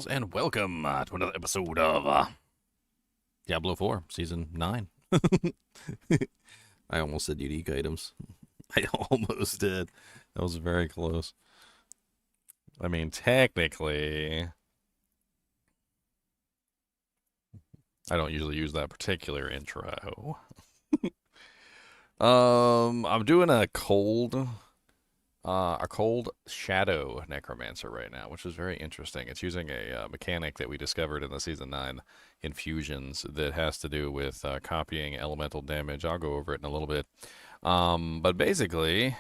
And welcome to another episode of Diablo 4, Season 9. I almost said unique items. I almost did. That was very close. I mean, technically, I don't usually use that particular intro. I'm doing a cold shadow necromancer right now, which is very interesting. It's using a mechanic that we discovered in the Season 9 infusions that has to do with copying elemental damage. I'll go over it in a little bit. But basically,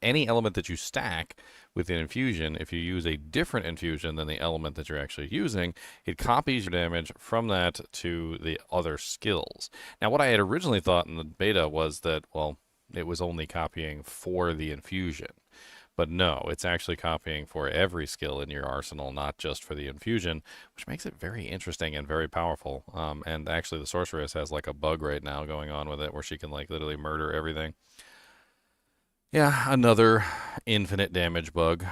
any element that you stack with an infusion, if you use a different infusion than the element that you're actually using, it copies your damage from that to the other skills. Now, what I had originally thought in the beta was that, well, it was only copying for the infusion. But no, it's actually copying for every skill in your arsenal, not just for the infusion, which makes it very interesting and very powerful. And actually, the sorceress has like a bug right now going on with it where she can like literally murder everything. Yeah, another infinite damage bug.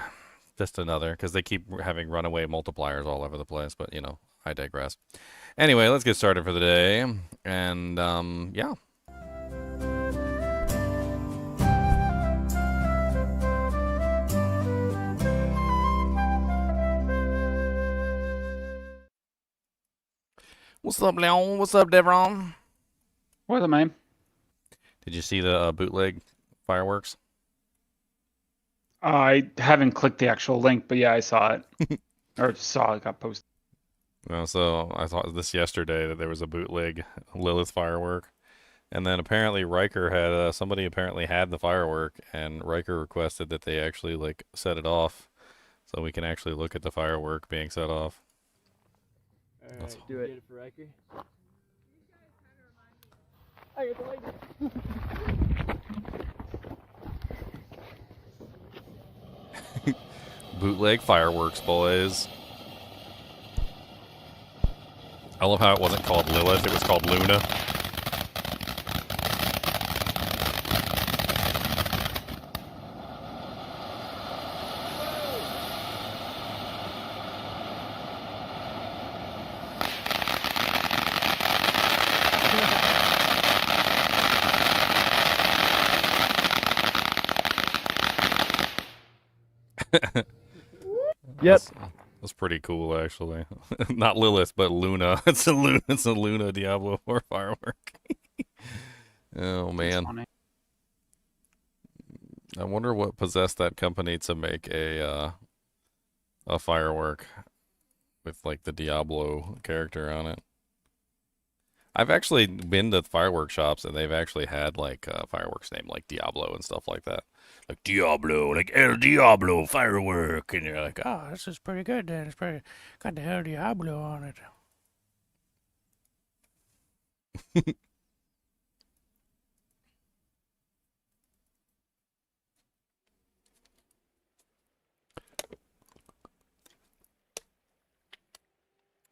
Just another, because they keep having runaway multipliers all over the place, but you know, I digress. Anyway, let's get started for the day. And yeah. What's up, Leon? What's up, Devron? What am I? Did you see the bootleg fireworks? I haven't clicked the actual link, but yeah, I saw it. Or saw it got posted. Well, so I thought this yesterday that there was a bootleg Lilith firework, and then apparently Riker had somebody apparently had the firework, and Riker requested that they actually like set it off, so we can actually look at the firework being set off. Alright, do it. Get it for Riker. I got the light. Bootleg fireworks, boys. I love how it wasn't called Lilith, it was called Luna. Yep. That's pretty cool, actually. Not Lilith, but Luna. It's a Luna. It's a Luna Diablo 4 firework. Oh man, I wonder what possessed that company to make a firework with like the Diablo character on it. I've actually been to firework shops and they've actually had like fireworks named like Diablo and stuff like that. Like Diablo, like El Diablo firework, and you're like, oh, this is pretty good. Then it's pretty got the El Diablo on it.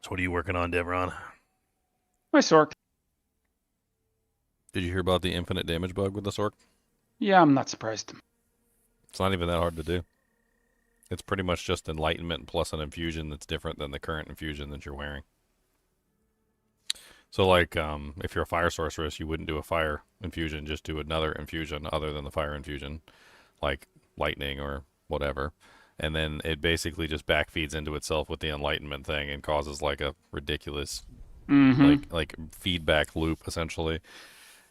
So what are you working on, Devron? My Sorc. Did you hear about the infinite damage bug with the Sorc? Yeah, I'm not surprised. It's not even that hard to do. It's pretty much just enlightenment plus an infusion that's different than the current infusion that you're wearing. So like, if you're a fire sorceress, you wouldn't do a fire infusion, just do another infusion other than the fire infusion, like lightning or whatever. And then it basically just backfeeds into itself with the enlightenment thing and causes like a ridiculous like feedback loop essentially.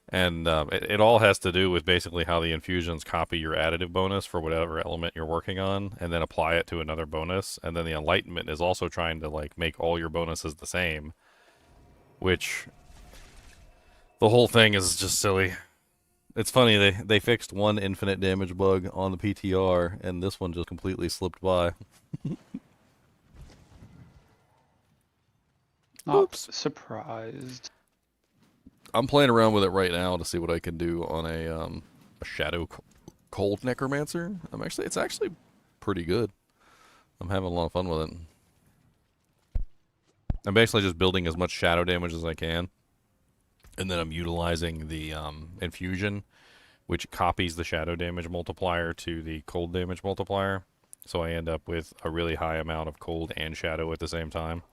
And it all has to do with basically how the infusions copy your additive bonus for whatever element you're working on and then apply it to another bonus. And then the enlightenment is also trying to like make all your bonuses the same, which the whole thing is just silly. It's funny, they fixed one infinite damage bug on the PTR and this one just completely slipped by. Not surprised. I'm playing around with it right now to see what I can do on a shadow cold necromancer. It's actually pretty good. I'm having a lot of fun with it. I'm basically just building as much shadow damage as I can, and then I'm utilizing the infusion, which copies the shadow damage multiplier to the cold damage multiplier, So I end up with a really high amount of cold and shadow at the same time.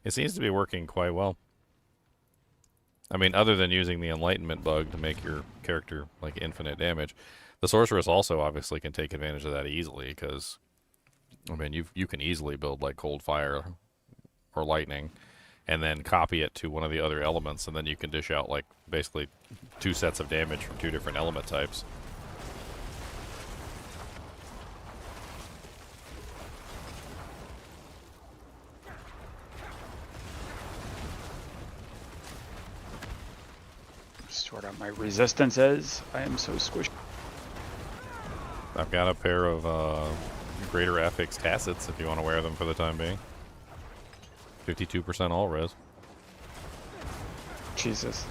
It seems to be working quite well. I mean, other than using the enlightenment bug to make your character like infinite damage, the sorceress also obviously can take advantage of that easily because, I mean, you can easily build like cold fire or lightning and then copy it to one of the other elements, and then you can dish out like basically 2 sets of damage from 2 different element types. Sort out my resistances. I am so squishy. I've got a pair of greater affix tacits if you want to wear them for the time being. 52% all res. Jesus.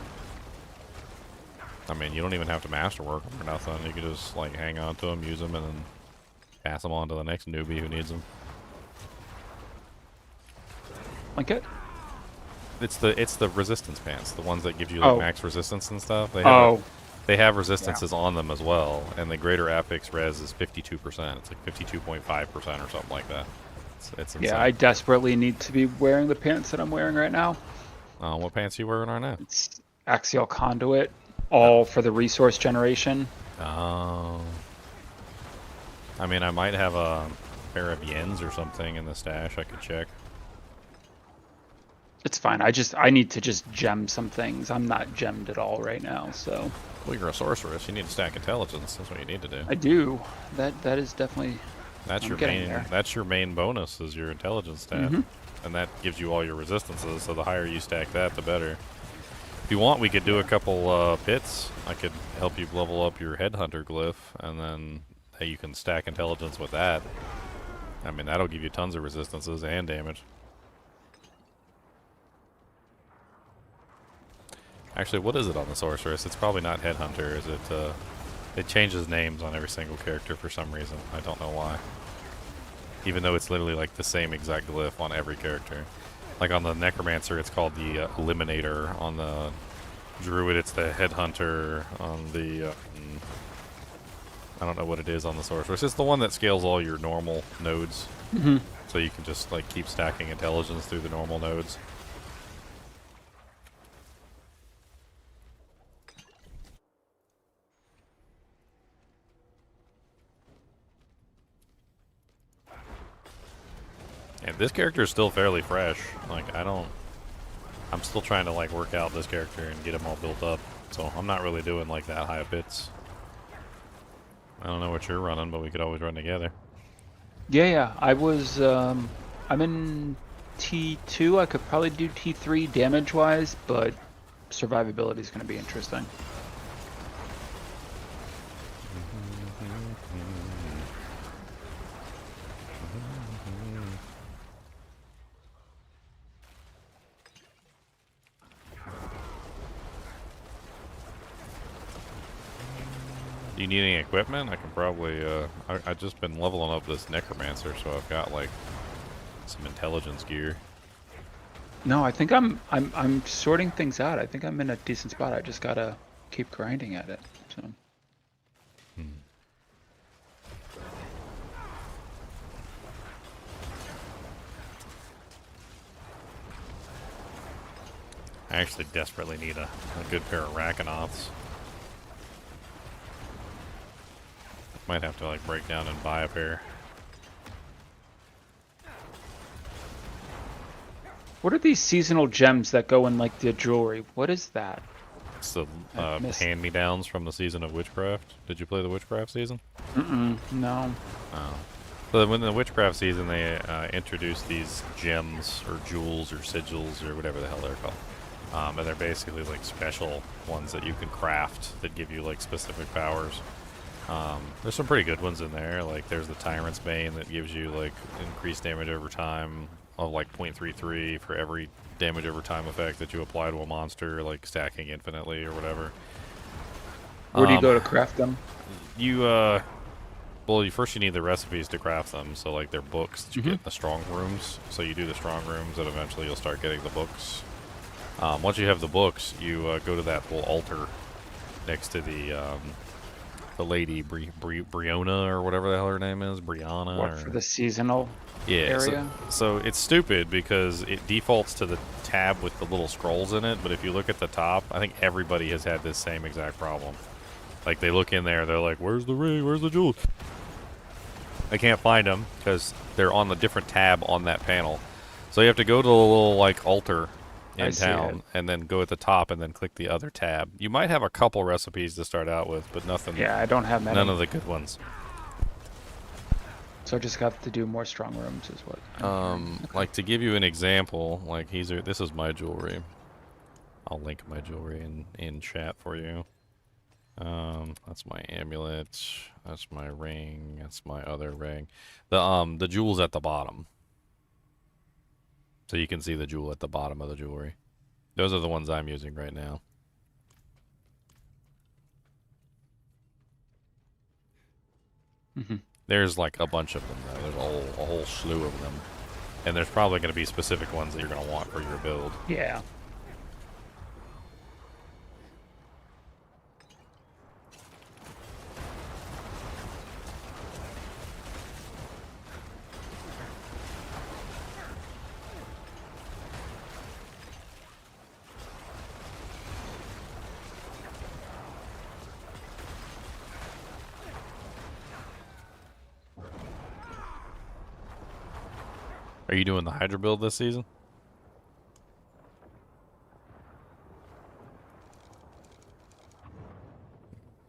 I mean, you don't even have to masterwork them or nothing. You can just like hang on to them, use them, and then pass them on to the next newbie who needs them. Like it? It's the resistance pants, the ones that give you like Oh. max resistance and stuff. They have resistances on them as well, and the greater affix res is 52%. It's like 52.5% or something like that. It's insane. Yeah, I desperately need to be wearing the pants that I'm wearing right now. What pants you wearing right now? It's axial conduit, all for the resource generation. Oh. I mean, I might have a pair of yens or something in the stash. I could check. It's fine. I need to just gem some things. I'm not gemmed at all right now, so. Well, you're a sorceress. You need to stack intelligence. That's what you need to do. I do. That is definitely. That's I'm your getting main. there. That's your main bonus is your intelligence stat, and that gives you all your resistances. So the higher you stack that, the better. If you want, we could do a couple pits. I could help you level up your headhunter glyph, and then you can stack intelligence with that. I mean, that'll give you tons of resistances and damage. Actually, what is it on the sorceress? It's probably not headhunter, is it? It changes names on every single character for some reason. I don't know why. Even though it's literally like the same exact glyph on every character. Like on the Necromancer, it's called the Eliminator. On the Druid, it's the Headhunter. On the... I don't know what it is on the Sorceress. It's the one that scales all your normal nodes. So you can just like keep stacking intelligence through the normal nodes. And this character is still fairly fresh. Like, I'm still trying to, like, work out this character and get him all built up. So, I'm not really doing, like, that high of bits. I don't know what you're running, but we could always run together. Yeah. I was. I'm in T2. I could probably do T3 damage-wise, but survivability is going to be interesting. Do you need any equipment? I can probably, I've just been leveling up this Necromancer, so I've got, like, some intelligence gear. No, I think I'm sorting things out. I think I'm in a decent spot. I just gotta keep grinding at it. So. I actually desperately need a good pair of Rackanauts. Might have to like break down and buy a pair. What are these seasonal gems that go in like the jewelry? What is that? It's the I missed- hand-me-downs from the season of Witchcraft. Did you play the Witchcraft season? No. Oh. So when the Witchcraft season, they introduced these gems or jewels or sigils or whatever the hell they're called. And they're basically like special ones that you can craft that give you like specific powers. There's some pretty good ones in there. Like there's the Tyrant's Bane that gives you like increased damage over time of like 0.33 for every damage over time effect that you apply to a monster, like stacking infinitely or whatever. Where do you go to craft them? Well, first you need the recipes to craft them. So like they're books that you get in the strong rooms. So you do the strong rooms, and eventually you'll start getting the books. Once you have the books, you go to that little altar next to the the lady Briona or whatever the hell her name is, Brianna. What, or... for the seasonal Yeah, area? so it's stupid because it defaults to the tab with the little scrolls in it, but if you look at the top, I think everybody has had this same exact problem. Like, they look in there, they're like, where's the ring, where's the jewels? They can't find them because they're on the different tab on that panel. So you have to go to the little, like, altar I in see town it. and then go at the top and then click the other tab. You might have a couple recipes to start out with, but nothing, Yeah, I don't have many. none of the good ones. So I just got to do more strong rooms is what I'm hearing. Okay. Like, to give you an example, like, this is my jewelry. I'll link my jewelry in chat for you. That's my amulet. That's my ring. That's my other ring. The jewel's at the bottom. So you can see the jewel at the bottom of the jewelry. Those are the ones I'm using right now. Mm-hmm. There's like a bunch of them though. There's a whole slew of them. And there's probably going to be specific ones that you're going to want for your build. Yeah. Are you doing the Hydra build this season?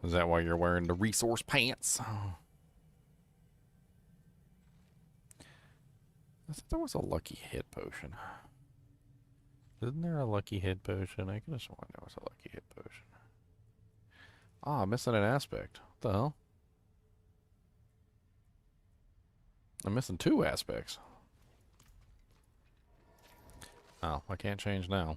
Is that why you're wearing the resource pants? I thought there was a lucky hit potion. Isn't there a lucky hit potion? I could have sworn there was a lucky hit potion. Ah, I'm missing an aspect. What the hell? I'm missing 2 aspects. Oh, I can't change now.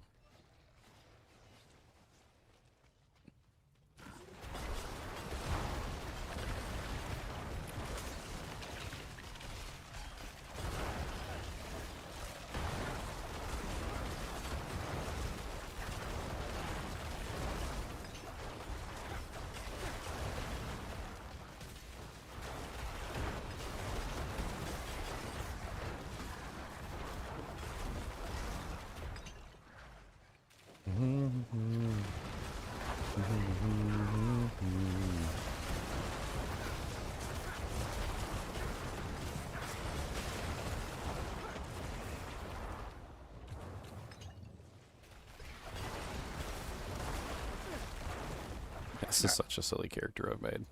This is such a silly character I've made.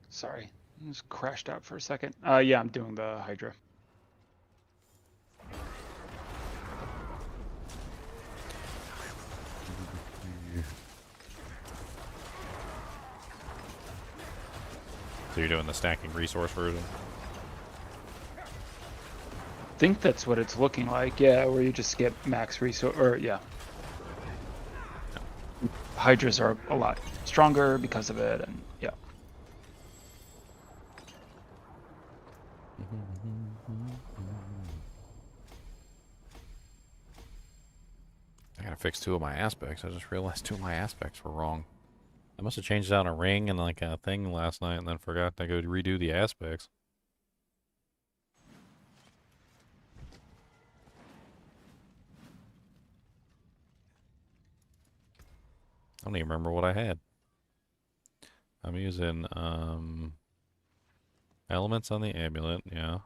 Sorry. I just crashed out for a second. Yeah, I'm doing the Hydra. So you're doing the stacking resource version? I think that's what it's looking like. Yeah, where you just get max resource, or yeah. Hydras are a lot stronger because of it, and yeah. I gotta fix 2 of my aspects. I just realized 2 of my aspects were wrong. I must have changed out a ring and like a thing last night and then forgot to go redo the aspects. I don't even remember what I had. I'm using elements on the amulet, yeah.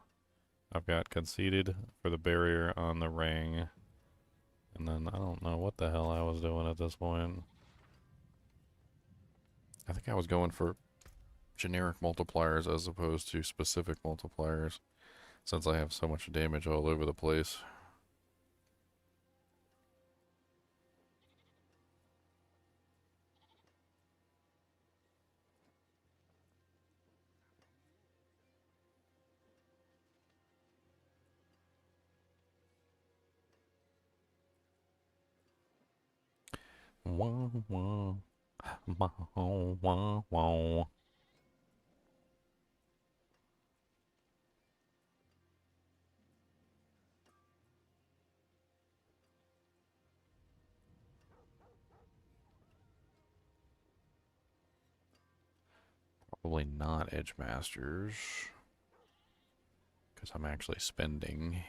I've got conceded for the barrier on the ring. And then I don't know what the hell I was doing at this point. I think I was going for generic multipliers as opposed to specific multipliers, since I have so much damage all over the place. Wah, wah, wah, wah, wah. Probably not Edge Masters, because I'm actually spending.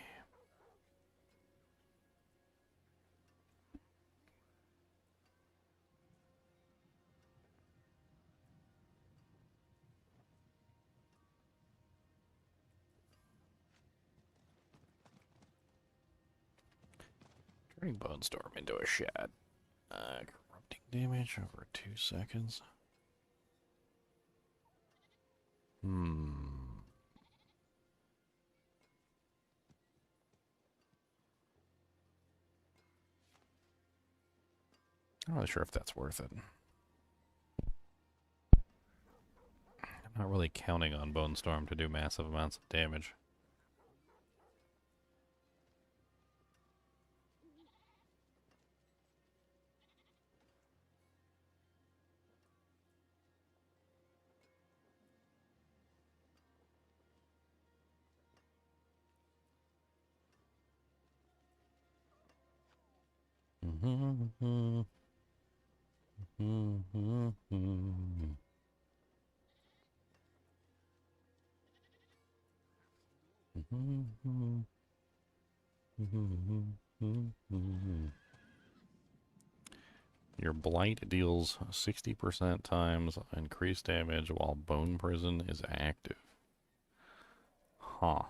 Turning Bone Storm into a Shad. Corrupting damage over 2 seconds. I'm not really sure if that's worth it. I'm not really counting on Bone Storm to do massive amounts of damage. Your blight deals 60% times increased damage while Bone Prison is active. Huh.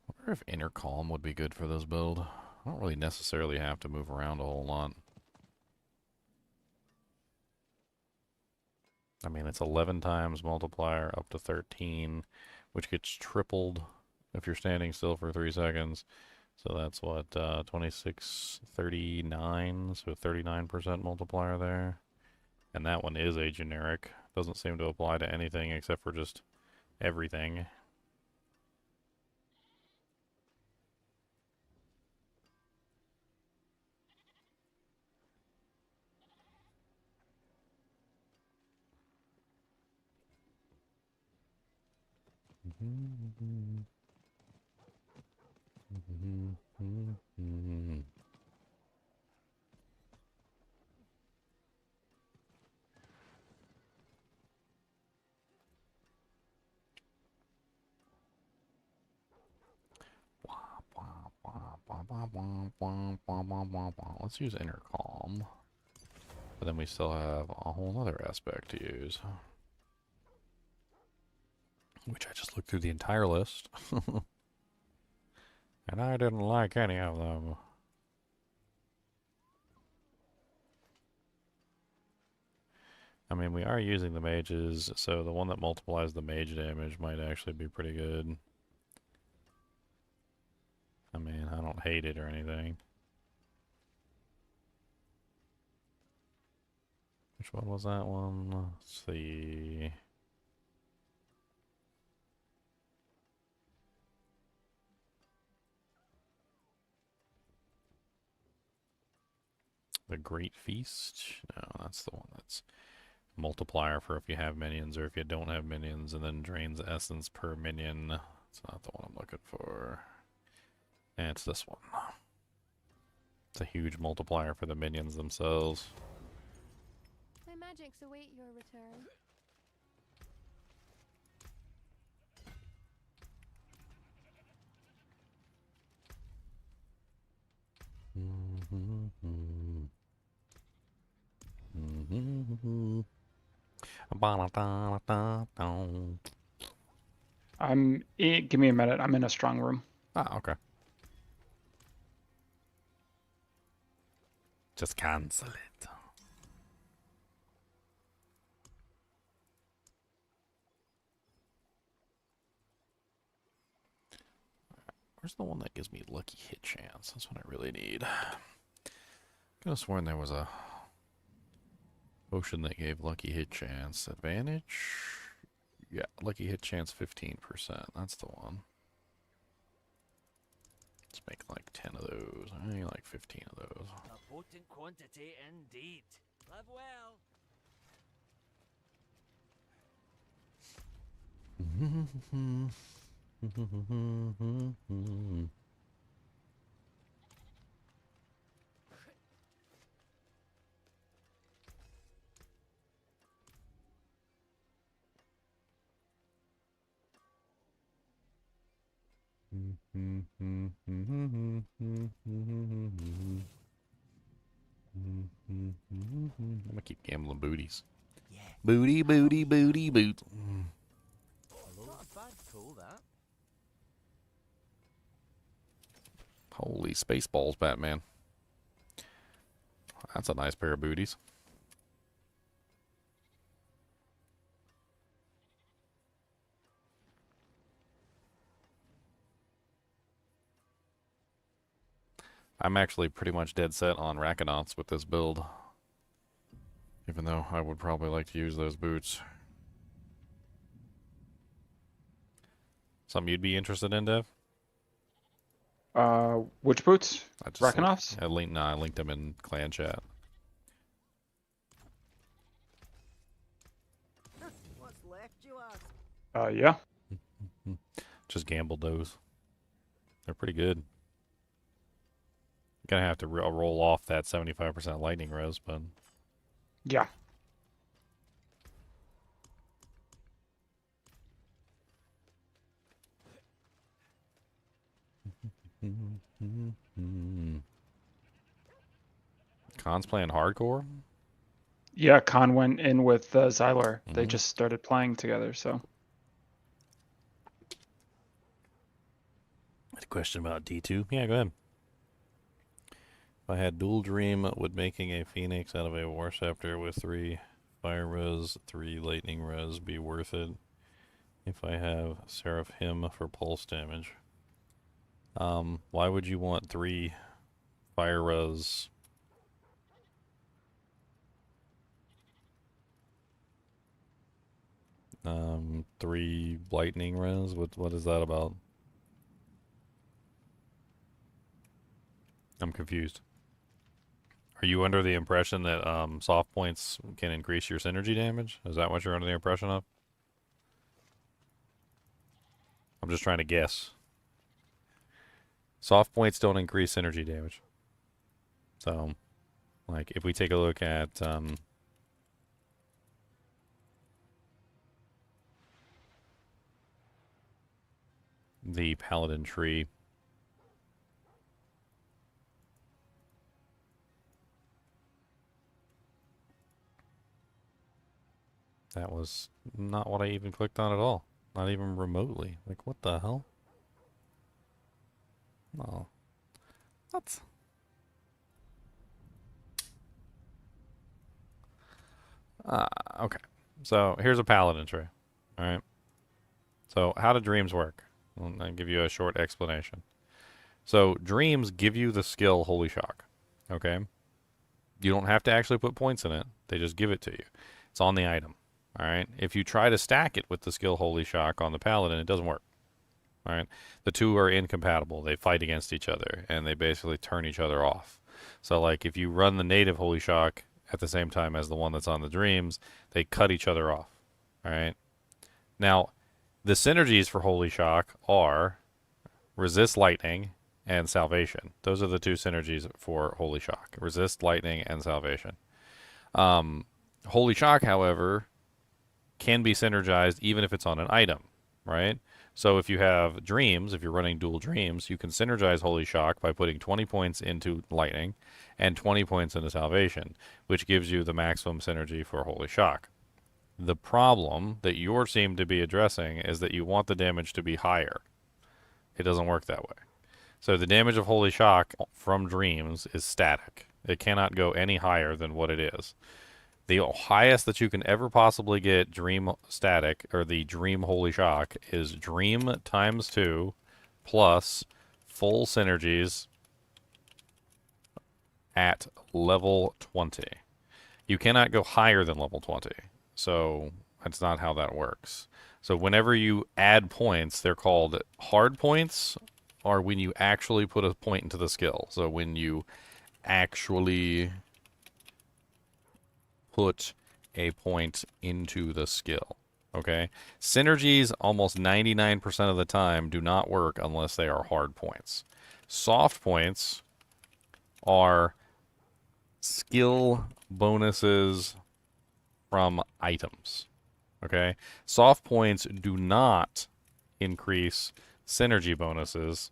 I wonder if Inner Calm would be good for this build. I don't really necessarily have to move around a whole lot. I mean, it's 11 times multiplier up to 13, which gets tripled if you're standing still for 3 seconds. So that's what, 26, 39, so 39% multiplier there. And that one is a generic. Doesn't seem to apply to anything except for just everything. Let's use Inner Calm. But then we still have a whole other aspect to use. Which I just looked through the entire list. And I didn't like any of them. I mean, we are using the mages, so the one that multiplies the mage damage might actually be pretty good. I mean, I don't hate it or anything. Which one was that one? Let's see. The Great Feast? No, that's the one that's multiplier for if you have minions or if you don't have minions, and then drains essence per minion. It's not the one I'm looking for. And it's this one. It's a huge multiplier for the minions themselves. My magics await your return. Give me a minute. I'm in a strong room. Ah, okay. Just cancel it. Where's the one that gives me lucky hit chance? That's what I really need. Could have sworn there was a potion that gave lucky hit chance advantage. Yeah, lucky hit chance 15%. That's the one. Let's make like 10 of those. I need like 15 of those. A potent quantity indeed. Live well. I'm gonna keep gambling booties. Yeah. Booty, booty, booty, boot. Not a bad call, that. Holy space balls, Batman. That's a nice pair of booties. I'm actually pretty much dead set on Rackanauts with this build. Even though I would probably like to use those boots. Something you'd be interested in, Dev? Which boots? I just Rackanauts? I linked them in clan chat. What's left, you ask? Yeah. Just gambled those. They're pretty good. Gonna have to roll off that 75% lightning res, but Yeah. Khan's playing hardcore. Yeah, Khan went in with Xylar. They Mhm. just started playing together, so. A question about D2? Yeah, go ahead. If I had dual dream, would making a phoenix out of a war scepter with 3 fire res, 3 lightning res be worth it? If I have Seraphim for pulse damage. Why would you want 3 fire res? 3 lightning res? What is that about? I'm confused. Are you under the impression that soft points can increase your synergy damage? Is that what you're under the impression of? I'm just trying to guess. Soft points don't increase synergy damage. So, like, if we take a look at the paladin tree, that was not what I even clicked on at all. Not even remotely. Like, what the hell? Oh. What? Okay. So, here's a paladin tree. Alright. So, how do dreams work? I'll give you a short explanation. So, dreams give you the skill Holy Shock. Okay? You don't have to actually put points in it. They just give it to you. It's on the item. Alright? If you try to stack it with the skill Holy Shock on the paladin, it doesn't work. Alright? The two are incompatible. They fight against each other, and they basically turn each other off. So, like, if you run the native Holy Shock at the same time as the one that's on the dreams, they cut each other off. Alright? Now, the synergies for Holy Shock are Resist Lightning and Salvation. Those are the 2 synergies for Holy Shock. Resist Lightning and Salvation. Holy Shock, however, can be synergized even if it's on an item, right? So if you have Dreams, if you're running dual Dreams, you can synergize Holy Shock by putting 20 points into Lightning and 20 points into Salvation, which gives you the maximum synergy for Holy Shock. The problem that you seem to be addressing is that you want the damage to be higher. It doesn't work that way. So the damage of Holy Shock from Dreams is static. It cannot go any higher than what it is. The highest that you can ever possibly get Dream static, or the Dream Holy Shock, is Dream times 2 plus full synergies at level 20. You cannot go higher than level 20. So that's not how that works. So whenever you add points, they're called hard points, or when you actually put a point into the skill. So when you actually put a point into the skill. Okay? Synergies, almost 99% of the time, do not work unless they are hard points. Soft points are skill bonuses from items. Okay? Soft points do not increase synergy bonuses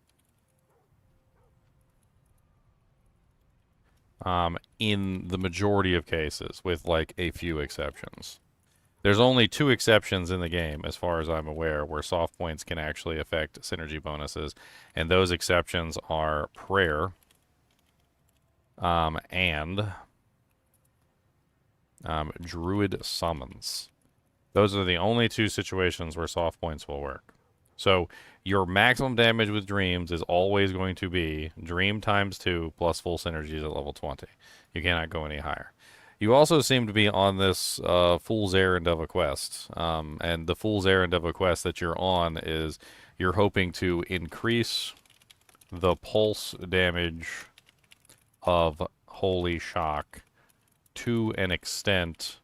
in the majority of cases, with like a few exceptions. There's only 2 exceptions in the game, as far as I'm aware, where soft points can actually affect synergy bonuses, and those exceptions are prayer and druid summons. Those are the only 2 situations where soft points will work. So your maximum damage with dreams is always going to be dream times 2 plus full synergies at level 20. You cannot go any higher. You also seem to be on this fool's errand of a quest. And the fool's errand of a quest that you're on is you're hoping to increase the pulse damage of Holy Shock to an extent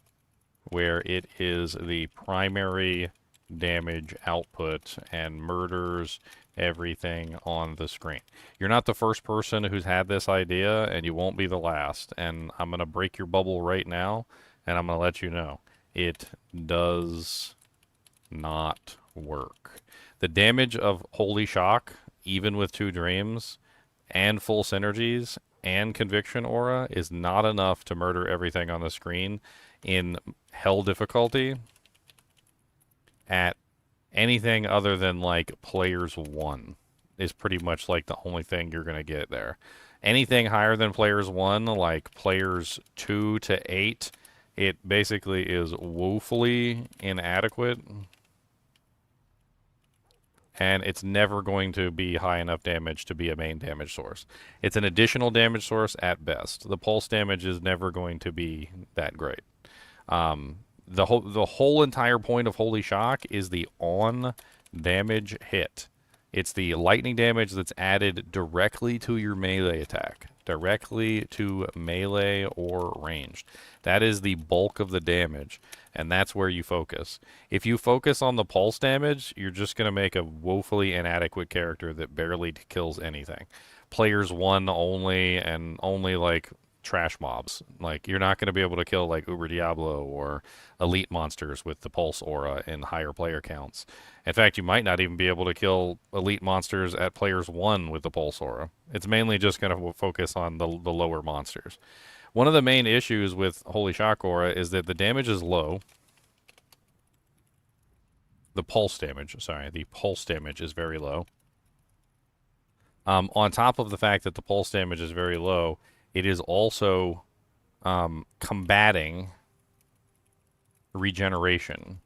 where it is the primary damage output and murders everything on the screen. You're not the first person who's had this idea, and you won't be the last. And I'm going to break your bubble right now, and I'm going to let you know. It does not work. The damage of Holy Shock, even with 2 dreams, and full synergies, and Conviction Aura, is not enough to murder everything on the screen in Hell difficulty at anything other than like Players 1 is pretty much like the only thing you're going to get there. Anything higher than Players 1, like Players 2 to 8, it basically is woefully inadequate. And it's never going to be high enough damage to be a main damage source. It's an additional damage source at best. The pulse damage is never going to be that great. The whole entire point of Holy Shock is the on damage hit. It's the lightning damage that's added directly to your melee attack, directly to melee or ranged. That is the bulk of the damage, and that's where you focus. If you focus on the pulse damage, you're just going to make a woefully inadequate character that barely kills anything. Players 1 only, and only like trash mobs. Like, you're not going to be able to kill like Uber Diablo or elite monsters with the pulse aura in higher player counts. In fact, you might not even be able to kill elite monsters at Players 1 with the pulse aura. It's mainly just going to focus on the lower monsters. One of the main issues with Holy Shock Aura is that the damage is low. The pulse damage is very low. On top of the fact that the pulse damage is very low, it is also combating regeneration.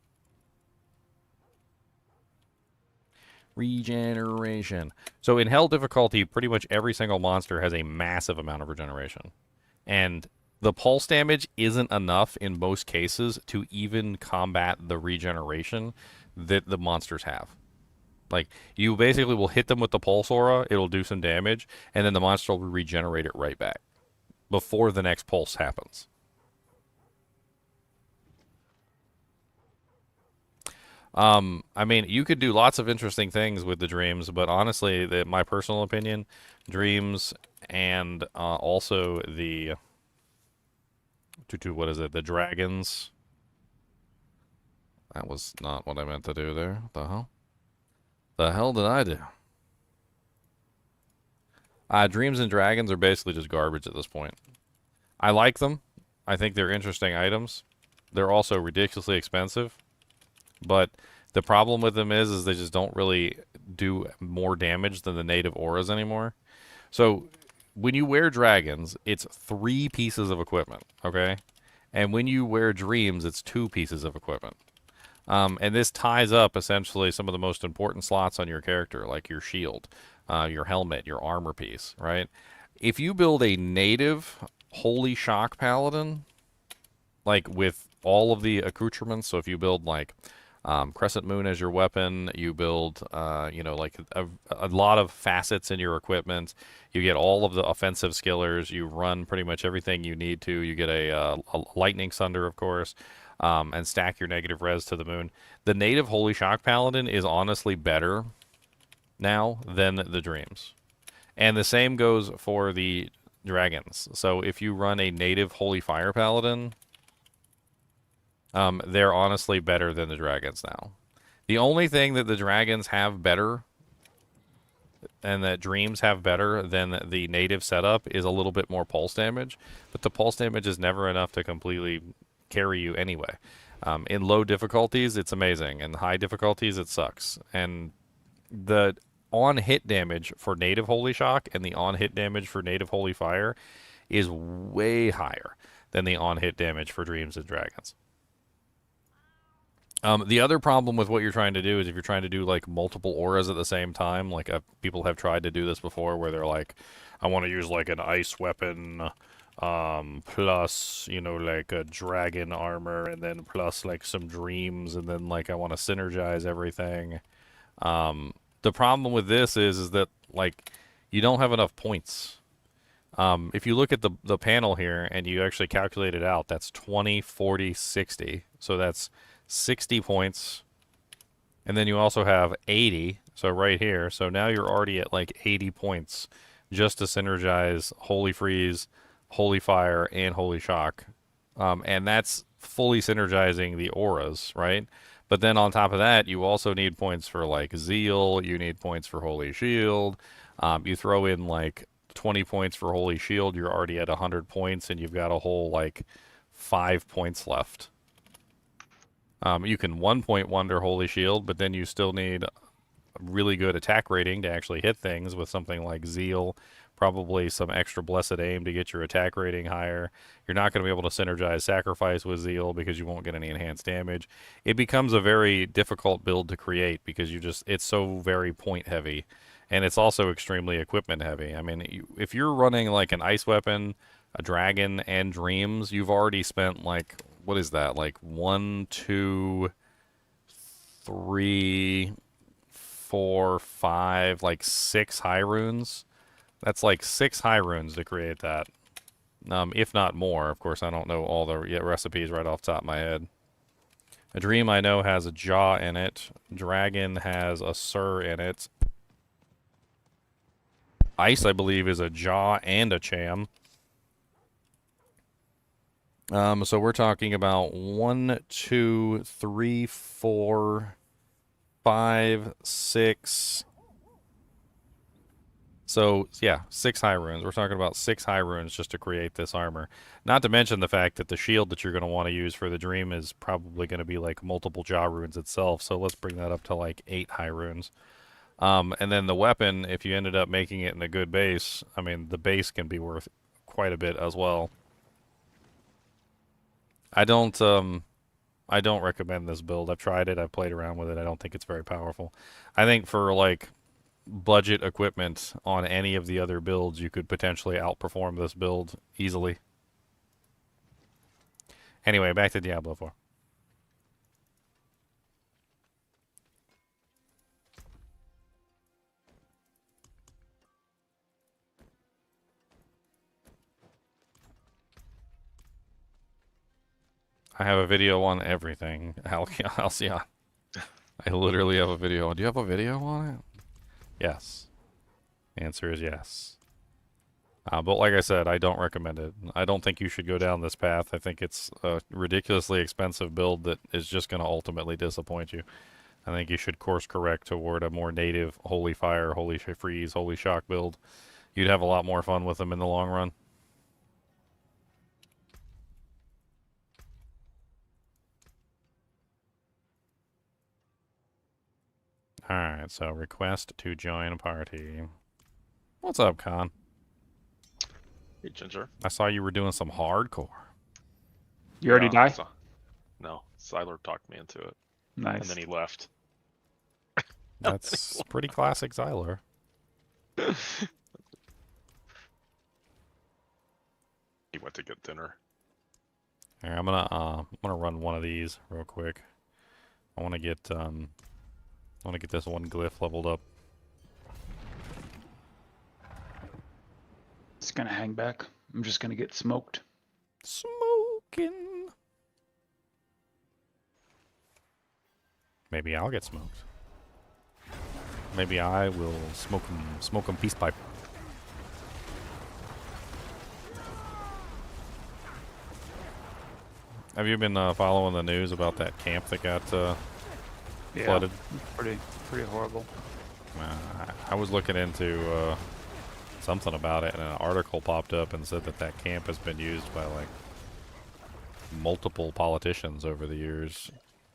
So in Hell difficulty, pretty much every single monster has a massive amount of regeneration. And the pulse damage isn't enough in most cases to even combat the regeneration that the monsters have. Like, you basically will hit them with the pulse aura, it'll do some damage, and then the monster will regenerate it right back before the next pulse happens. I mean, you could do lots of interesting things with the dreams, but honestly, my personal opinion, dreams and also the what is it? The dragons. That was not what I meant to do there. What the hell? The hell did I do? Dreams and dragons are basically just garbage at this point. I like them. I think they're interesting items. They're also ridiculously expensive. But the problem with them is they just don't really do more damage than the native auras anymore. So when you wear dragons, it's 3 pieces of equipment, okay? And when you wear dreams, it's 2 pieces of equipment. And this ties up essentially some of the most important slots on your character, like your shield, your helmet, your armor piece, right? If you build a native Holy Shock Paladin, like with all of the accoutrements, so if you build like Crescent Moon as your weapon. You build, like a lot of facets in your equipment. You get all of the offensive skillers. You run pretty much everything you need to. You get a Lightning Sunder, of course, and stack your negative res to the moon. The native Holy Shock Paladin is honestly better now than the Dreams. And the same goes for the dragons. So if you run a native Holy Fire Paladin, they're honestly better than the dragons now. The only thing that the dragons have better and that Dreams have better than the native setup is a little bit more pulse damage, but the pulse damage is never enough to completely carry you anyway. In low difficulties, it's amazing. In high difficulties, it sucks. And the on-hit damage for native Holy Shock and the on-hit damage for native Holy Fire is way higher than the on-hit damage for Dreams and Dragons. The other problem with what you're trying to do is if you're trying to do like multiple auras at the same time, like people have tried to do this before where they're like, I want to use like an ice weapon plus, like a dragon armor and then plus like some dreams and then like I want to synergize everything. The problem with this is that like you don't have enough points. If you look at the panel here and you actually calculate it out, that's 20, 40, 60. So that's 60 points. And then you also have 80. So right here. So now you're already at like 80 points just to synergize Holy Freeze, Holy Fire, and Holy Shock. And that's fully synergizing the auras, right? But then on top of that, you also need points for like Zeal. You need points for Holy Shield. You throw in like 20 points for Holy Shield. You're already at 100 points, and you've got a whole like 5 points left. You can 1-point wonder Holy Shield, but then you still need a really good attack rating to actually hit things with something like Zeal. Probably some extra Blessed Aim to get your attack rating higher. You're not going to be able to synergize Sacrifice with Zeal because you won't get any enhanced damage. It becomes a very difficult build to create because it's so very point heavy. And it's also extremely equipment heavy. I mean, if you're running like an ice weapon, a dragon, and dreams, you've already spent like, what is that? Like 1, 2, 3, 4, 5, like 6 high runes. That's like 6 high runes to create that. If not more. Of course, I don't know all the recipes right off the top of my head. A dream I know has a jaw in it. Dragon has a sir in it. Ice, I believe, is a jaw and a cham. So we're talking about 1, 2, 3, 4, 5, 6. So, yeah, 6 high runes. We're talking about 6 high runes just to create this armor. Not to mention the fact that the shield that you're going to want to use for the dream is probably going to be like multiple jaw runes itself. So let's bring that up to like 8 high runes. And then the weapon, if you ended up making it in a good base, I mean, the base can be worth quite a bit as well. I don't recommend this build. I've tried it. I've played around with it. I don't think it's very powerful. I think for like budget equipment on any of the other builds, you could potentially outperform this build easily. Anyway, back to Diablo 4. I have a video on everything, Halcyon. I literally have a video on. Do you have a video on it? Yes. The answer is yes. But like I said, I don't recommend it. I don't think you should go down this path. I think it's a ridiculously expensive build that is just going to ultimately disappoint you. I think you should course correct toward a more native Holy Fire, Holy Freeze, Holy Shock build. You'd have a lot more fun with them in the long run. Alright, so request to join a party. What's up, Con? Hey, Ginger. I saw you were doing some hardcore. You already die? No, Siler talked me into it. Nice. And then he left. That's pretty classic Xyler. He went to get dinner. Here, I'm gonna run one of these real quick. I want to get this one glyph leveled up. It's gonna hang back. I'm just gonna get smoked. Smoking. Maybe I'll get smoked. Maybe I will smoke 'em peace pipe. Have you been following the news about that camp that got Yeah, flooded? pretty horrible. I was looking into something about it, and an article popped up and said that that camp has been used by like multiple politicians over the years.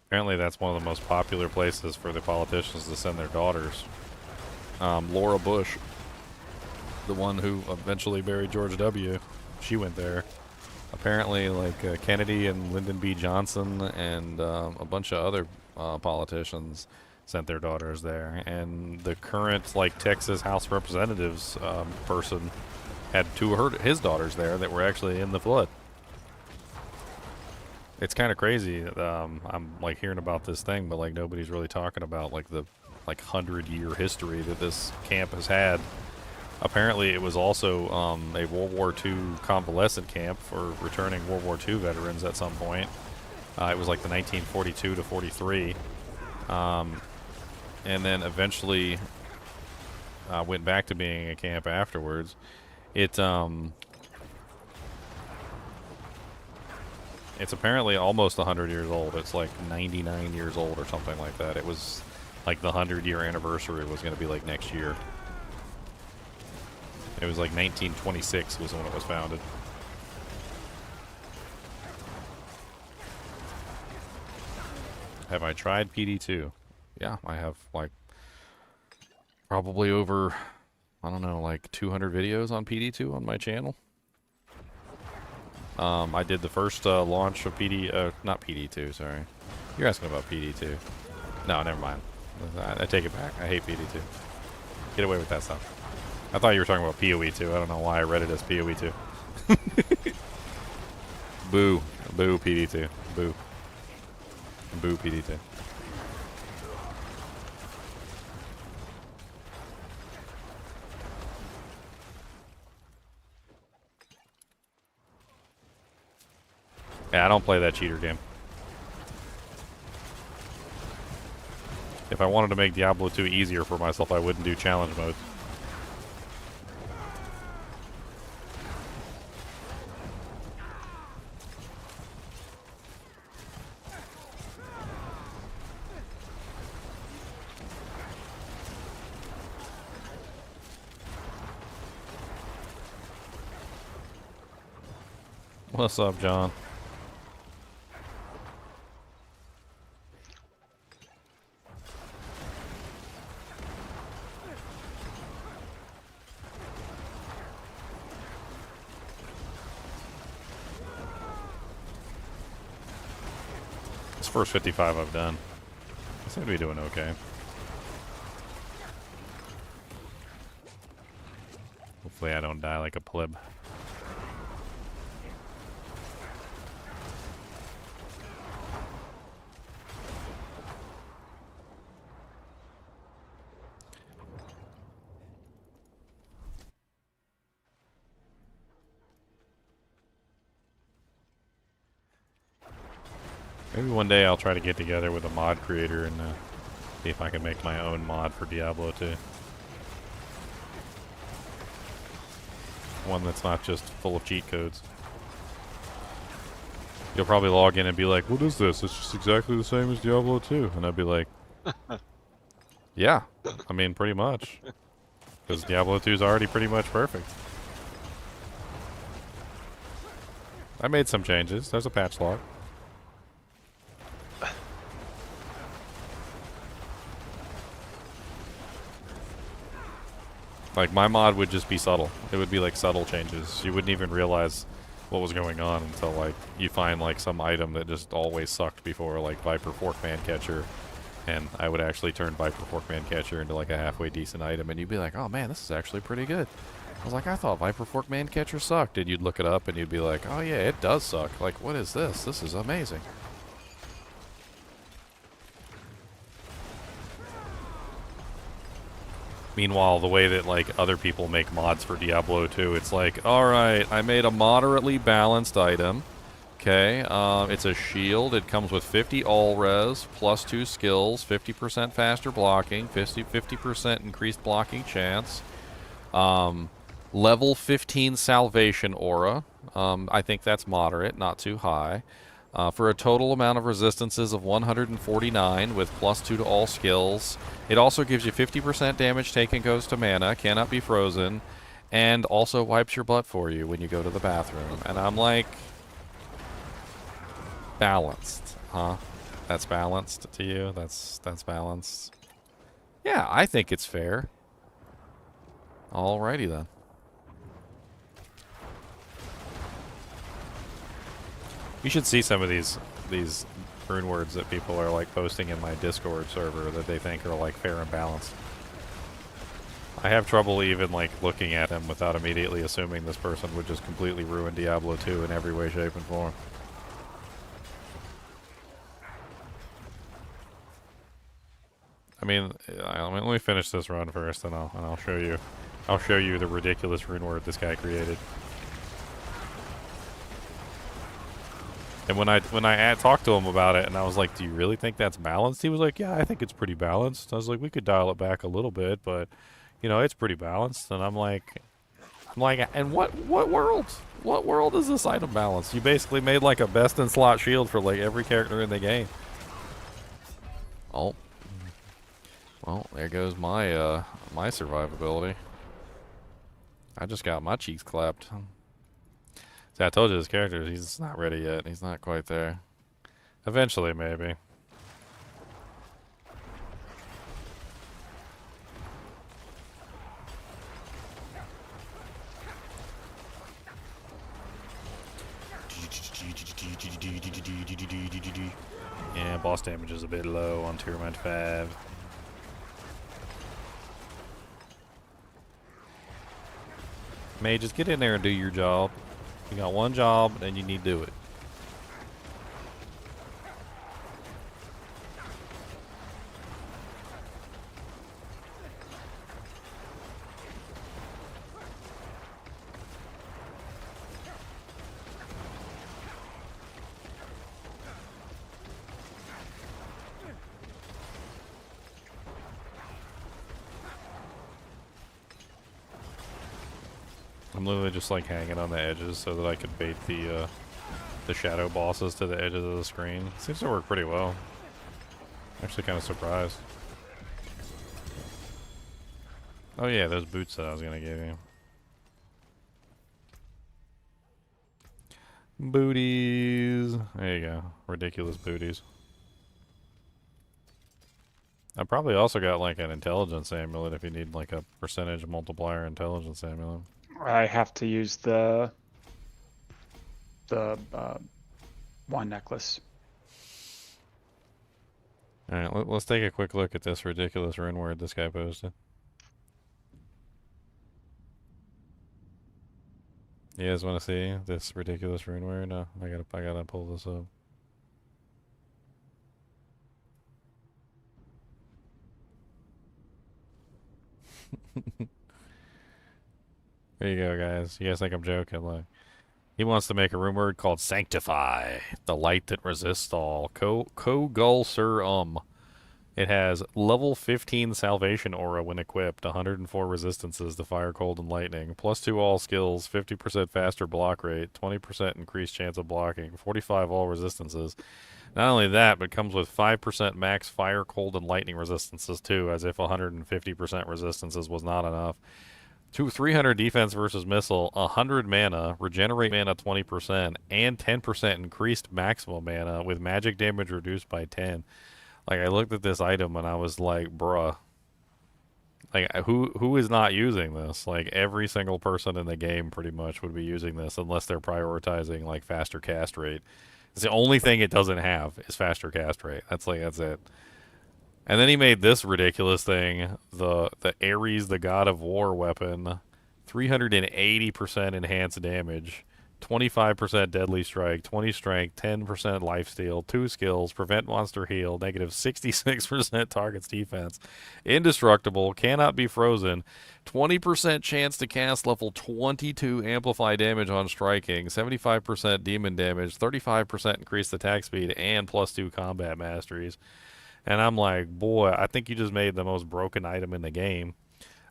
Apparently, that's one of the most popular places for the politicians to send their daughters. Laura Bush, the one who eventually buried George W., she went there. Apparently, like Kennedy and Lyndon B. Johnson and a bunch of other politicians sent their daughters there. And the current like Texas House of Representatives person had two of his daughters there that were actually in the flood. It's kind of crazy. I'm like hearing about this thing, but like nobody's really talking about like the 100-year history that this camp has had. Apparently, it was also a World War II convalescent camp for returning World War II veterans at some point. It was like the 1942 to 43, and then eventually went back to being a camp afterwards. It's apparently almost 100 years old. It's like 99 years old or something like that. It was like the 100-year anniversary was going to be like next year. It was like 1926 was when it was founded. Have I tried PD2? Yeah, I have like probably over, I don't know, like 200 videos on PD2 on my channel. I did the first launch of not PD2, sorry. You're asking about PD2. No, never mind. I take it back. I hate PD2. Get away with that stuff. I thought you were talking about PoE2. I don't know why I read it as PoE2. Boo. Boo PD2. Boo. Boo PD2. Yeah, I don't play that cheater game. If I wanted to make Diablo 2 easier for myself, I wouldn't do challenge mode. What's up, John? This first 55 I've done. I seem to be doing okay. Hopefully I don't die like a pleb. Maybe one day I'll try to get together with a mod creator and see if I can make my own mod for Diablo 2. One that's not just full of cheat codes. You'll probably log in and be like, what is this? It's just exactly the same as Diablo 2. And I'd be like, yeah, I mean, pretty much. Because Diablo 2 is already pretty much perfect. I made some changes. There's a patch log. Like, my mod would just be subtle. It would be, like, subtle changes. You wouldn't even realize what was going on until, like, you find, like, some item that just always sucked before, like, Viper Forkman Catcher. And I would actually turn Viper Forkman Catcher into, like, a halfway decent item. And you'd be like, oh, man, this is actually pretty good. I was like, I thought Viper Forkman Catcher sucked. And you'd look it up and you'd be like, oh, yeah, it does suck. Like, what is this? This is amazing. Meanwhile, the way that like other people make mods for Diablo 2, it's like, all right, I made a moderately balanced item. Okay, it's a shield. It comes with 50 all res, plus 2 skills, 50% faster blocking, 50% increased blocking chance. Level 15 salvation aura. I think that's moderate, not too high. For a total amount of resistances of 149 with plus 2 to all skills. It also gives you 50% damage taken goes to mana, cannot be frozen, and also wipes your butt for you when you go to the bathroom. And I'm like, balanced, huh? That's balanced to you? That's balanced? Yeah, I think it's fair. Alrighty then. You should see some of these rune words that people are like posting in my Discord server that they think are like fair and balanced. I have trouble even like looking at them without immediately assuming this person would just completely ruin Diablo 2 in every way, shape, and form. I mean, let me finish this run first, and I'll show you. I'll show you the ridiculous rune word this guy created. And when I talked to him about it, and I was like, "Do you really think that's balanced?" He was like, "Yeah, I think it's pretty balanced." I was like, "We could dial it back a little bit, but you know, it's pretty balanced." And I'm like, "And what world? What world is this item balanced? You basically made like a best in slot shield for like every character in the game." Oh, well, there goes my my survivability. I just got my cheeks clapped. See, I told you this character, he's not ready yet. He's not quite there. Eventually, maybe. Yeah, boss damage is a bit low on Tournament 5. May, just get in there and do your job. You got one job, and you need to do it. I'm literally just like hanging on the edges so that I could bait the shadow bosses to the edges of the screen. Seems to work pretty well. Actually kind of surprised. Oh yeah, those boots that I was gonna give you. Booties. There you go. Ridiculous booties. I probably also got like an intelligence amulet if you need like a percentage multiplier intelligence amulet. I have to use the wand necklace. Alright, let's take a quick look at this ridiculous rune word this guy posted. You guys want to see this ridiculous rune word? No, I gotta pull this up. There you go, guys. You guys think I'm joking? Look. He wants to make a rune word called Sanctify, the light that resists all. Kogul Sur It has level 15 salvation aura when equipped, 104 resistances to fire, cold, and lightning, plus 2 all skills, 50% faster block rate, 20% increased chance of blocking, 45 all resistances. Not only that, but comes with 5% max fire, cold, and lightning resistances too, as if 150% resistances was not enough. 300 defense versus missile, 100 mana, regenerate mana 20%, and 10% increased maximum mana with magic damage reduced by 10. Like, I looked at this item and I was like, bruh. Like, who is not using this? Like, every single person in the game pretty much would be using this unless they're prioritizing, like, faster cast rate. It's the only thing it doesn't have is faster cast rate. That's it. And then he made this ridiculous thing, the Ares, the God of War weapon, 380% enhanced damage, 25% deadly strike, 20 strength, 10% lifesteal, 2 skills, prevent monster heal, negative 66% target's defense, indestructible, cannot be frozen, 20% chance to cast level 22 amplify damage on striking, 75% demon damage, 35% increased attack speed, and +2 combat masteries. And I'm like, boy, I think you just made the most broken item in the game.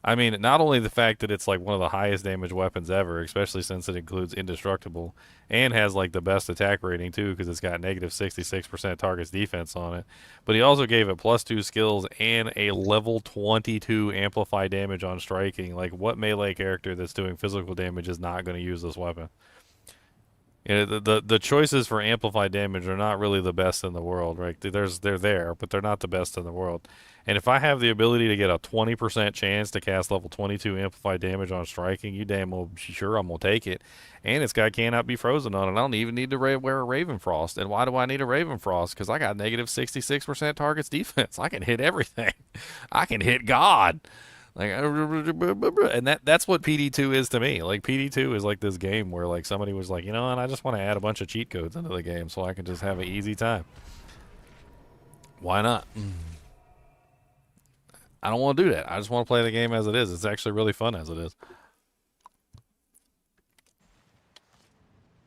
I mean, not only the fact that it's like one of the highest damage weapons ever, especially since it includes indestructible, and has like the best attack rating too, because it's got negative 66% target's defense on it, but he also gave it +2 skills and a level 22 amplify damage on striking. Like, what melee character that's doing physical damage is not going to use this weapon? You know, the choices for amplified damage are not really the best in the world, right? They're there, but they're not the best in the world. And if I have the ability to get a 20% chance to cast level 22 amplified damage on striking, you damn well sure I'm gonna take it. And it's got cannot be frozen on it. I don't even need to wear a Ravenfrost. And why do I need a Ravenfrost? Because I got negative 66% target's defense. I can hit everything. I can hit God. Like, and that's what PD2 is to me. Like, PD2 is like this game where like somebody was like, you know, and I just want to add a bunch of cheat codes into the game so I can just have an easy time. Why not? I don't want to do that. I just want to play the game as it is. It's actually really fun as it is.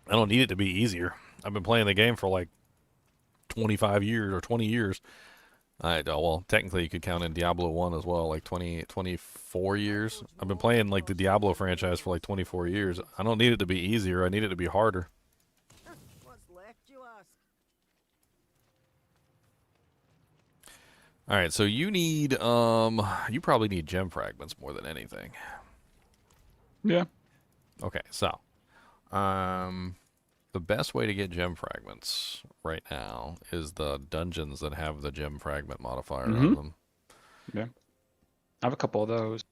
I don't need it to be easier. I've been playing the game for like 25 years or 20 years. Well, technically you could count in Diablo 1 as well, like 24 years. I've been playing like the Diablo franchise for like 24 years. I don't need it to be easier. I need it to be harder. What's left, you ask? All right, so you need you probably need gem fragments more than anything. Yeah. Okay, so the best way to get gem fragments right now is the dungeons that have the gem fragment modifier on them. Yeah. I have a couple of those.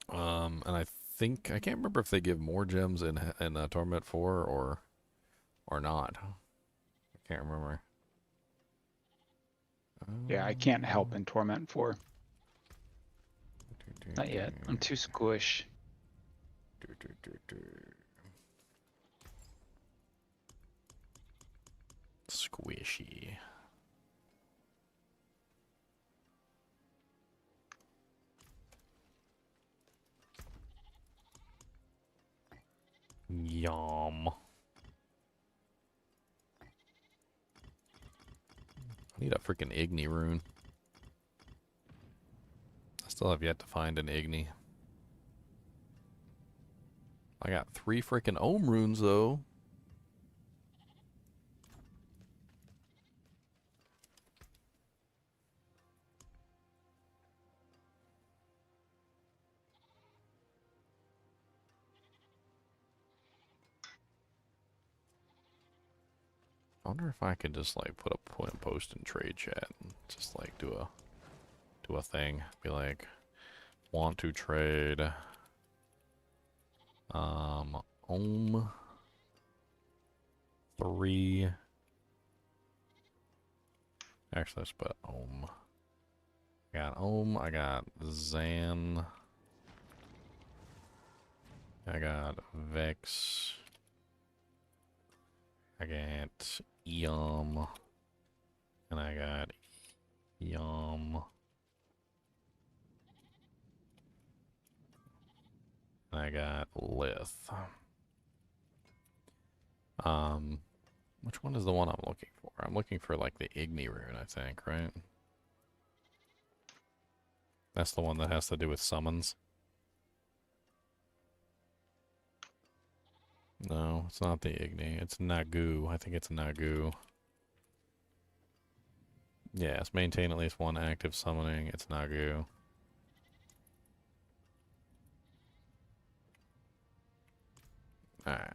And I think I can't remember if they give more gems in Torment 4 or not. I can't remember. Yeah, I can't help in Torment 4. Not yet. I'm too squish. Squishy. Yum. I need a freaking Igni rune. I still have yet to find an Igni. I got 3 freaking Ohm runes though. I wonder if I could just like put a post in trade chat and just like do a thing. Be like, want to trade Ohm 3. Actually, let's put Ohm. I got Ohm, I got Zan. I got Vex. I got Yum. And I got Yum. And I got Lith. Which one is the one I'm looking for? I'm looking for like the Igni rune, I think, right? That's the one that has to do with summons. No, it's not the Igni. It's Nagu. I think it's Nagu. Yes, maintain at least one active summoning. It's Nagu. Alright.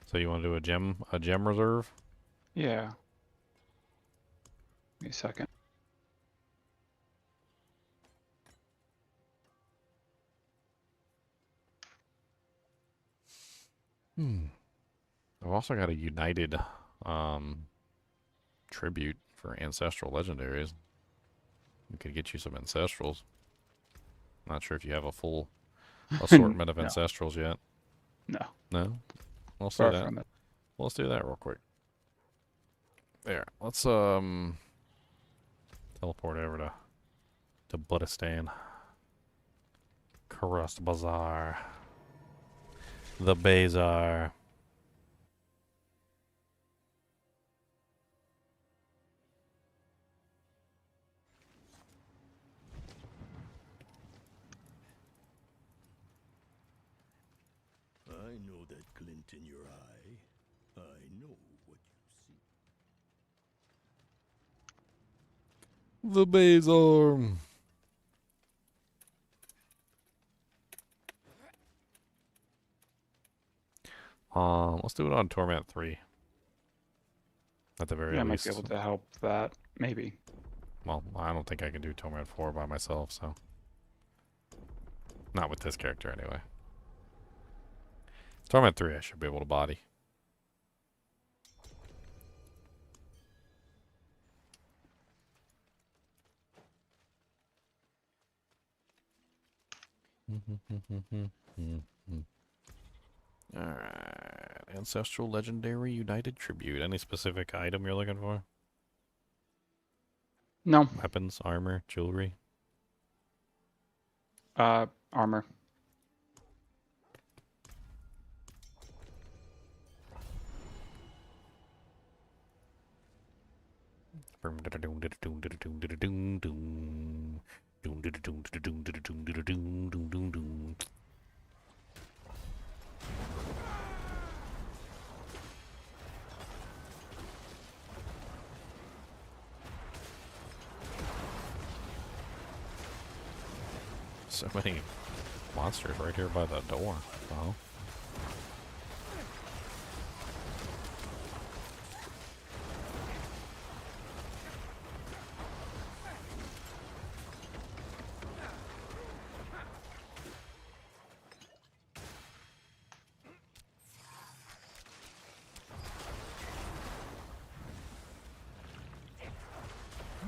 So you want to do a gem reserve? Yeah. Give me a second. I've also got a United tribute for ancestral legendaries. We could get you some ancestrals. Not sure if you have a full assortment of No. ancestrals yet. No, No? Let's do far that. from it. Well, let's do that real quick. There. Let's teleport over to Budistan. Crust Bazaar. The Bazaar. I know that glint in your eye. I know what you see. The Bazaar. Let's do it on Torment 3. At the very Yeah, I might least. be able to help that. Maybe. Well, I don't think I can do Torment 4 by myself, so. Not with this character, anyway. Torment 3 I should be able to body. Alright. Ancestral Legendary United Tribute. Any specific item you're looking for? No. Weapons, armor, jewelry? Armor. So many monsters right here by the door. Wow.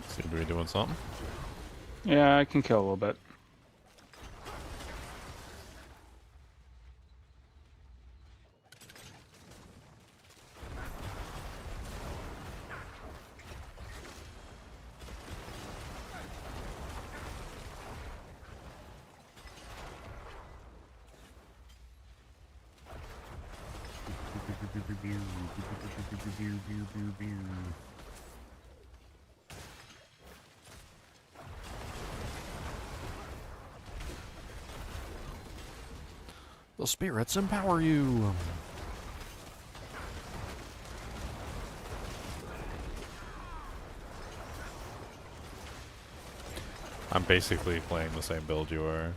Seem to be doing something. Yeah, I can kill a little bit. The spirits empower you. I'm basically playing the same build you are.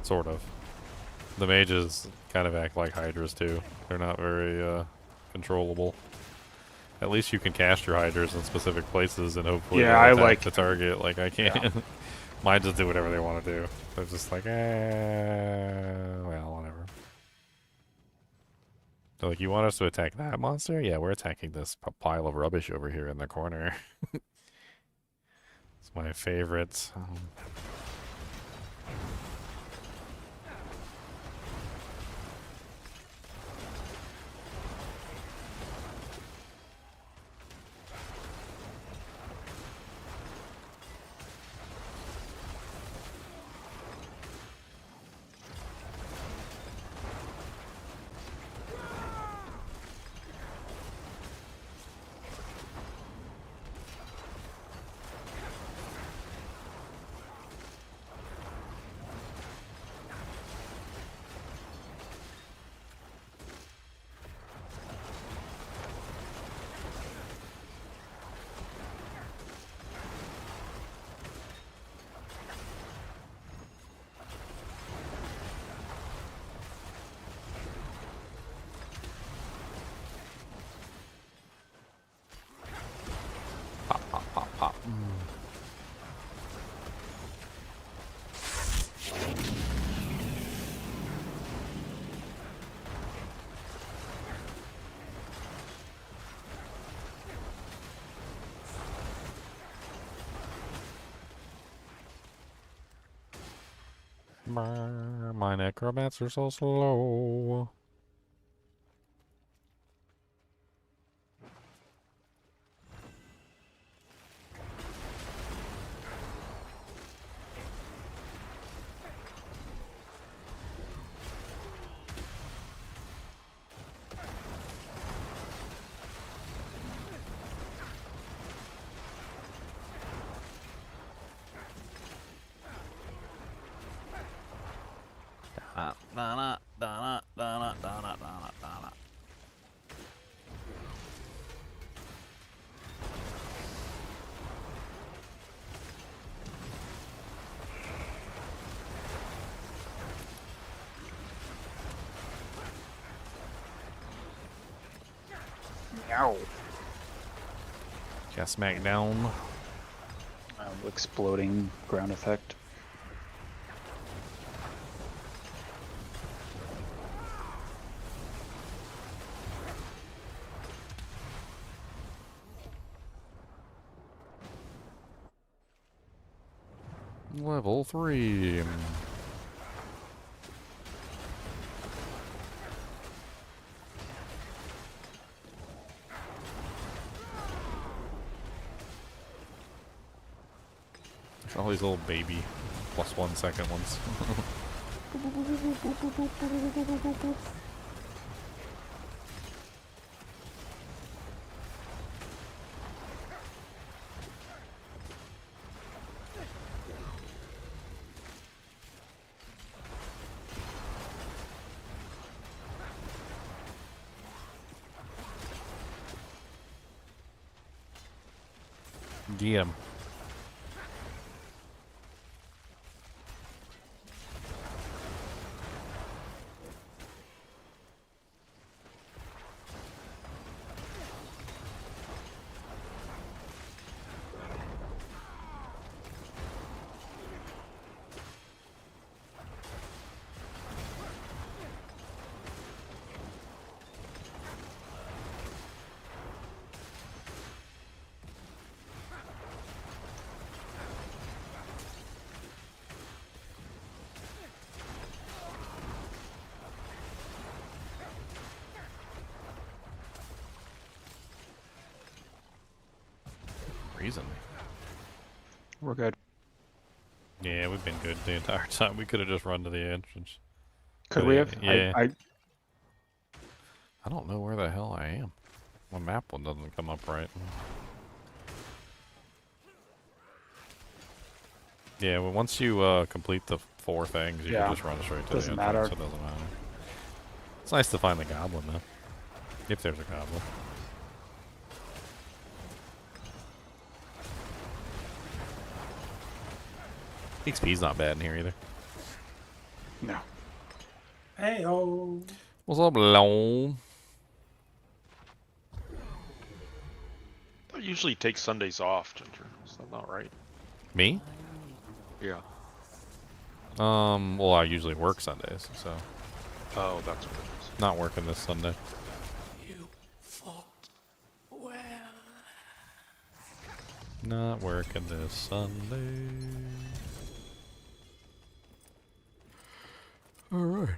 Sort of. The mages kind of act like Hydras too. They're not very controllable. At least you can cast your Hydras in specific places and hopefully Yeah, I attack like- the target. Like I can't. Yeah. Mine just do whatever they want to do. They're just like, well, whatever. They're like, you want us to attack that monster? Yeah, we're attacking this pile of rubbish over here in the corner. It's my favorite. My necromancer's so slow. Ow. Got smacked down. Exploding ground effect. Level 3. All these little baby +1 second ones. DM. Reason. We're good. Yeah, we've been good the entire time. We could have just run to the entrance. Could we have? Yeah. I I don't know where the hell I am. My map one doesn't come up right. Yeah, well, once you complete the 4 things, you can just run straight to doesn't the entrance. matter. It doesn't matter. It's nice to find the goblin, though. If there's a goblin. XP's not bad in here either. No. Hey, oh. What's up, Lone? I usually take Sundays off, Ginger. Is that not right? Me? Yeah. Well, I usually work Sundays, so Oh, that's what it is. not working this Sunday. You fought well. Not working this Sunday. All right.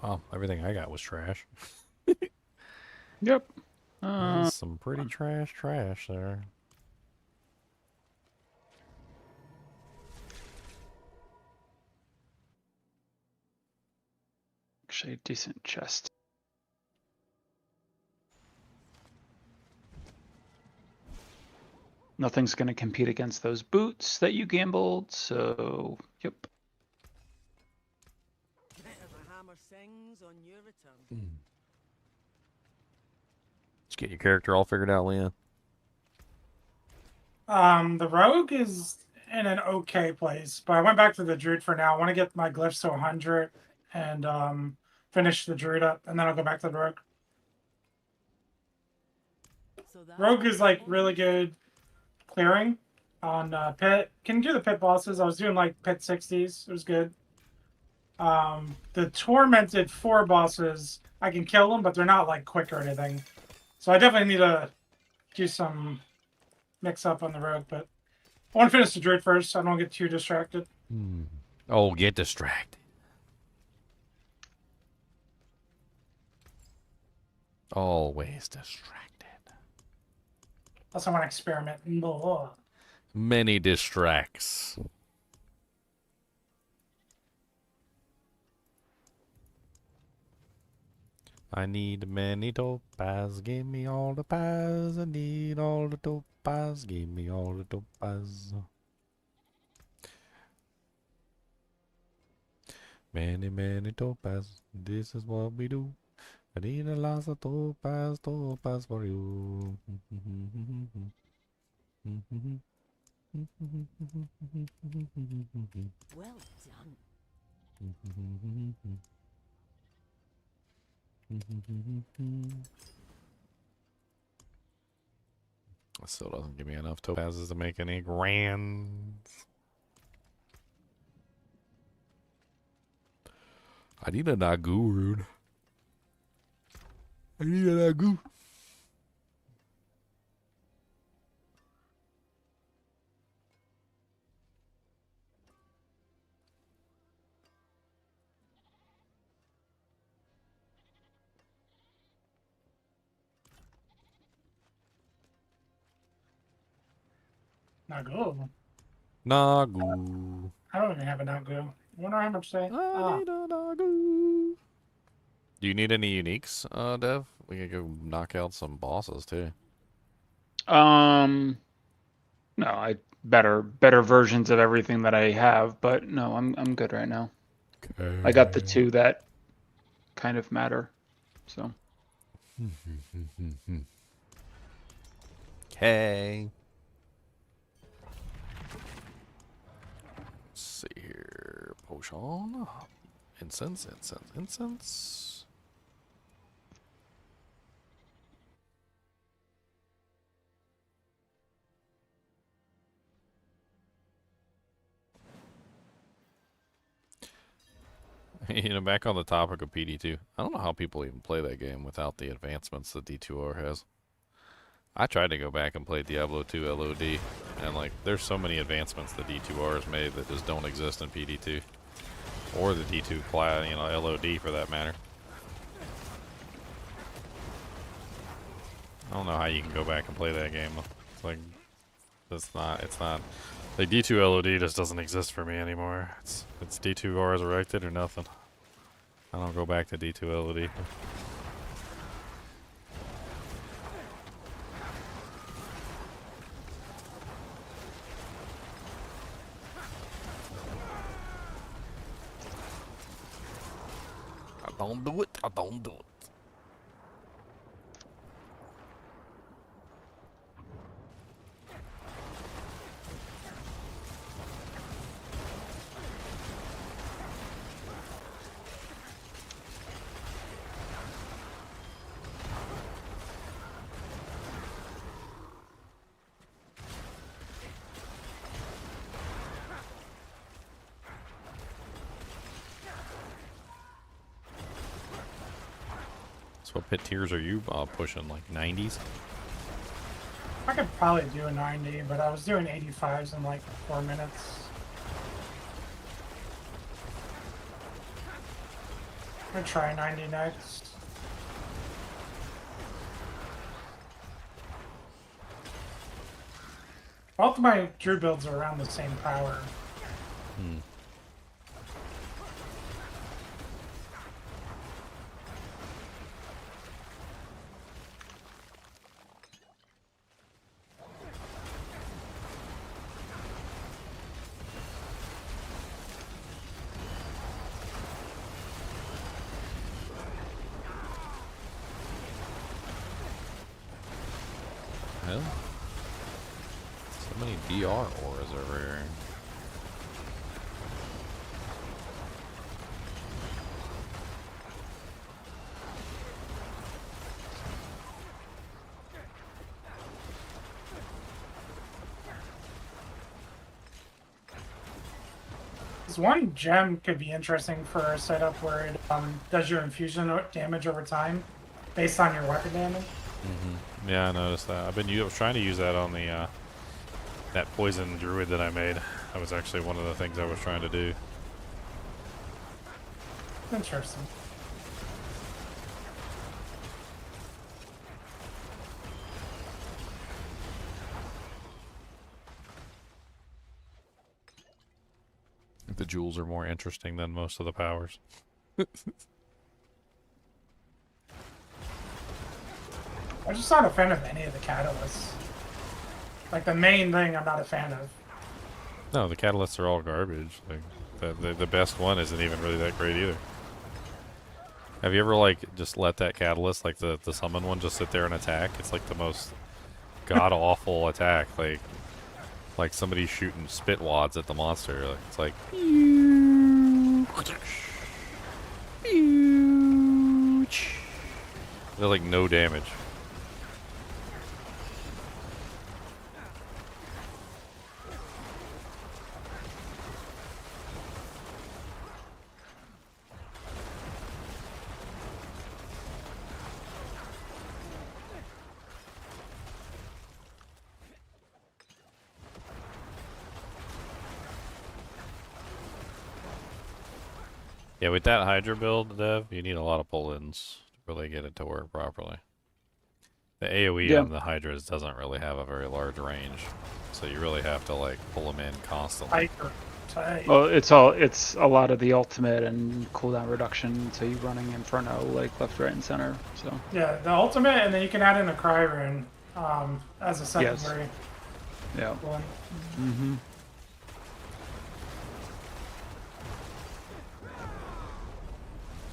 Wow, everything I got was trash. Yep. There's some pretty trash there. Actually, decent chest. Nothing's going to compete against those boots that you gambled, so yep. Better the hammer sings on your return. Let's get your character all figured out, Leon. The rogue is in an okay place, but I went back to the druid for now. I want to get my glyphs to 100 and finish the druid up, and then I'll go back to the rogue. So that Rogue is like really good clearing on pit. Can do the pit bosses. I was doing like pit 60s. It was good. The tormented 4 bosses, I can kill them, but they're not like quick or anything. So I definitely need to do some mix up on the road, but I want to finish the druid first so I don't get too distracted. Oh, get distracted. Always distracted. Plus, I want to experiment more. Many distracts. I need many topaz, give me all the pies. I need all the topaz, give me all the topaz. Many, many topaz, this is what we do. I need a lot of topaz, topaz for you. Well done. That still doesn't give me enough topazes to make any grands. I need a Nagu rune. I need a Nagu. Nagu. Nagu. I don't even have a Nagu. I wonder how much they. I need a Nagu. Do you need any uniques, Dev? We could go knock out some bosses too. No, I better versions of everything that I have, but no, I'm good right now. Okay. I got the two that kind of matter, so. Okay. Let's see here. Potion. Incense, incense, incense. You know, back on the topic of PD2, I don't know how people even play that game without the advancements that D2R has. I tried to go back and play Diablo 2 LOD, and like, there's so many advancements that D2R has made that just don't exist in PD2, or the D2 class, you know, LOD for that matter. I don't know how you can go back and play that game. It's like, it's not. Like, D2 LOD just doesn't exist for me anymore. It's D2R resurrected or nothing. I don't go back to D2 LOD. I don't do it. I don't do it. So what pit tiers are you pushing, like 90s? I could probably do a 90, but I was doing 85s in like 4 minutes. I'm gonna try 90 next. Both of my Drew builds are around the same power. Hmm. Hell, so many DR auras over here. This one gem could be interesting for a setup where it does your infusion damage over time based on your weapon damage. Yeah, I noticed that. I was trying to use that on the That poison druid that I made, that was actually one of the things I was trying to do. Interesting. The jewels are more interesting than most of the powers. I'm just not a fan of any of the catalysts. Like the main thing I'm not a fan of. No, the catalysts are all garbage. Like, the best one isn't even really that great either. Have you ever, like, just let that catalyst, like the summon one, just sit there and attack? It's like the most god-awful attack. Like somebody shooting spit wads at the monster. Like, it's like... They're like no damage. Yeah, with that Hydra build, Dev, you need a lot of pull-ins to really get it to work properly. The AoE on the Hydras doesn't really have a very large range, so you really have to like pull them in constantly. Tight. Well, it's a lot of the ultimate and cooldown reduction, so you're running Inferno like left, right, and center. So Yeah, the ultimate, and then you can add in a cry rune as a Yes. secondary yeah. one. Mm-hmm.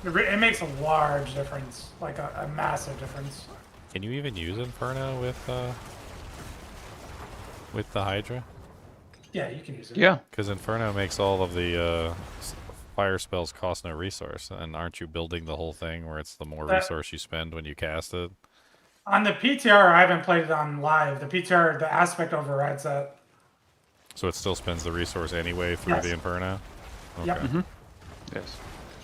It makes a large difference, like a massive difference. Can you even use Inferno with the Hydra? Yeah, you can use it. Yeah. Because Inferno makes all of the fire spells cost no resource, and aren't you building the whole thing where it's the more resource you spend when you cast it? On the PTR, I haven't played it on live. The PTR, the aspect overrides that. So it still spends the resource anyway through Yes. the Inferno? Okay. Yep. Yes.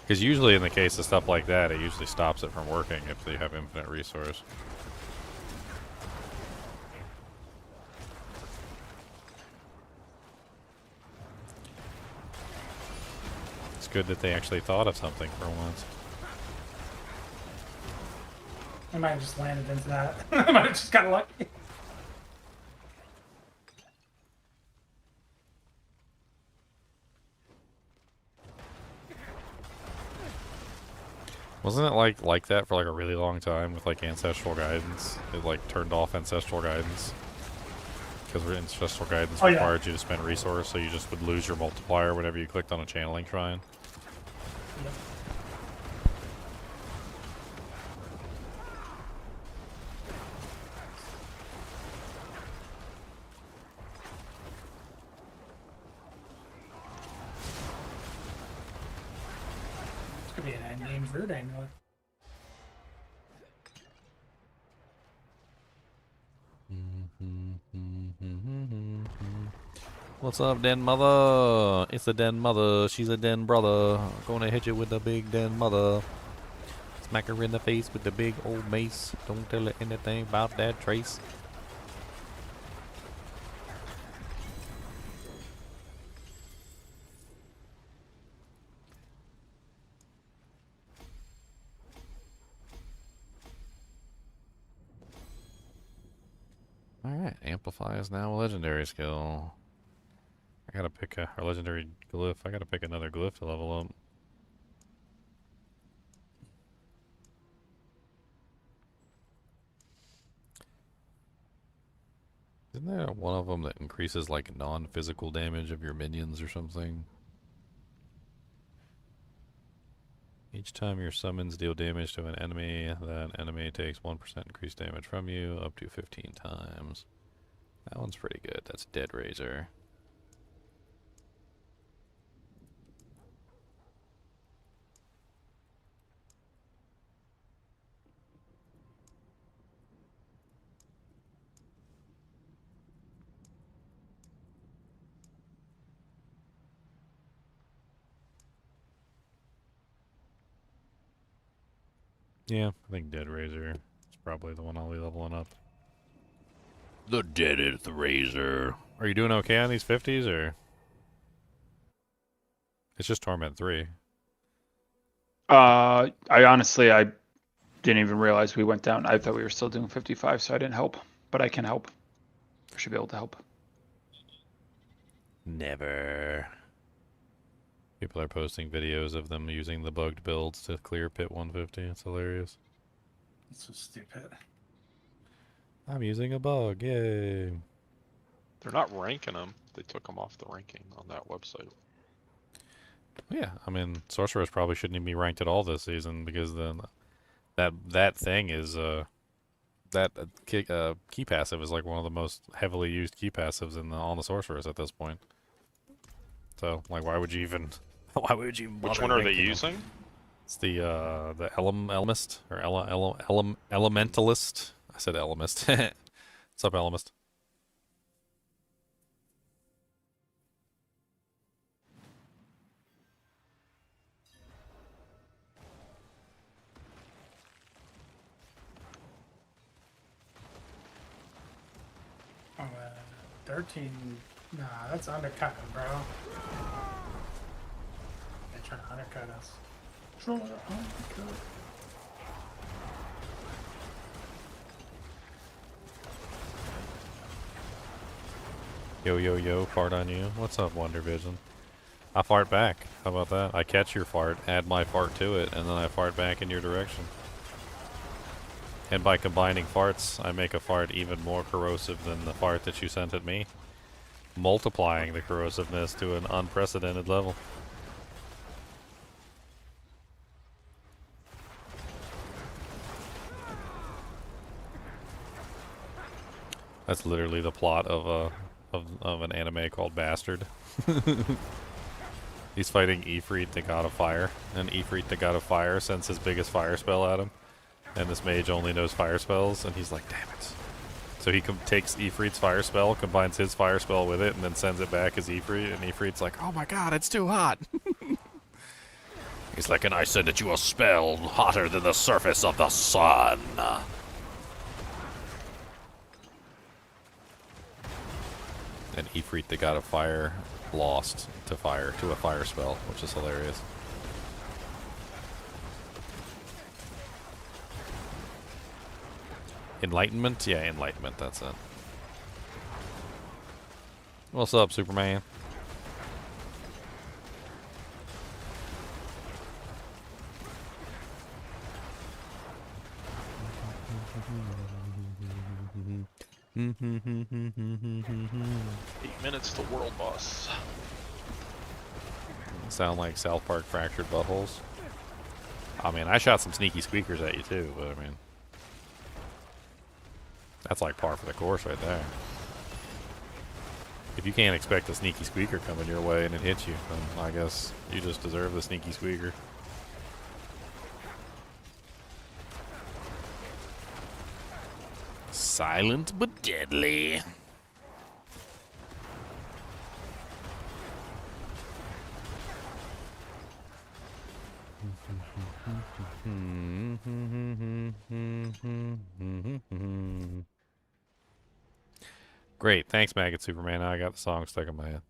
Because usually in the case of stuff like that, it usually stops it from working if they have infinite resource. It's good that they actually thought of something for once. I might have just landed into that. I might have just got lucky. Wasn't it like that for like a really long time with like ancestral guidance? It like turned off ancestral guidance because ancestral guidance required you to spend resource, so you just would lose your multiplier whenever you clicked on a channeling shrine. Yep. This could be an endgame Root Amulet. What's up, den mother? It's a den mother. She's a den brother. Gonna hit you with the big den mother. Smack her in the face with the big old mace. Don't tell her anything about that trace. Alright, Amplify is now a legendary skill. I gotta pick a legendary glyph. I gotta pick another glyph to level up. Isn't there one of them that increases like non-physical damage of your minions or something? Each time your summons deal damage to an enemy, that enemy takes 1% increased damage from you up to 15 times. That one's pretty good. That's Dead Razor. Yeah, I think Dead Razor is probably the one I'll be leveling up. The deadest razor. Are you doing okay on these 50s, or? It's just Torment 3. I honestly, I didn't even realize we went down. I thought we were still doing 55, so I didn't help. But I can help. I should be able to help. Never. People are posting videos of them using the bugged builds to clear pit 150. It's hilarious. That's so stupid. I'm using a bug. Yay. They're not ranking them. They took them off the ranking on that website. Yeah, I mean, Sorcerers probably shouldn't even be ranked at all this season because then that thing is key passive is like one of the most heavily used key passives on the Sorcerers at this point. So like, why would you even Which one are they using? It's the Elemist or Elementalist. I said Elemist. What's up, Elemist? Oh, 13. Nah, that's undercutting, bro. They're trying to undercut us. Trying to undercut. Yo, yo, yo, fart on you. What's up, Wonder Vision? I fart back. How about that? I catch your fart, add my fart to it, and then I fart back in your direction. And by combining farts, I make a fart even more corrosive than the fart that you sent at me, multiplying the corrosiveness to an unprecedented level. That's literally the plot of an anime called Bastard. He's fighting Ifrit, the god of fire, and Ifrit, the god of fire, sends his biggest fire spell at him, and this mage only knows fire spells, and he's like, damn it. So he takes Ifrit's fire spell, combines his fire spell with it, and then sends it back as Ifrit, and Ifrit's like, oh my god, it's too hot. He's like, and I send at you a spell hotter than the surface of the sun. And Ifrit, the god of fire, lost to a fire spell, which is hilarious. Enlightenment? Yeah, Enlightenment, that's it. What's up, Superman? $8 minutes to world boss. Sound like South Park fractured buttholes. I mean, I shot some sneaky squeakers at you too, but I mean, that's like par for the course right there. If you can't expect a sneaky squeaker coming your way and it hits you, then I guess you just deserve the sneaky squeaker. Silent but deadly. Great, thanks, Maggot Superman. Now I got the song stuck in my head.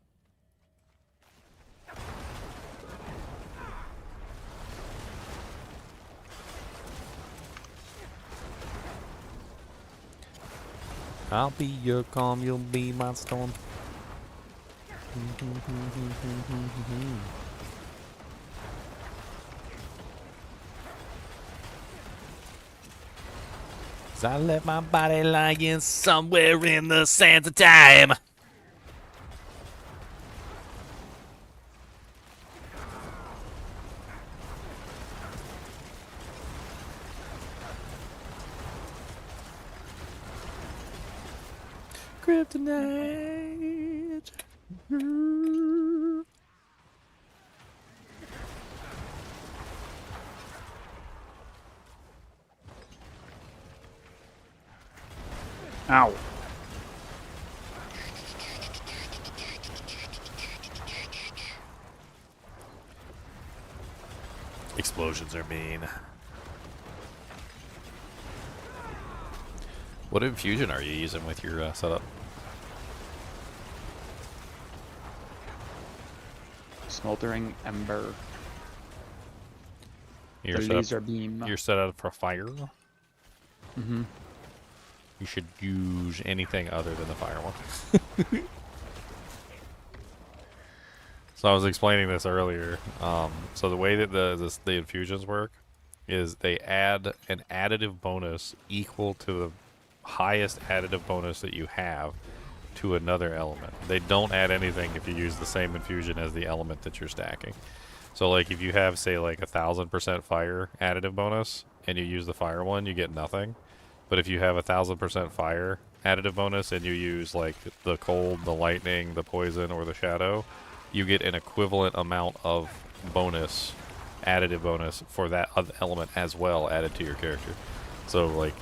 I'll be your calm, you'll be my storm. So I left my body lying somewhere in the sands of time. Kryptonite. Ow. Explosions are mean. What infusion are you using with your setup? Smoldering Ember. You're The set up, laser beam. you're set up for fire? Mm-hmm. You should use anything other than the fire one. So I was explaining this earlier. So the way that the infusions work is they add an additive bonus equal to the highest additive bonus that you have to another element. They don't add anything if you use the same infusion as the element that you're stacking. So like if you have, say, like 1000% fire additive bonus and you use the fire one, you get nothing. But if you have 1000% fire additive bonus and you use like the cold, the lightning, the poison, or the shadow, you get an equivalent amount of bonus, additive bonus for that other element as well added to your character. So like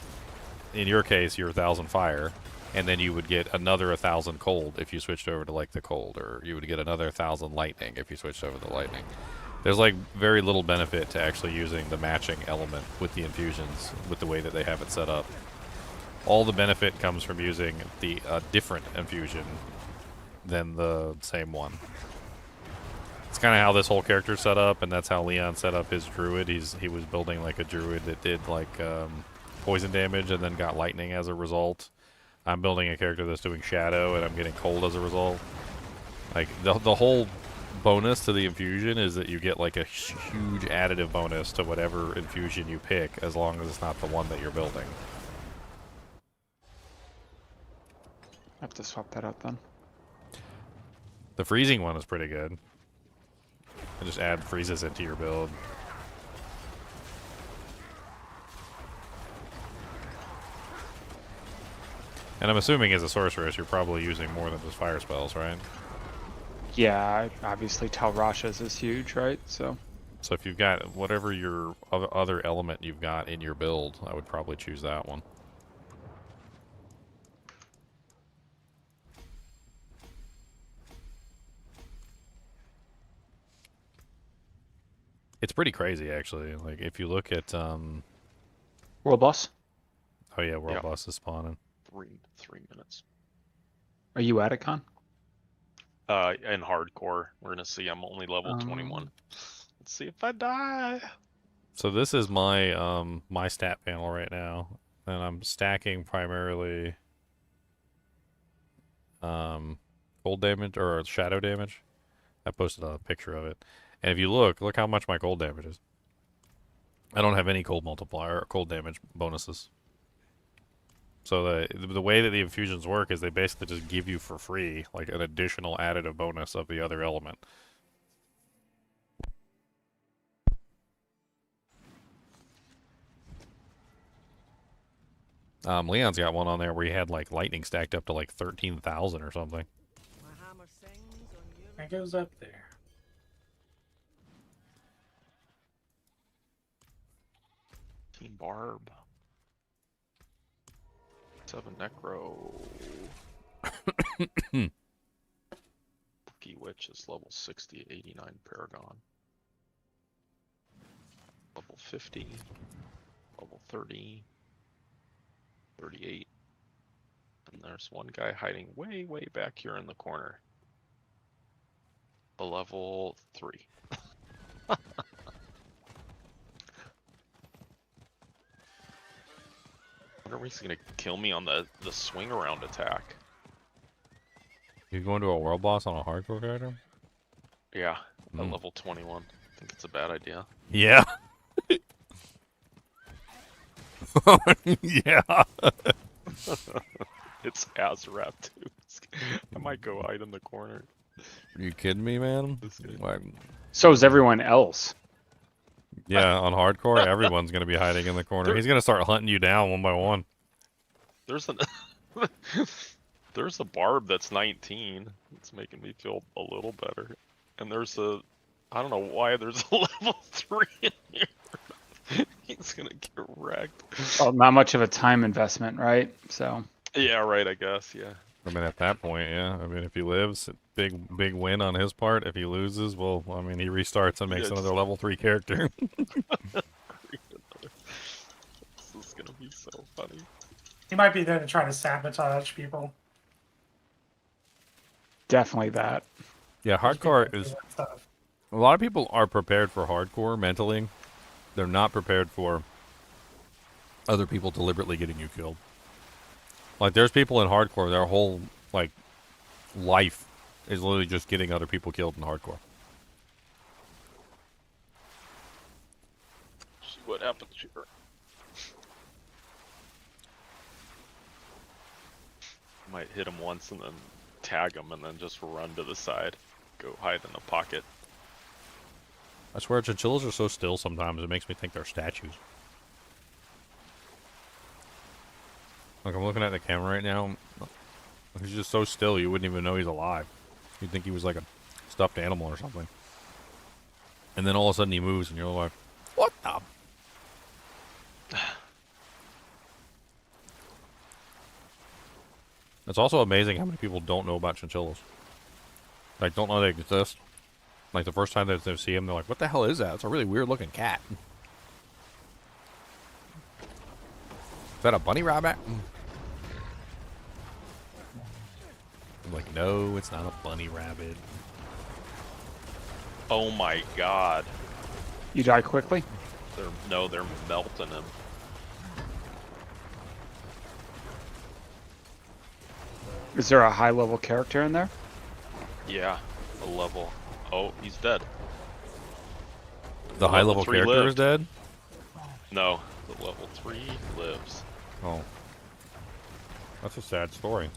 in your case, you're 1000 fire, and then you would get another 1000 cold if you switched over to like the cold, or you would get another 1000 lightning if you switched over to the lightning. There's like very little benefit to actually using the matching element with the infusions with the way that they have it set up. All the benefit comes from using the different infusion than the same one. It's kind of how this whole character's set up, and that's how Leon set up his druid. He was building like a druid that did like poison damage and then got lightning as a result. I'm building a character that's doing shadow, and I'm getting cold as a result. Like the whole bonus to the infusion is that you get like a huge additive bonus to whatever infusion you pick, as long as it's not the one that you're building. I have to swap that out then. The freezing one is pretty good. And just add freezes into your build. And I'm assuming as a sorceress, you're probably using more than just fire spells, right? Yeah, obviously Talrasha's is huge, right? So if you've got whatever your other element you've got in your build, I would probably choose that one. It's pretty crazy, actually. Like, if you look at, World Boss, oh yeah, World Yeah. Boss is spawning. 3 minutes. are you at it, Con? In hardcore, we're gonna see. I'm only level 21. Let's see if I die. So this is my, my stat panel right now. And I'm stacking primarily, cold damage, or shadow damage. I posted a picture of it. And if you look how much my cold damage is. I don't have any cold multiplier or cold damage bonuses. So the way that the infusions work is they basically just give you for free like an additional additive bonus of the other element. Leon's got one on there where he had like lightning stacked up to like 13,000 or something. My hammer sings on you. It goes up there. Team Barb. 7 Necro. Bookie Witch is level 60, 89 Paragon. Level 50. Level 30. 38. And there's one guy hiding way, way back here in the corner. A level 3. I wonder if he's gonna kill me on the swing around attack. You going to a world boss on a hardcore character? Yeah, at level 21. I think it's a bad idea. Yeah. Yeah. It's Azrath too. I might go hide in the corner. Are you kidding me, man? Like, So is everyone else. yeah, on hardcore, everyone's gonna be hiding in the corner. He's gonna start hunting you down one by one. There's an there's a Barb that's 19. It's making me feel a little better. And there's a, I don't know why there's a level 3 in here. He's gonna get wrecked. Well, not much of a time investment, right? So Yeah, right, I guess, yeah. I mean, at that point, yeah. I mean, if he lives, big win on his part. If he loses, well, I mean, he restarts and makes Yeah, another level 3 character. This is gonna be so funny. He might be there to try to sabotage people. Definitely that. Yeah, hardcore is. Stuff. A lot of people are prepared for hardcore mentally. They're not prepared for other people deliberately getting you killed. Like, there's people in hardcore, their whole, like, life is literally just getting other people killed in hardcore. See what happens here. Might hit him once and then tag him and then just run to the side. Go hide in a pocket. I swear, chinchillas are so still sometimes, it makes me think they're statues. Like, I'm looking at the camera right now. He's just so still, you wouldn't even know he's alive. You'd think he was like a stuffed animal or something. And then all of a sudden he moves and you're like, what the? It's also amazing how many people don't know about chinchillas. Like, don't know they exist. Like, the first time that they see him, they're like, what the hell is that? It's a really weird looking cat. Is that a bunny rabbit? I'm like, no, it's not a bunny rabbit. Oh my god. You die quickly? They're melting him. Is there a high level character in there? Yeah, a level. Oh, he's dead. The high level 3 character is lived. dead? No, the level 3 lives. Oh. That's a sad story.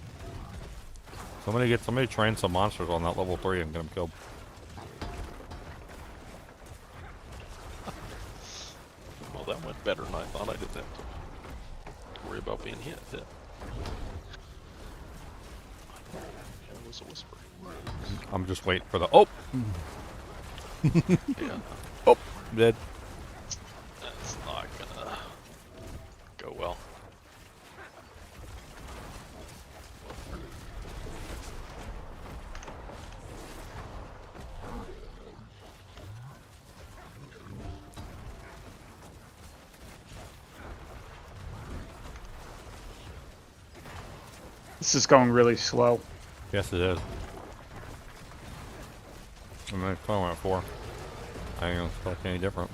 Somebody train some monsters on that level 3 and get them killed. Well, that went better than I thought. I didn't have to worry about being hit. That was a whisper. I'm just waiting for the... Oh! Yeah, Oh! Dead. that's not gonna go well. This is going really slow. Yes, it is. I'm going to at 4. I ain't going to expect any different.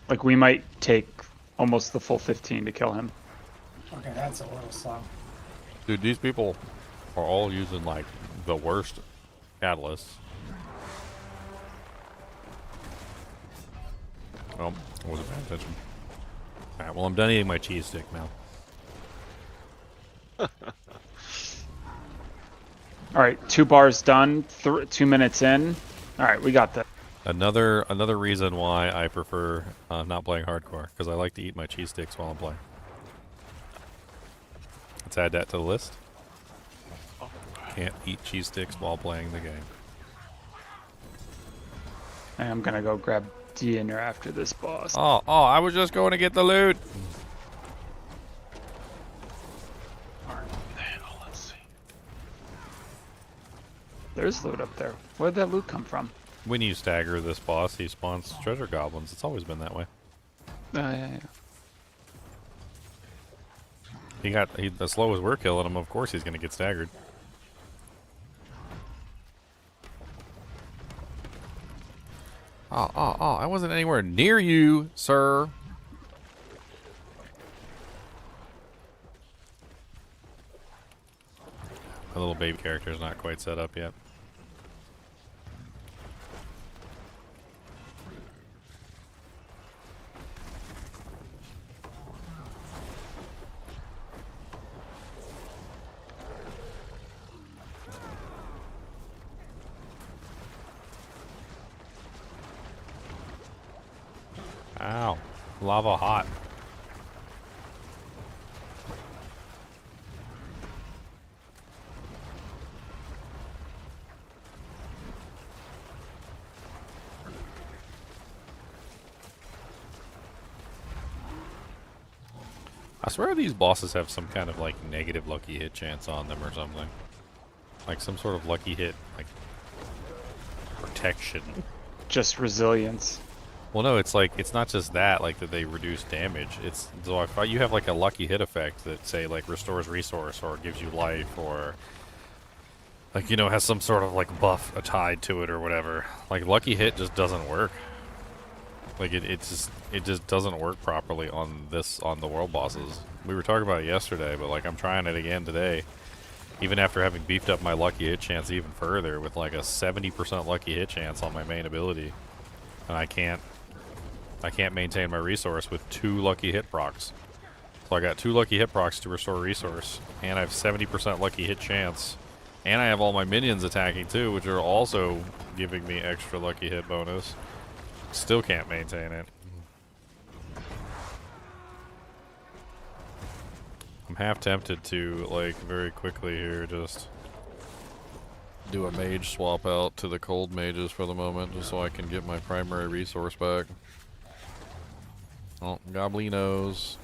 Like, we might take almost the full 15 to kill him. Okay, that's a little slow. Dude, these people are all using, like, the worst catalysts. Oh, I wasn't paying attention. Alright, well, I'm done eating my cheese stick now. Alright, 2 bars done, 2 minutes in. Alright, we got that. Another reason why I prefer not playing hardcore, because I like to eat my cheese sticks while I'm playing. Let's add that to the list. Can't eat cheese sticks while playing the game. And I'm gonna go grab dinner after this boss. Oh, I was just going to get the loot. Let's see. There's loot up there. Where'd that loot come from? When you stagger this boss, he spawns treasure goblins. It's always been that way. Yeah. As slow as we're killing him, of course he's going to get staggered. Oh, I wasn't anywhere near you, sir. My little baby character is not quite set up yet. Ow. Lava hot. I swear these bosses have some kind of like negative lucky hit chance on them or something. Like some sort of lucky hit, like protection. Just resilience. Well, no, it's like it's not just that, like that they reduce damage. It's so if you have like a lucky hit effect that say like restores resource or gives you life or like has some sort of like buff tied to it or whatever. Like lucky hit just doesn't work. Like it just doesn't work properly on the world bosses. We were talking about it yesterday, but like I'm trying it again today. Even after having beefed up my lucky hit chance even further with like a 70% lucky hit chance on my main ability, and I can't maintain my resource with 2 lucky hit procs. So I got 2 lucky hit procs to restore resource, and I have 70% lucky hit chance, and I have all my minions attacking too, which are also giving me extra lucky hit bonus. Still can't maintain it. I'm half tempted to, like, very quickly here just do a mage swap out to the cold mages for the moment, just so I can get my primary resource back. Oh, Goblinos.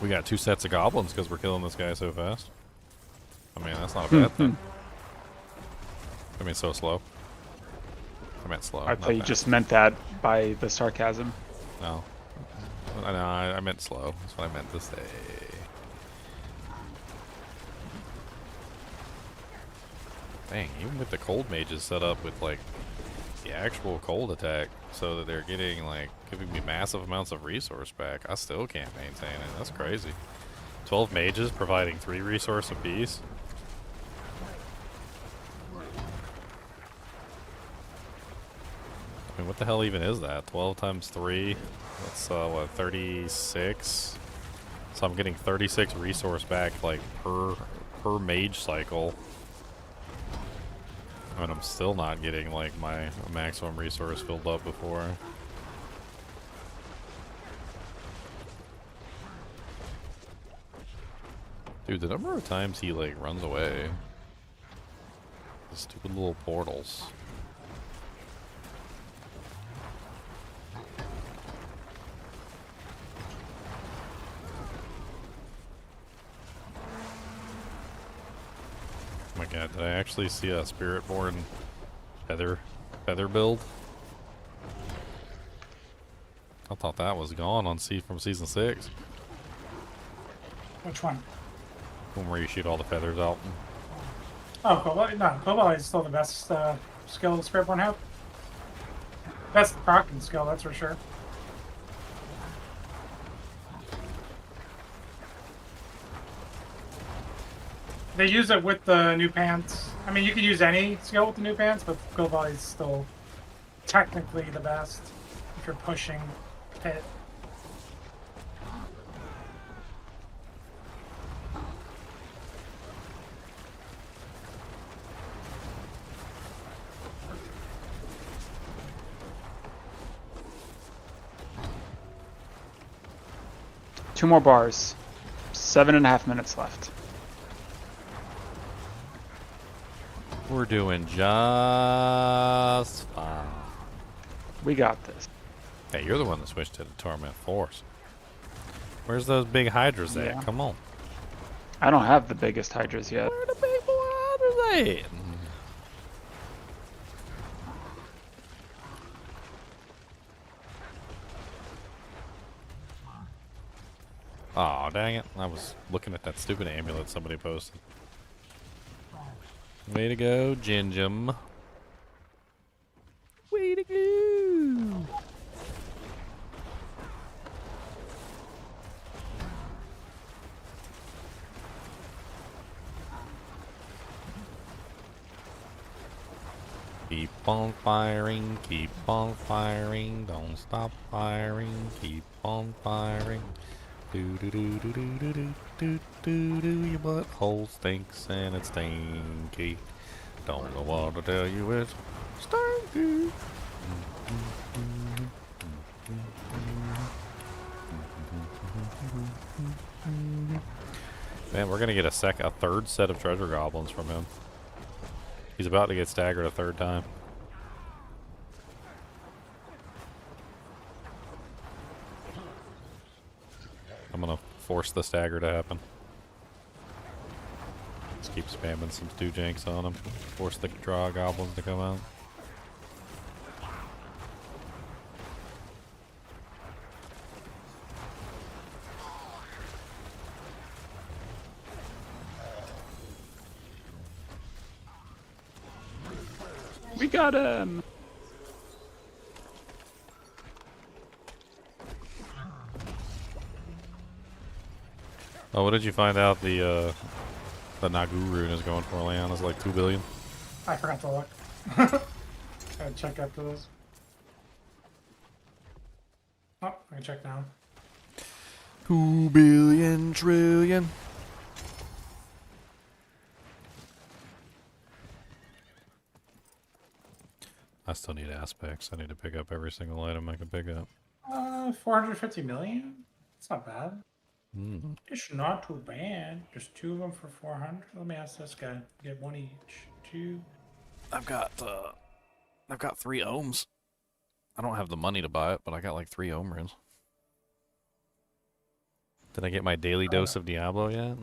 We got 2 sets of goblins because we're killing this guy so fast. I mean, that's not a bad thing. I mean, so slow. I meant slow. I thought you just meant that by the sarcasm. No. I meant slow. That's what I meant to say. Dang, even with the cold mages set up with, like, the actual cold attack so that they're getting, like, giving me massive amounts of resource back, I still can't maintain it. That's crazy. 12 mages providing 3 resource apiece. I mean, what the hell even is that? 12 times 3? That's, what, 36? So I'm getting 36 resource back, like, per mage cycle. And I'm still not getting, like, my maximum resource filled up before. Dude, the number of times he, like, runs away. The stupid little portals. Oh my god, did I actually see a Spiritborn feather build? I thought that was gone on from season 6. Which one? One where you shoot all the feathers out. Oh, Cobalt. No, Cobalt is still the best skill Spiritborn have. Best procking skill, that's for sure. They use it with the new pants. I mean, you can use any skill with the new pants, but Cobalt is still technically the best if you're pushing pit. Two more bars. 7.5 minutes left. We're doing just fine. We got this. Hey, you're the one that switched to the Torment Force. Where's those big Hydras at? Yeah. Come on. I don't have the biggest Hydras yet. Where the big boy Hydras at? Aw, dang it. I was looking at that stupid amulet somebody posted. Way to go, Ginjum. Way to go. Keep on firing, don't stop firing, keep on firing. Do do do do do do do do do do. Your butthole stinks and it's stinky. Don't know what to tell you, it's stinky. Man, we're gonna get a third set of treasure goblins from him. He's about to get staggered a third time. I'm gonna force the stagger to happen. Just keep spamming some stew janks on them. Force the draw goblins to come out. We got him! Oh, what did you find out the Nagu rune is going for, Leon? Is like 2 billion? I forgot to look. Gotta check after this. Oh, I can check now. 2 billion trillion. I still need aspects. I need to pick up every single item I can pick up. 450 million? That's not bad. Mm. It's not too bad. There's 2 of them for 400. Let me ask this guy. Get 1 each. 2. I've got 3 ohms. I don't have the money to buy it, but I got like 3 ohm runes. Did I get my daily dose of Diablo yet?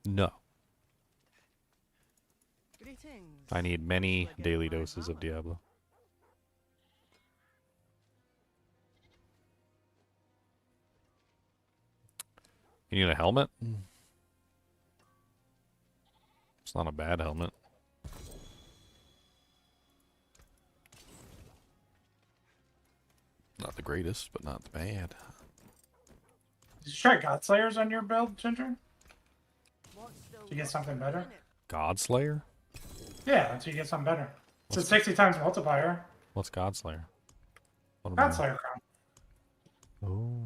No. Greetings. I need many daily doses of Diablo. You need a helmet? It's not a bad helmet. Not the greatest, but not bad. Did you try Godslayers on your build, Ginger? What's the Did you get something better? Godslayer? Yeah, until you get something better. It's a What's 60 times multiplier. What's Godslayer? What am I- Godslayer crown. Oh.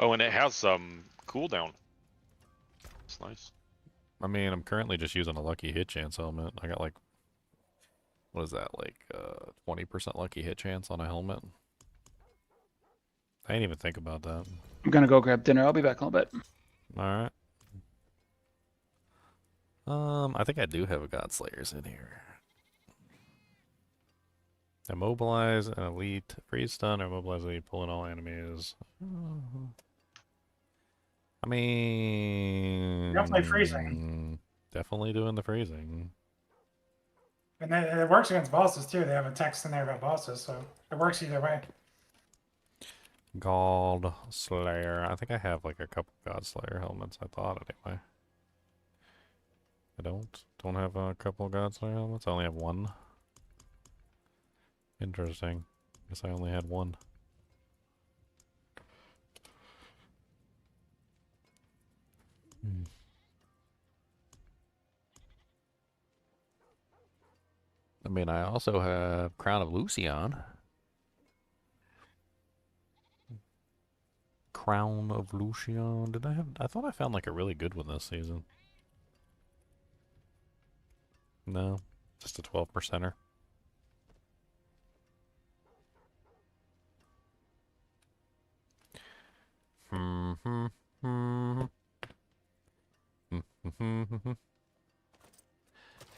Oh, and it has some cooldown. It's nice. I mean, I'm currently just using a lucky hit chance helmet. I got like, what is that, like 20% lucky hit chance on a helmet? I didn't even think about that. I'm gonna go grab dinner. I'll be back in a little bit. Alright. I think I do have a Godslayers in here. Immobilize an elite, freeze stun, or immobilize elite, pulling all enemies. I mean... Definitely freezing. Definitely doing the freezing. And then it works against bosses too. They have a text in there about bosses, so it works either way. God Slayer. I think I have like a couple God Slayer helmets, I thought anyway. I don't have a couple God Slayer helmets. I only have one. Interesting. Guess I only had one. I mean, I also have Crown of Lucian. Crown of Lucian. Did I have? I thought I found like a really good one this season. No, just a 12%er.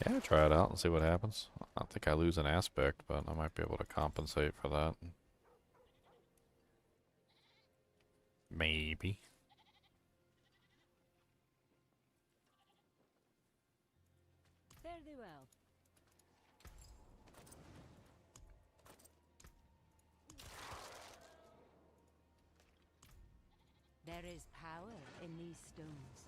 Yeah, try it out and see what happens. I don't think I lose an aspect, but I might be able to compensate for that. Maybe. Fairly well. There is power in these stones.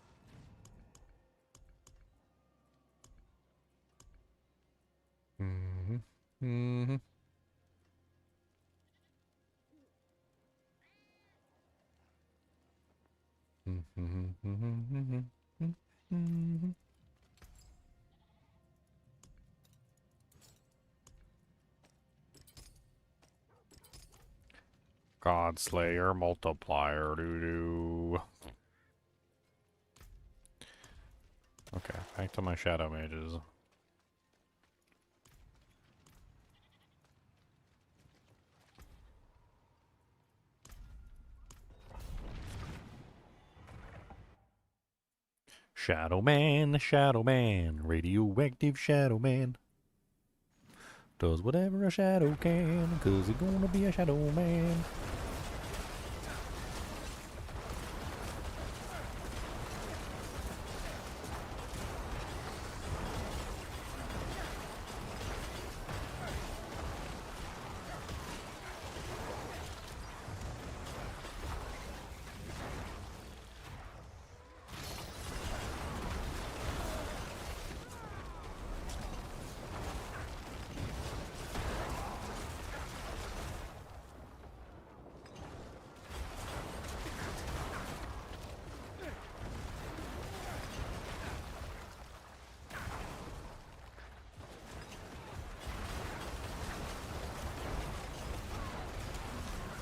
God Slayer, multiplier, doo-doo. Okay, back to my shadow mages. Shadow Man, radioactive Shadow Man. Does whatever a shadow can, cause he's gonna be a Shadow Man.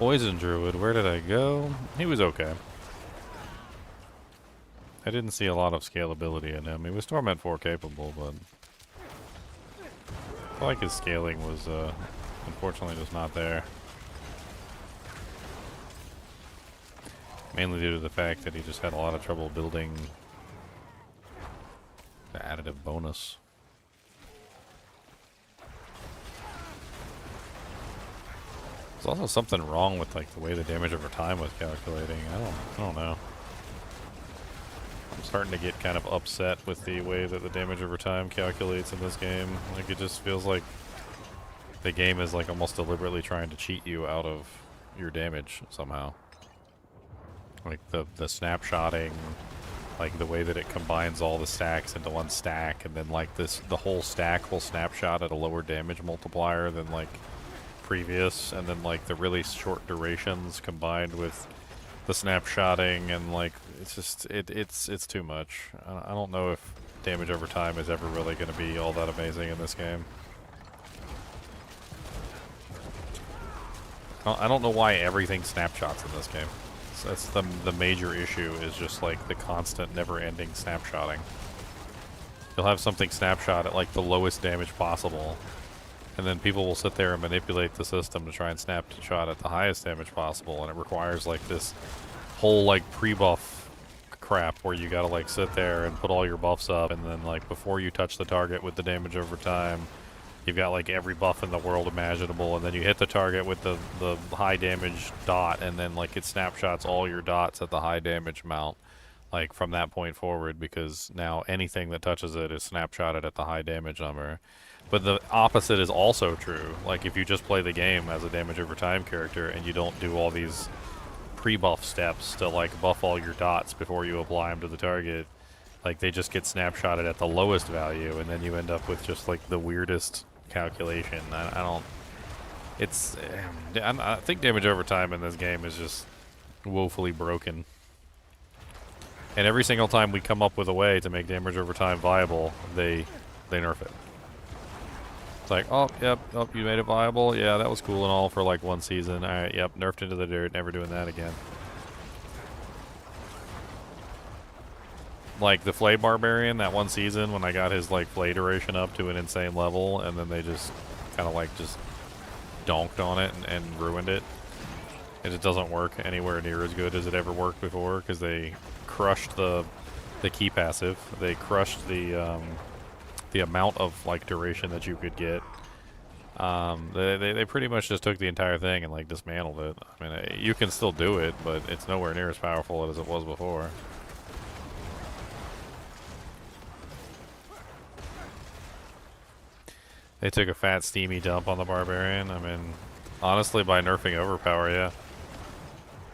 Poison Druid, where did I go? He was okay. I didn't see a lot of scalability in him. He was Torment 4 capable, but I feel like his scaling was unfortunately just not there. Mainly due to the fact that he just had a lot of trouble building the additive bonus. There's also something wrong with like the way the damage over time was calculating. I don't know. I'm starting to get kind of upset with the way that the damage over time calculates in this game. Like it just feels like the game is like almost deliberately trying to cheat you out of your damage somehow. Like the snapshotting, like the way that it combines all the stacks into one stack, and then like the whole stack will snapshot at a lower damage multiplier than like previous, and then like the really short durations combined with the snapshotting, and like it's just it's too much. I don't know if damage over time is ever really going to be all that amazing in this game. I don't know why everything snapshots in this game. That's the major issue, is just like the constant never-ending snapshotting. You'll have something snapshot at like the lowest damage possible, and then people will sit there and manipulate the system to try and snapshot at the highest damage possible, and it requires like this whole like pre-buff crap where you gotta like sit there and put all your buffs up, and then like before you touch the target with the damage over time, you've got like every buff in the world imaginable, and then you hit the target with the high damage dot, and then like it snapshots all your dots at the high damage amount, like from that point forward, because now anything that touches it is snapshotted at the high damage number. But the opposite is also true. Like if you just play the game as a damage over time character and you don't do all these pre-buff steps to like buff all your dots before you apply them to the target, like they just get snapshotted at the lowest value, and then you end up with just like the weirdest calculation. I don't. It's. I think damage over time in this game is just woefully broken. And every single time we come up with a way to make damage over time viable, they nerf it. It's like, oh, yep, oh, you made it viable. Yeah, that was cool and all for like one season. All right, yep, nerfed into the dirt. Never doing that again. Like the Flay Barbarian, that one season when I got his like Flay duration up to an insane level, and then they just kind of like just donked on it and ruined it. And it doesn't work anywhere near as good as it ever worked before, because they crushed the key passive. They crushed the amount of like duration that you could get. They pretty much just took the entire thing and like dismantled it. I mean, you can still do it, but it's nowhere near as powerful as it was before. They took a fat steamy dump on the Barbarian. I mean, honestly, by nerfing Overpower, yeah.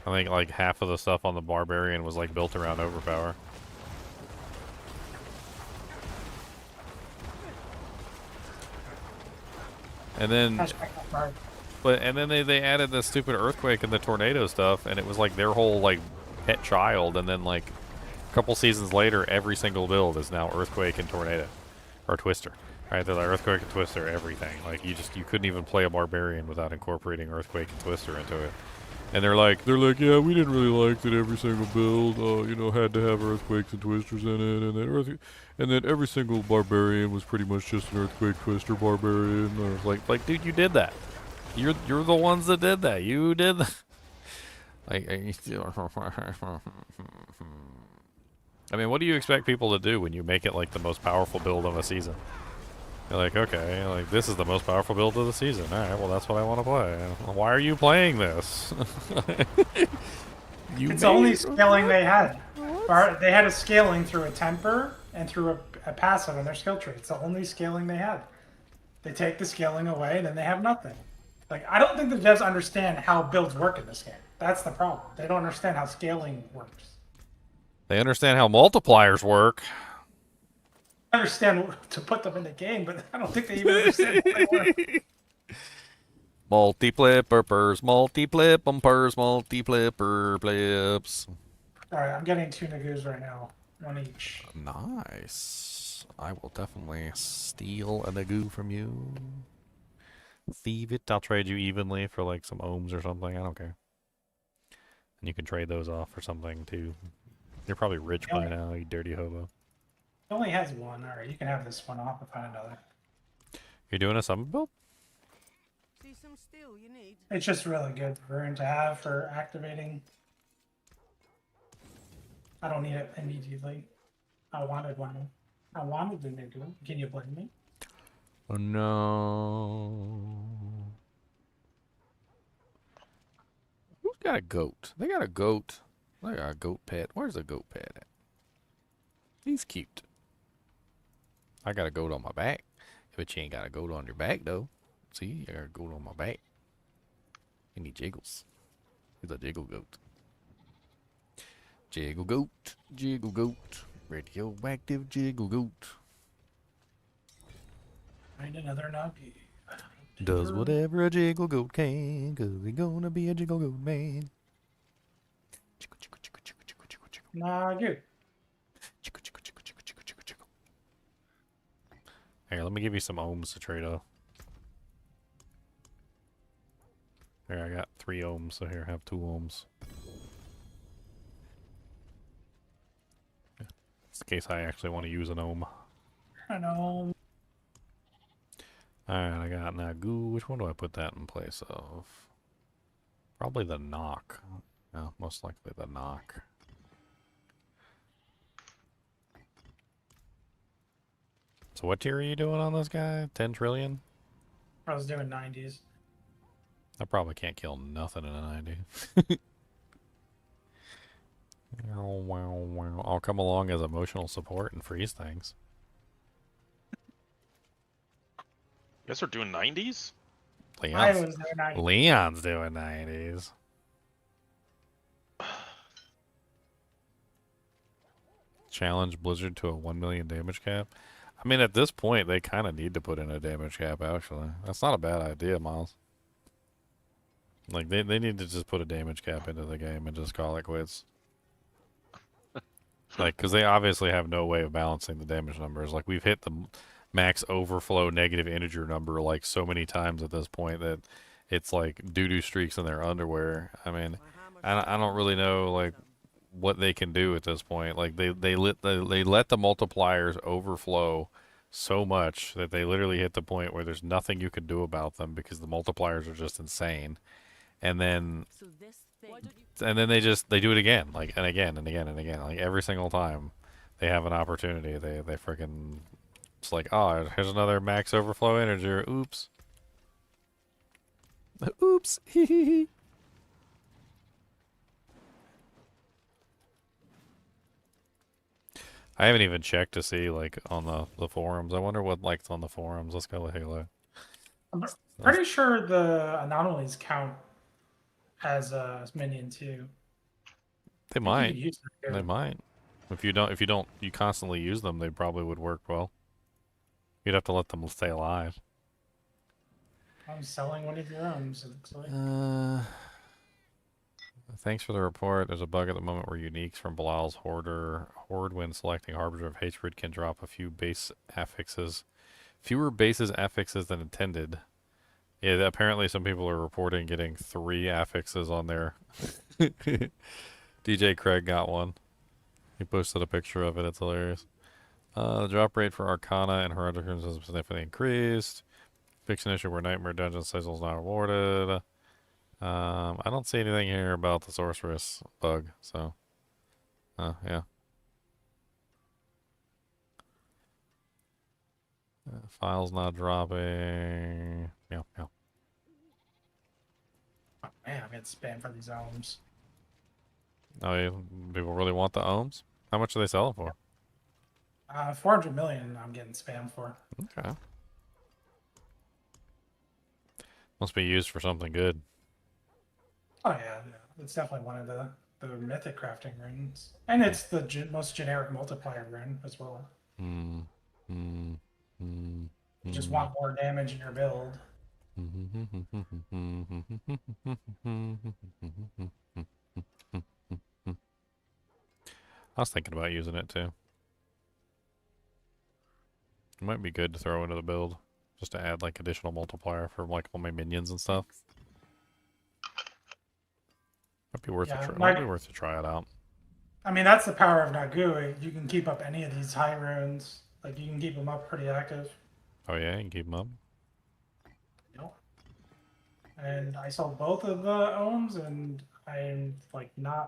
I think like half of the stuff on the Barbarian was like built around Overpower. And then, they added the stupid Earthquake and the Tornado stuff, and it was like their whole like pet child. And then like a couple seasons later, every single build is now Earthquake and Tornado, or Twister. Right, they're like Earthquake and Twister, everything. Like you couldn't even play a Barbarian without incorporating Earthquake and Twister into it. And they're like, yeah, we didn't really like that every single build, had to have Earthquakes and Twisters in it, and that every single Barbarian was pretty much just an Earthquake Twister Barbarian. And I was like, dude, you did that. You're the ones that did that. You did that. Like, I mean, what do you expect people to do when you make it like the most powerful build of a season? You're like, okay, like this is the most powerful build of the season. Alright, well that's what I want to play. Why are you playing this? It's the only scaling they had. They had a scaling through a temper and through a passive in their skill tree. It's the only scaling they had. They take the scaling away, then they have nothing. Like, I don't think the devs understand how builds work in this game. That's the problem. They don't understand how scaling works. They understand how multipliers work. I understand to put them in the game, but I don't think they even understand how they work. Multi-flippers, multi-flip-umpers, multi-flipper flips. Alright, I'm getting 2 Nagoos right now. 1 each. Nice. I will definitely steal a Nagoo from you. Thieve it. I'll trade you evenly for like some ohms or something. I don't care. And you can trade those off for something too. You're probably rich by now, you dirty hobo. It only has one. Alright, you can have this one off and find another. You're doing a summon build? See some steel you need. It's just really good rune to have for activating. I don't need it immediately. I wanted one. I wanted the new one. Can you blame me? Oh no. Who's got a goat? They got a goat. They got a goat pet. Where's the goat pet at? He's cute. I got a goat on my back. But you ain't got a goat on your back though. See, I got a goat on my back. And he jiggles. He's a jiggle goat. Jiggle goat, jiggle goat, radioactive jiggle goat. Find another nugget. Does whatever a jiggle goat can, 'cause he gonna be a jiggle goat man. Nah, good. Here, let me give you some ohms to trade off. Here, I got 3 ohms, so here, have 2 ohms. It's the case I actually want to use an ohm. I know. Alright, I got Nagu. Which one do I put that in place of? Probably the knock. No, most likely the knock. So what tier are you doing on this guy? 10 trillion? I was doing 90s. I probably can't kill nothing in a 90. I'll come along as emotional support and freeze things. You guys are doing 90s? I Leon's, was doing 90s. Leon's doing 90s. Challenge Blizzard to a 1 million damage cap. I mean, at this point, they kind of need to put in a damage cap, actually. That's not a bad idea, Miles. Like, they need to just put a damage cap into the game and just call it quits. Like, because they obviously have no way of balancing the damage numbers. Like, we've hit the max overflow negative integer number, like, so many times at this point that it's like doo-doo streaks in their underwear. I mean, I don't really know, like, what they can do at this point. Like, they let the multipliers overflow so much that they literally hit the point where there's nothing you can do about them because the multipliers are just insane. And then So this thing. they do it again, like, and again and again and again, like every single time they have an opportunity, they freaking, it's like, oh, here's another max overflow integer. Oops. Oops. I haven't even checked to see, like, on the forums. I wonder what, like, on the forums. Let's go with Halo. I'm pretty sure the anomalies count as a minion too. They You might. could use them They too. might. If you constantly use them, they probably would work well. You'd have to let them stay alive. I'm selling one of your own, so it looks like. Thanks for the report. There's a bug at the moment where uniques from Bilal's Horde when selecting Harbinger of Hatred can drop a few base affixes. Fewer bases affixes than intended. Yeah, apparently some people are reporting getting 3 affixes on there. DJ Craig got one. He posted a picture of it. It's hilarious. The drop rate for Arcana and Hereditary has significantly increased. Fix an issue where Nightmare Dungeon Sizzle is not awarded. I don't see anything here about the Sorceress bug, so. Yeah. Files not dropping. Yeah. Oh, man, I'm getting spam for these ohms. Oh, yeah, people really want the ohms? How much are they selling for? 400 million I'm getting spam for. Okay. Must be used for something good. Oh yeah, it's definitely one of the mythic crafting runes. And it's the most generic multiplier rune as well. You just want more damage in your build. I was thinking about using it too. It might be good to throw into the build. just to add like additional multiplier for like all my minions and stuff. Might be worth Yeah, might be worth to try it out. I mean, that's the power of Nagui. You can keep up any of these high runes. Like, you can keep them up pretty active. Oh yeah, you can keep them up. Yep. And I sold both of the ohms, and I'm like, I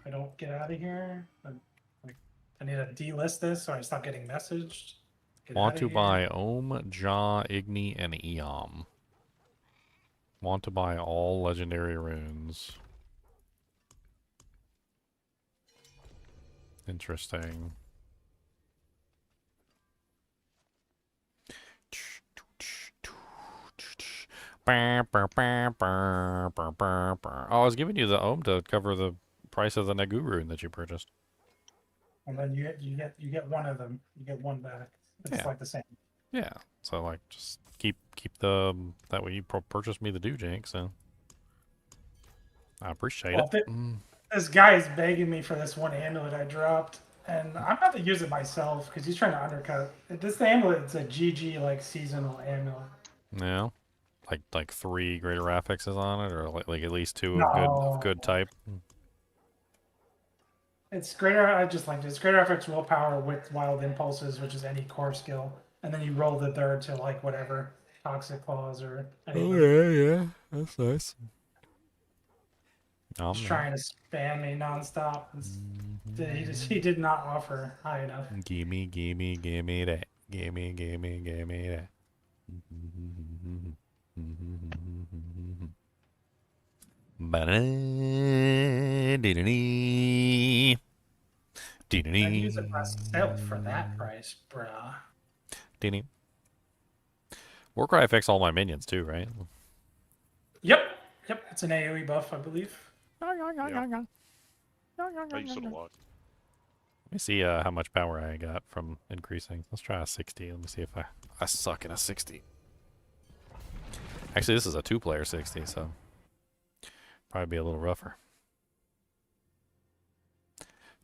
don't get out of here. I need to delist this so I stop getting messaged. Want to buy Ohm, Ja, Igni, and Eom. Want to buy all legendary runes. Interesting. Oh, I was giving you the Ohm to cover the price of the Nagu rune that you purchased. And then you get one of them. You get one back. It's like the same. Yeah. So like, just keep the that way you purchased me the Dewjank. So I appreciate it. This guy is begging me for this one amulet I dropped, and I'm about to use it myself because he's trying to undercut. This amulet, it's a GG like seasonal amulet. Yeah. Like 3 greater affixes on it, or like at least 2 No. of good type. It's greater. I just like this. Greater affix willpower with wild impulses, which is any core skill, and then you roll the third to like whatever toxic claws or. Yeah, that's nice. He's trying to spam me nonstop. He did not offer high enough. Gimme that. Gimme that. I use it myself for that price, bruh. Warcry affects all my minions too, right? Yep. It's an AoE buff, I believe. I use it a lot. Let me see how much power I got from increasing. Let's try a 60. Let me see if I suck in a 60. Actually, this is a 2-player 60, so probably be a little rougher.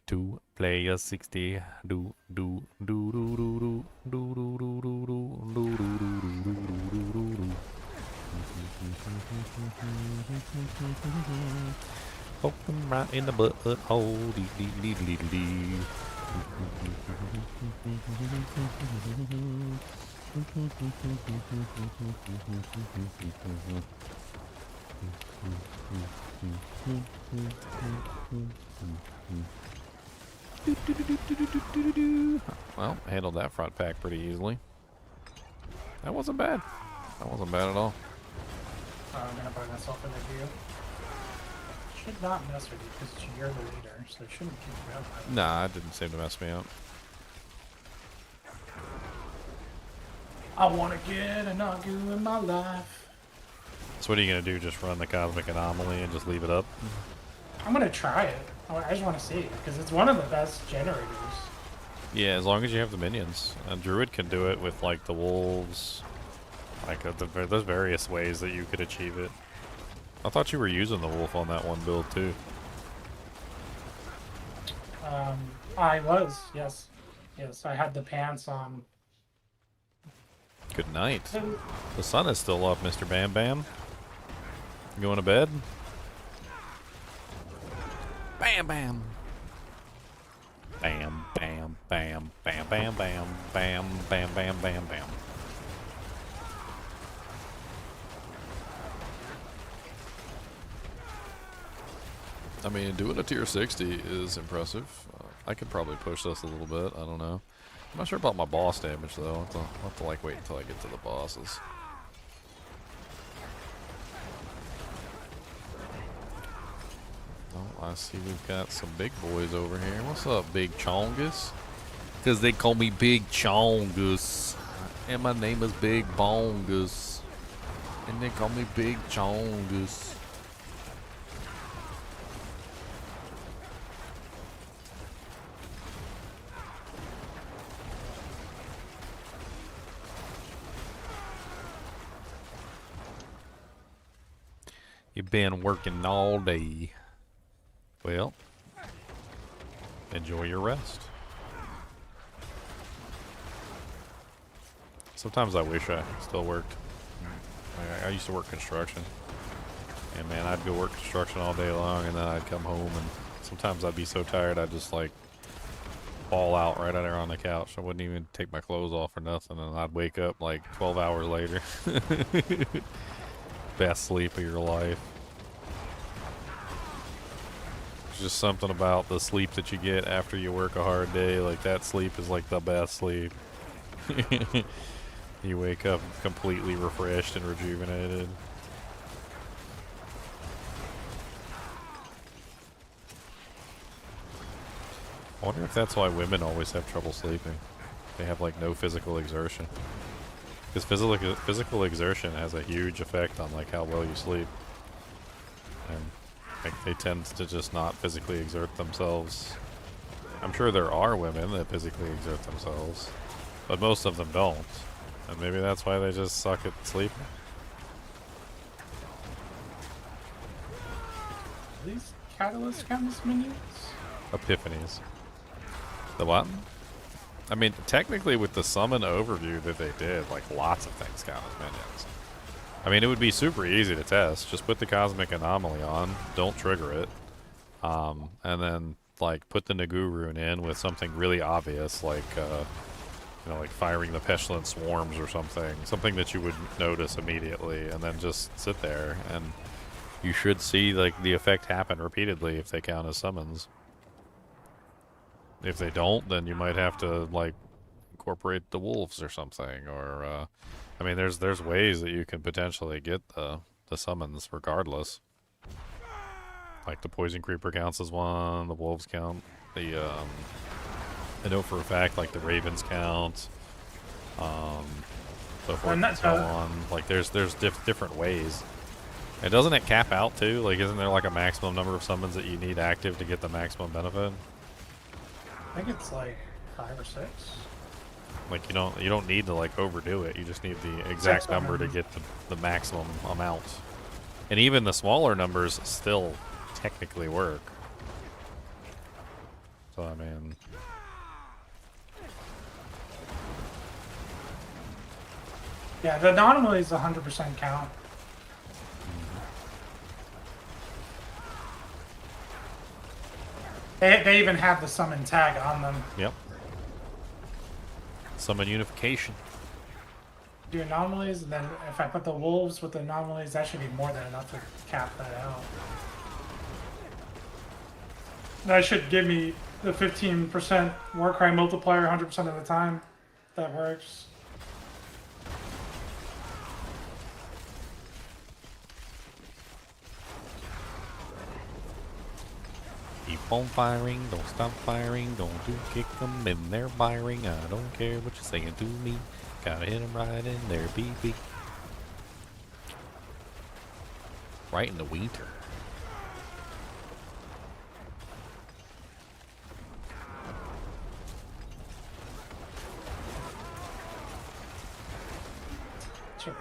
2-player 60. Do do do do do do do do do do do do do do. Poke them right in the butthole. Dee dee dee dee dee dee. Well, handled that front pack pretty easily. That wasn't bad. That wasn't bad at all. I'm gonna buy myself a review. Should not mess with you because you're the leader, so it shouldn't keep you up. Nah, it didn't seem to mess me up. I want to get a Nagu in my life. So what are you gonna do? Just run the Cosmic Anomaly and just leave it up? I'm gonna try it. I just want to see it because it's one of the best generators. Yeah, as long as you have the minions. A Druid can do it with like the wolves. Like there's various ways that you could achieve it. I thought you were using the wolf on that one build too. I was, yes. Yes, I had the pants on. Good night. The sun is still up, Mr. Bam Bam. You going to bed? Bam Bam. Bam Bam Bam Bam Bam Bam Bam Bam Bam Bam Bam. I mean, doing a tier 60 is impressive. I could probably push this a little bit. I don't know. I'm not sure about my boss damage though. I'll have to like wait until I get to the bosses. Oh, I see we've got some big boys over here. What's up, Big Chongus? Because they call me Big Chongus. And my name is Big Bongus. And they call me Big Chongus. You've been working all day. Well, enjoy your rest. Sometimes I wish I still worked. I used to work construction. And man, I'd go work construction all day long, and then I'd come home, and sometimes I'd be so tired I'd just like fall out right there on the couch. I wouldn't even take my clothes off or nothing, and I'd wake up like 12 hours later. Best sleep of your life. There's just something about the sleep that you get after you work a hard day. Like, that sleep is like the best sleep. You wake up completely refreshed and rejuvenated. I wonder if that's why women always have trouble sleeping. They have like no physical exertion. Because physical exertion has a huge effect on like how well you sleep. And like they tend to just not physically exert themselves. I'm sure there are women that physically exert themselves, but most of them don't. And maybe that's why they just suck at sleeping. Are these catalyst count as minions? Epiphanies. The what? I mean, technically with the summon overview that they did, like lots of things count as minions. I mean, it would be super easy to test. Just put the Cosmic Anomaly on, don't trigger it, and then like put the Nagu rune in with something really obvious, like you know, like firing the Pestilent Swarms or something that you would notice immediately, and then just sit there, and you should see like the effect happen repeatedly if they count as summons. If they don't, then you might have to like incorporate the wolves or something, or I mean, there's ways that you can potentially get the summons regardless. Like the Poison Creeper counts as one, the wolves count, the I know for a fact like the ravens count, so forth and so on. Like there's different ways. And doesn't it cap out too? Like, isn't there like a maximum number of summons that you need active to get the maximum benefit? I think it's like 5 or 6. Like you don't need to like overdo it. You just need the exact number to get the maximum amount. And even the smaller numbers still technically work. So I mean, yeah, the anomaly is 100% count. They even have the summon tag on them. yep. Summon unification. Do anomalies, and then if I put the wolves with the anomalies, that should be more than enough to cap that out. That should give me the 15% Warcry multiplier 100% of the time. That works. Keep on firing, don't stop firing, don't kick them in their firing. I don't care what you're saying to me. Gotta hit them right in their BB. Right in the winter. Cheers.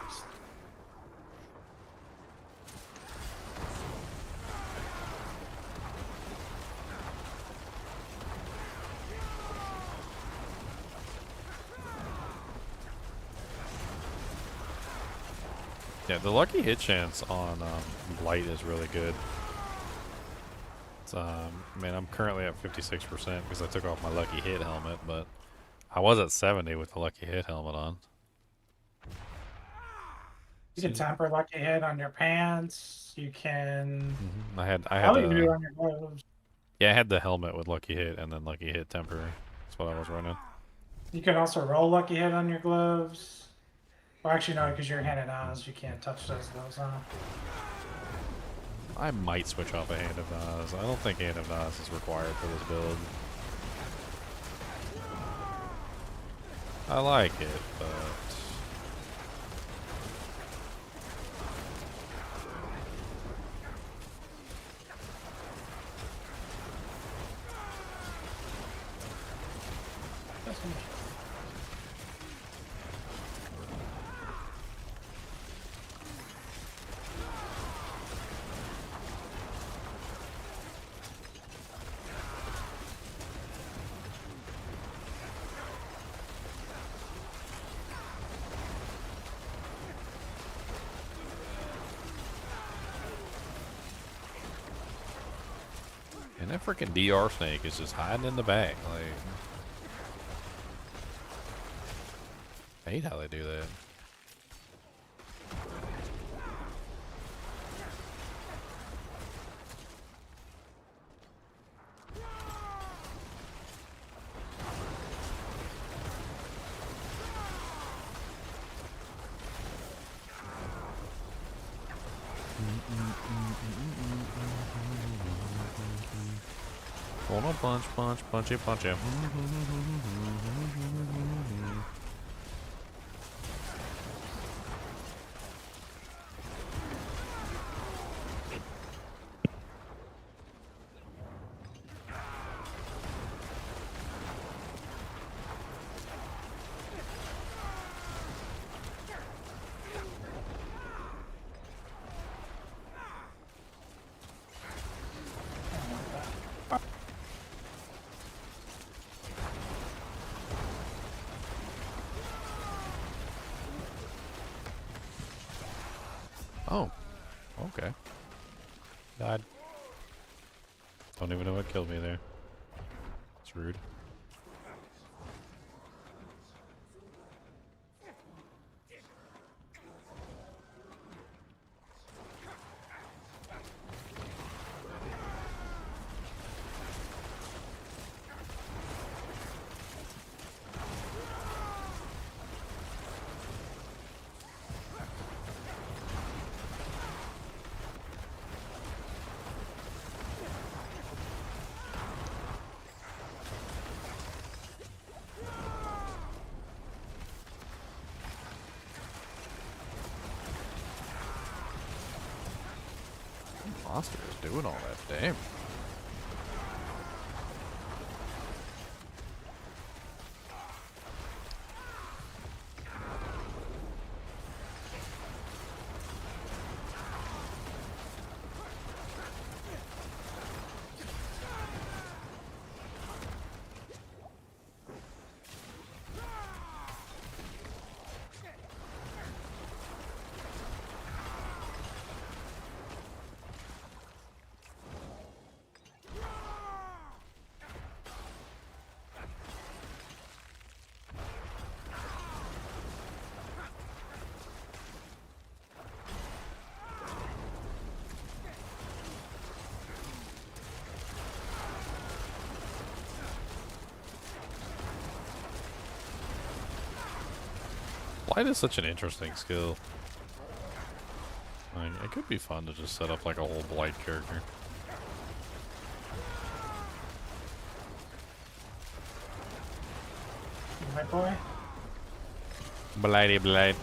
Yeah, the lucky hit chance on Blight is really good. It's, man, I'm currently at 56% because I took off my lucky hit helmet, but I was at 70 with the lucky hit helmet on. You can temper lucky hit on your pants. You can. I had Probably do it on your gloves. yeah, I had the helmet with lucky hit and then lucky hit temporary. That's what I was running. You can also roll lucky hit on your gloves. Well, actually, no, because you're hand and eyes, you can't touch those gloves, huh? I might switch off a Hand of Nas. I don't think Hand of Nas is required for this build. I like it, but that freaking DR snake is just hiding in the back. Like, I hate how they do that. Gonna punch him. Oh, okay. Died. Don't even know what killed me there. It's rude. Monster is doing all that damage. Blight is such an interesting skill. Like, it could be fun to just set up like a whole Blight character. My boy. Blighty Blight.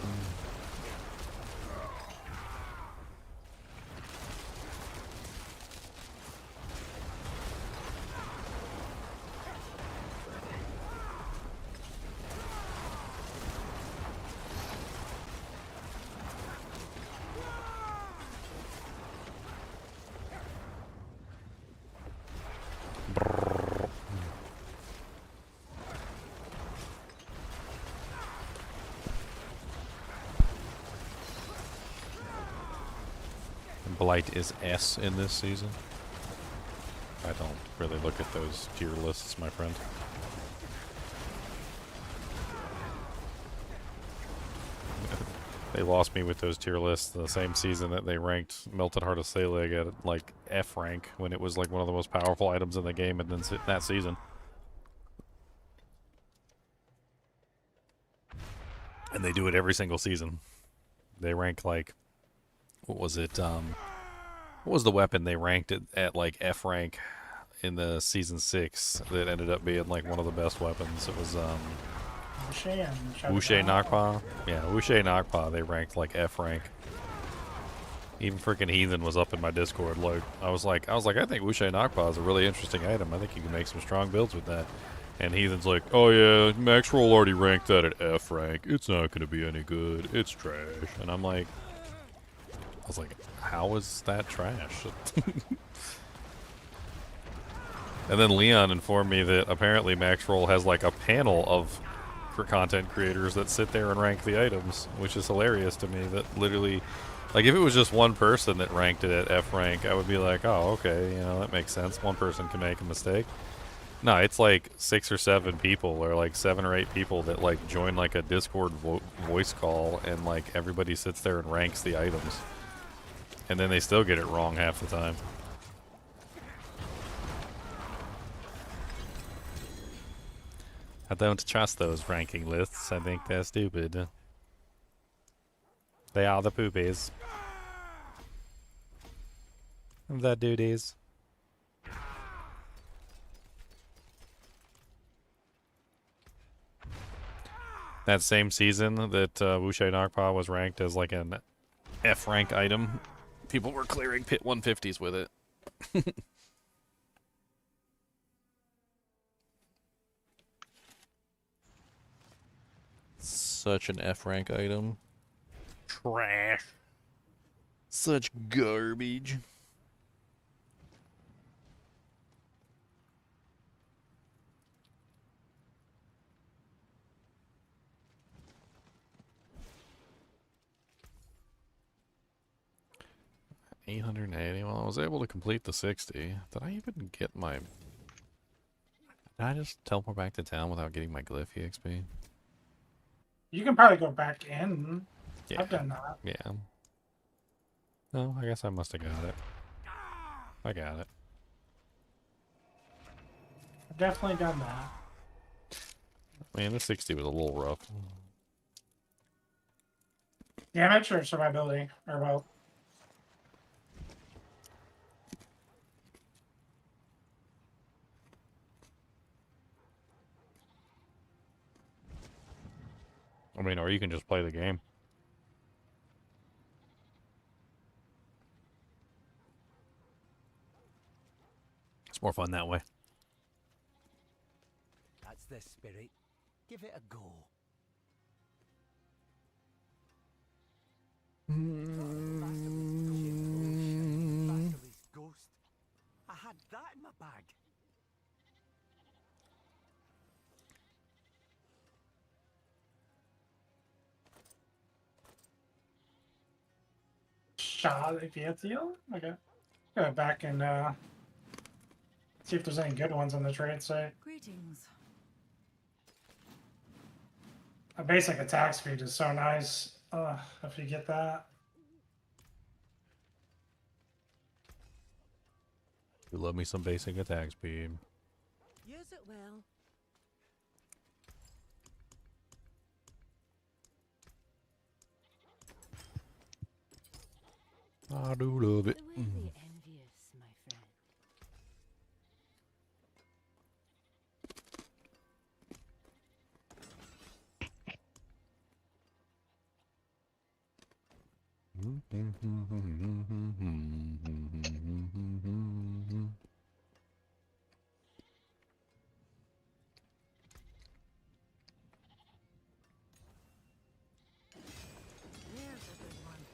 Blight is S in this season. I don't really look at those tier lists, my friend. They lost me with those tier lists the same season that they ranked Melted Heart of Selig at like F rank when it was like one of the most powerful items in the game, and then that season. And they do it every single season. They rank like, what was it? What was the weapon they ranked it at like F rank in the season 6 that ended up being like one of the best weapons? It was Wuxie Nakpa. Yeah, Wuxie Nakpa. They ranked like F rank. Even freaking Heathen was up in my Discord. Like I was like, I think Wuxie Nakpa is a really interesting item. I think you can make some strong builds with that. And Heathen's like, oh yeah, Max Roll already ranked that at F rank. It's not gonna be any good. It's trash. And I'm like, I was like, how is that trash? And then Leon informed me that apparently Max Roll has like a panel of content creators that sit there and rank the items, which is hilarious to me. That literally Like, if it was just one person that ranked it at F rank, I would be like, oh, okay, you know, that makes sense. One person can make a mistake. No, it's like 6 or 7 people, or like 7 or 8 people that like join like a Discord voice call, and like everybody sits there and ranks the items, and then they still get it wrong half the time. I don't trust those ranking lists. I think they're stupid. They are the poopies. The duties. That same season that Wuxia Nagpa was ranked as like an F rank item, people were clearing pit 150s with it. Such an F rank item. Trash. Such garbage. $880. Well, I was able to complete the 60. Did I even get my... Did I just teleport back to town without getting my glyph EXP? You can probably go back in. Yeah. I've done that. Yeah. No, I guess I must have got it. I got it. I've definitely done that. Man, the 60 was a little rough. Damage or survivability? Or both? I mean, or you can just play the game. It's more fun that way. That's the spirit. Give it a go. Ghost. I had that in my bag. Shot if you have to heal? Okay. Go back and see if there's any good ones on the trade site. Greetings. A basic attack speed is so nice. If you get that. You love me some basic attack speed. Use it well. I do love it. The way the envious, my friend. There's a good one.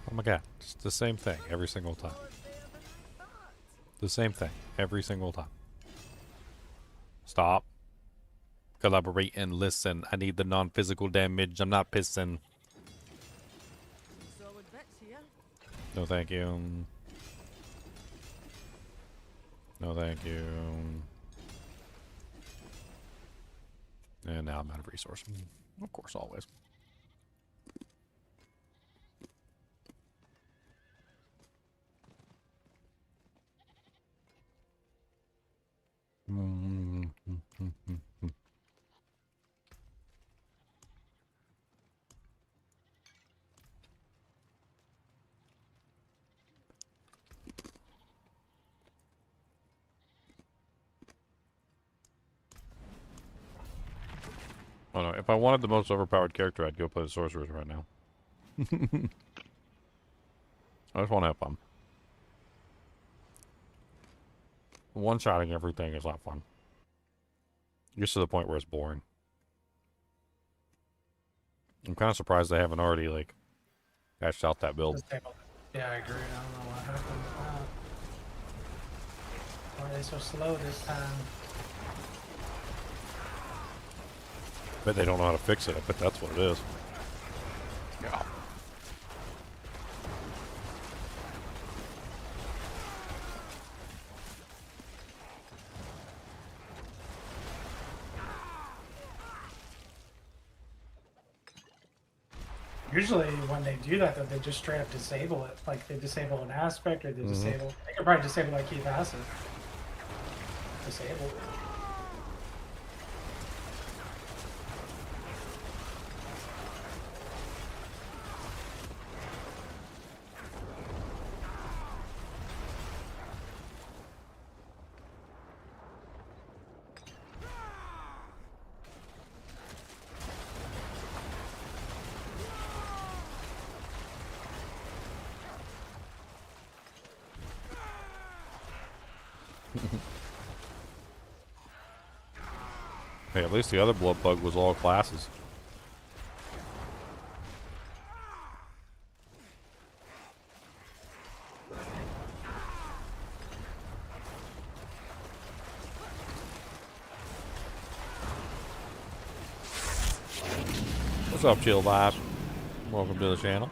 Oh my god, it's the same thing every single time. The same thing every single time. Stop. Collaborate and listen. I need the non-physical damage. I'm not pissing. Solid bits here. No thank you. No thank you. And now I'm out of resource. Of course, always. Oh no, if I wanted the most overpowered character, I'd go play the sorcerers right now. I just want to have fun. One-shotting everything is not fun. It gets to the point where it's boring. I'm kind of surprised they haven't already, like, patched out that build. Yeah, I agree. I don't know what happened with that. Why are they so slow this time? But they don't know how to fix it. I bet that's what it is. Yeah. Usually when they do that, though, they just straight up disable it. Like they disable an aspect, or they disable. They could probably disable like key passive. Disable. Hey, at least the other blood bug was all classes. What's up, Chill Vibe? Welcome to the channel.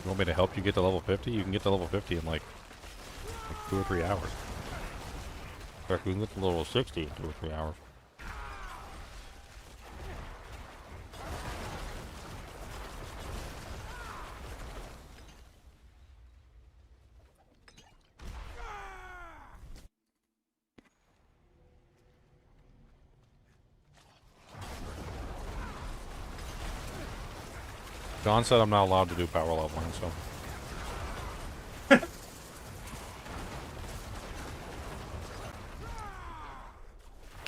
You want me to help you get to level 50? You can get to level 50 in like 2 or 3 hours. In fact, we can get to level 60 in 2 or 3 hours. John said I'm not allowed to do power leveling, so.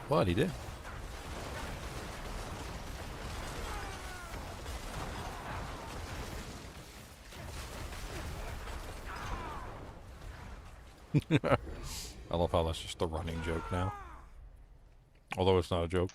What? He did. I love how that's just a running joke now. Although it's not a joke.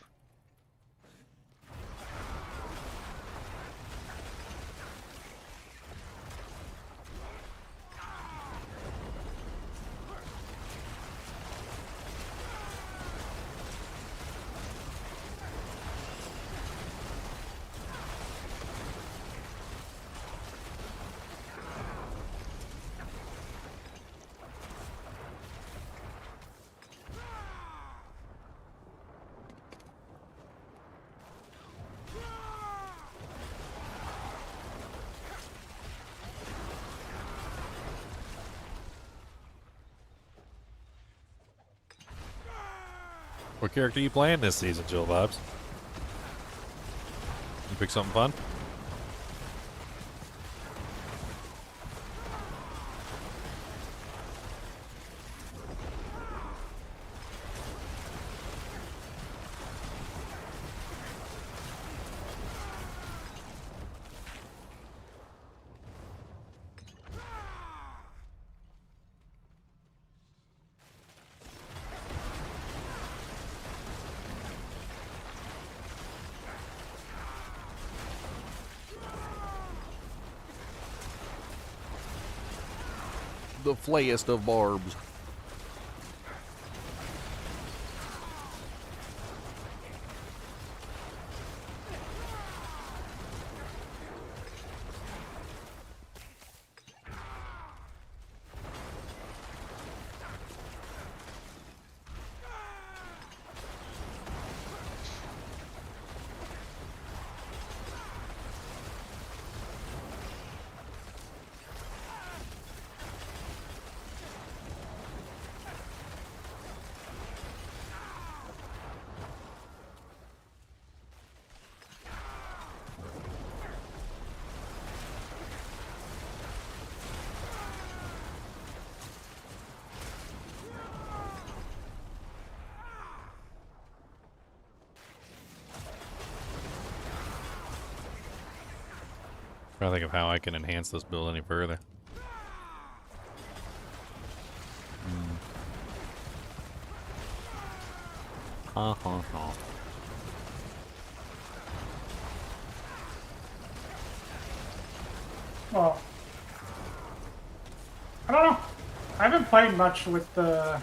What character are you playing this season, Jill Vibes? You pick something fun? The flayest of barbs. Trying to think of how I can enhance this build any further. Ha ha ha. Well, I don't know. I haven't played much with the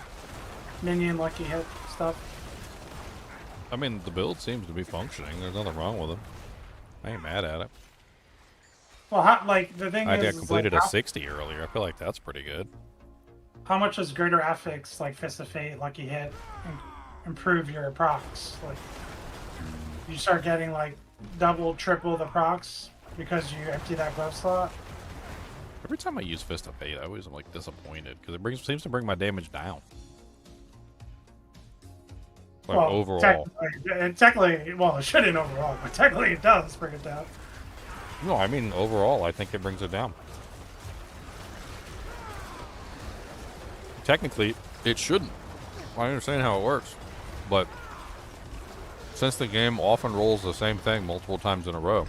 minion lucky hit stuff. I mean, the build seems to be functioning. There's nothing wrong with it. I ain't mad at it. Well, how, like the thing I is, completed like, a 60 earlier. I feel like that's pretty good. how much does greater affix, like Fist of Fate, lucky hit, improve your procs? Like, you start getting like double, triple the procs because you empty that glove slot. Every time I use Fist of Fate, I always am like disappointed because it seems to bring my damage down. Like Well, overall. technically, well, it shouldn't overall, but technically it does bring it down. No, I mean overall, I think it brings it down. Technically, it shouldn't. I understand how it works, but since the game often rolls the same thing multiple times in a row,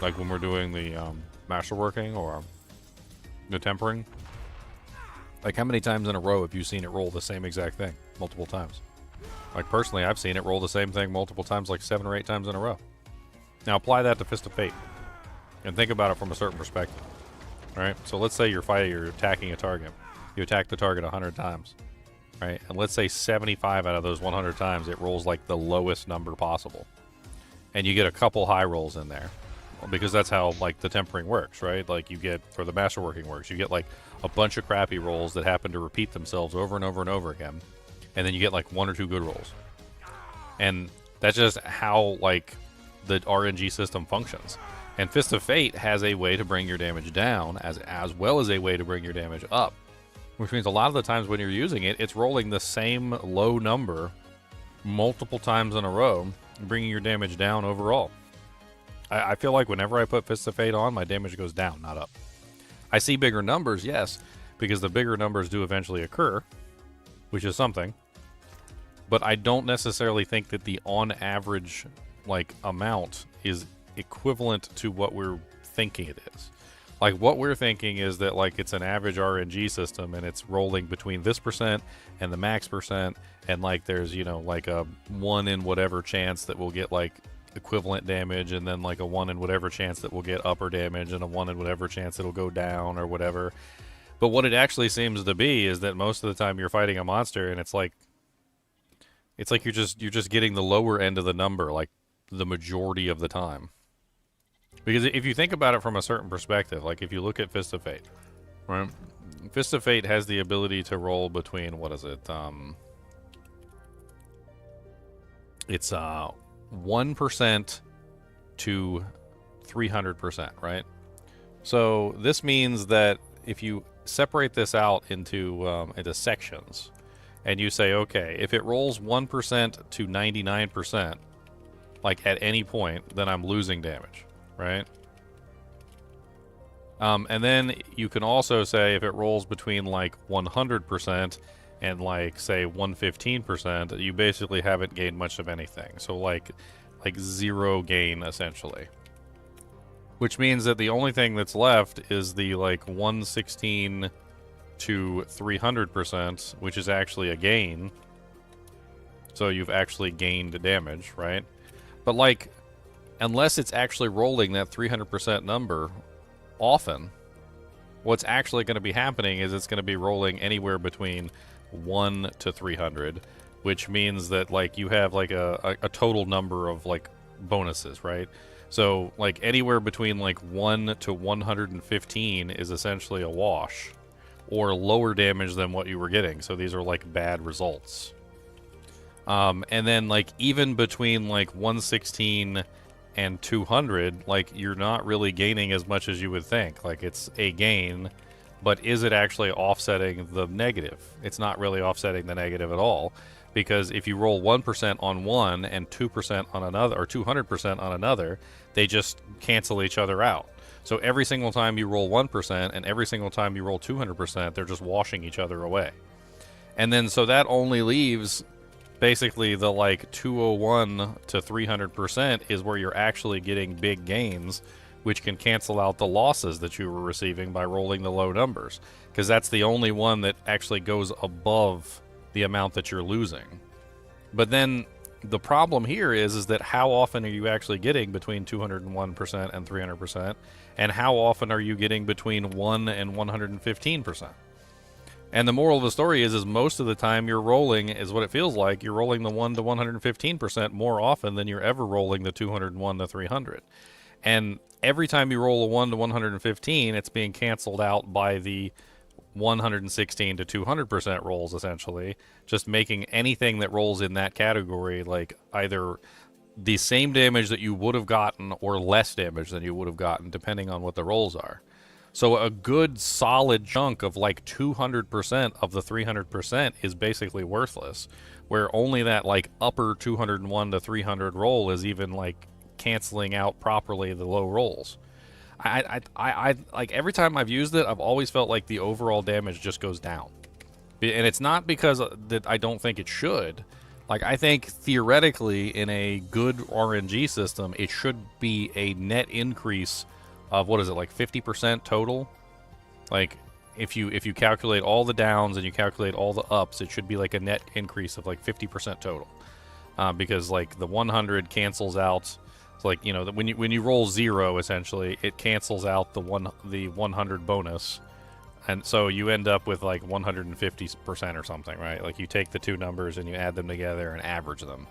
like when we're doing the masterworking or the tempering, like how many times in a row have you seen it roll the same exact thing multiple times? Like personally, I've seen it roll the same thing multiple times, like 7 or 8 times in a row. Now apply that to Fist of Fate, and think about it from a certain perspective. All right, so let's say you're attacking a target. You attack the target 100 times, right? And let's say 75 out of those 100 times it rolls like the lowest number possible, and you get a couple high rolls in there, because that's how like the tempering works, right? Like you get, for the masterworking works, you get like a bunch of crappy rolls that happen to repeat themselves over and over and over again, and then you get like 1 or 2 good rolls, and that's just how like the RNG system functions. And Fist of Fate has a way to bring your damage down as well as a way to bring your damage up, which means a lot of the times when you're using it, it's rolling the same low number multiple times in a row, bringing your damage down overall. I feel like whenever I put Fist of Fate on, my damage goes down, not up. I see bigger numbers, yes, because the bigger numbers do eventually occur, which is something. But I don't necessarily think that the on average like amount is equivalent to what we're thinking it is. Like what we're thinking is that like it's an average RNG system and it's rolling between this percent and the max percent, and like there's, you know, like a 1 in whatever chance that we'll get like equivalent damage, and then like a 1 in whatever chance that we'll get upper damage, and a 1 in whatever chance it'll go down or whatever. But what it actually seems to be is that most of the time you're fighting a monster and it's like you're just getting the lower end of the number like the majority of the time. Because if you think about it from a certain perspective, like if you look at Fist of Fate, right? Fist of Fate has the ability to roll between, what is it? It's 1% to 300%, right? So this means that if you separate this out into sections, and you say, okay, if it rolls 1% to 99%, like at any point, then I'm losing damage, right? And then you can also say if it rolls between like 100% and like say 115%, you basically haven't gained much of anything. So like zero gain essentially. Which means that the only thing that's left is the like 116 to 300%, which is actually a gain. So you've actually gained damage, right? But like, unless it's actually rolling that 300% number often, what's actually going to be happening is it's going to be rolling anywhere between 1 to 300, which means that like you have like a total number of like bonuses, right? So like anywhere between like 1 to 115 is essentially a wash, or lower damage than what you were getting. So these are like bad results. And then like even between like 116 and 200, like you're not really gaining as much as you would think. Like it's a gain, but is it actually offsetting the negative? It's not really offsetting the negative at all, because if you roll 1% on one and 2% on another, or 200% on another, they just cancel each other out. So every single time you roll 1% and every single time you roll 200%, they're just washing each other away. And then so that only leaves basically the like 201 to 300% is where you're actually getting big gains, which can cancel out the losses that you were receiving by rolling the low numbers, because that's the only one that actually goes above the amount that you're losing. But then the problem here is that how often are you actually getting between 201% and 300%, and how often are you getting between 1 and 115%? And the moral of the story is most of the time you're rolling, is what it feels like, you're rolling the 1 to 115% more often than you're ever rolling the 201 to 300. And every time you roll a 1 to 115, it's being canceled out by the 116 to 200% rolls, essentially, just making anything that rolls in that category like either the same damage that you would have gotten or less damage than you would have gotten, depending on what the rolls are. So a good solid chunk of like 200% of the 300% is basically worthless, where only that like upper 201 to 300 roll is even like canceling out properly the low rolls. I like every time I've used it, I've always felt like the overall damage just goes down. And it's not because that I don't think it should. Like, I think theoretically in a good RNG system, it should be a net increase of, what is it, like 50% total? Like, if you calculate all the downs and you calculate all the ups, it should be like a net increase of like 50% total. Because like the 100 cancels out. It's like, you know, when you roll 0, essentially, it cancels out the 100 bonus, and so you end up with like 150% or something, right? Like you take the two numbers and you add them together and average them.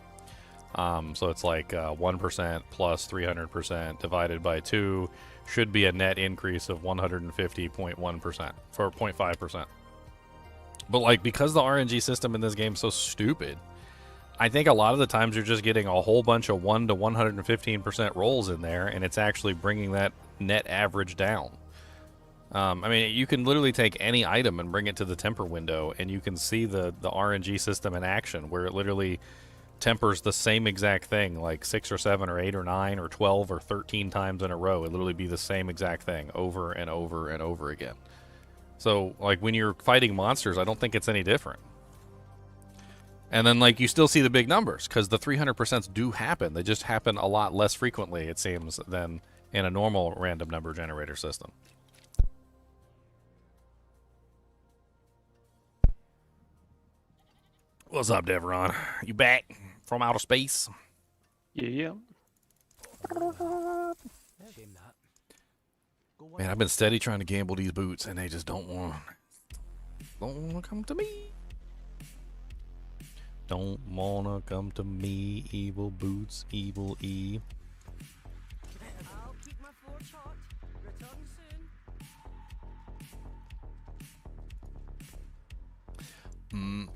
So it's like 1% plus 300% divided by 2 should be a net increase of 150.1% for 0.5%. But like, because the RNG system in this game is so stupid, I think a lot of the times you're just getting a whole bunch of 1 to 115% rolls in there, and it's actually bringing that net average down. I mean, you can literally take any item and bring it to the temper window, and you can see the RNG system in action, where it literally tempers the same exact thing, like 6 or 7 or 8 or 9 or 12 or 13 times in a row. It literally be the same exact thing over and over and over again. So, like, when you're fighting monsters, I don't think it's any different. And then, like, you still see the big numbers, because the 300% do happen. They just happen a lot less frequently, it seems, than in a normal random number generator system. What's up, Devron? You back from outer space? Yeah. Shame that. Man, I've been steady trying to gamble these boots, and they just don't want to come to me. Don't wanna come to me, evil boots, evil E. I'll keep my forge hot. Return soon.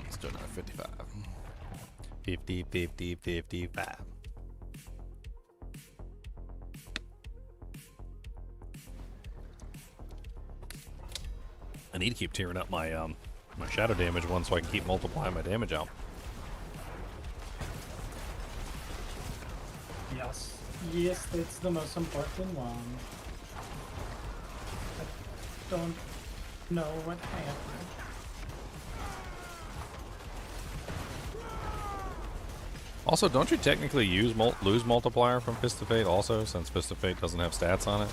Let's do another 55. 50, 50, 55. I need to keep tearing up my my shadow damage one so I can keep multiplying my damage out. Yes. Yes, that's the most important one. I don't know what happened. Also, don't you technically lose multiplier from Fist of Fate also, since Fist of Fate doesn't have stats on it?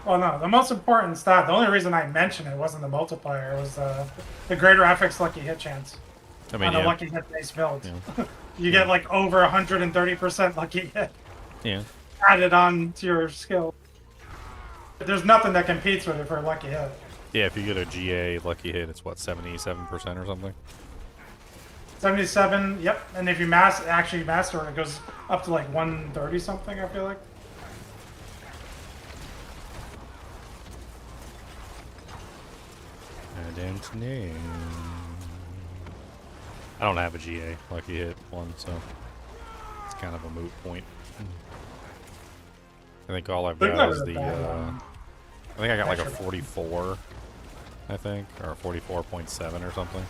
Well, no, the most important stat, the only reason I mentioned it wasn't the multiplier, it was the greater affix lucky hit chance. I mean, on a lucky hit base build. Yeah. You get like over 130% lucky hit. Yeah. Added on to your skill. There's nothing that competes with it for a lucky hit. Yeah, if you get a GA lucky hit, it's what, 77% or something? 77, yep. And if you actually master it, it goes up to like 130 something, I feel like. I don't know. I don't have a GA lucky hit one, so it's kind of a moot point. I think all I've got is the, I think I got like a 44, I think, or 44.7 or something.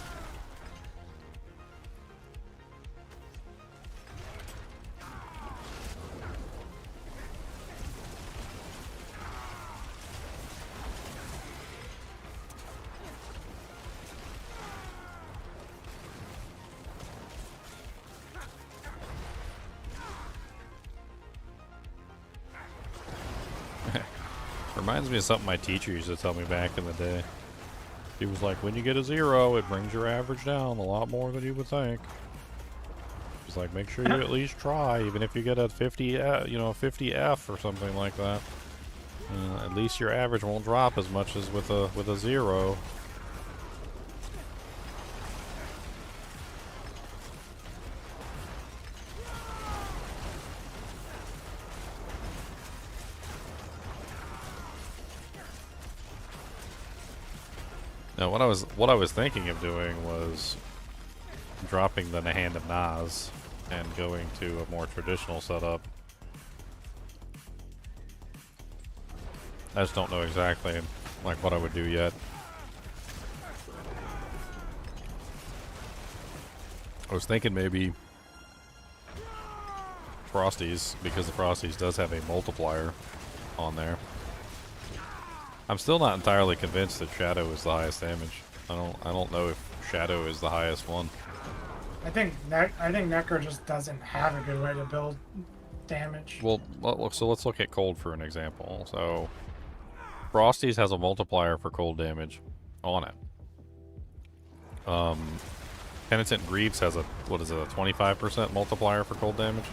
Reminds me of something my teacher used to tell me back in the day. He was like, when you get a 0, it brings your average down a lot more than you would think. He's like, make sure you at least try, even if you get a 50, you know, 50F or something like that. At least your average won't drop as much as with a 0. Now, what I was thinking of doing was dropping the Hand of Nas and going to a more traditional setup. I just don't know exactly like what I would do yet. I was thinking maybe Frosties, because the Frosties does have a multiplier on there. I'm still not entirely convinced that Shadow is the highest damage. I don't know if Shadow is the highest one. I think Necro just doesn't have a good way to build damage. Well, so let's look at cold for an example. So Frosties has a multiplier for cold damage on it. Penitent Greaves has a, what is it, a 25% multiplier for cold damage?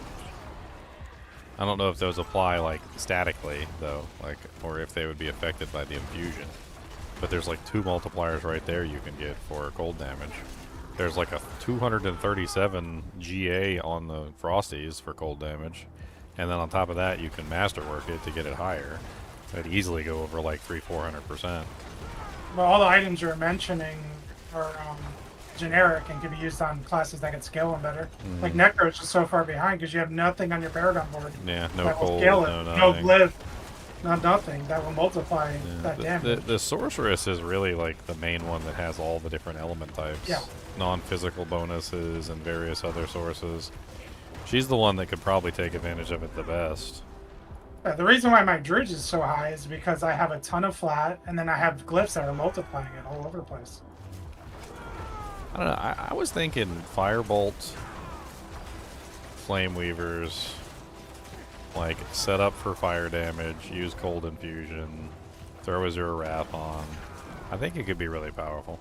I don't know if those apply like statically though, like, or if they would be affected by the infusion. But there's like 2 multipliers right there you can get for cold damage. There's like a 237 GA on the Frosties for cold damage, and then on top of that you can masterwork it to get it higher. It'd easily go over like 300-400%. Well, all the items you're mentioning are generic and can be used on classes that can scale them better. Like Necro is just so far behind because you have nothing on your Paragon board. Yeah, no that will cold, scale it. no No nothing. glyph, not nothing. That will multiply that The, damage. the Sorceress is really like the main one that has all the different element types. Yeah. Non-physical bonuses and various other sources. She's the one that could probably take advantage of it the best. Yeah, the reason why my Dredge is so high is because I have a ton of flat, and then I have glyphs that are multiplying it all over the place. I don't know, I was thinking Firebolt, Flame Weavers, like set up for fire damage, use cold infusion, throw a Zero Wrath on. I think it could be really powerful.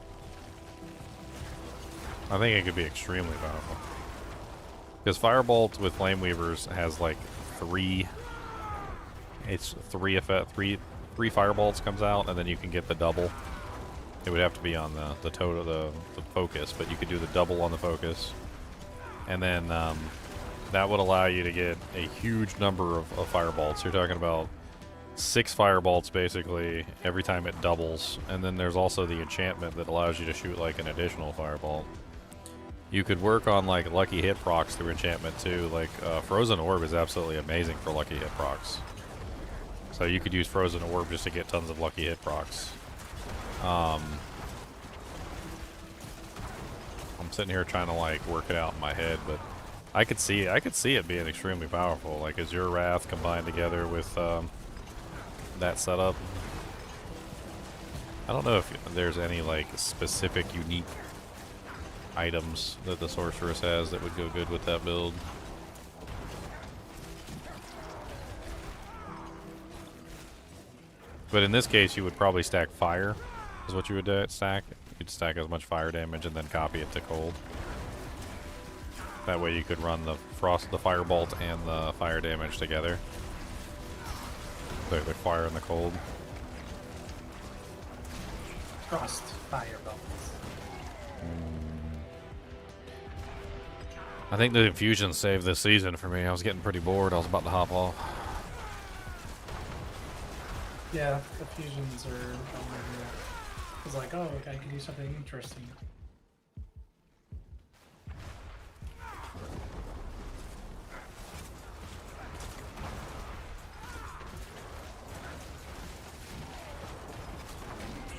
I think it could be extremely powerful. Because Firebolt with Flame Weavers has like 3. It's 3 effect, 3 Firebolts comes out, and then you can get the double. It would have to be on the total, the focus, but you could do the double on the focus, and then that would allow you to get a huge number of Firebolts. You're talking about 6 Firebolts basically every time it doubles, and then there's also the enchantment that allows you to shoot like an additional Firebolt. You could work on like lucky hit procs through enchantment too. Like Frozen Orb is absolutely amazing for lucky hit procs. So you could use Frozen Orb just to get tons of lucky hit procs. I'm sitting here trying to like work it out in my head, but I could see it being extremely powerful. Like Azure Wrath combined together with that setup. I don't know if there's any like specific unique items that the Sorceress has that would go good with that build. But in this case, you would probably stack fire, is what you would stack. You'd stack as much fire damage and then copy it to cold. That way you could run the Firebolt and the fire damage together. The fire and the cold. Frost Firebolts. I think the infusion saved this season for me. I was getting pretty bored. I was about to hop off. Yeah, the fusions are. I was like, oh, okay, I can do something interesting.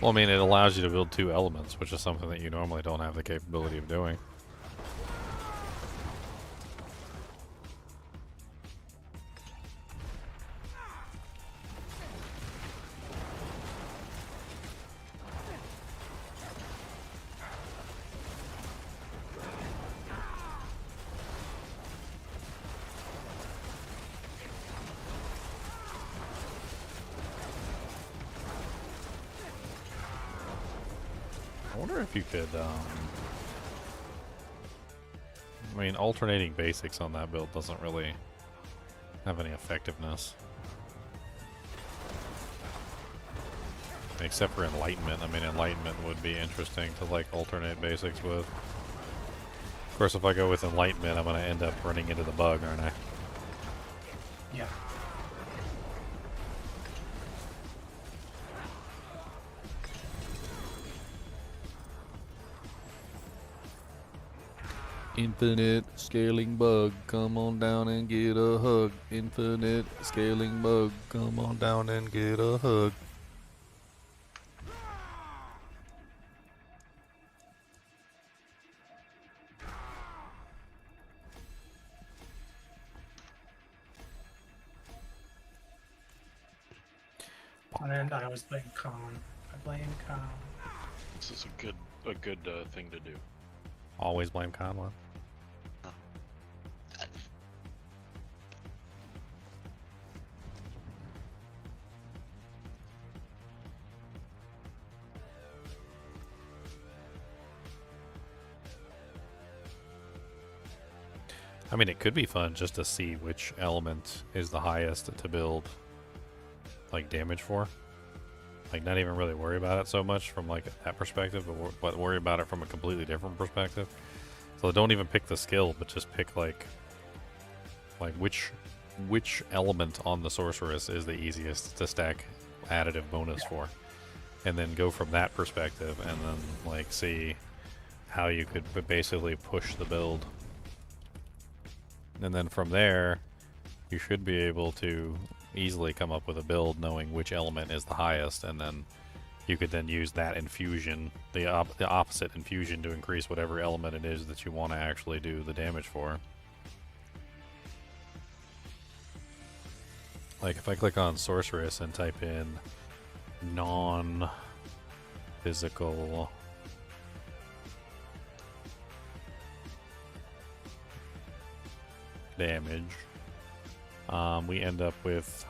Well, I mean, it allows you to build 2 elements, which is something that you normally don't have the capability of doing. I wonder if you could, I mean, alternating basics on that build doesn't really have any effectiveness. Except for Enlightenment. I mean, Enlightenment would be interesting to, like, alternate basics with. Of course, if I go with Enlightenment, I'm going to end up running into the bug, aren't I? Yeah. Infinite scaling bug, come on down and get a hug. Infinite scaling bug, come on down and get a hug. And I was playing Con. I blame Con. This is a good thing to do. Always blame Conlon. I mean, it could be fun just to see which element is the highest to build, like, damage for. Like, not even really worry about it so much from, like, that perspective, but worry about it from a completely different perspective. So don't even pick the skill, but just pick, like which element on the sorceress is the easiest to stack additive bonus for. And then go from that perspective, and then, like, see how you could basically push the build. And then from there, you should be able to easily come up with a build knowing which element is the highest, and then you could then use that infusion, the opposite infusion, to increase whatever element it is that you want to actually do the damage for. Like, if I click on Sorceress and type in non-physical damage, we end up with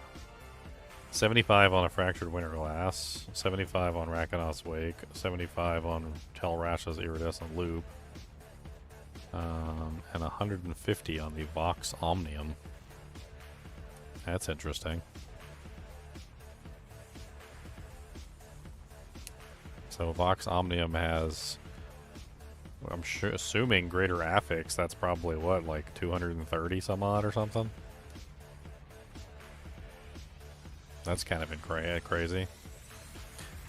75 on a Fractured Winter Glass, 75 on Rakanoth's Wake, 75 on Telrash's Iridescent Loop, and 150 on the Vox Omnium. That's interesting. So Vox Omnium has, I'm assuming greater affix. That's probably what, like 230 some odd or something. That's kind of crazy.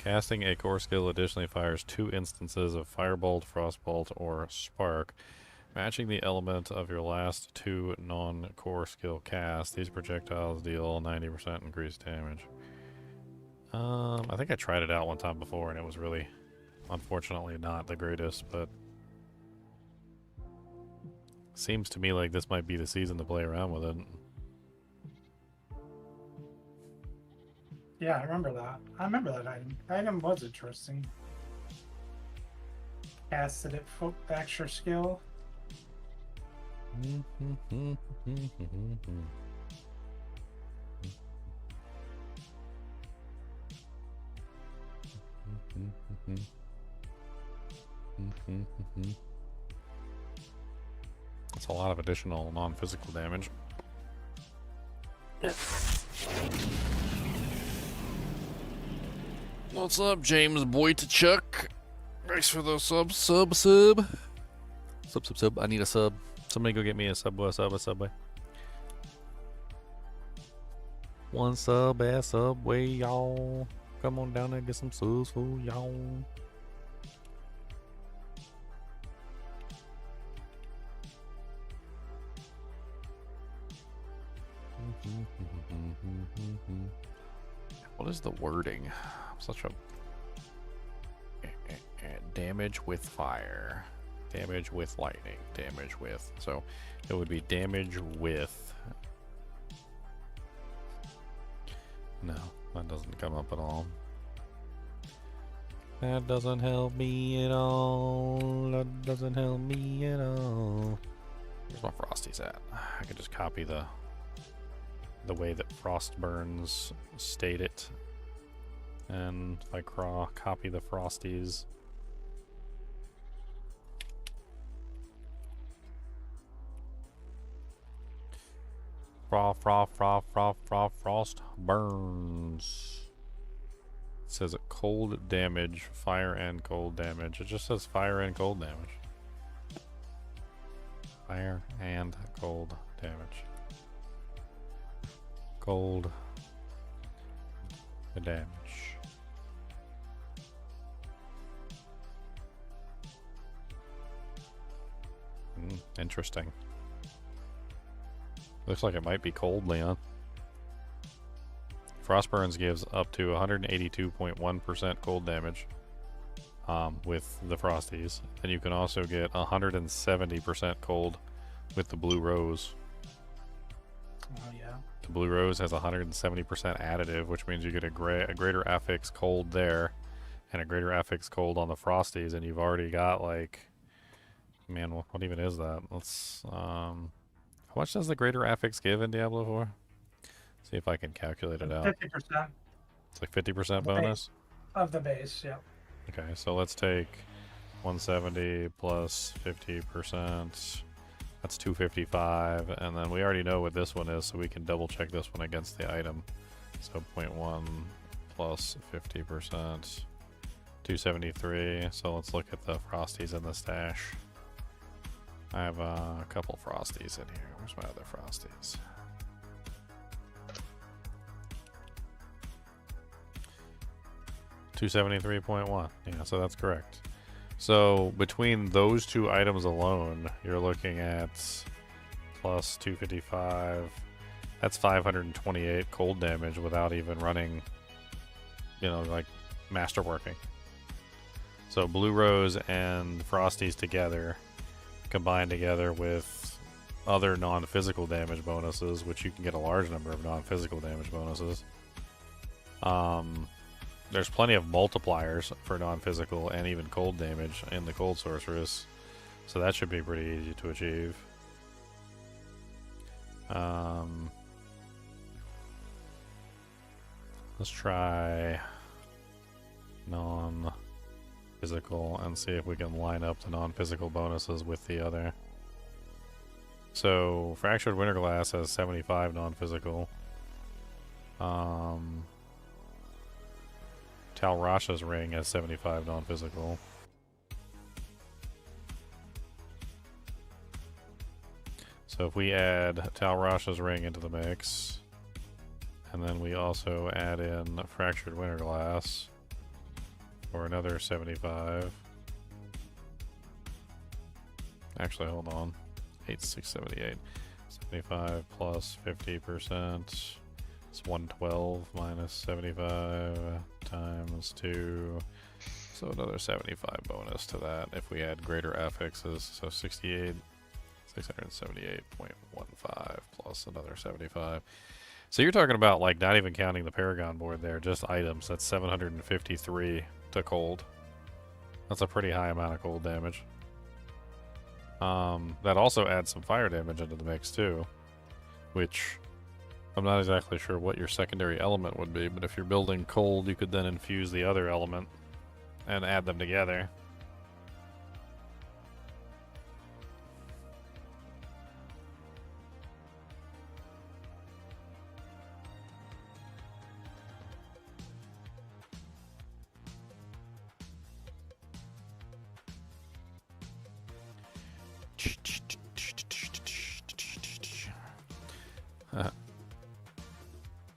Casting a core skill additionally fires 2 instances of Firebolt, Frostbolt, or Spark, matching the element of your last 2 non-core skill casts. These projectiles deal 90% increased damage. I think I tried it out one time before, and it was really, unfortunately, not the greatest, but seems to me like this might be the season to play around with it. Yeah, I remember that. I remember that item. The item was interesting. Casted it for extra skill. That's a lot of additional non-physical damage. What's up, James Boytachuk? Thanks for the sub. Sub. I need a sub. Somebody go get me a Subway. One sub at Subway, y'all. Come on down and get some subs for y'all. What is the wording? Such a damage with fire, damage with lightning, damage with. So it would be damage with. No, that doesn't come up at all. That doesn't help me at all. That doesn't help me at all. Where's my Frosties at? I could just copy the way that Frostburns state it. And if I copy the Frosties, Frost burns. It says cold damage, fire and cold damage. It just says fire and cold damage. Fire and cold damage. Cold damage. Interesting. Looks like it might be cold, Leon. Frostburns gives up to 182.1% cold damage with the Frosties. And you can also get 170% cold with the Blue Rose. Oh, yeah. The Blue Rose has 170% additive, which means you get a greater affix cold there and a greater affix cold on the Frosties, and you've already got like... Man, what even is that? Let's, how much does the greater affix give in Diablo 4? See if I can calculate it out. 50%. It's like 50% bonus? Of the base, yeah. Okay, so let's take 170 plus 50%. That's 255, and then we already know what this one is, so we can double check this one against the item. So 0.1 plus 50%, 273. So let's look at the Frosties in the stash. I have a couple Frosties in here. Where's my other Frosties? $273.1. Yeah, so that's correct. So between those two items alone, you're looking at plus 255. That's 528 cold damage without even running, you know, like masterworking. So Blue Rose and Frosties together, combined together with other non-physical damage bonuses, which you can get a large number of non-physical damage bonuses. There's plenty of multipliers for non-physical and even cold damage in the Cold Sorceress, so that should be pretty easy to achieve. Let's try non-physical and see if we can line up the non-physical bonuses with the other. So Fractured Winterglass has 75 non-physical. Tal Rasha's Ring has 75 non-physical. So if we add Tal Rasha's Ring into the mix, and then we also add in Fractured Winterglass for another 75. Actually, hold on. 8678. 75 plus 50%. It's 112 minus 75 times 2. So another 75 bonus to that if we add greater affixes. So 678.15 plus another 75. So you're talking about, like, not even counting the Paragon board there, just items. That's 753 to cold. That's a pretty high amount of cold damage. That also adds some fire damage into the mix too, which I'm not exactly sure what your secondary element would be, but if you're building cold, you could then infuse the other element and add them together.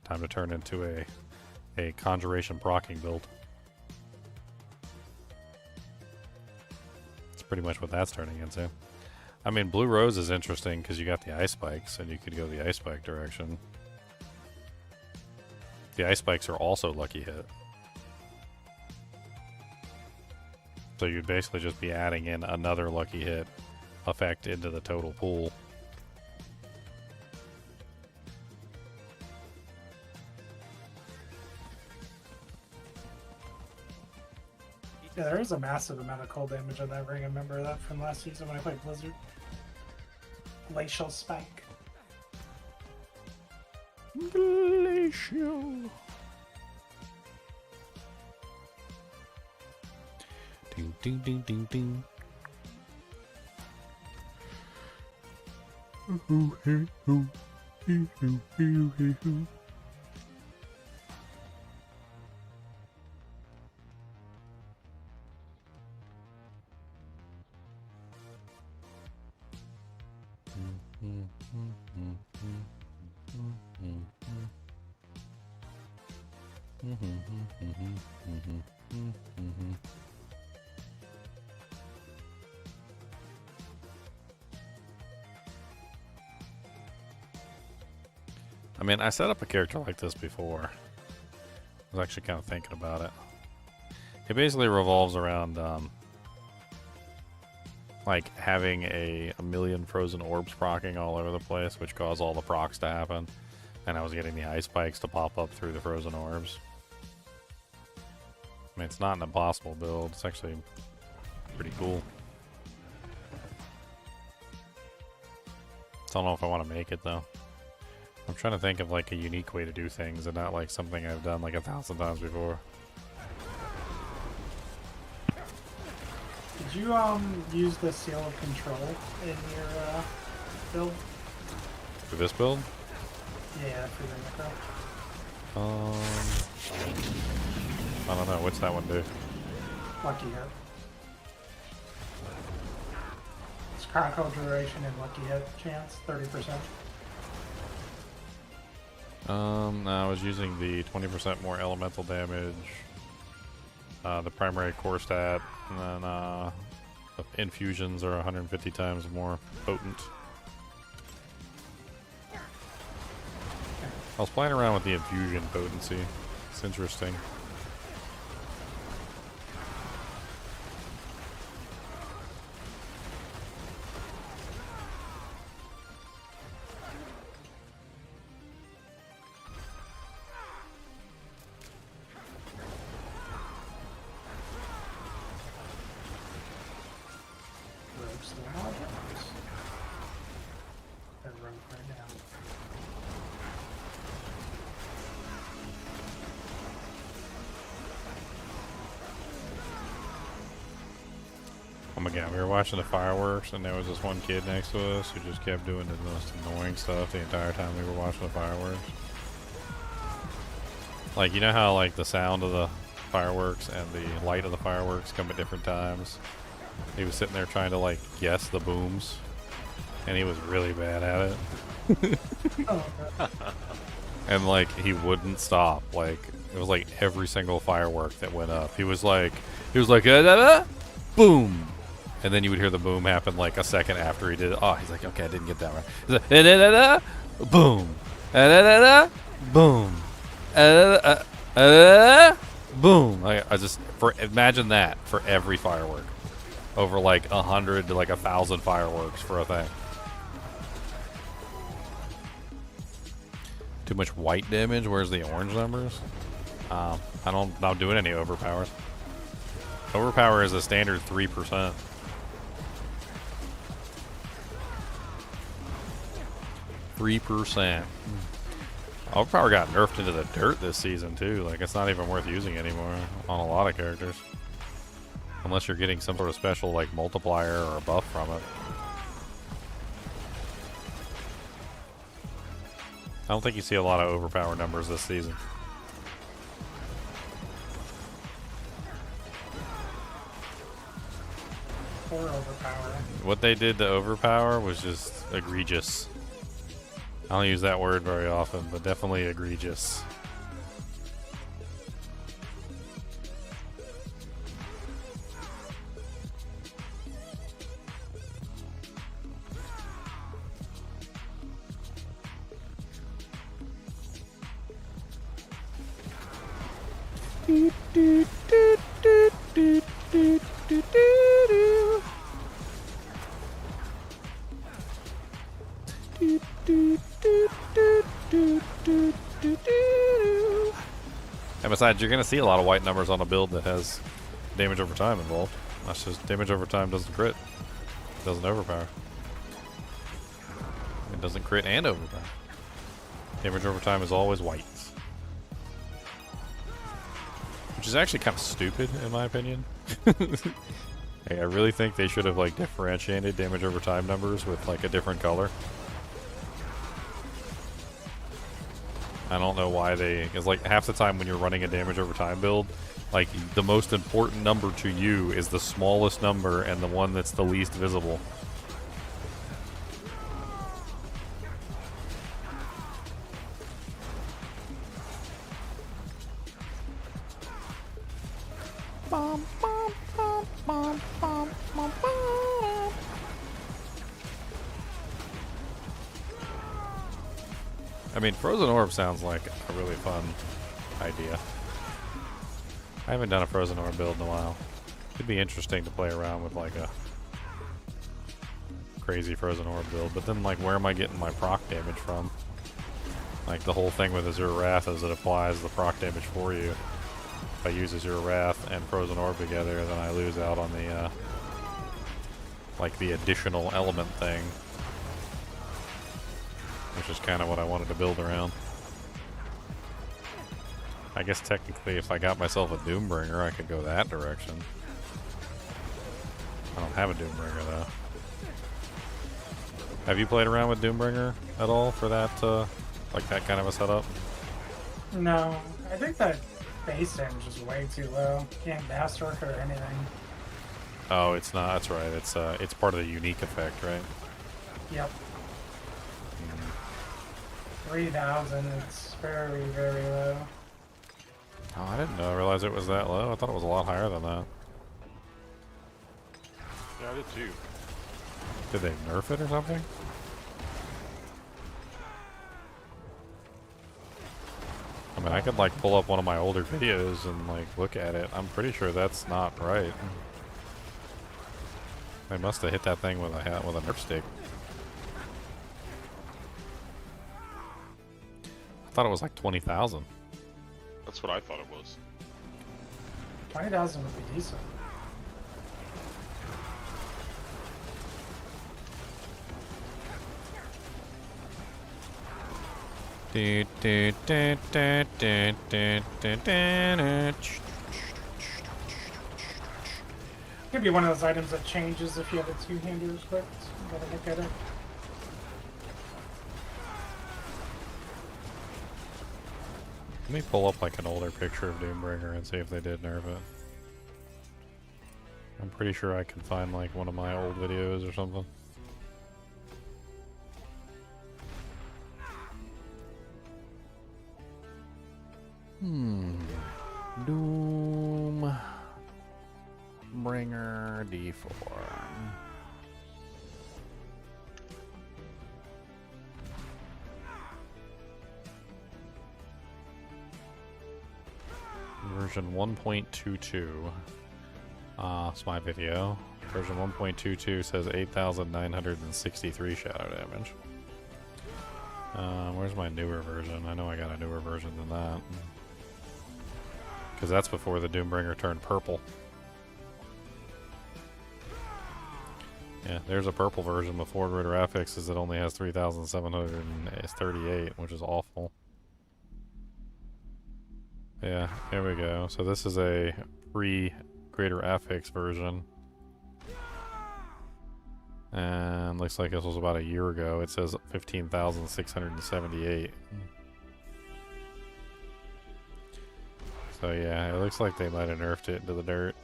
Time to turn into a conjuration proccing build. That's pretty much what that's turning into. I mean, Blue Rose is interesting because you got the ice spikes, and you could go the ice spike direction. The ice spikes are also lucky hit. So you'd basically just be adding in another lucky hit effect into the total pool. Yeah, there is a massive amount of cold damage on that ring. I remember that from last season when I played Blizzard. Glacial Spike. Glacial. Ding ding ding ding ding. Ooh, hey, ooh. I mean, I set up a character like this before. I was actually kind of thinking about it. It basically revolves around like having a million frozen orbs proccing all over the place, which cause all the procs to happen. And I was getting the ice spikes to pop up through the frozen orbs. I mean, it's not an impossible build. It's actually pretty cool. I don't know if I want to make it though. I'm trying to think of like a unique way to do things and not like something I've done like 1,000 times before. Did you use the seal of control in your build? For this build? Yeah, for the Necro. I don't know. What's that one do? Lucky hit. It's critical duration and lucky hit chance, 30%. No, I was using the 20% more elemental damage, the primary core stat, and then the infusions are 150 times more potent. I was playing around with the infusion potency. It's interesting. Oh my god, we were watching the fireworks and there was this one kid next to us who just kept doing the most annoying stuff the entire time we were watching the fireworks. Like, you know how like the sound of the fireworks and the light of the fireworks come at different times? He was sitting there trying to like guess the booms and he was really bad at it. And like he wouldn't stop. Like it was like every single firework that went up. He was like boom. And then you would hear the boom happen like a second after he did it. Oh, he's like, okay, I didn't get that right. He's like, boom. Boom. Boom. I just imagine that for every firework. Over like 100 to like 1,000 fireworks for a thing. Too much white damage. Where's the orange numbers? I'm not doing any overpowers. Overpower is a standard 3%. 3%. Overpower got nerfed into the dirt this season too. Like it's not even worth using anymore on a lot of characters. Unless you're getting some sort of special like multiplier or a buff from it. I don't think you see a lot of overpower numbers this season. Or overpower. What they did to overpower was just egregious. I don't use that word very often, but definitely egregious. And besides, you're going to see a lot of white numbers on a build that has damage over time involved. That's just damage over time doesn't crit. It doesn't overpower. It doesn't crit and overpower. Damage over time is always whites. Which is actually kind of stupid in my opinion. Hey, I really think they should have like differentiated damage over time numbers with like a different color. I don't know why they... It's like half the time when you're running a damage over time build, like the most important number to you is the smallest number and the one that's the least visible. I mean, Frozen Orb sounds like a really fun idea. I haven't done a Frozen Orb build in a while. It'd be interesting to play around with like a crazy Frozen Orb build, but then like where am I getting my proc damage from? Like the whole thing with Azure Wrath is it applies the proc damage for you. If I use Azure Wrath and Frozen Orb together, then I lose out on the like the additional element thing. Which is kind of what I wanted to build around. I guess technically if I got myself a Doombringer, I could go that direction. I don't have a Doombringer though. Have you played around with Doombringer at all for that, like that kind of a setup? No, I think that base damage is way too low. Can't dash Sorc or anything. Oh, it's not. That's right. It's part of the unique effect, right? Yep. 3,000. It's very, very low. Oh, I didn't realize it was that low. I thought it was a lot higher than that. Yeah, I did too. Did they nerf it or something? I mean, I could like pull up one of my older videos and like look at it. I'm pretty sure that's not right. They must have hit that thing with a nerf stick. I thought it was like 20,000. That's what I thought it was. 20,000 would be decent. Could be one of those items that changes if you have a two-hander equipped. You gotta look at it. Let me pull up like an older picture of Doombringer and see if they did nerf it. I'm pretty sure I can find like one of my old videos or something. Doombringer D4. Version 1.22. It's my video. Version 1.22 says 8,963 shadow damage. Where's my newer version? I know I got a newer version than that. Because that's before the Doombringer turned purple. Yeah, there's a purple version before graphics is it only has 3,738, which is awful. Yeah, here we go. So this is a pre-Greater Affix version. And looks like this was about a year ago. It says 15,678. So yeah, it looks like they might have nerfed it into the dirt.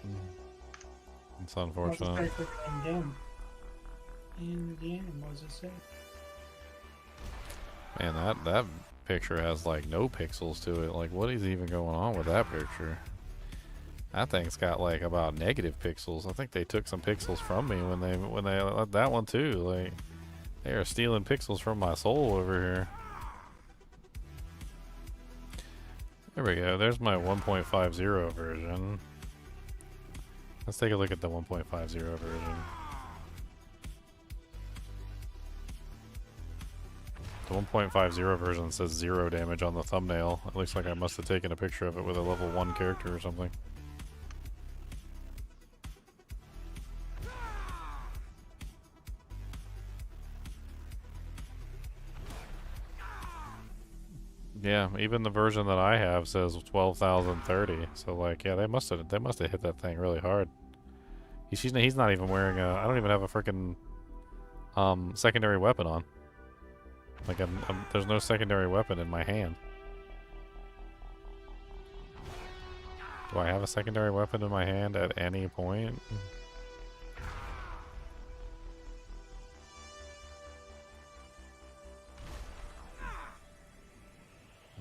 It's unfortunate. In game, what does it say? Man, that picture has like no pixels to it. Like, what is even going on with that picture? That thing's got like about negative pixels. I think they took some pixels from me when they let that one too. Like, they are stealing pixels from my soul over here. There we go. There's my 1.50 version. Let's take a look at the 1.50 version. The 1.50 version says 0 damage on the thumbnail. It looks like I must have taken a picture of it with a level 1 character or something. Yeah, even the version that I have says 12,030. So like, yeah, they must have hit that thing really hard. He's not even wearing a. I don't even have a freaking secondary weapon on. Like, there's no secondary weapon in my hand. Do I have a secondary weapon in my hand at any point?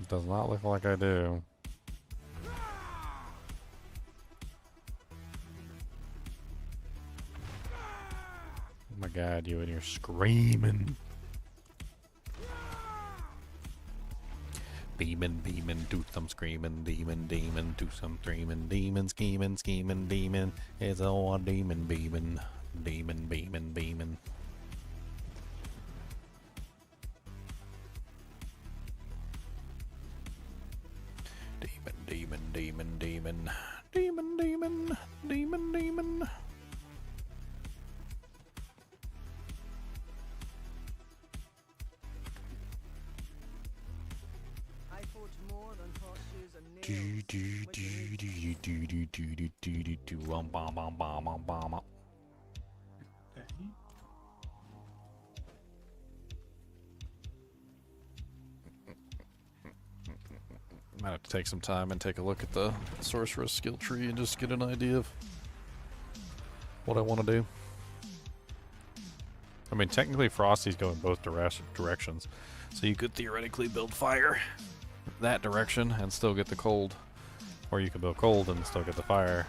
It does not look like I do. Oh my god, you and your screaming. Beamin', beamin', do some screaming, demon, demon, do some screaming, demon, scheming, scheming, demon. It's all a demon, beamin', demon, beamin', beamin'. Demon, demon, demon, demon, demon, demon, demon, demon. I forge more than horseshoes and Do nails. do What you do need. do do do do do do do bum bum bum bum bum bum. Okay. Might have to take some time and take a look at the sorceress skill tree and just get an idea of what I want to do. I mean, technically Frosty's going both directions, so you could theoretically build fire that direction and still get the cold, or you could build cold and still get the fire.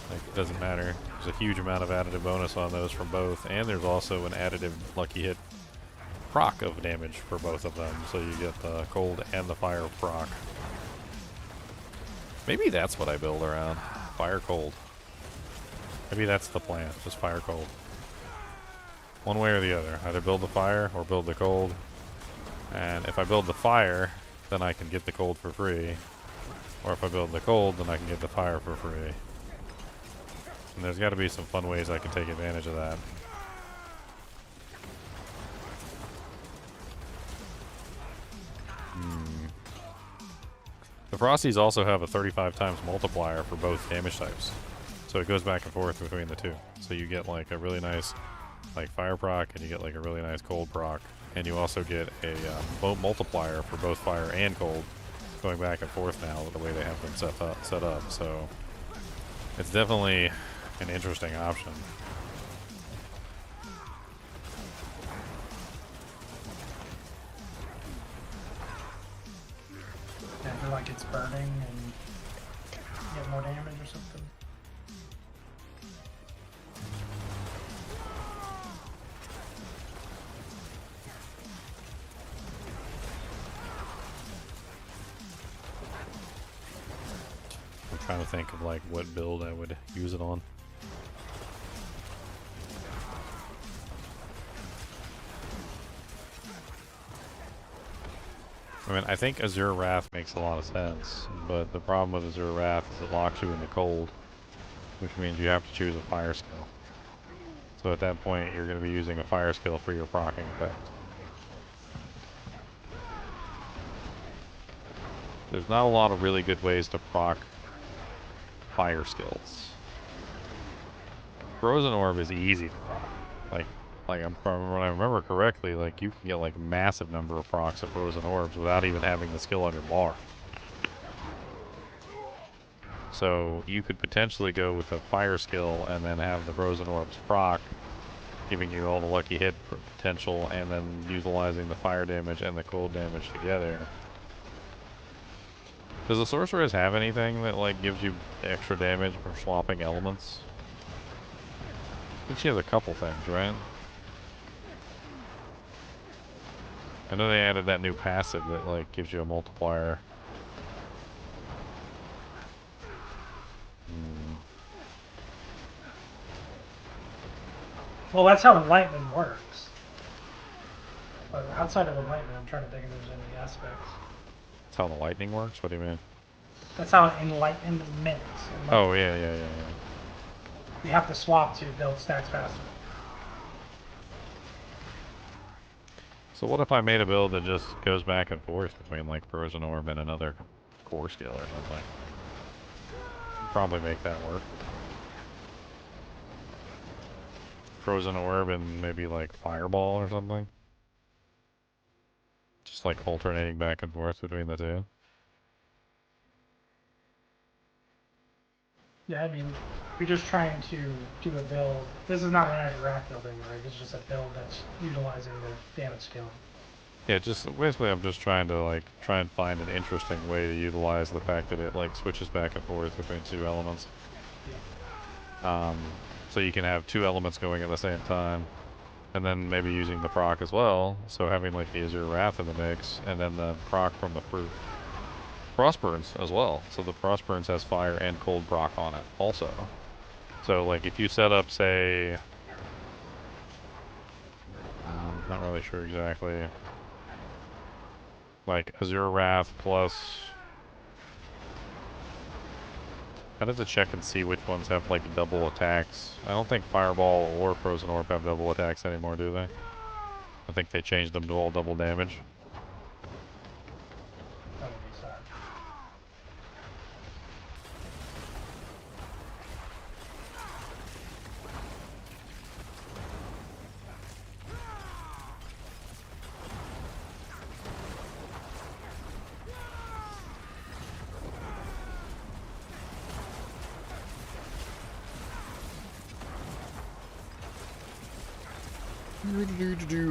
Like, it doesn't matter. There's a huge amount of additive bonus on those from both, and there's also an additive lucky hit proc of damage for both of them, so you get the cold and the fire proc. Maybe that's what I build around. Fire cold. Maybe that's the plan, just fire cold. One way or the other. Either build the fire or build the cold. And if I build the fire, then I can get the cold for free. Or if I build the cold, then I can get the fire for free. And there's got to be some fun ways I can take advantage of that. The Frosties also have a 35 times multiplier for both damage types. So it goes back and forth between the two. So you get like a really nice like fire proc, and you get like a really nice cold proc. And you also get a multiplier for both fire and cold, going back and forth now with the way they have them set up. So it's definitely an interesting option. I feel like it's burning and get more damage or something. I'm trying to think of like what build I would use it on. I mean, I think Azure Wrath makes a lot of sense, but the problem with Azure Wrath is it locks you into cold, which means you have to choose a fire skill. So at that point, you're going to be using a fire skill for your proccing effect. There's not a lot of really good ways to proc fire skills. Frozen Orb is easy to proc. Like when I remember correctly, like you can get like massive number of procs of Frozen Orbs without even having the skill on your bar. So you could potentially go with a fire skill and then have the Frozen Orbs proc, giving you all the lucky hit potential, and then utilizing the fire damage and the cold damage together. Does the Sorceress have anything that like gives you extra damage for swapping elements? I think she has a couple things, right? I know they added that new passive that like gives you a multiplier. Well, that's how enlightenment works. But outside of enlightenment, I'm trying to think if there's any aspects. That's how the lightning works? What do you mean? That's how enlightenment. Oh, yeah. You have to swap to build stacks faster. So what if I made a build that just goes back and forth between like Frozen Orb and another core skill or something? Probably make that work. Frozen Orb and maybe like Fireball or something? Just like alternating back and forth between the two. Yeah, I mean, we're just trying to do a build. This is not an raft building, right? It's just a build that's utilizing the damage skill. Yeah, just basically I'm just trying to like try and find an interesting way to utilize the fact that it like switches back and forth between two elements. So you can have two elements going at the same time, and then maybe using the proc as well. So having like the Azure Wrath in the mix, and then the proc from the Frostburns as well. So the Frostburns has fire and cold proc on it also. So like if you set up, say, not really sure exactly, like Azure Wrath plus. I'd have to check and see which ones have like double attacks. I don't think Fireball or Frozen Orb have double attacks anymore, do they? I think they changed them to all double damage. That would be sad.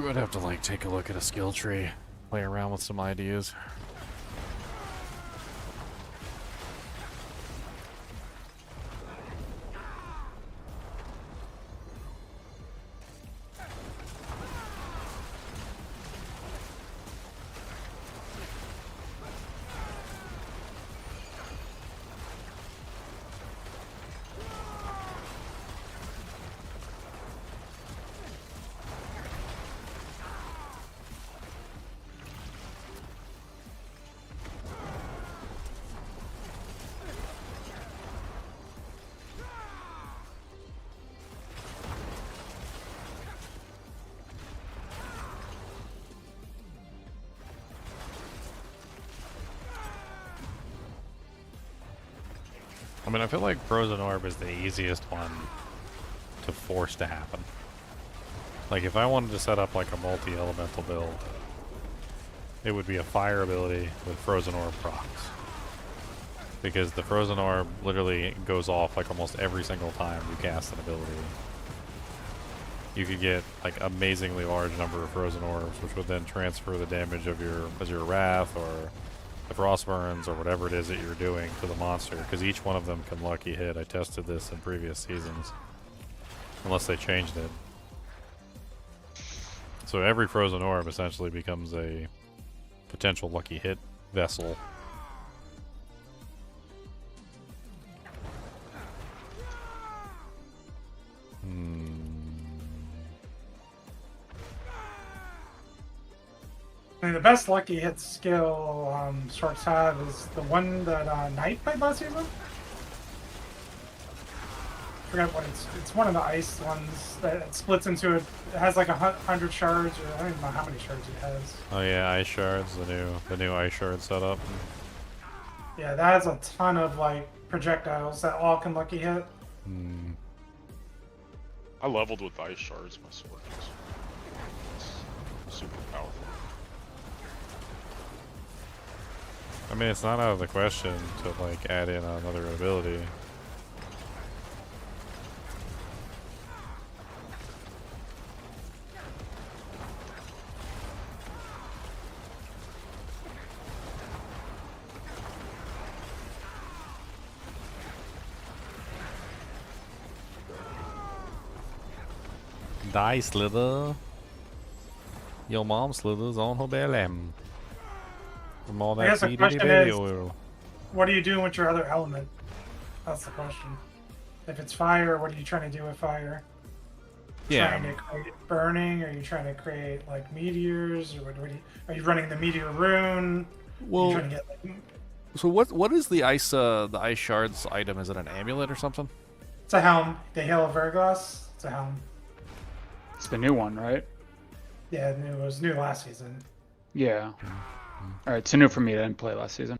I'd have to like take a look at a skill tree, play around with some ideas. I mean, I feel like Frozen Orb is the easiest one to force to happen. Like, if I wanted to set up like a multi-elemental build, it would be a fire ability with Frozen Orb procs. Because the Frozen Orb literally goes off like almost every single time you cast an ability. You could get like amazingly large number of Frozen Orbs, which would then transfer the damage of your Azure Wrath or the Frostburns or whatever it is that you're doing to the monster, because each one of them can lucky hit. I tested this in previous seasons, unless they changed it. So every Frozen Orb essentially becomes a potential lucky hit vessel. I mean, the best lucky hit skill Sorcs have is the one that Knight played last season. I forgot what it's one of the ice ones that it splits into it has like 100 shards, or I don't even know how many shards it has. Oh yeah, ice shards, the new ice shard setup. Yeah, that has a ton of like projectiles that all can lucky hit. I leveled with ice shards. My sword is super powerful. I mean, it's not out of the question to like add in another ability. Die, Slither. Your mom slithers on her belly. From all I that guess the baby question baby is, oil. what are you doing with your other element? That's the question. If it's fire, what are you trying to do with fire? Yeah. Trying to create burning? Are you trying to create like meteors? Or are you running the meteor rune? Well, are you trying to get like, so what is the ice shards item? Is it an amulet or something? it's a helm. The Hail of Verglas. It's a helm. It's the new one, right? Yeah, it was new last season. Yeah. All right, so new for me. I didn't play last season.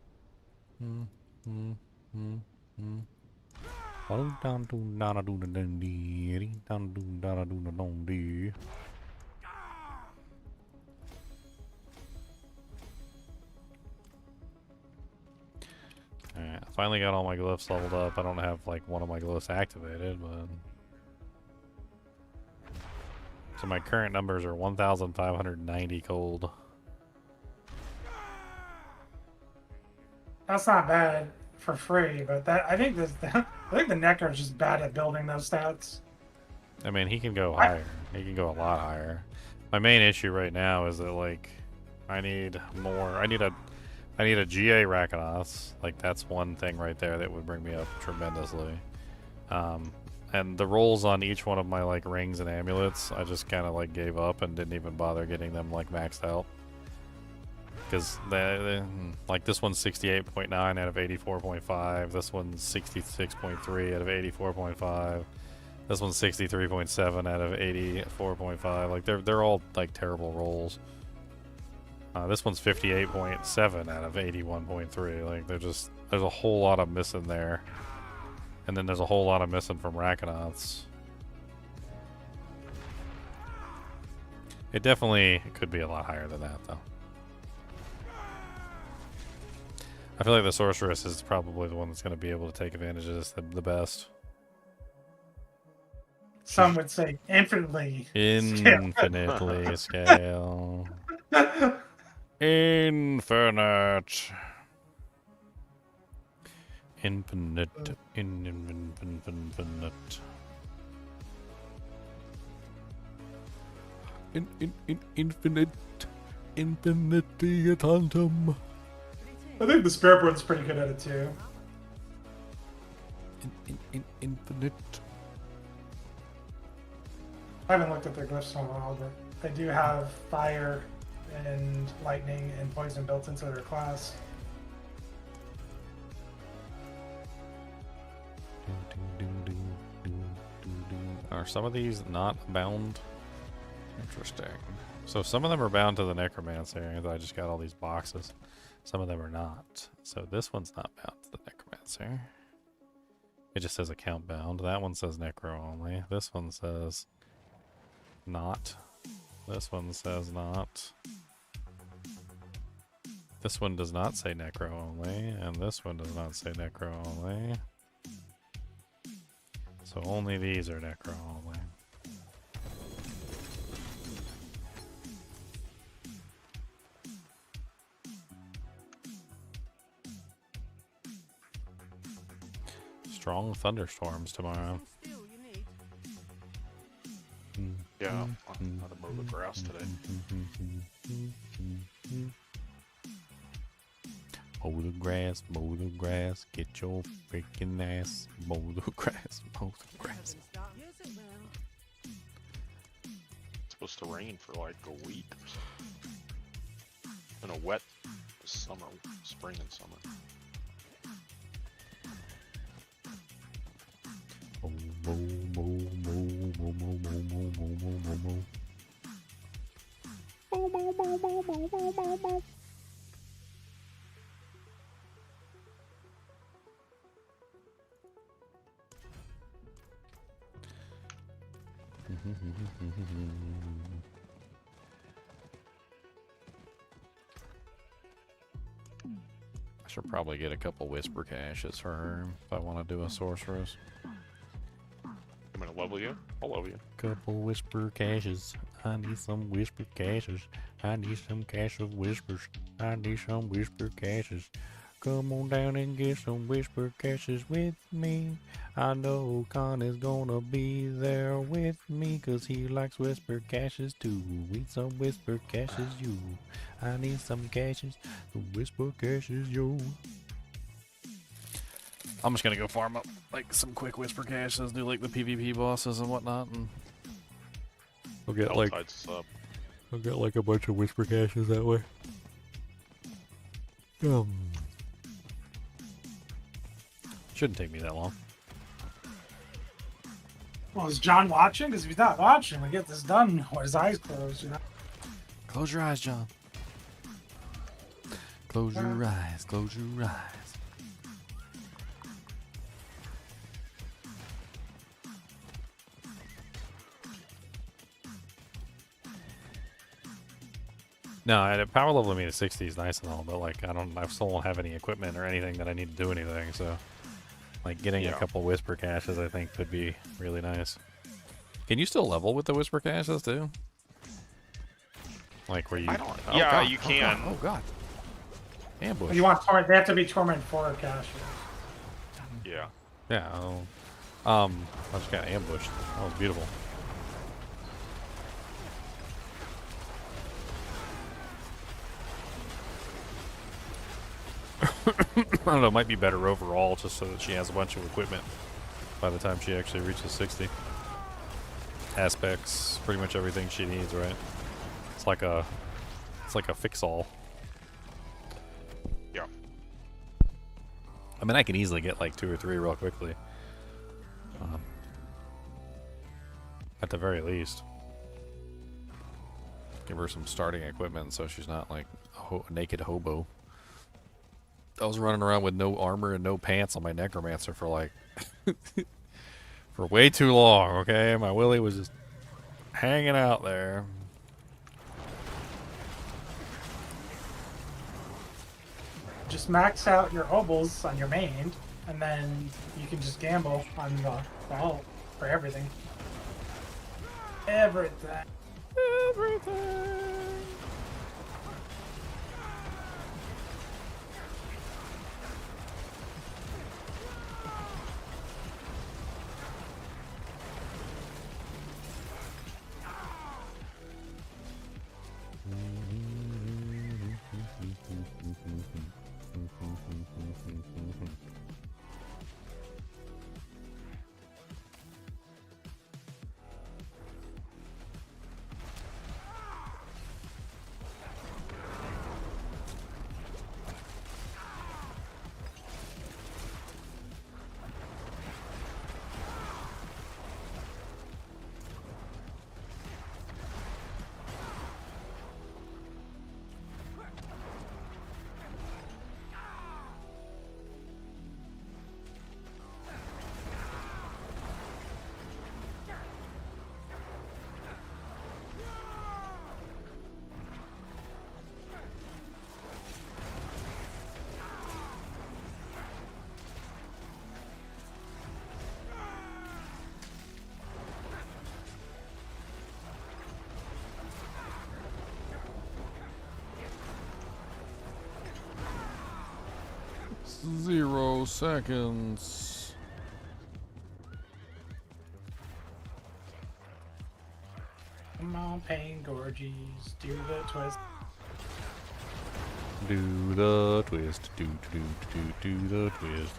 Alright, finally got all my glyphs leveled up. I don't have like one of my glyphs activated, but so my current numbers are 1,590 gold. That's not bad for free, but that I think this I think the Necro is just bad at building those stats. I mean, he can go higher. He can go a lot higher. My main issue right now is that like I need more. I need a GA Rakanoths. Like that's one thing right there that would bring me up tremendously. And the rolls on each one of my like rings and amulets, I just kind of like gave up and didn't even bother getting them like maxed out. Because like this one's 68.9 out of 84.5. This one's 66.3 out of 84.5. This one's 63.7 out of 84.5. Like they're all like terrible rolls. This one's 58.7 out of 81.3. Like there's a whole lot of missing there. And then there's a whole lot of missing from Rakanoths. It definitely could be a lot higher than that though. I feel like the Sorceress is probably the one that's going to be able to take advantage of this the best. Some would say infinitely. Infinitely scale. Infinite. Infinite. Infinite. Infinite. Infinity tantum. I think the Spirit Board's pretty good at it too. Infinite. I haven't looked at their glyphs in a while, but they do have fire and lightning and poison built into their class. Are some of these not bound? Interesting. So some of them are bound to the Necromancer. I just got all these boxes. Some of them are not. So this one's not bound to the Necromancer. It just says account bound. That one says Necro only. This one says not. This one says not. This one does not say Necro only. And this one does not say Necro only. So only these are Necro only. Strong thunderstorms tomorrow. Yeah, I'm gonna mow the grass today. Mow the grass, get your freaking ass. Mow the grass, mow the grass. It's supposed to rain for like a week or something. And a wet summer, spring and summer. Mow, mow, mow, mow, mow, mow, mow, mow, mow, mow, mow. Mow, mow, mow, mow, mow, mow, mow, mow. I should probably get a couple whisper caches for her if I want to do a sorceress. I'm gonna level you. I'll level you. Couple whisper caches. I need some whisper caches. I need some cache of whispers. I need some whisper caches. Come on down and get some whisper caches with me. I know Con is gonna be there with me, 'cause he likes whisper caches too. Need some whisper caches, you. I need some caches. Some whisper caches, yo. I'm just gonna go farm up like some quick whisper caches, do like the PvP bosses and whatnot, and we'll get like HellTide's up. I'll get like a bunch of whisper caches that way. Shouldn't take me that long. Well, is John watching? Because if he's not watching, we get this done with his eyes closed, you know? Close your eyes, John. Close your eyes, close your eyes. No, power level me to 60 is nice and all, but like I still don't have any equipment or anything that I need to do anything. So, like getting a couple whisper caches, I think could be really nice. Can you still level with the whisper caches too? Like where you? I don't. Oh, yeah, God, you oh, can. God, oh God! Ambush. You want torment? They have to be torment 4 caches. Yeah. Yeah. I just got ambushed. That was beautiful. I don't know, it might be better overall just so that she has a bunch of equipment by the time she actually reaches 60. Aspects, pretty much everything she needs, right? It's like a fix-all. Yeah. I mean, I can easily get like 2 or 3 real quickly. At the very least. Give her some starting equipment so she's not like a naked hobo. I was running around with no armor and no pants on my Necromancer for like for way too long, okay? My willy was just hanging out there. Just max out your obols on your main, and then you can just gamble on the ult for everything. Everything. Everything. Zero seconds. Come on, pain gorgies, do the twist. Do the twist. Do the twist.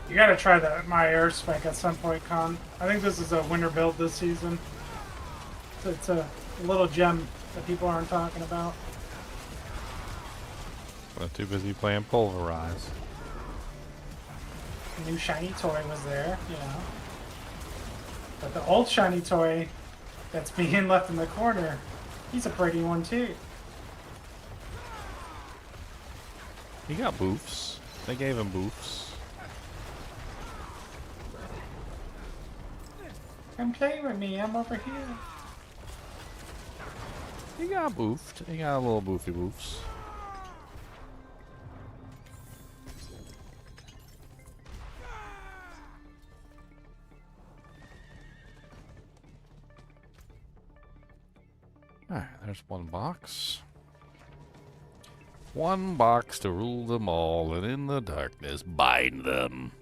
You gotta try my air spike at some point, Con. I think this is a winner build this season. It's a little gem that people aren't talking about. I'm too busy playing Pulverize. The new shiny toy was there, you know. But the old shiny toy that's being left in the corner, he's a pretty one too. He got boofs. They gave him boofs. Come play with me, I'm over here. He got boofed. He got a little boofy boofs. Alright, there's one box. One box to rule them all, and in the darkness bind them.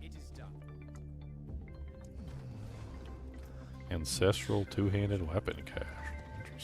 It is done. Ancestral two-handed weapon cache.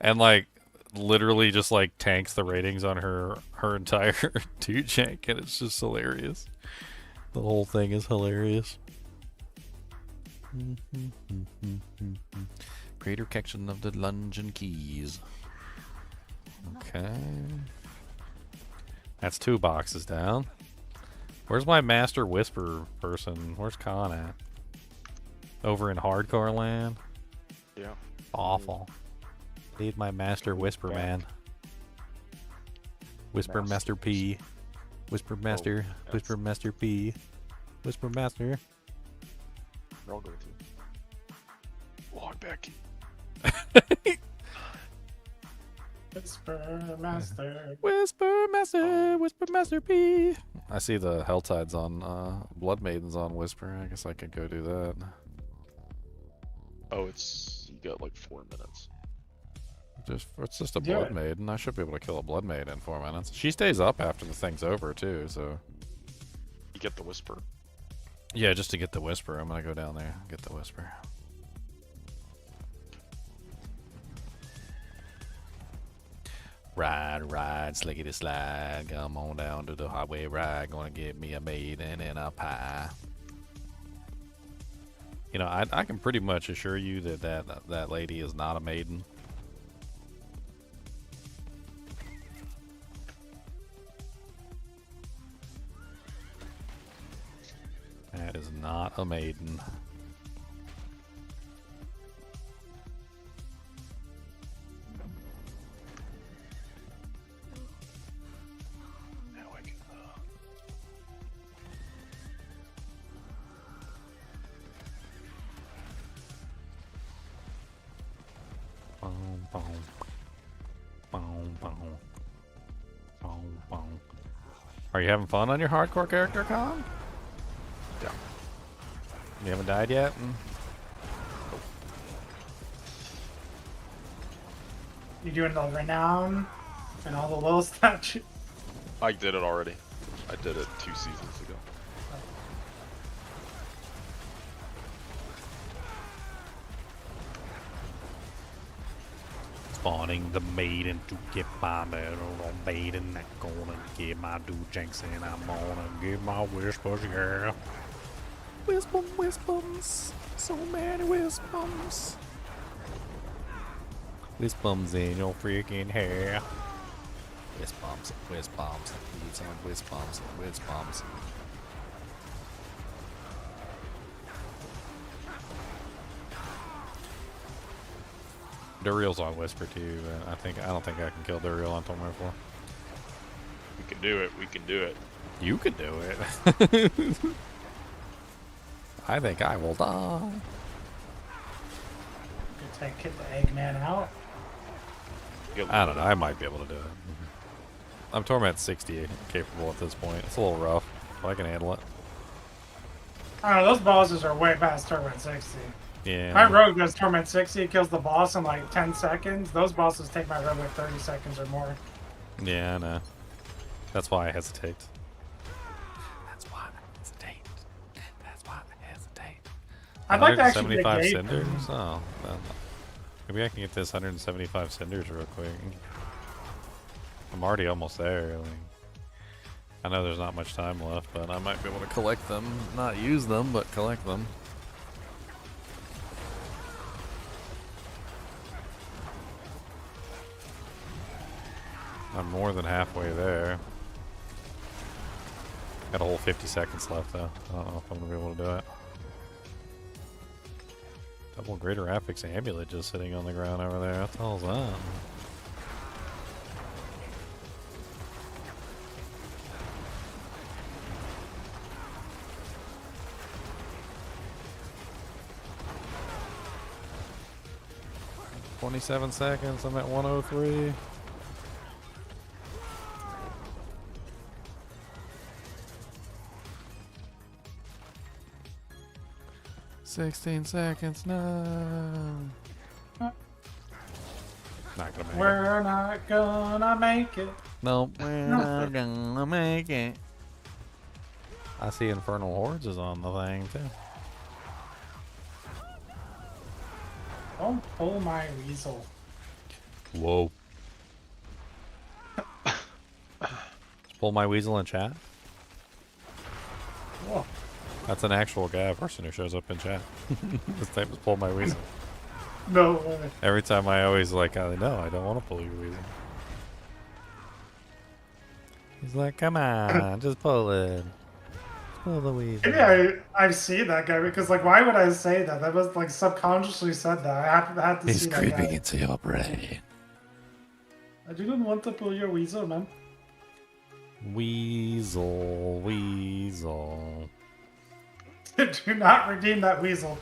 And like literally just like tanks the ratings on her entire two jank, and it's just hilarious. The whole thing is hilarious. Greater protection of the lunge and keys. Okay. That's 2 boxes down. Where's my master whisper person? Where's Khan at? Over in hardcore land? Yeah. Awful. Need my master whisper man. Whisper master P. Whisper master. Whisper master P. Whisper master. I'll go with you. Log back. Whisper Master. Whisper master. Whisper master P. I see the HellTide's on, Blood Maiden's on Whisper. I guess I could go do that. Oh, you got like 4 minutes. It's just a Do Blood it. Maiden. I should be able to kill a Blood Maiden in 4 minutes. She stays up after the thing's over too, so. You get the whisper. Yeah, just to get the Whisper. I'm gonna go down there and get the Whisper. Ride, slickety slide. Come on down to the highway ride. Gonna get me a maiden and a pie. You know, I can pretty much assure you that lady is not a maiden. That is not a maiden. Now I can. Boom, boom. Boom, boom. Boom, boom. Are you having fun on your hardcore character, Con? Yeah. You haven't died yet? You doing the renown and all the little statues? I did it already. I did it 2 seasons ago. Spawning the maiden to get my little maiden. I'm gonna get my dude jinx and I'm gonna get my whispers, yeah. Whispums. So many whispums. Whispums in your freaking hair. Whispums. Need some whispums. Duriel's on Whisper too, but I don't think I can kill Duriel on Tomb 4. We can do it. We can do it. You can do it. I think I will die. Get the Eggman out. I don't know. I might be able to do it. I'm Torment 60 capable at this point. It's a little rough, but I can handle it. I don't know, those bosses are way past Torment 60. Yeah. My rogue does Torment 60, kills the boss in like 10 seconds. Those bosses take my rogue like 30 seconds or more. Yeah, I know. That's why I hesitate. I'd like to actually get 175 Gabe. cinders? Oh, well, maybe I can get this 175 cinders real quick. I'm already almost there. Like, I know there's not much time left, but I might be able to collect them. Not use them, but collect them. I'm more than halfway there. Got a whole 50 seconds left, though. I don't know if I'm going to be able to do it. Double Greater Affix Amulet just sitting on the ground over there. What the hell is that? "27 seconds, I'm at 103. "16 seconds, no." Not gonna make it. We're not gonna make it. Nope, we're not gonna make it. I see Infernal Hordes is on the thing, too. Don't pull my weasel. Whoa. Just pull my weasel in chat. Whoa. That's an actual guy, person who shows up in chat. His name is Pull My Weasel. No way. Every time I always like, no, I don't want to pull your weasel. He's like, come on, just pull it. Pull the weasel. Maybe I've seen that guy because like why would I say that? That was like subconsciously said that. I had to He's see that creeping guy. into your brain. I didn't want to pull your weasel, man. Weasel, weasel. Do not redeem that weasel.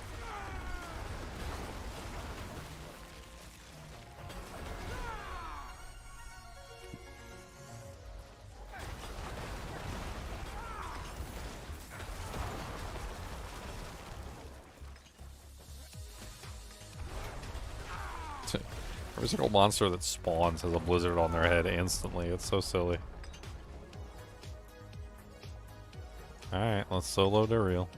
Every single monster that spawns has a blizzard on their head instantly. It's so silly. Alright, let's solo the real.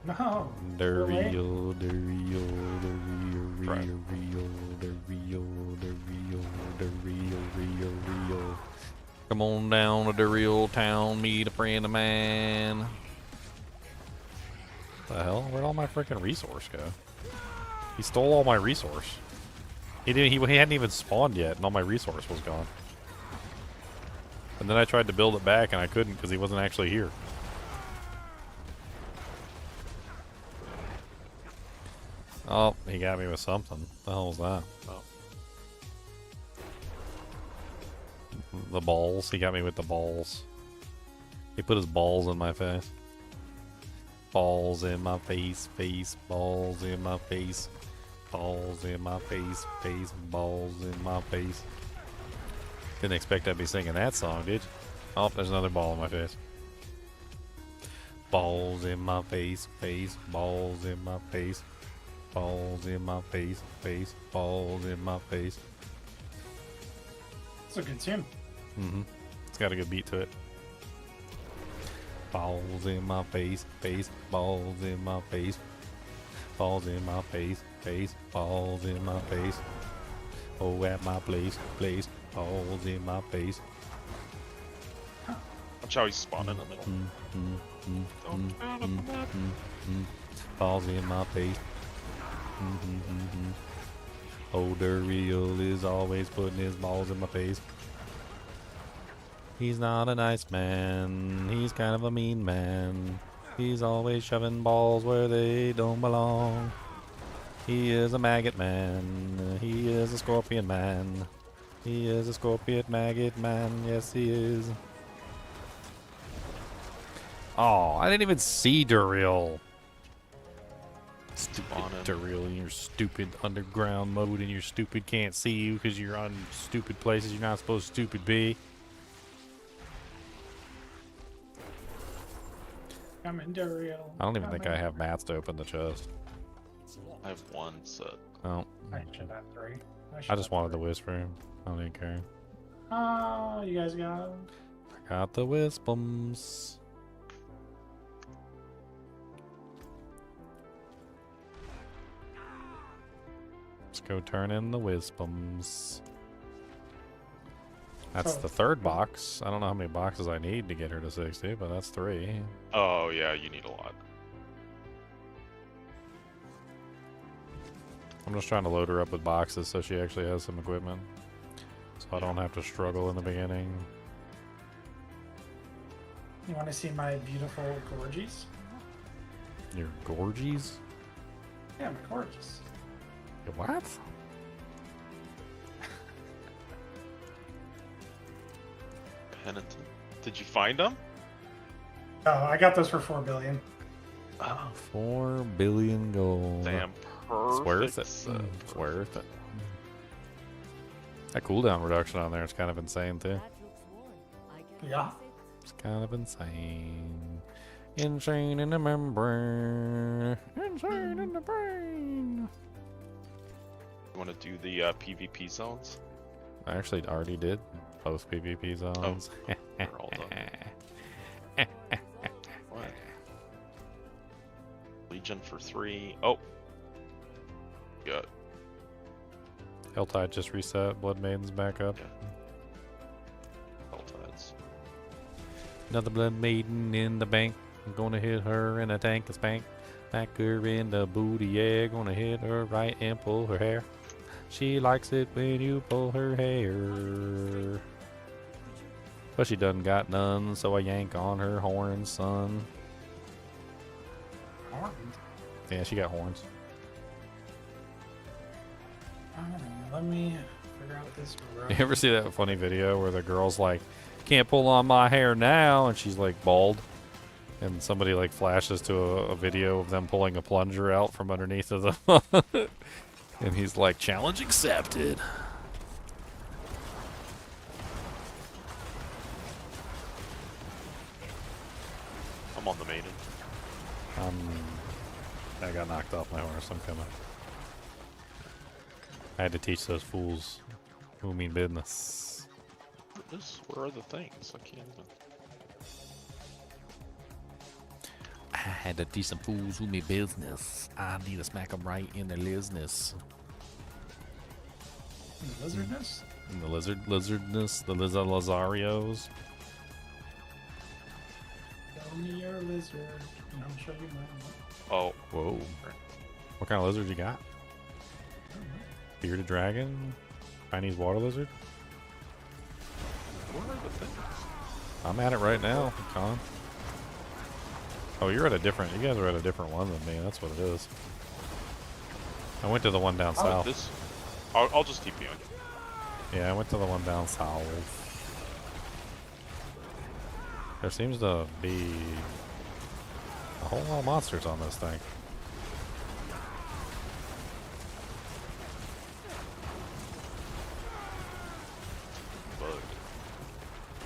No. The Really? real, the real, the real, the real, the real, the real. Come on down to the real town, meet a friend of mine. What the hell? Where'd all my freaking resource go? He stole all my resource. He hadn't even spawned yet, and all my resource was gone. And then I tried to build it back, and I couldn't because he wasn't actually here. Oh, he got me with something. What the hell was that? Oh. The balls. He got me with the balls. He put his balls in my face. Balls in my face, face, balls in my face. Balls in my face, face, balls in my face. Didn't expect I'd be singing that song, did you? Oh, there's another ball in my face. Balls in my face, face, balls in my face. Balls in my face, face, balls in my face. It's a good tune. Mm-hmm. It's got a good beat to it. Balls in my face, face, balls in my face. Balls in my face, face, balls in my face. Oh, at my place, place, balls in my face. Watch how he's spawning in the middle. Balls in my face. Oh, the real is always putting his balls in my face. He's not a nice man. He's kind of a mean man. He's always shoving balls where they don't belong. He is a maggot man. He is a scorpion man. He is a scorpion maggot man. Yes, he is. Oh, I didn't even see Duriel. Stupid Duriel in your stupid underground mode and your stupid can't see you because you're on stupid places you're not supposed to stupid be. I'm in Duriel. I don't even think I have mats to open the chest. I have one set. Oh, I should have three. I just wanted the whisper. I don't even care. Oh, you guys got them. I got the wispums. Let's go turn in the wispums. That's the third box. I don't know how many boxes I need to get her to 60, but that's 3. Oh yeah, you need a lot. I'm just trying to load her up with boxes so she actually has some equipment. So I don't have to struggle in the beginning. You want to see my beautiful gorgies? Your gorgies? Yeah, my gorgies. Your what? Penitent. Did you find them? Oh, I got those for 4 billion. Oh, 4 billion gold. damn, perfect. It's worth it. set. It's worth it. That cooldown reduction on there is kind of insane too. That looks warm. I can Yeah. use it. It's kind of insane. Insane in the membrane. Insane in the brain. You want to do the PvP zones? I actually already did post PvP zones. They're all done. What? Legion for 3. Oh. Got HellTide just reset. Blood Maiden's back up. HellTides. Another Blood Maiden in the bank. I'm gonna hit her in a tank and spank. Smack her in the booty, yeah. Gonna hit her right and pull her hair. She likes it when you pull her hair. But she doesn't got none, so I yank on her horns, son. Horns? Yeah, she got horns. Alright, let me figure out this road. You ever see that funny video where the girl's like, can't pull on my hair now, and she's like bald? And somebody like flashes to a video of them pulling a plunger out from underneath of them. And he's like, challenge accepted. I'm on the maiden. I got knocked off my horse. I'm coming. I had to teach those fools who mean business. Where are the things? I can't even. I had to teach some fools who mean business. I need to smack them right in their business. Lizardness? And the lizardness, the Lazarios. Show me your lizard, and I'll show you mine. Oh, Whoa. What kind of lizard you got? Bearded dragon? Chinese water lizard? where are the things? I'm at it right now, Con. Oh, you're at a different. You guys are at a different one than me. That's what it is. I went to the one down south. This. I'll just TP on you. Yeah, I went to the one down south. There seems to be a whole lot of monsters on this thing. Bug.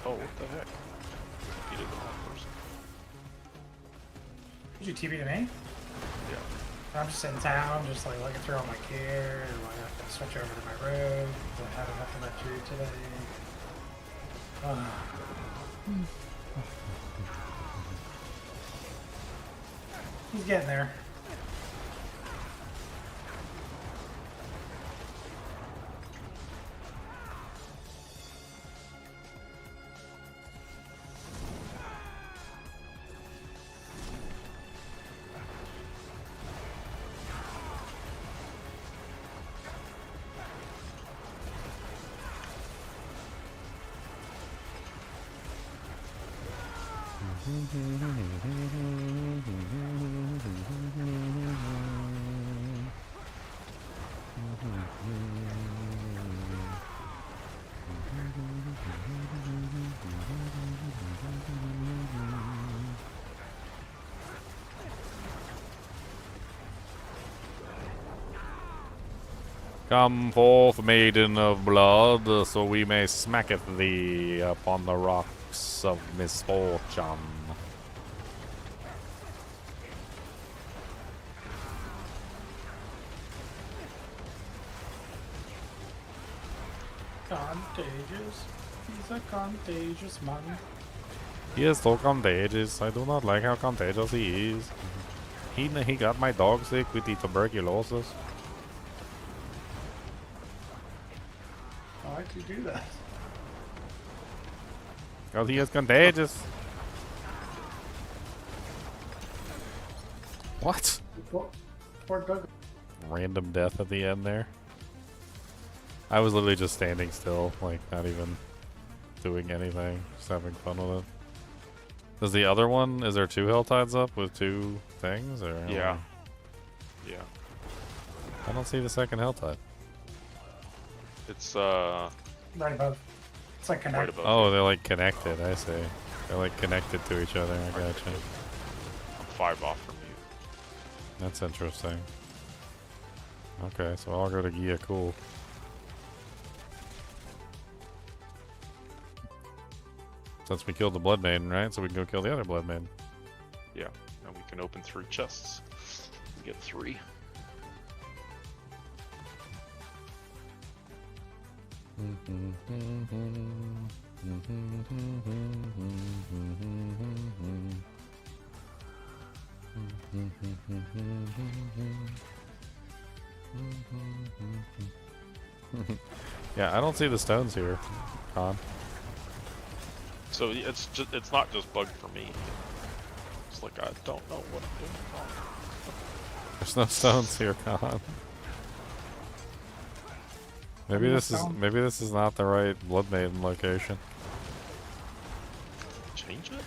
Oh, what the heck? He did the wrong person. Did you TP to me? Yeah. I'm just in town, just like looking through all my gear, and I have to switch over to my road. I have enough of that gear today. He's getting there. Come forth, maiden of blood, so we may smacketh thee upon the rocks of misfortune. Contagious. He's a contagious man. He is so contagious. I do not like how contagious he is. He got my dog sick with the tuberculosis. Why'd you do that? Because he is contagious. What? Poor Doug. Random death at the end there. I was literally just standing still, like not even doing anything, just having fun with it. Is the other one, is there two HellTides up with two things? Or Yeah. Yeah. I don't see the second HellTide. It's Right above. It's like right connected. above. Oh, you. they're like connected, I see. They're like connected to each other, I gotcha. I'm 5 off from you. That's interesting. Okay, so I'll go to Gia, cool. Since we killed the Blood Maiden, right? So we can go kill the other Blood Maiden. Yeah. Now we can open 3 chests. We get 3. Yeah, I don't see the stones here, Con. So it's not just bugged for me. It's like I don't know what I'm doing wrong. There's no stones here, Con. Maybe this is not the right Blood Maiden location. Change it?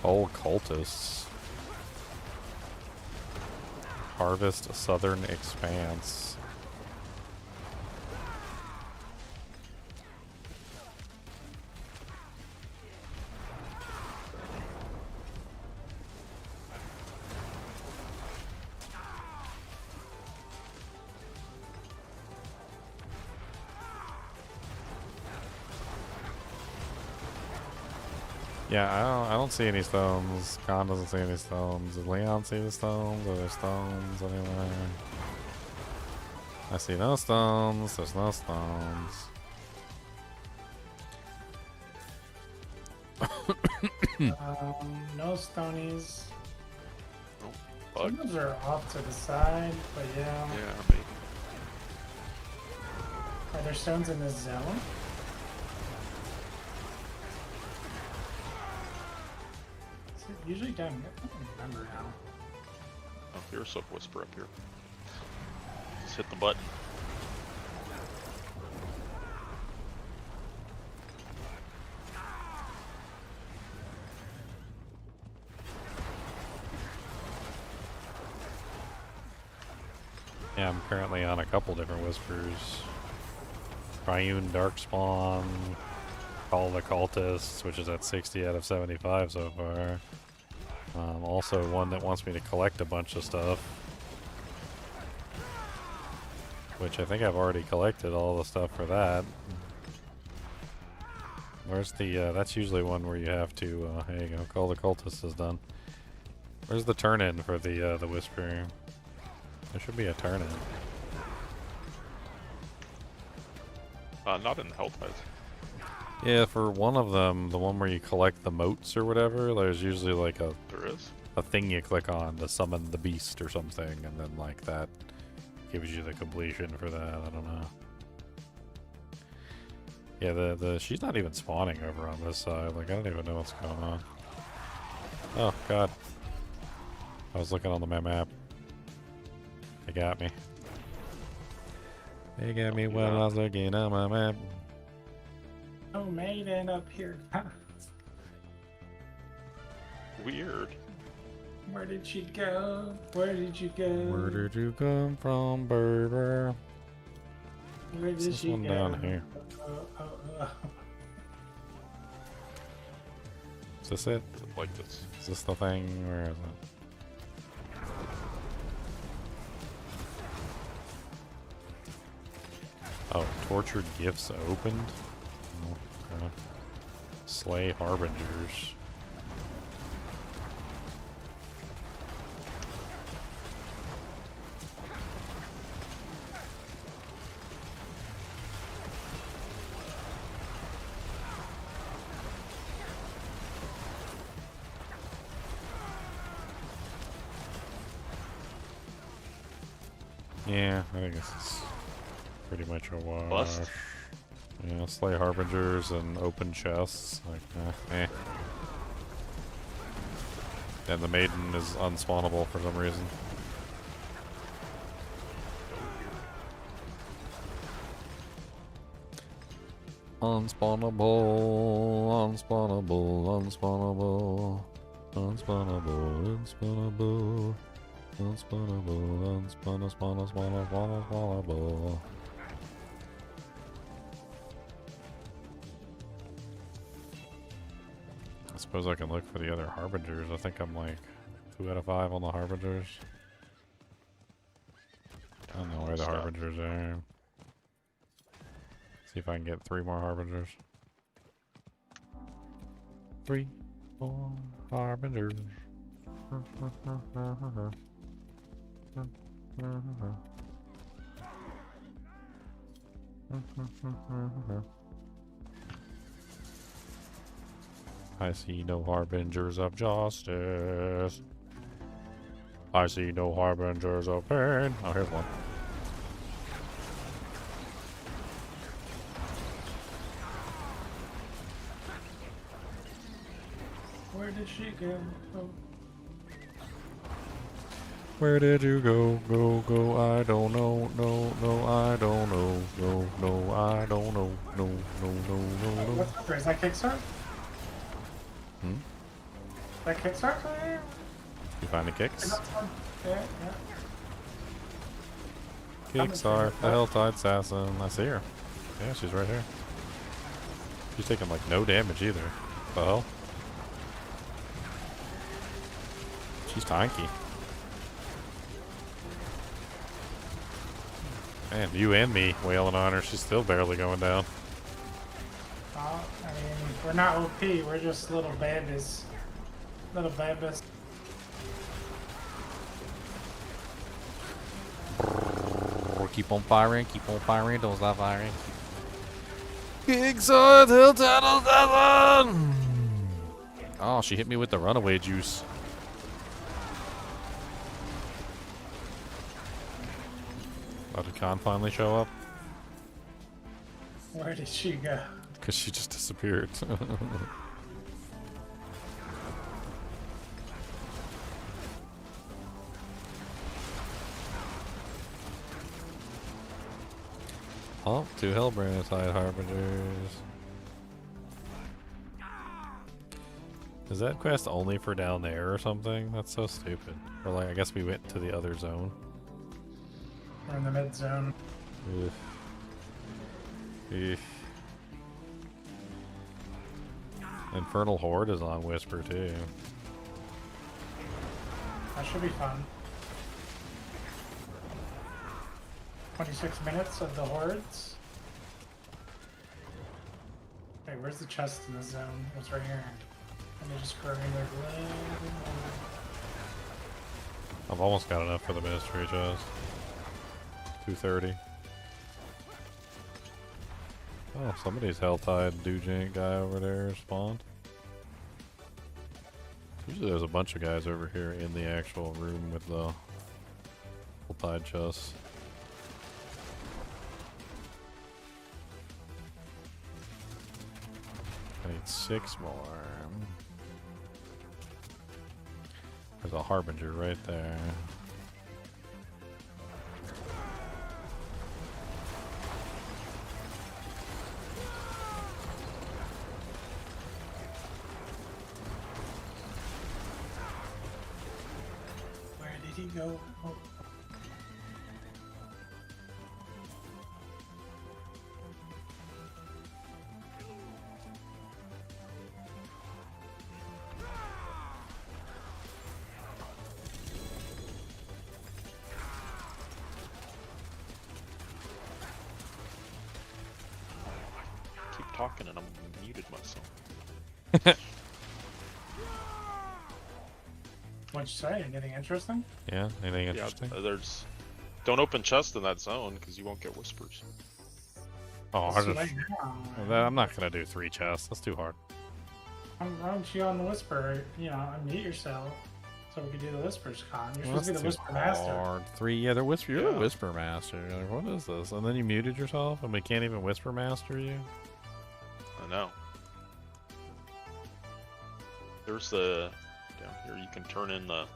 Old cultists. Harvest Southern Expanse. Yeah, I don't see any stones. Khan doesn't see any stones. Does Leon see the stones? Are there stones anywhere? I see no stones. There's no stones. No stonies. Bug. Some of them are off to the side, but yeah. Yeah, maybe. Are there stones in this zone? Is it usually down here? I don't remember now. Oh, here's a whisper up here. Just hit the button. Yeah, I'm currently on a couple different whispers. Triune Darkspawn, Call the Cultists, which is at 60 out of 75 so far. Also one that wants me to collect a bunch of stuff. Which I think I've already collected all the stuff for that. Where's the, that's usually one where you have to, there you go, Call the Cultists is done. Where's the turn-in for the Whisper? There should be a turn-in. Not in HellTide. Yeah, for one of them, the one where you collect the motes or whatever, there's usually like There is? a thing you click on to summon the beast or something, and then like that gives you the completion for that. I don't know. Yeah, the she's not even spawning over on this side. Like I don't even know what's going on. Oh god. I was looking on the map. They got me. They got me while I was looking on my map. Oh, maiden up here. Weird. Where did she go? Where did you go? Where did you come from, baby? Where did This she one go? down here. Oh. Is this it? Is it like this? Is this the thing? Where is it? Oh, tortured gifts opened? Oh, okay. Slay harbingers. Yeah, I think this is pretty much a wash. Bust? Yeah, slay harbingers and open chests. Like, eh. And the maiden is unspawnable for some reason. Unspawnable, unspawnable, unspawnable, unspawnable, unspawnable. Unspawnable, unspawnable. I suppose I can look for the other harbingers. I think I'm like 2 out of 5 on the harbingers. I don't know where the harbingers are. See if I can get 3 more harbingers. 3 more harbingers. I see no harbingers of justice. I see no harbingers of pain. Oh, here's one. Where did she go? Oh. Where did you go? Go, go, I don't know. No, no, I don't know. No, no, I don't know. No, no, no, no, no. What's up there? Is that Kickstart? Hmm? That Kickstart? You find the kicks? Yeah, Kicks are the HellTide assassin. I see her. Yeah, she's right here. She's taking like no damage either. The hell? She's tanky. Man, you and me wailing on her. She's still barely going down. I mean, we're not OP. We're just little babies. Little babies. Keep on firing, don't stop firing. Kickside HellTide assassin! Oh, she hit me with the runaway juice. Oh, did Khan finally show up? Where did she go? Because she just disappeared. Oh, 2 Hellbrand Tide Harbingers. Is that quest only for down there or something? That's so stupid. Or like, I guess we went to the other zone. We're in the mid zone. Ugh. Ugh. Infernal Horde is on Whisper too. That should be fun. 26 minutes of the hordes. Wait, where's the chest in the zone? It's right here. Let me just grab there. I've almost got enough for the mystery chest. 230. Oh, somebody's HellTide Dujink guy over there spawned. Usually there's a bunch of guys over here in the actual room with the HellTide chests. I need 6 more. There's a Harbinger right there. Where did he go? Oh. Talking and I'm muted myself. What'd you say? Anything interesting? Yeah, anything interesting? Yeah, there's. Don't open chest in that zone because you won't get whispers. Oh, It's I too just, late now. I'm not gonna do 3 chests. That's too hard. Why don't you on the whisper? You know, unmute yourself so we can do the whispers con. You're supposed to be the whisper master. Hard. 3, yeah, they're whisper. You're a Yeah. whisper master. Like, what is this? And then you muted yourself, and we can't even whisper master you. I know. There's the down here. You can turn in the.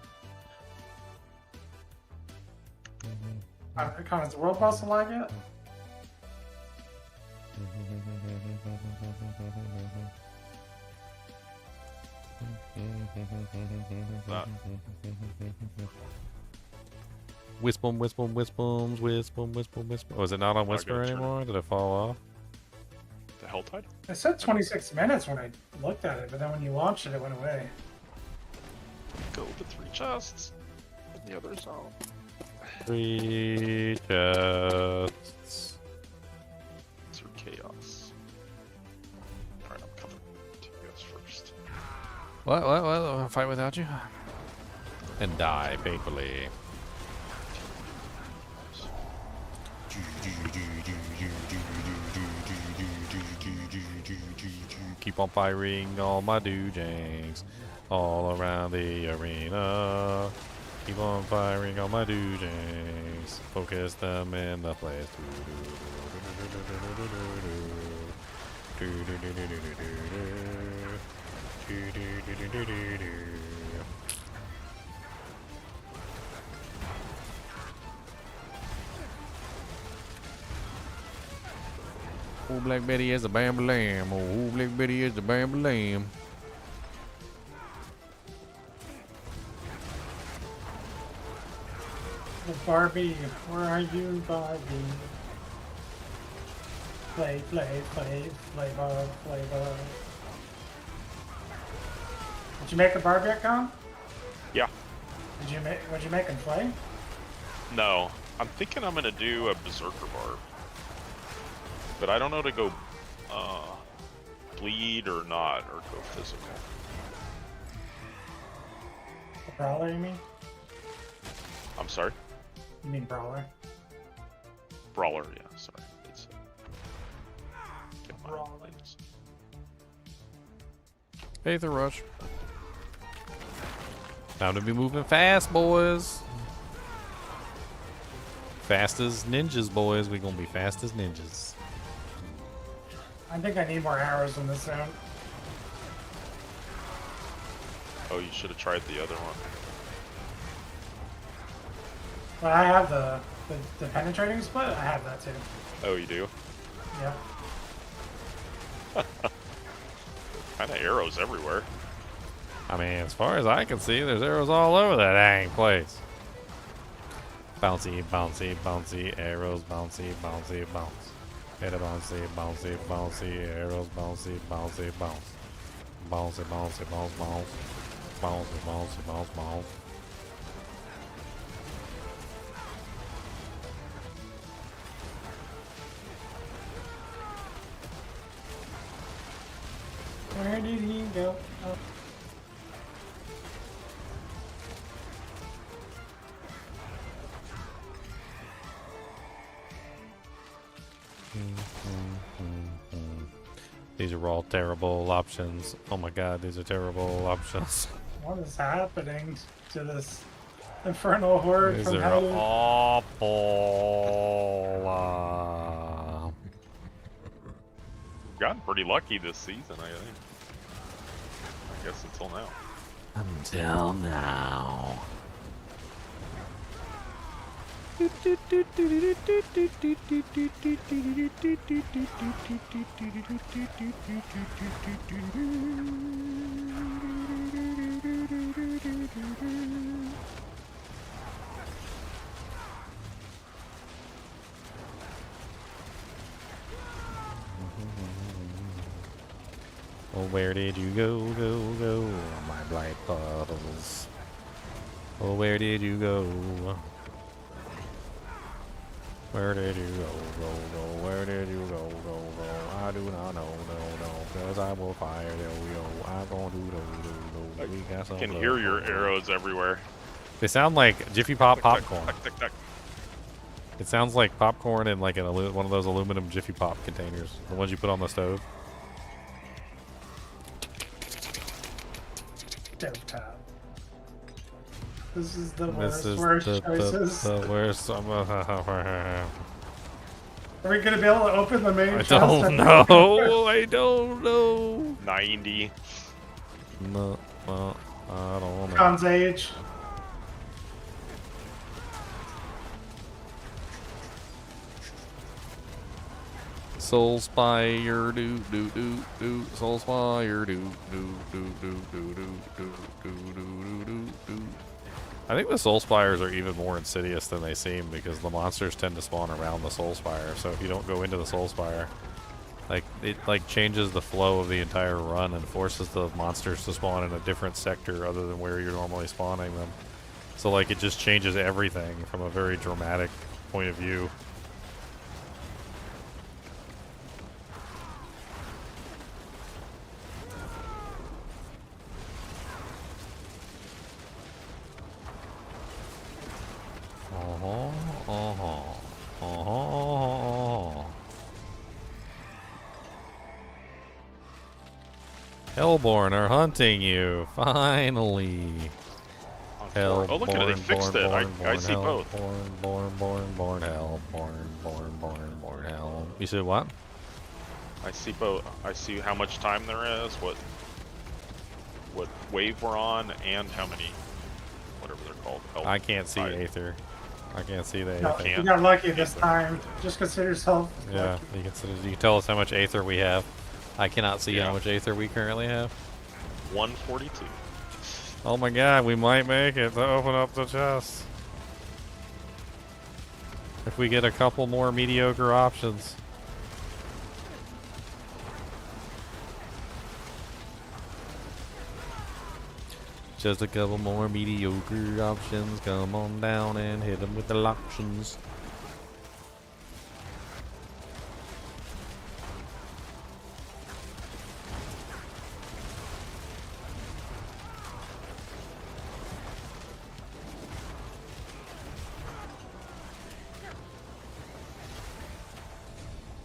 Con, is the world boss alive yet? That. Wispum, wispum, wispums, wispum, wispum, wispum. Oh, is it not on whisper gotta turn it. anymore? Did it fall off? The HellTide? It said 26 minutes when I looked at it, but then when you launched it, it went away. Go to 3 chests. In the other zone. 3 chests. It's for chaos. Alright, I'm coming to you guys first. What? I'll fight without you? And die painfully. Keep on firing all my doojanks all around the arena. Keep on firing on my dudes. Focus them in the place. Oh, Black Betty is a bam lamb. Oh, Black Betty is a bam lamb. Oh, Barbie, where are you, Barbie? Play, flavor. Did you make a Barbie account? Yeah. Would you make him play? No. I'm thinking I'm gonna do a Berserker Barb. But I don't know to go bleed or not, or go physical. A Brawler, you mean? I'm sorry? You mean Brawler? Brawler, yeah, sorry. It's, get my Brawler. lights. Aether Rush. Time to be moving fast, boys. Fast as ninjas, boys. We gonna be fast as ninjas. I think I need more arrows in this zone. Oh, you should have tried the other one. But I have the penetrating split. I have that too. Oh, you do? Yeah. Kind of arrows everywhere. I mean, as far as I can see, there's arrows all over that dang place. Bouncy, bouncy, bouncy, arrows, bouncy, bouncy, bounce. Hit a bouncy, bouncy, bouncy, arrows, bouncy, bouncy, bounce. Bouncy, bouncy, bounce, bounce. Bouncy, bouncy, bounce, bounce. Where did he go? Oh. These are all terrible options. Oh my god, these are terrible options. What is happening to this infernal horde These from are Hydra? awful. Gotten pretty lucky this season, I think. I guess until now. Until now. Oh, where did you go, my blight puddles? Oh, where did you go? Where did you go, where did you go, I do not know, cause I will fire, yo, I'm gonna do, we got some I can love hear your for arrows everywhere. They sound like Jiffy Pop Tuck, tuck, popcorn. tuck, tuck, tuck. It sounds like popcorn in like one of those aluminum Jiffy Pop containers, the ones you put on the stove. Stove top. This is the This is worst the choices. worst. Are we gonna be able to open the main I chest? don't know. I don't know. 90. No, well, I don't know. Khan's age. Soul Spire, do do do do. Soul Spire, do do do do do do do do do do do. I think the Soul Spires are even more insidious than they seem because the monsters tend to spawn around the Soul Spire. So if you don't go into the Soul Spire, like it like changes the flow of the entire run and forces the monsters to spawn in a different sector other than where you're normally spawning them. So like it just changes everything from a very dramatic point of view. Hellborn are hunting you, finally. Hell, Oh, look at it, they fixed it. I see hell, both. born, hell, born, hell. You said what? I see both. I see how much time there is, what wave we're on, and how many, whatever they're called. I can't see HellTide. Aether. I can't see the No, Aether. you got lucky this time. Just consider yourself. Yeah, you can tell us how much Aether we have. I cannot see Yeah. how much Aether we currently have. 142. Oh my god, we might make it to open up the chest. If we get a couple more mediocre options. Just a couple more mediocre options. Come on down and hit them with the options.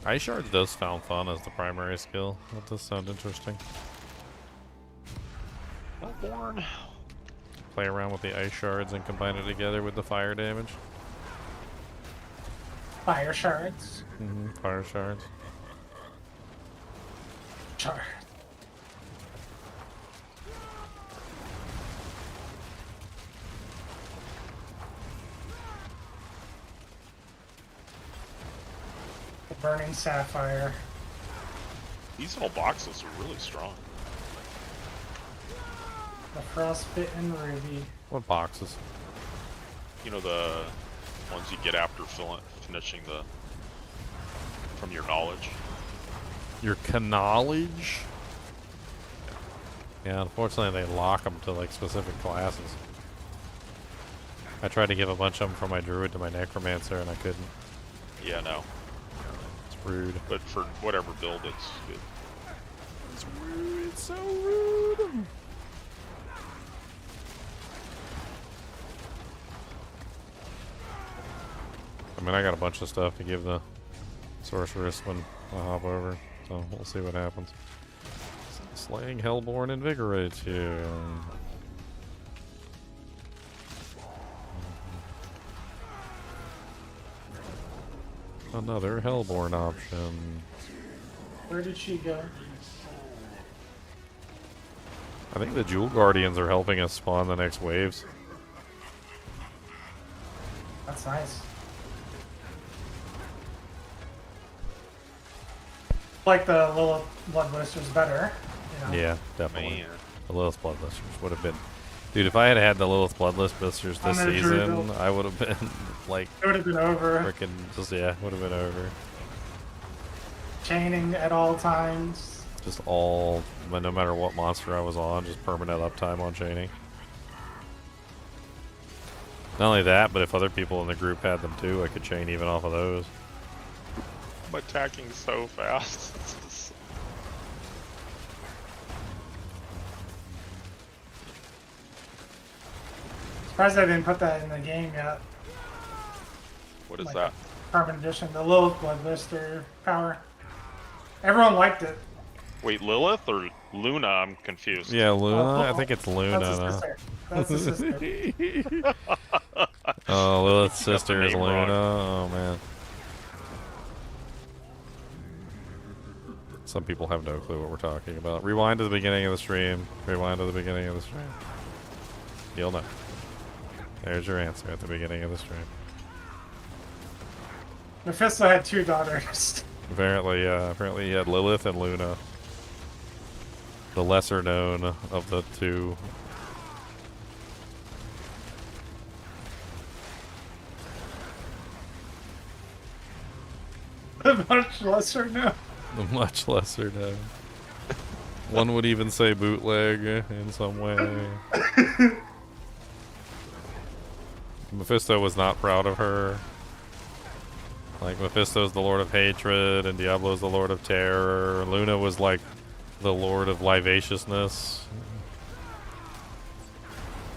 Ice Shards does sound fun as the primary skill. That does sound interesting. Hellborn. Play around with the Ice Shards and combine it together with the fire damage. Fire shards. Fire Shards. Shard. The burning sapphire. These whole boxes are really strong. The frostbitten ruby. What boxes? You know, the ones you get after finishing the from your knowledge. Your knowledge? Yeah, unfortunately they lock them to like specific classes. I tried to give a bunch of them from my druid to my necromancer and I couldn't. Yeah, no. It's rude. But for whatever build, it's good. It's rude. It's so rude. I mean, I got a bunch of stuff to give the sorceress when I hop over, so we'll see what happens. Slaying Hellborn invigorates you. Another Hellborn option. Where did she go? I think the Jewel Guardians are helping us spawn the next waves. That's nice. Like the little blood blisters better. You know? Yeah, definitely. Man. The Lilith Bloodlisters would have been... Dude, if I had had the Lilith Bloodlisters this On the season, Druid. I would have been, like, It would have been over. freaking... Just, yeah, would have been over. Chaining at all times. Just all... No matter what monster I was on, just permanent uptime on chaining. Not only that, but if other people in the group had them too, I could chain even off of those. I'm attacking so fast. Surprised I didn't put that in the game yet. What is Like that? Carbon Edition, the Lilith blood blister power. Everyone liked it. Wait, Lilith or Luna? I'm confused. Yeah, Luna? I Oh, think it's Luna. That's his now. sister. That's his sister. Oh, Lilith's sister is name Luna. wrong. Oh, man. Some people have no clue what we're talking about. Rewind to the beginning of the stream. Rewind to the beginning of the stream. You'll know. There's your answer at the beginning of the stream. Mephisto had two daughters. Apparently, apparently he had Lilith and Luna. The lesser known of the two. Much lesser known. The much lesser known. One would even say bootleg in some way. Mephisto was not proud of her. Like, Mephisto's the Lord of Hatred, and Diablo's the Lord of Terror. Luna was like the Lord of Licentiousness.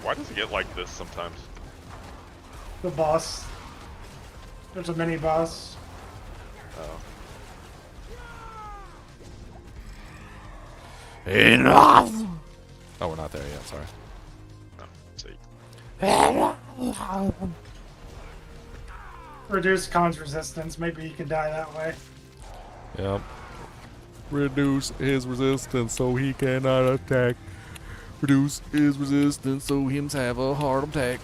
Why does it get like this sometimes? The boss. There's a mini boss. Oh. Enough! Oh, we're not there yet, sorry. No, see. Reduce cons resistance. Maybe you could die that way. Yep. Reduce his resistance so he cannot attack. Reduce his resistance so him have a heart attack.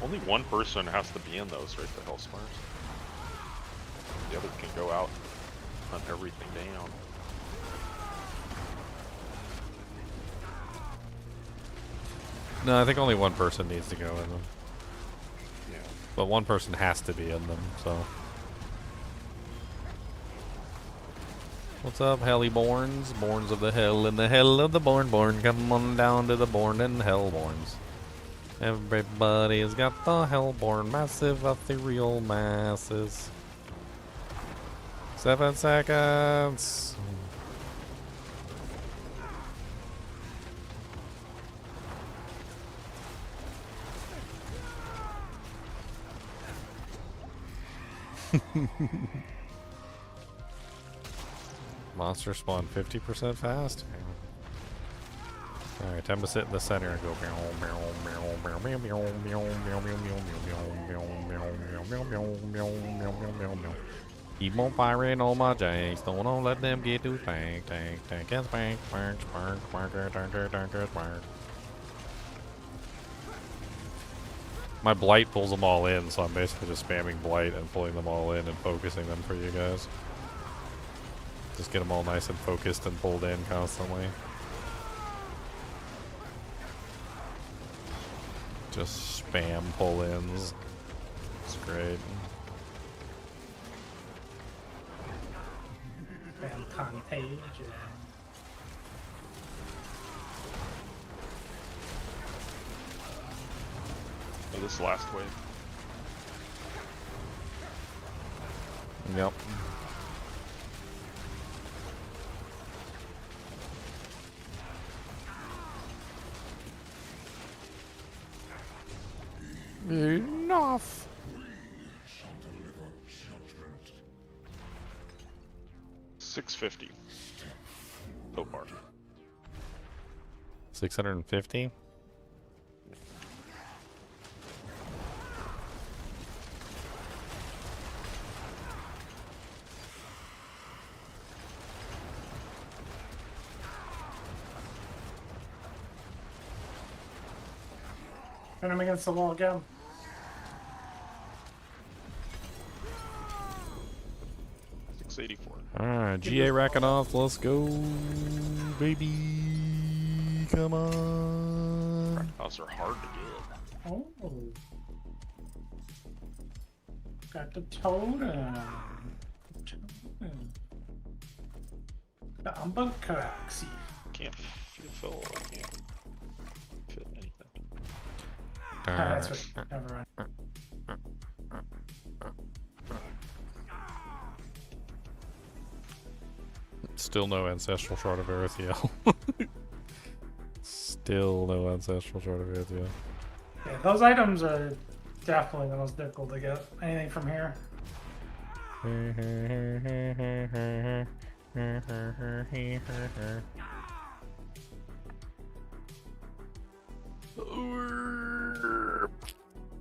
Only one person has to be in those, right? The Hellspires. The other can go out, hunt everything down. No, I think only one person needs to go in them. Yeah. But one person has to be in them, so. What's up, Hellyborns? Borns of the hell and the hell of the born. Come on down to the born and hellborns. Everybody's got the hellborn massive ethereal masses. 7 seconds. Monster spawn 50% fast. Alright, time to sit in the center and go. Keep on firing on my janks. Don't let them get too tank and spank. My blight pulls them all in, so I'm basically just spamming blight and pulling them all in and focusing them for you guys. Just get them all nice and focused and pulled in constantly. Just spam pull-ins. It's great. Spam contagion. Oh, this last wave. Yep. Enough. $650. So far. 650. Put him against the wall again. Alright, GA racking off. Let's go, baby. Come on. Those are hard to get. Oh. Got the totem. The Umbucaraxi. Can't fill. Can't fit anything. That's what. Never mind. Still no ancestral shard of Erethiel. Still no ancestral shard of Erethiel. Yeah, those items are definitely the most difficult to get. Anything from here?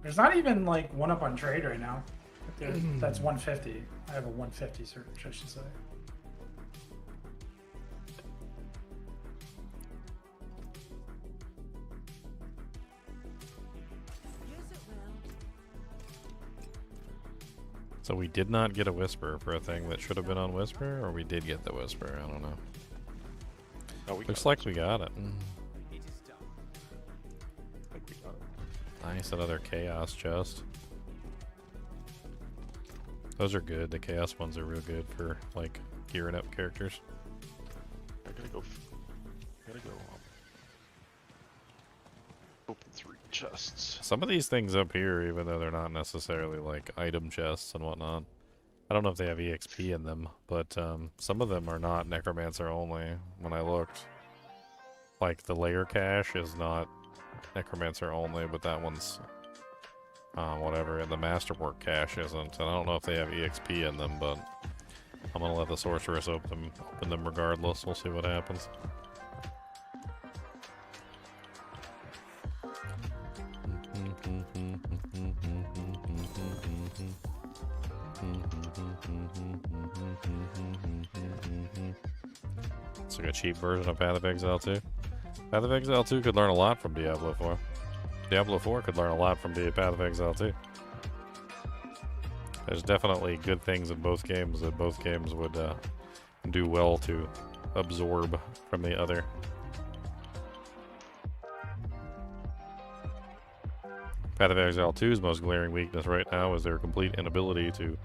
There's not even like one up on trade right now. That's 150. I have a 150 search, I should say. So we did not get a whisper for a thing that should have been on whisper, or we did get the whisper. I don't know. Oh, Looks like we got it. Nice, another chaos chest. Those are good. The chaos ones are real good for like gearing up characters. I gotta go. Open 3 chests. Some of these things up here, even though they're not necessarily like item chests and whatnot, I don't know if they have EXP in them, but some of them are not Necromancer only. When I looked, like the layer cache is not Necromancer only, but that one's whatever, and the Masterwork cache isn't. And I don't know if they have EXP in them, but I'm gonna let the sorceress open them regardless. We'll see what happens. It's like a cheap version of Path of Exile 2. Path of Exile 2 could learn a lot from Diablo 4. Diablo 4 could learn a lot from the Path of Exile 2. There's definitely good things in both games that both games would do well to absorb from the other. Path of Exile 2's most glaring weakness right now is their complete inability to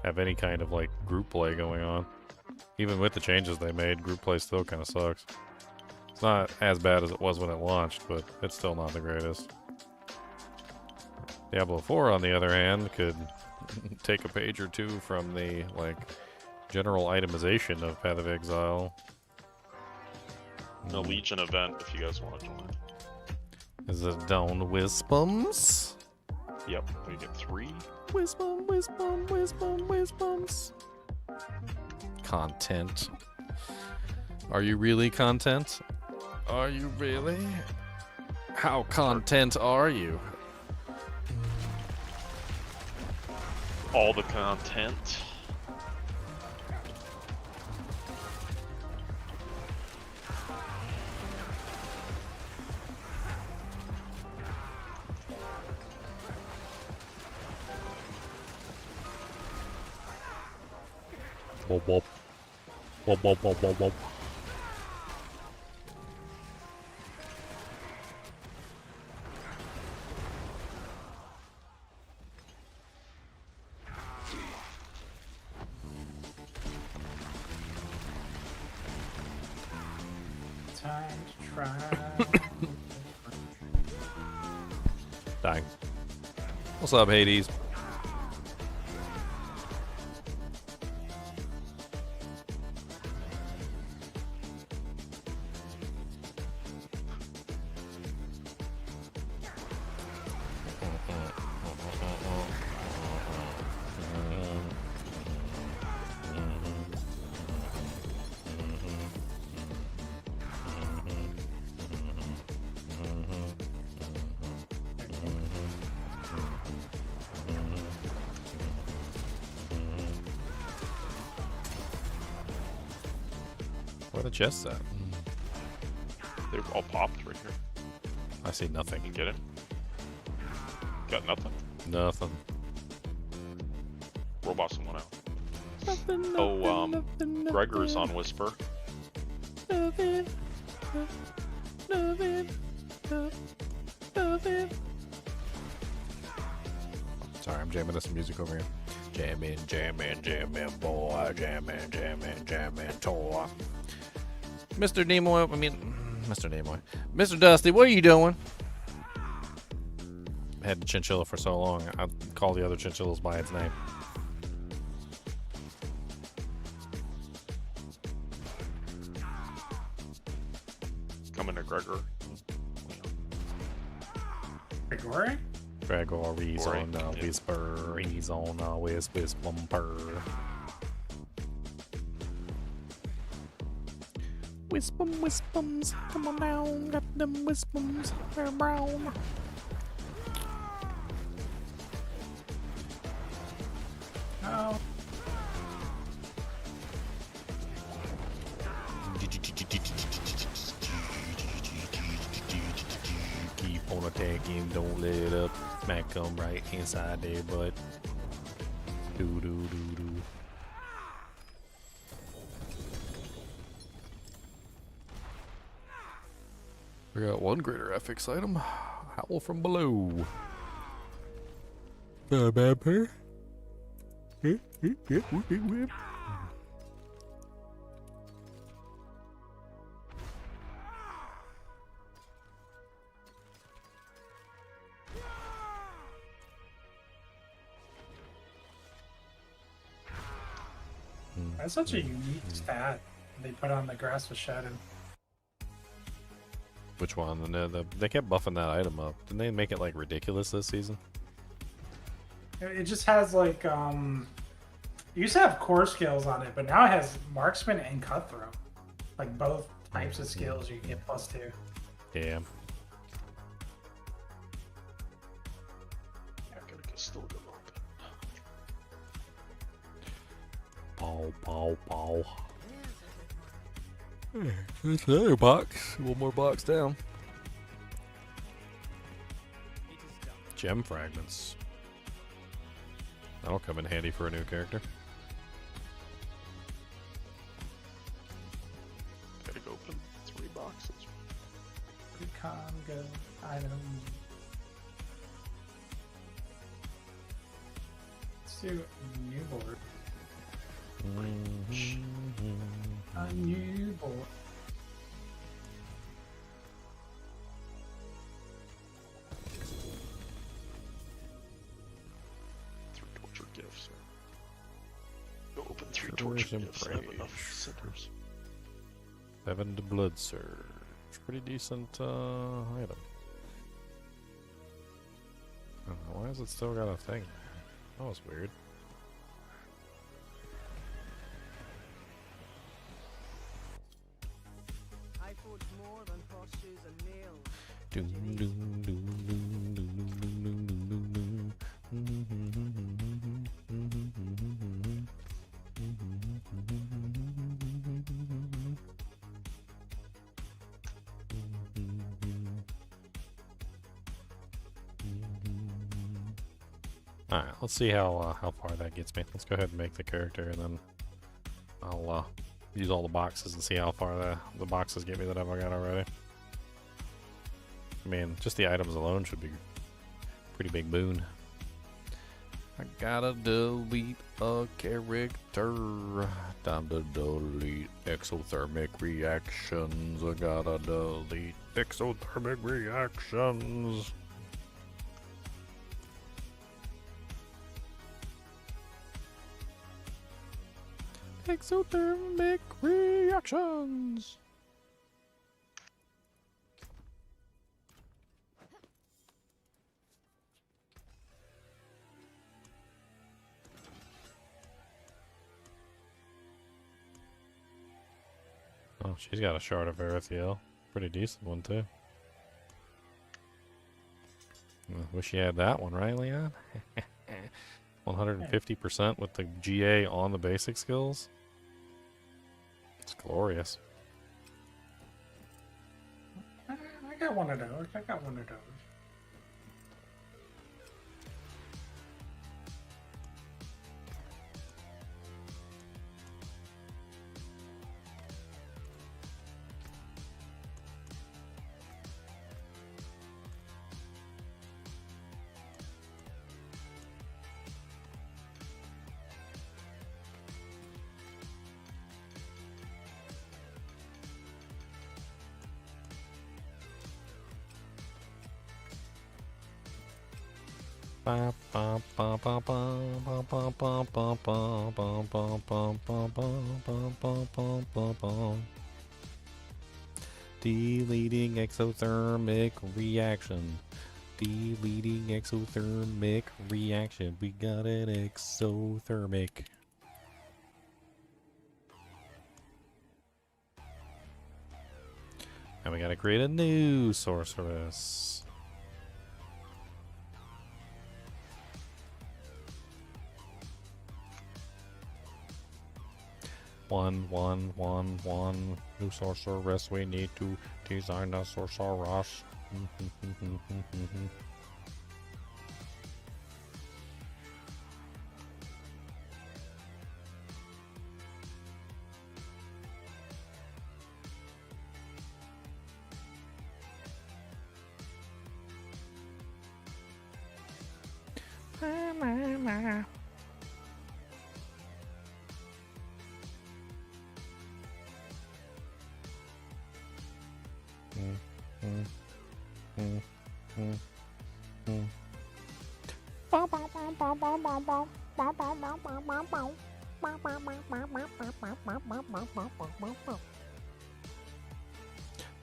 have any kind of like group play going on. Even with the changes they made, group play still kind of sucks. It's not as bad as it was when it launched, but it's still not the greatest. Diablo 4, on the other hand, could take a page or two from the like general itemization of Path of Exile. A Legion event if you guys want to join. Is it down Wispums? Yep, we get 3. Wispum, Wispum, Wispum, Wispums. Content. Are you really content? Are you really? How content are you? All the content. Wop wop. Wop wop wop wop wop. Time to try. Dying. What's up, Hades? Where the chests at? They've all popped right here. I see nothing. You get it? Got nothing. Nothing. Robots went out. Nothing, Oh, nothing, Gregor's on Whisper. Nothing. Nothing. Nothing. Sorry, I'm jamming to some music over here. Jamming, jamming, jamming, boy. Jamming, jamming, jamming, toy. Mr. Nimoy, Mr. Nimoy. Mr. Dusty, what are you doing? I had Chinchilla for so long, I call the other chinchillas by its name. Coming to Gregor. Gregory? Gregory's Gregory, on the yeah. whisper, he's on the whisper. Wispum, wispums, come on down, got them wispums, they're brown. Oh. Keep on attacking, don't let up, smack them right inside their butt. Do do do do. We got one greater FX item. Howl from below. Bad pair. That's such a unique stat they put on the grass with shadow. Which one? They kept buffing that item up. Didn't they make it like ridiculous this season? It just has like It used to have core skills on it, but now it has marksman and cutthroat. Like both types of skills you can get +2. Yeah. I gotta go still go open. Pow, pow, pow. There's another box. One more box down. Gem fragments. That'll come in handy for a new character. Gotta go open 3 boxes. Recon, go, item. Let's do a new board. A new board. Torture gifts. Go open 3 Sure, torture some gifts. I have praise. enough centers. 7 to blood surge. Pretty decent item. Why has it still got a thing? That was weird. I forge more than horseshoes and nails. Doom, doom, doom, doom, doom, doom, doom, doom, Alright, let's see how far that gets me. Let's go ahead and make the character, and then I'll use all the boxes and see how far the boxes get me that I've got already. I mean, just the items alone should be a pretty big boon. I gotta delete a character. Time to delete exothermic reactions. I gotta delete exothermic reactions. Exothermic reactions. Oh, she's got a shard of Erethiel. Pretty decent one, too. Wish you had that one, right, Leon? 150% with the GA on the basic skills. It's glorious. I got one of those. I got one of those. Deleting exothermic reaction. Deleting exothermic reaction. We got an exothermic. And we gotta create a new sorceress. One new sorceress. We need to design a sorceress.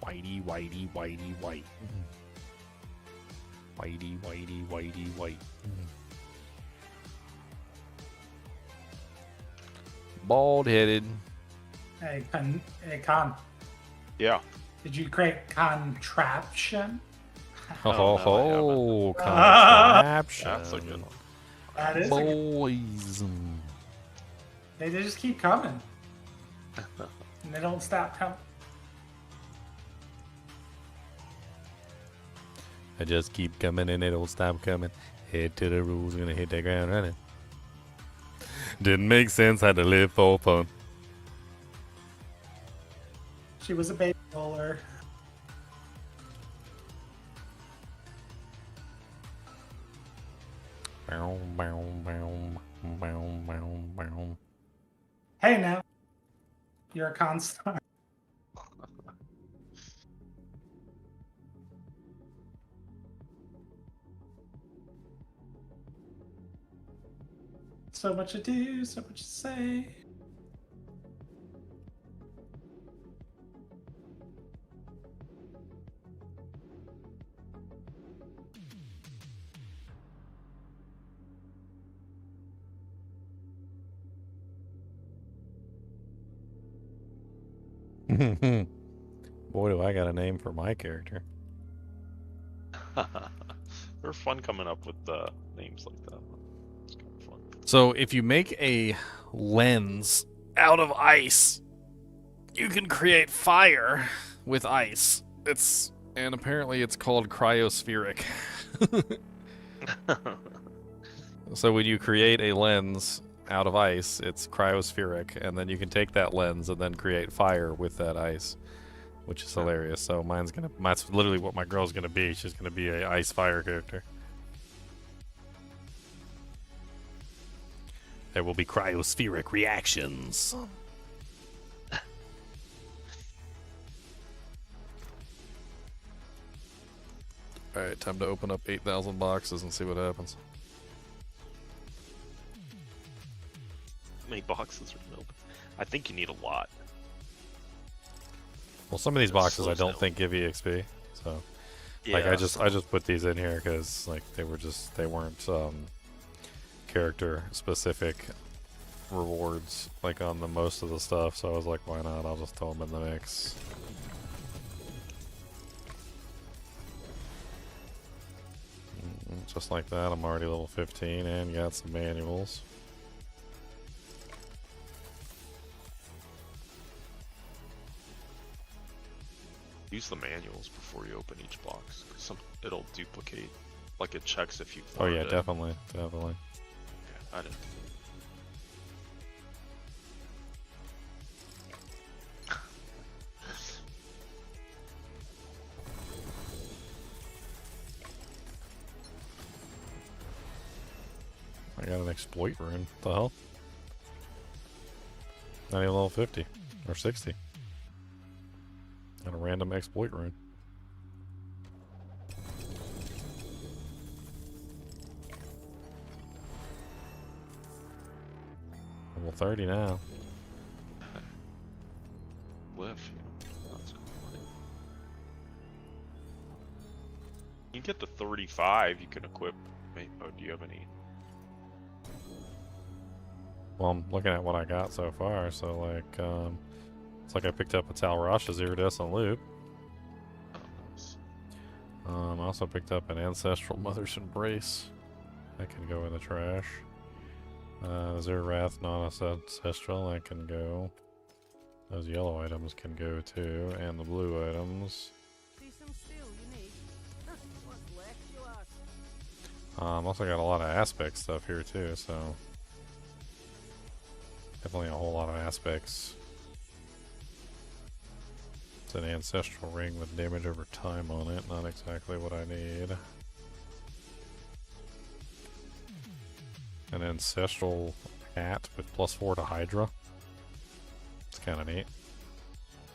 Whitey, whitey, whitey, white. Whitey, whitey, whitey, white. bald headed. Hey, Con. Yeah. Did you create contraption? Ho Oh, ho no, I ho! Contraption. That's a good one. That is. A good, Boys. they just keep coming. And they don't stop coming. I just keep coming and they don't stop coming. Head to the rules, gonna hit that ground running. Didn't make sense, had to live for fun. She was a baby roller. Bow, bow, bow, bow, bow, bow. Hey now. You're a con star. So much to do, so much to say. Boy, do I got a name for my character. They're fun coming up with names like that. It's kind of fun. So if you make a lens out of ice, you can create fire with ice. And apparently it's called cryospheric. So when you create a lens out of ice, it's cryospheric, and then you can take that lens and then create fire with that ice, which is hilarious. So that's literally what my girl's gonna be. She's gonna be a ice fire character. There will be cryospheric reactions. Alright, time to open up 8,000 boxes and see what happens. How many boxes are milk? I think you need a lot. Well, some of these It boxes I slows don't down. think give EXP, so like I just put these in here because like they weren't character specific rewards like on the most of the stuff, so I was like, why not? I'll just throw them in the mix. Just like that, I'm already level 15 and got some manuals. Use the manuals before you open each box. 'Cause it'll duplicate. Like it checks if you. Oh yeah, definitely. Yeah, I didn't. I got an exploit rune. What the hell? Not even level 50 or 60. Got a random exploit rune. Level 30 now. Lift. That's cool. You get to 35. You can equip. Oh, do you have any? Well, I'm looking at what I got so far, so like, it's like I picked up a Talrasha's Iridescent Loop. Oh, nice. I also picked up an Ancestral Mother's Embrace. That can go in the trash. Zerath Non-Ancestral, that can go. Those yellow items can go too, and the blue items. See some steel you need. What's left, you ask? Also got a lot of aspect stuff here too, so definitely a whole lot of aspects. It's an ancestral ring with damage over time on it, not exactly what I need. An ancestral hat with +4 to Hydra. It's kind of neat.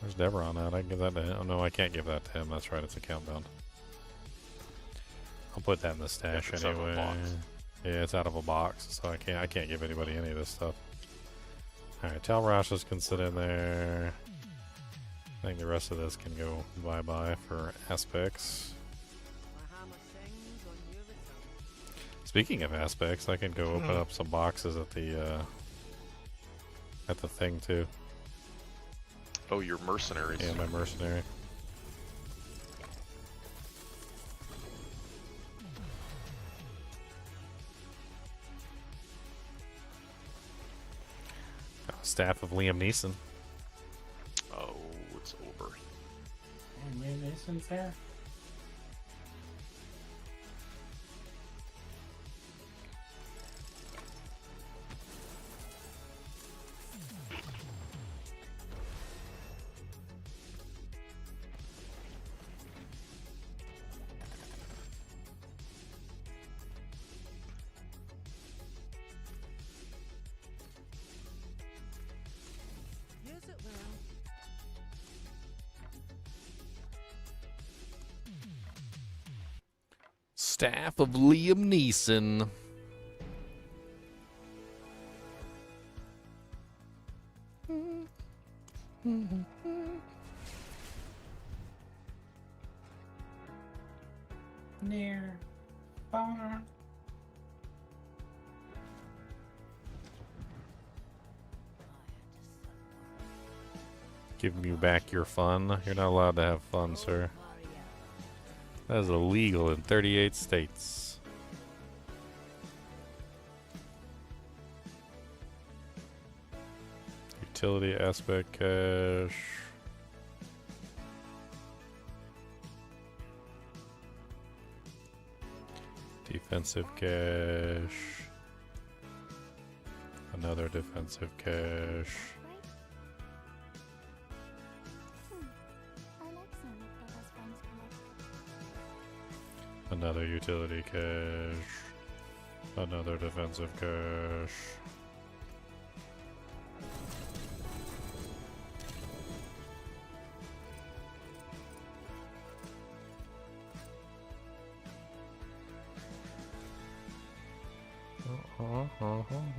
There's Deborah on that. I can give that to him. Oh no, I can't give that to him. That's right, it's account bound. I'll put that in the stash it's out of a anyway. box. Yeah, it's out of a box, so I can't give anybody any of this stuff. Alright, Talrasha's can sit in there. I think the rest of this can go bye-bye for aspects. My hammer sings on your return. Speaking of aspects, I can go open up some boxes at the At the thing too. Oh, you're mercenaries. Yeah, my mercenary. Staff of Liam Neeson. Oh, it's over. And Liam Neeson's there. Use it well. Staff of Liam Neeson. Near. Far. Giving you back your fun. You're not allowed to have fun, sir. That is illegal in 38 states. Utility aspect cache. Defensive cache. Another defensive cache. I like Sonic that has friends collect. Another utility cache. Another defensive cache. I've been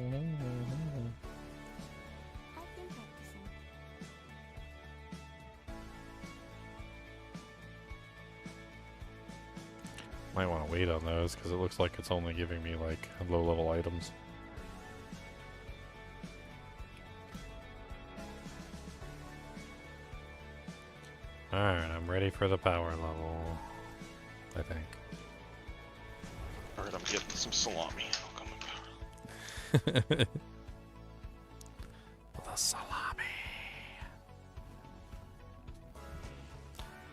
practicing. Might want to wait on those because it looks like it's only giving me like low level items. Alright, I'm ready for the power level. I think. Alright, I'm getting some salami. I'll come in power. The salami.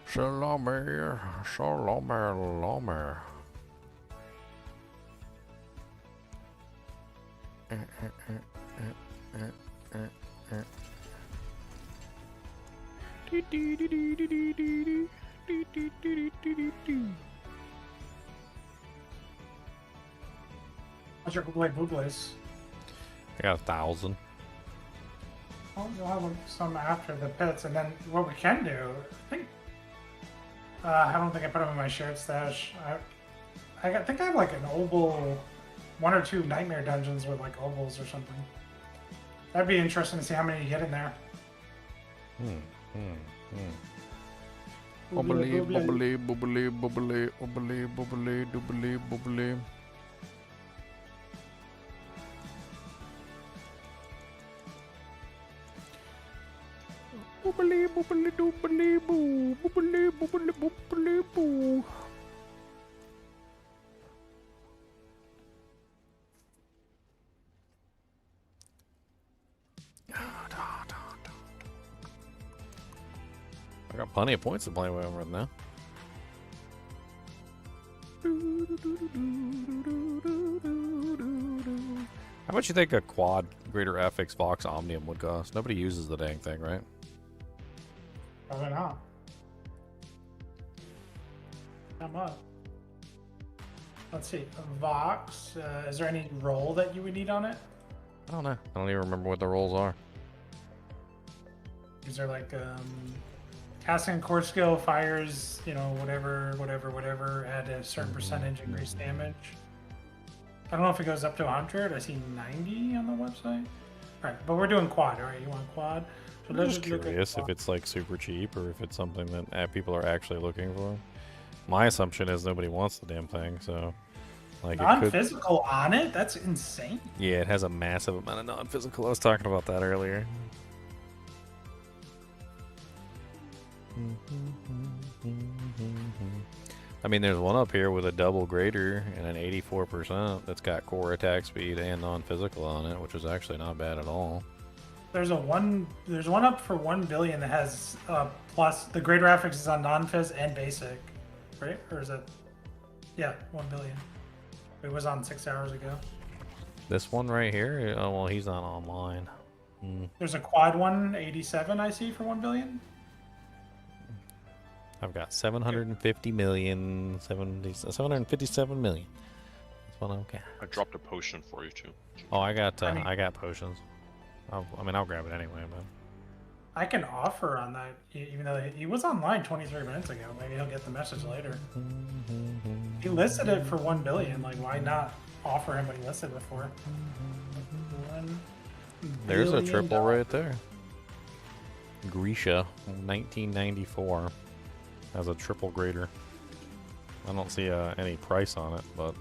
Salami, salami. How's your Boobles? I got 1,000. Oh, you'll have some after the pits, and then what we can do, I think. I don't think I put them in my shared stash. I think I have like an oval, 1 or 2 nightmare dungeons with like ovals or something. That'd be interesting to see how many you get in there. Bubbly, bubbly, bubbly, bubbly, bubbly, bubbly, doobly, bubbly. Boobly, boobly, doobly, boo. Boobly, boobly, boobly, boo. I got plenty of points to play with right now. How much you think a quad Greater FX Vox Omnium would cost? Nobody uses the dang thing, right? Probably not. Come up. Let's see. Vox. Is there any roll that you would need on it? I don't know. I don't even remember what the rolls are. Is there like casting core skill fires, you know, whatever, add a certain percentage increased damage? I don't know if it goes up to 100. I see 90 on the website. All right, but we're doing quad. All right, you want quad? So I'm just curious if it's like super cheap or if it's something that people are actually looking for. My assumption is nobody wants the damn thing, so Like it could. Non-physical on it? That's insane. Yeah, it has a massive amount of non-physical. I was talking about that earlier. I mean, there's one up here with a double greater and an 84% that's got core attack speed and non-physical on it, which is actually not bad at all. There's one up for 1 billion that has plus the greater graphics is on non-phys and basic, right? Or is it? Yeah, 1 billion. It was on 6 hours ago. This one right here? Oh, well, he's not online. There's a quad one 87 I see for 1 billion. I've got 750 million, 757 million. That's what I've got. I dropped a potion for you too. Oh, I got potions. I'll grab it anyway, but I can offer on that, even though he was online 23 minutes ago. Maybe he'll get the message later. He listed it for 1 billion. Like, why not offer him what he listed it for? There's a triple right there. Grisha, 1994, has a triple greater. I don't see any price on it, but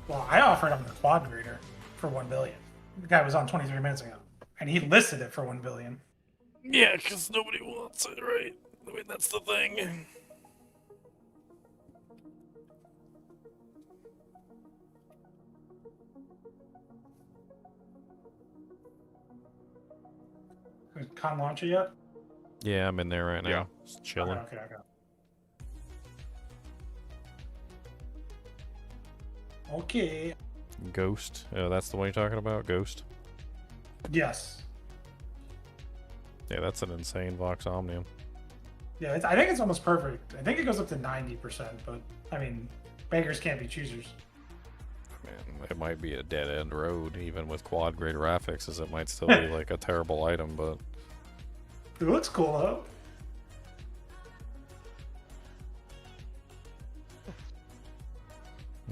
well, I offered him the quad greater for 1 billion. The guy was on 23 minutes ago, and he listed it for 1 billion. yeah, because nobody wants it, right? I mean, that's the thing. Con launch it yet? Yeah, I'm in there right now. Yeah. Just chilling. Okay. Okay. Ghost. Oh, that's the one you're talking about? Ghost? Yes. Yeah, that's an insane Vox Omnium. Yeah, I think it's almost perfect. I think it goes up to 90%, but I mean, beggars can't be choosers. Man, it might be a dead-end road, even with quad greater affixes. It might still be like a terrible item, but It looks cool though.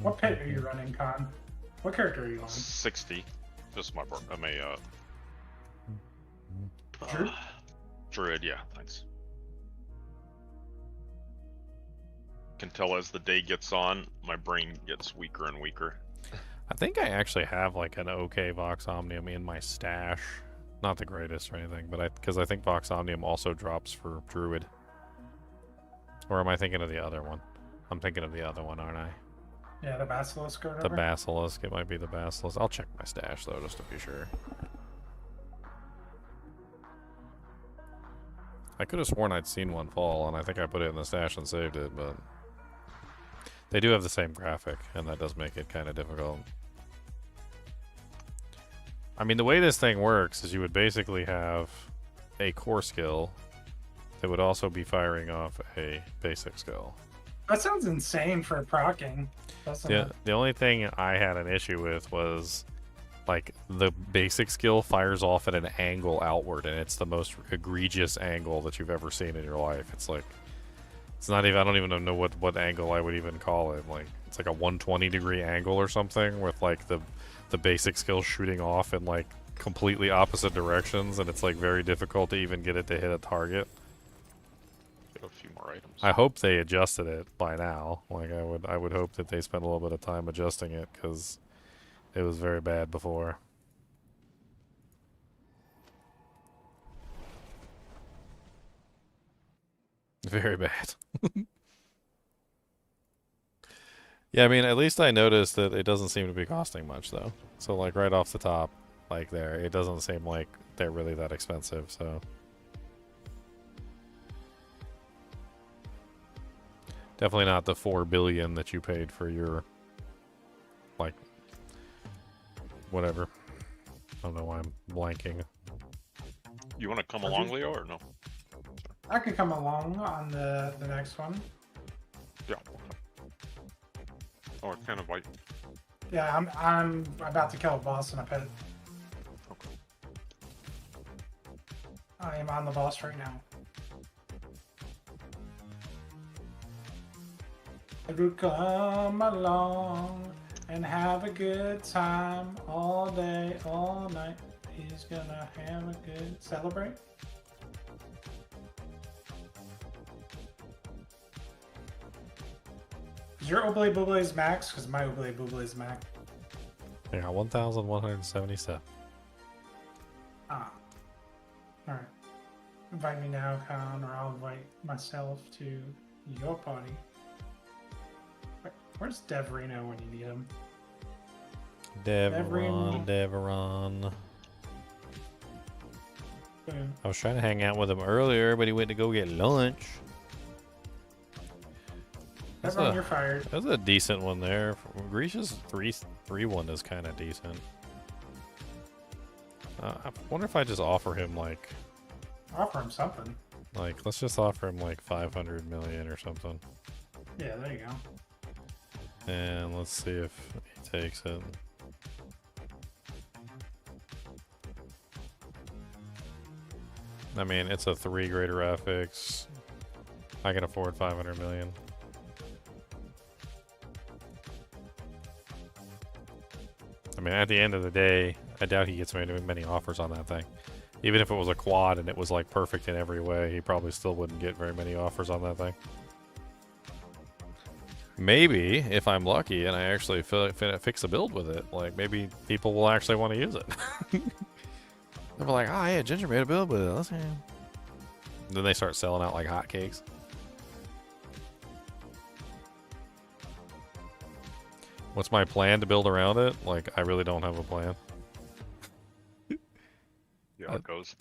What pet are you running, Con? What character are you on? 60. This is my board. I'm a Druid? druid. Yeah, thanks. Can tell as the day gets on, my brain gets weaker and weaker. I think I actually have like an okay Vox Omnium in my stash. Not the greatest or anything, but because I think Vox Omnium also drops for Druid. Or am I thinking of the other one? I'm thinking of the other one, aren't I? Yeah, the Basilisk or The whatever. Basilisk. It might be the Basilisk. I'll check my stash though, just to be sure. I could have sworn I'd seen one fall, and I think I put it in the stash and saved it, but they do have the same graphic, and that does make it kind of difficult. I mean, the way this thing works is you would basically have a core skill that would also be firing off a basic skill. That sounds insane for procking. Yeah, the only thing I had an issue with was like the basic skill fires off at an angle outward, and it's the most egregious angle that you've ever seen in your life. It's like, it's not even, I don't even know what angle I would even call it. Like, it's like a 120-degree angle or something with like the basic skill shooting off in like completely opposite directions, and it's like very difficult to even get it to hit a target. Get a few more items. I hope they adjusted it by now. Like I would hope that they spent a little bit of time adjusting it, because it was very bad before. Very bad. Yeah, I mean, at least I noticed that it doesn't seem to be costing much, though. So, like, right off the top, like there, it doesn't seem like they're really that expensive, so. Definitely not the 4 billion that you paid for your, like, whatever. I don't know why I'm blanking. You want to come along, Leo, or no? I could come along on the next one. Yeah. Oh, it's kind of like. Yeah, I'm about to kill a boss in a pit. Okay. I am on the boss right now. You come along and have a good time all day, all night. He's gonna have a good celebrate. Is your Oobly Boobly's max? Because my Oobly Boobly's max. I got 1,177. Ah. Alright. Invite me now, Khan, or I'll invite myself to your party. Wait, where's Devrino when you need him? Deveron. Boom. I was trying to hang out with him earlier, but he went to go get lunch. Deveron, you're fired. That was a decent one there. Grisha's 3-1 is kind of decent. I wonder if I just offer him like Offer him something. let's just offer him like 500 million or something. Yeah, there you go. And let's see if he takes it. I mean, it's a 3 greater graphics. I can afford 500 million. I mean, at the end of the day, I doubt he gets many offers on that thing. Even if it was a quad and it was like perfect in every way, he probably still wouldn't get very many offers on that thing. Maybe, if I'm lucky and I actually fix a build with it, like maybe people will actually want to use it. They'll be like, oh yeah, Ginger made a build with it. Let's see. Then they start selling out like hotcakes. What's my plan to build around it? Like, I really don't have a plan. Yeah, it goes.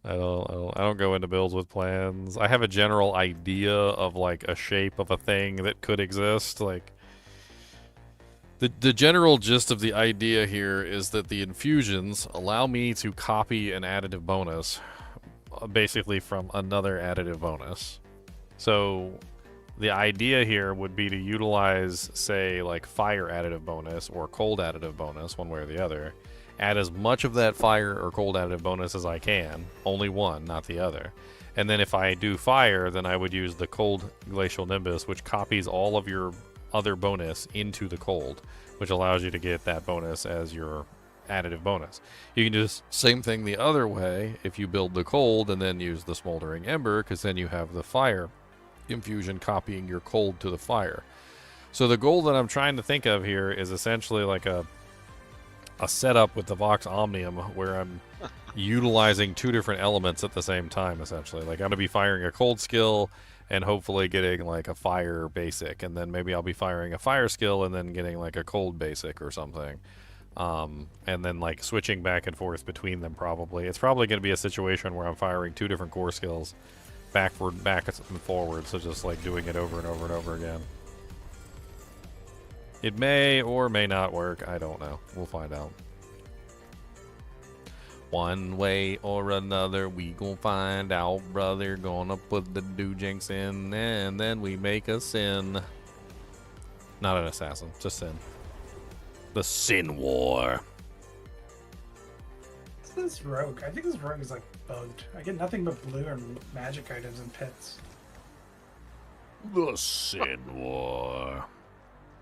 I don't go into builds with plans. I have a general idea of like a shape of a thing that could exist. Like the general gist of the idea here is that the infusions allow me to copy an additive bonus, basically from another additive bonus. So the idea here would be to utilize, say, like fire additive bonus or cold additive bonus, one way or the other. Add as much of that fire or cold additive bonus as I can. Only one, not the other. And then if I do fire, then I would use the cold glacial nimbus, which copies all of your other bonus into the cold, which allows you to get that bonus as your additive bonus. You can do the same thing the other way if you build the cold and then use the smoldering ember, because then you have the fire infusion copying your cold to the fire. So the goal that I'm trying to think of here is essentially like a setup with the Vox Omnium where I'm utilizing 2 different elements at the same time, essentially. Like I'm going to be firing a cold skill and hopefully getting like a fire basic, and then maybe I'll be firing a fire skill and then getting like a cold basic or something. And then like switching back and forth between them probably. It's probably going to be a situation where I'm firing 2 different core skills back and forward, so just like doing it over and over and over again. It may or may not work. I don't know. We'll find out. One way or another, we gon' find out, brother. Gonna put the doojinx in, and then we make a sin. Not an assassin, just sin. The Sin War. What's this rogue? I think this rogue is like bugged. I get nothing but blue and magic items and pits. The Sin War.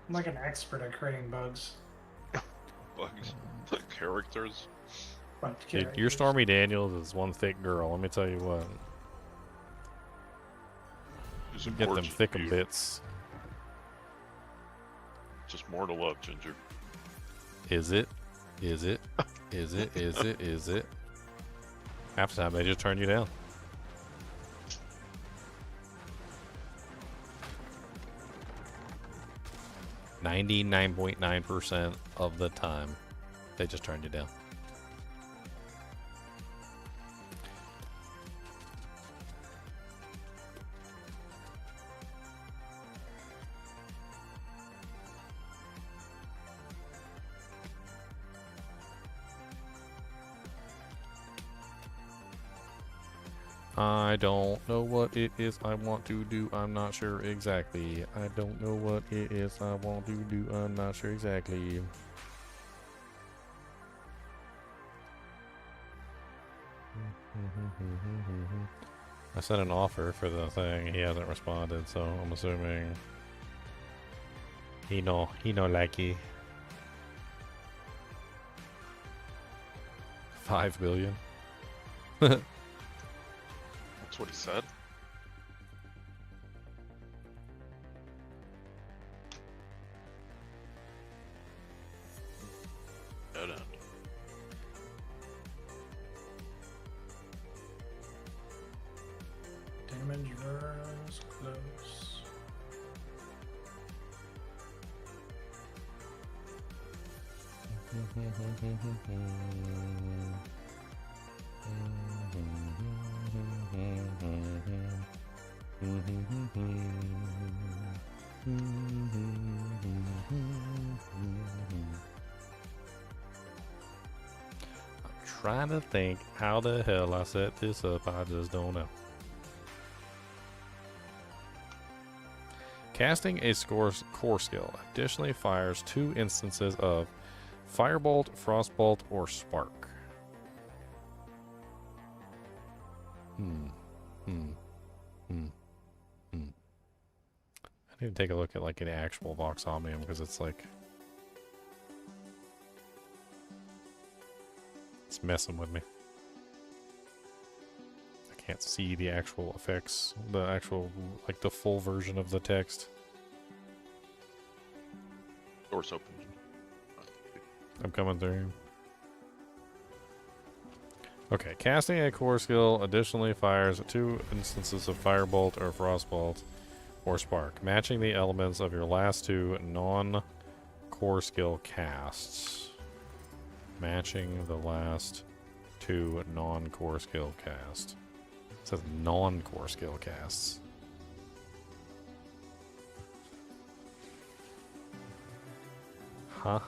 I'm like an expert at creating bugs. Bugs. The characters. But Dude, your Stormy Daniels is one thick girl, let me tell you what. Just Get them thickum bits. Just more to love, Ginger. Is it? Is it? Is it? Is it? Is it? Half the time they just turn you down. .9% of the time, they just turn you down. I don't know what it is I want to do. I'm not sure exactly. I don't know what it is I want to do. I'm not sure exactly. I sent an offer for the thing. He hasn't responded, so I'm assuming he no likey. 5 billion. That's what he said. Trying to think how the hell I set this up. I just don't know. Casting a core skill additionally fires 2 instances of Firebolt, Frostbolt, or Spark. I need to take a look at like an actual Vox Omnium because it's like it's messing with me. I can't see the actual effects, the actual like the full version of the text. Door's open. I'm coming through. Okay, casting a core skill additionally fires 2 instances of Firebolt or Frostbolt or Spark, matching the elements of your last 2 non-core skill casts. Matching the last 2 non-core skill casts. It says non-core skill casts. Huh?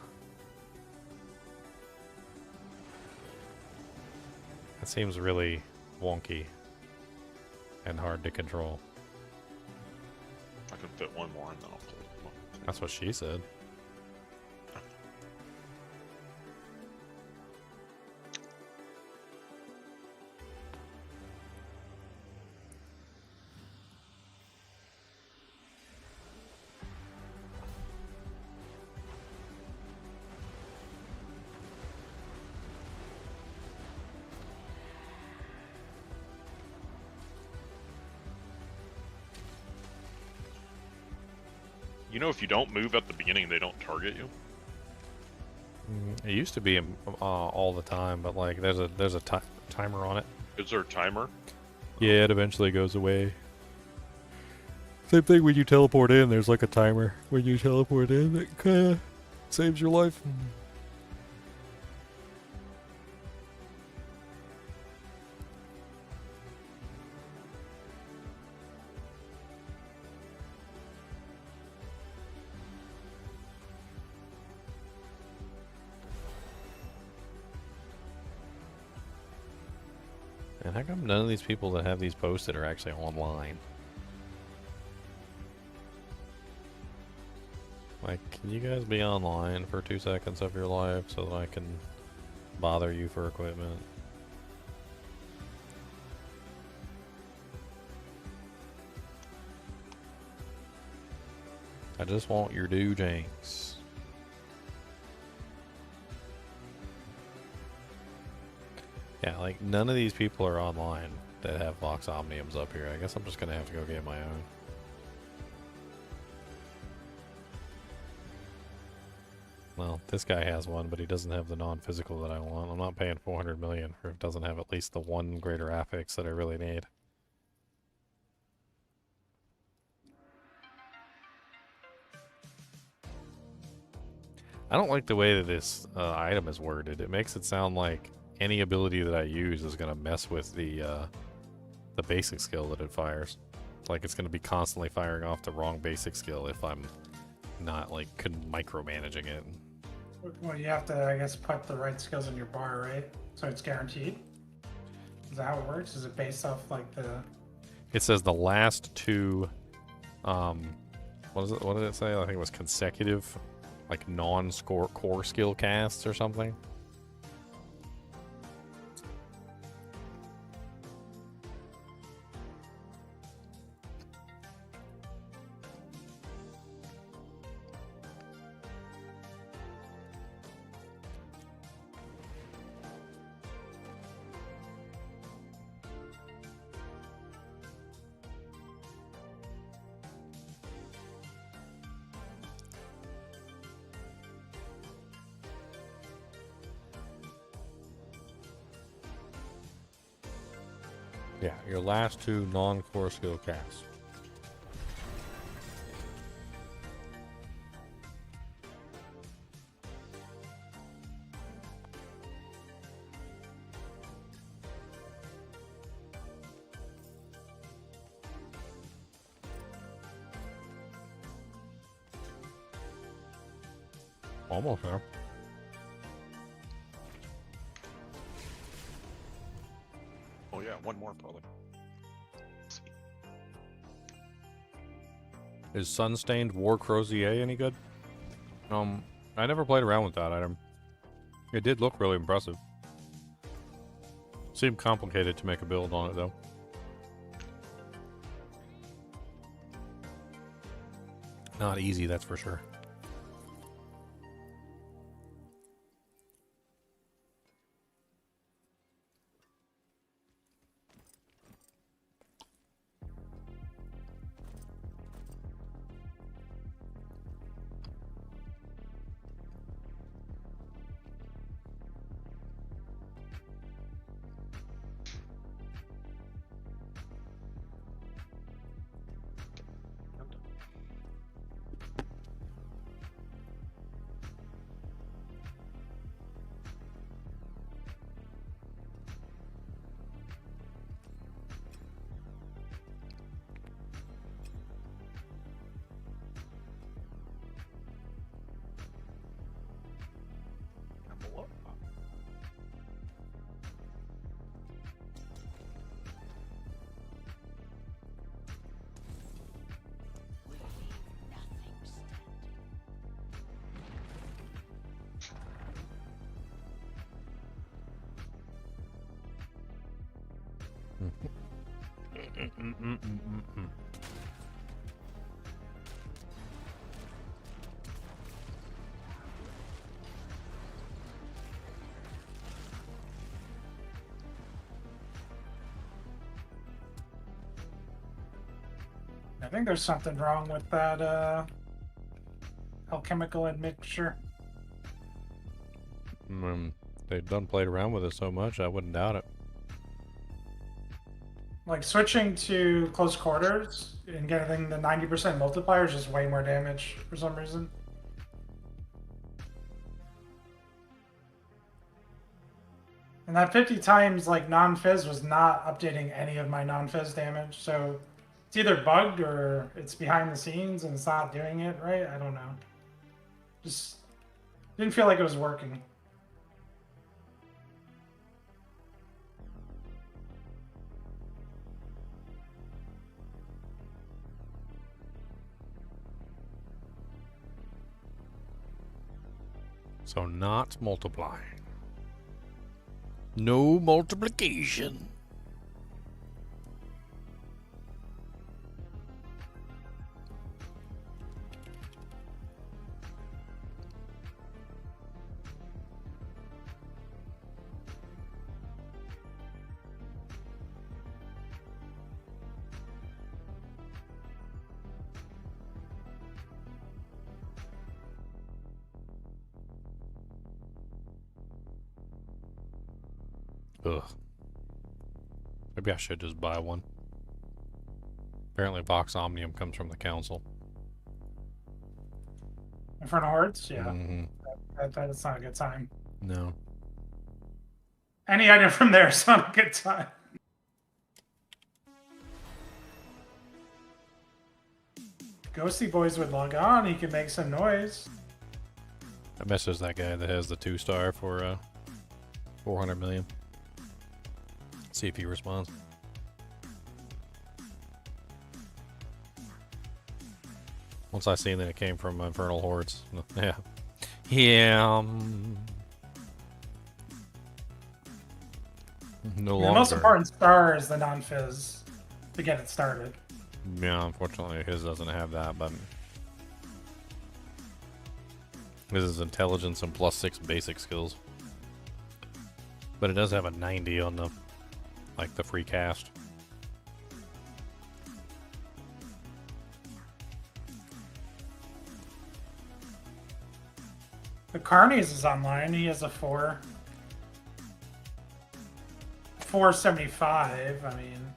That seems really wonky and hard to control. I can fit one more and then I'll play one. That's what she said. You know, if you don't move at the beginning, they don't target you. It used to be all the time, but like there's a timer on it. Is there a timer? Yeah, it eventually goes away. Same thing when you teleport in. There's like a timer when you teleport in. It kind of saves your life. And how come none of these people that have these posted are actually online? Like, can you guys be online for 2 seconds of your life so that I can bother you for equipment? I just want your due Jinx. Yeah, like none of these people are online that have Vox Omniums up here. I guess I'm just gonna have to go get my own. Well, this guy has one, but he doesn't have the non-physical that I want. I'm not paying 400 million for if it doesn't have at least the one greater affix that I really need. I don't like the way that this item is worded. It makes it sound like any ability that I use is going to mess with the basic skill that it fires. Like it's going to be constantly firing off the wrong basic skill if I'm not like micromanaging it. Well, you have to, I guess, put the right skills in your bar, right? So it's guaranteed. Is that how it works? Is it based off like the? It says the last 2. What is it? What did it say? I think it was consecutive, like non-score core skill casts or something. Yeah, your last 2 non-core skill casts. Almost there. Oh yeah, one more probably. Sweet. Is Sunstained War Crozier any good? I never played around with that item. It did look really impressive. Seemed complicated to make a build on it though. Not easy, that's for sure. I think there's something wrong with that alchemical admixture. They've done played around with it so much, I wouldn't doubt it. Like switching to close quarters and getting the 90% multiplier is just way more damage for some reason. And that 50 times like non-fizz was not updating any of my non-fizz damage, so it's either bugged or it's behind the scenes and it's not doing it right. I don't know. Just didn't feel like it was working. So not multiplying. No multiplication. Ugh. Maybe I should just buy one. Apparently Vox Omnium comes from the council. In front of Hordes? Yeah. Mm-hmm. That's not a good time. No. Any item from there is not a good time. Ghosty Boys would log on, he could make some noise. I messaged that guy that has the 2-star for 400 million. See if he responds. Once I seen that it came from Infernal Hordes. Yeah. Yeah. No longer. The most important star is the non-fizz to get it started. Yeah, unfortunately his doesn't have that, but this is intelligence and +6 basic skills. But it does have a 90 on the the free cast. The Carnies is online. He has a 475. I mean,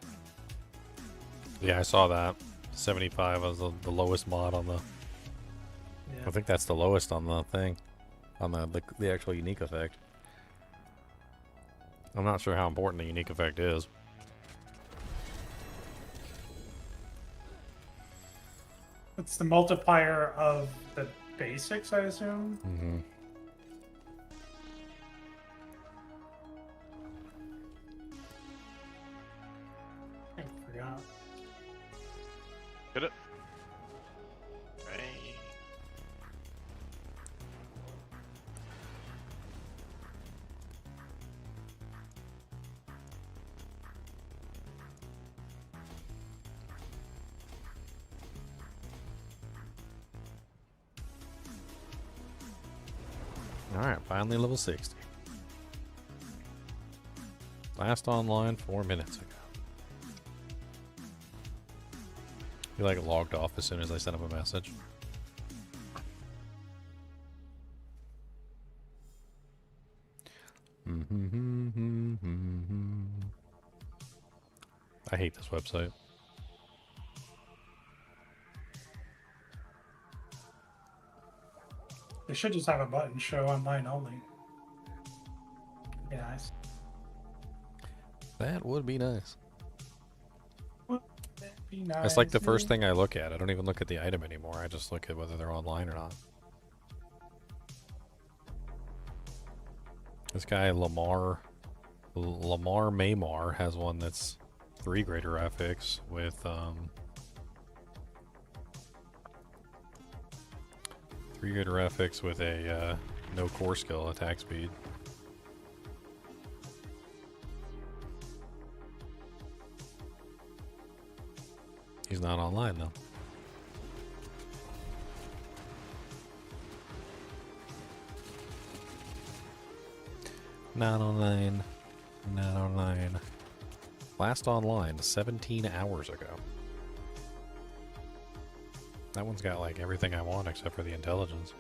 Yeah, I saw that. 75 was the lowest mod on the. yeah. I think that's the lowest on the thing, on the actual unique effect. I'm not sure how important the unique effect is. It's the multiplier of the basics, I assume. Mm-hmm. I forgot. Hit it. Hey. All right, finally level 60. Last online 4 minutes ago. He like logged off as soon as I sent him a message. I hate this website. They should just have a button show online only. Be nice. That would be nice. Would that be nice? That's like the first thing I look at. I don't even look at the item anymore. I just look at whether they're online or not. This guy Lamar Maymar has one that's 3 greater FX with 3 greater FX with a no core skill attack speed. He's not online though. Not online. Not online. Last online 17 hours ago. That one's got like everything I want except for the intelligence.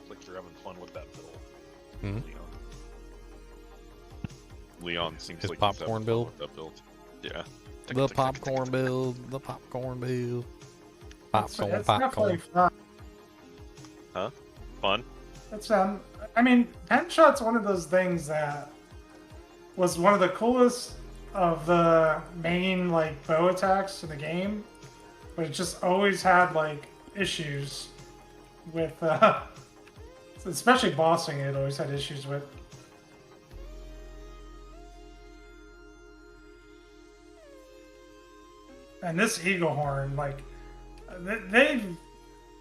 It's like you're having fun with that build. Hmm? Leon seems His like popcorn he's having fun build? with that build. Yeah. The popcorn build. The popcorn build. Popcorn, It's definitely popcorn. fun. Fun. It's I mean, pen shot's one of those things that was one of the coolest of the main like bow attacks in the game, but it just always had like issues with, especially bossing. It always had issues with. And this eagle horn, like, they've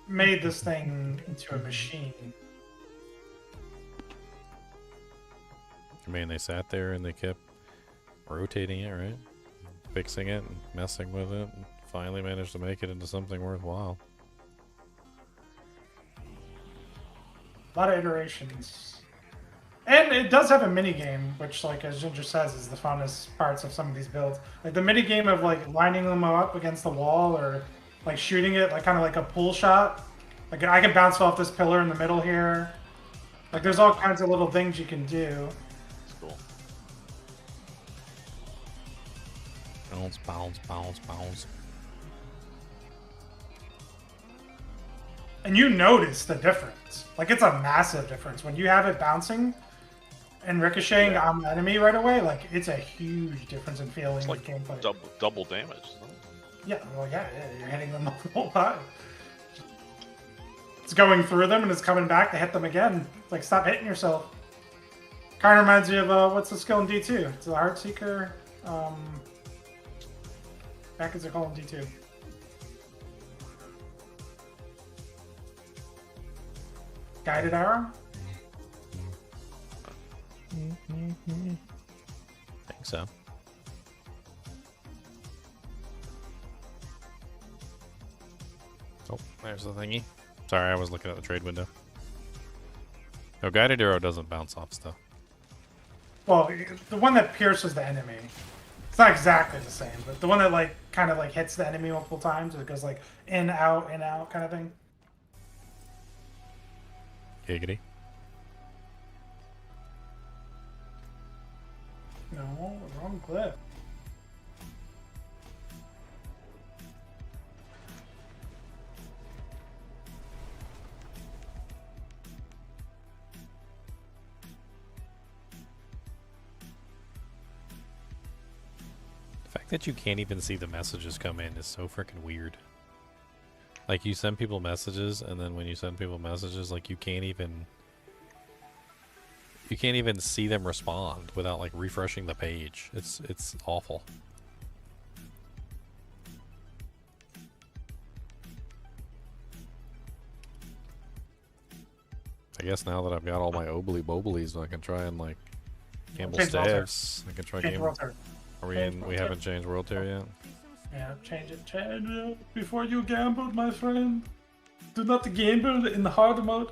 made this thing into a machine. I mean, they sat there and they kept rotating it, right? Fixing it and messing with it, and finally managed to make it into something worthwhile. A lot of iterations. And it does have a mini game, which, like as Ginger says, is the funnest parts of some of these builds. Like the mini game of like lining them up against the wall, or like shooting it, like kind of like a pull shot. Like I can bounce off this pillar in the middle here. Like there's all kinds of little things you can do. It's cool. Bounce, bounce, bounce, bounce. And you notice the difference. Like it's a massive difference when you have it bouncing and ricocheting on the enemy right away. Like it's a huge difference in feeling It's of like gameplay. double damage. Isn't it? Yeah, well, yeah, you're hitting them multiple times. It's going through them and it's coming back to hit them again. It's like, stop hitting yourself. Kind of reminds me of, what's the skill in D2? It's the Heart Seeker. Back as they call in D2. Guided arrow? Think so. Oh, there's the thingy. Sorry, I was looking at the trade window. No, guided arrow doesn't bounce off stuff. Well, the one that pierces the enemy. It's not exactly the same, but the one that like kind of like hits the enemy multiple times, it goes like in, out, kind of thing. Giggity. No, wrong clip. that you can't even see the messages come in is so freaking weird. Like, you send people messages, and then when you send people messages, like, you can't even see them respond without, like, refreshing the page. It's awful. I guess now that I've got all my obly boblies, I can try and, like, gamble Change world tier. staves. I can try Change gamble. world tier. Are we Change in? world We tier. haven't changed world tier yet. Yeah, change it before you gamble, my friend. Do not gamble in hard mode.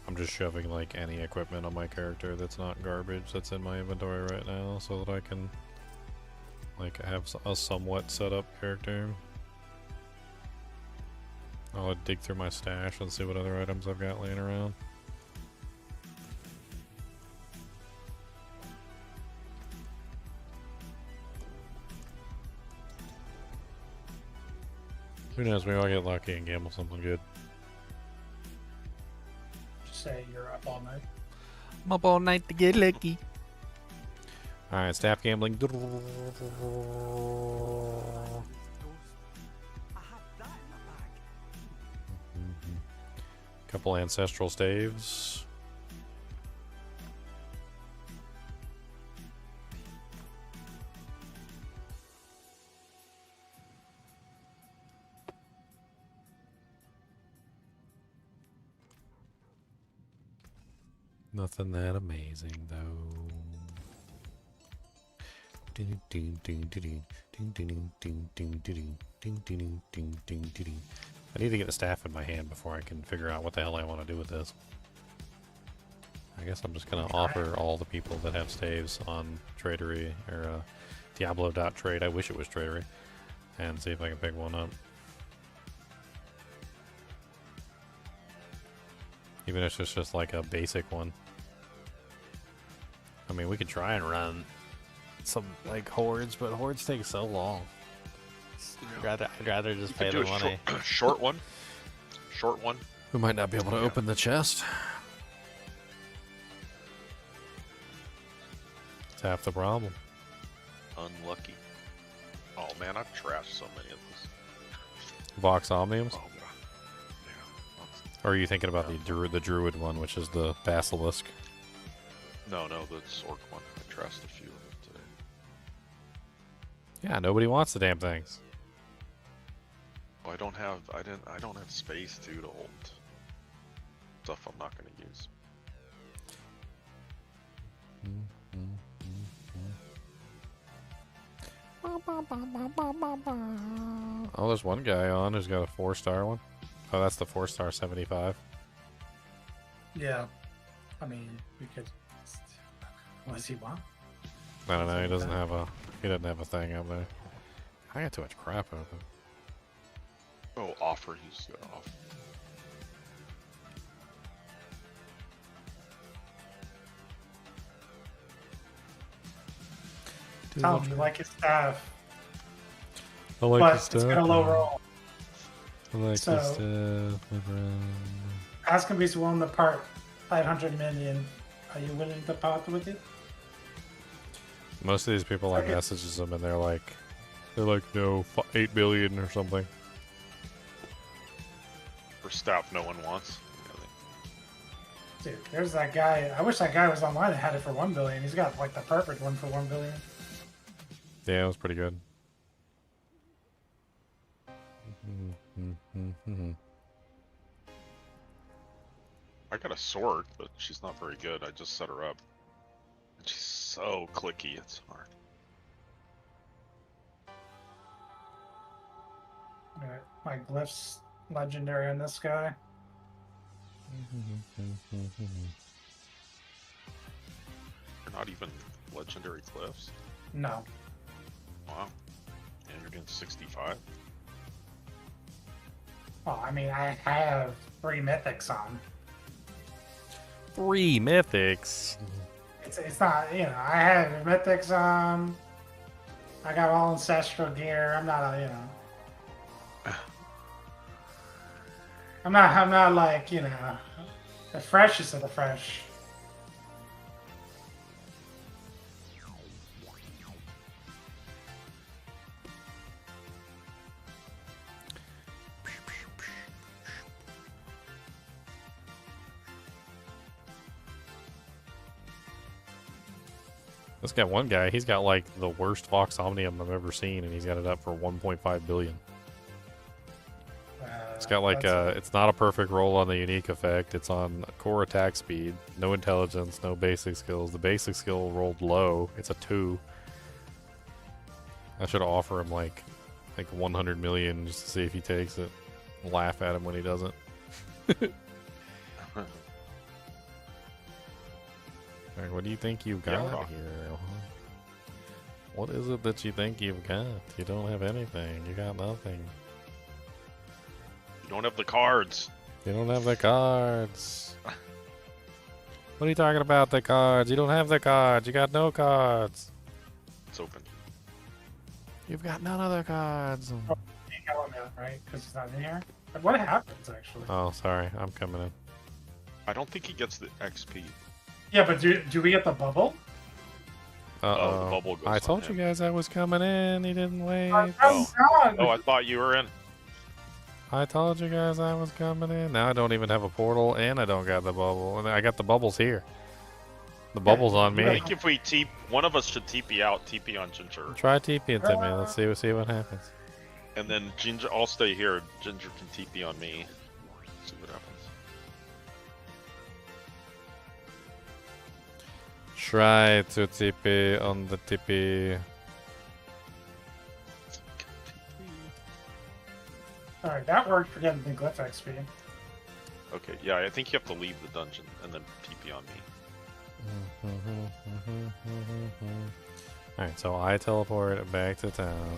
I'm just shoving, like, any equipment on my character that's not garbage that's in my inventory right now, so that I can, like, have a somewhat set up character. I'll dig through my stash and see what other items I've got laying around. Who knows, maybe I'll get lucky and gamble something good. Just say you're up all night. I'm up all night to get lucky. Alright, staff gambling. I had that in my bag. Couple ancestral staves. Nothing that amazing though. I need to get the staff in my hand before I can figure out what the hell I want to do with this. I guess I'm just gonna offer all the people that have staves on Tradery or Diablo.trade. I wish it was Tradery, and see if I can pick one up. Even if it's just like a basic one. I mean, we could try and run some like hordes, but hordes take so long. I'd rather just You pay could the do a money. short one. Short one. We might not be able to open the chest. It's half the problem. Unlucky. Oh man, I've trashed so many of these. Vox Omniums? Oh god. Yeah. Or are you thinking about the druid one, which is the basilisk? No, the Sorc one. I trashed a few of them today. Yeah, nobody wants the damn things. Oh, I don't have space to hold stuff I'm not gonna use. Oh, there's one guy on who's got a 4-star one. Oh, that's the 4-star 75. Yeah. I mean, we could. What does he want? I don't know. He doesn't have a thing up there. I got too much crap open. Oh, offer. He's got an offer. Tell him you like his staff, I like but his it's got a low roll. I like So- his stuff, my friend. Ask him if he's willing to part 500 million. Are you willing to part with it? Most of these people like Okay. messages them and they're like no, 8 billion or something. For staff no one wants. Dude, there's that guy. I wish that guy was online and had it for 1 billion. He's got like the perfect one for 1 billion. Yeah, it was pretty good. I got a sword, but she's not very good. I just set her up. And she's so clicky, it's hard. Alright, my glyphs legendary on this guy. They're not even legendary cliffs. No. Wow. And you're getting 65. Well, I mean, I have 3 mythics on. 3 mythics. It's not, you know, I have mythics on. I got all ancestral gear. I'm not, you know. I'm not like, you know, The freshest of the fresh. This got one guy, he's got like the worst Vox Omnium I've ever seen, and he's got it up for 1.5 billion. It's got like it's not a perfect roll on the unique effect. It's on core attack speed, no intelligence, no basic skills. The basic skill rolled low. It's a 2. I should offer him like 100 million just to see if he takes it. Laugh at him when he doesn't. Alright, what do you think you've got here? What is it that you think you've got? You don't have anything. You got nothing. You don't have the cards. You don't have the cards. What are you talking about, the cards? You don't have the cards. You got no cards. It's open. You've got none of the cards. Element, right? Because it's not in here. But what happens, actually? Oh, sorry. I'm coming in. I don't think he gets the XP. Yeah, but do we get the bubble? Oh, the bubble goes I on told you him. guys I was coming in. He didn't wait. Oh, God. Oh, I thought you were in. I told you guys I was coming in. Now I don't even have a portal, and I don't got the bubble. And I got the bubbles here. The bubble's on I me. think if we one of us should TP out, TP on Ginger. Try TPing to me. Let's see what happens. And then Ginger, I'll stay here. Ginger can TP on me. See what happens. Try to TP on the TP. Alright, that worked for getting the glyph XP. Okay, yeah, I think you have to leave the dungeon and then TP on me. Alright, so I teleport back to town.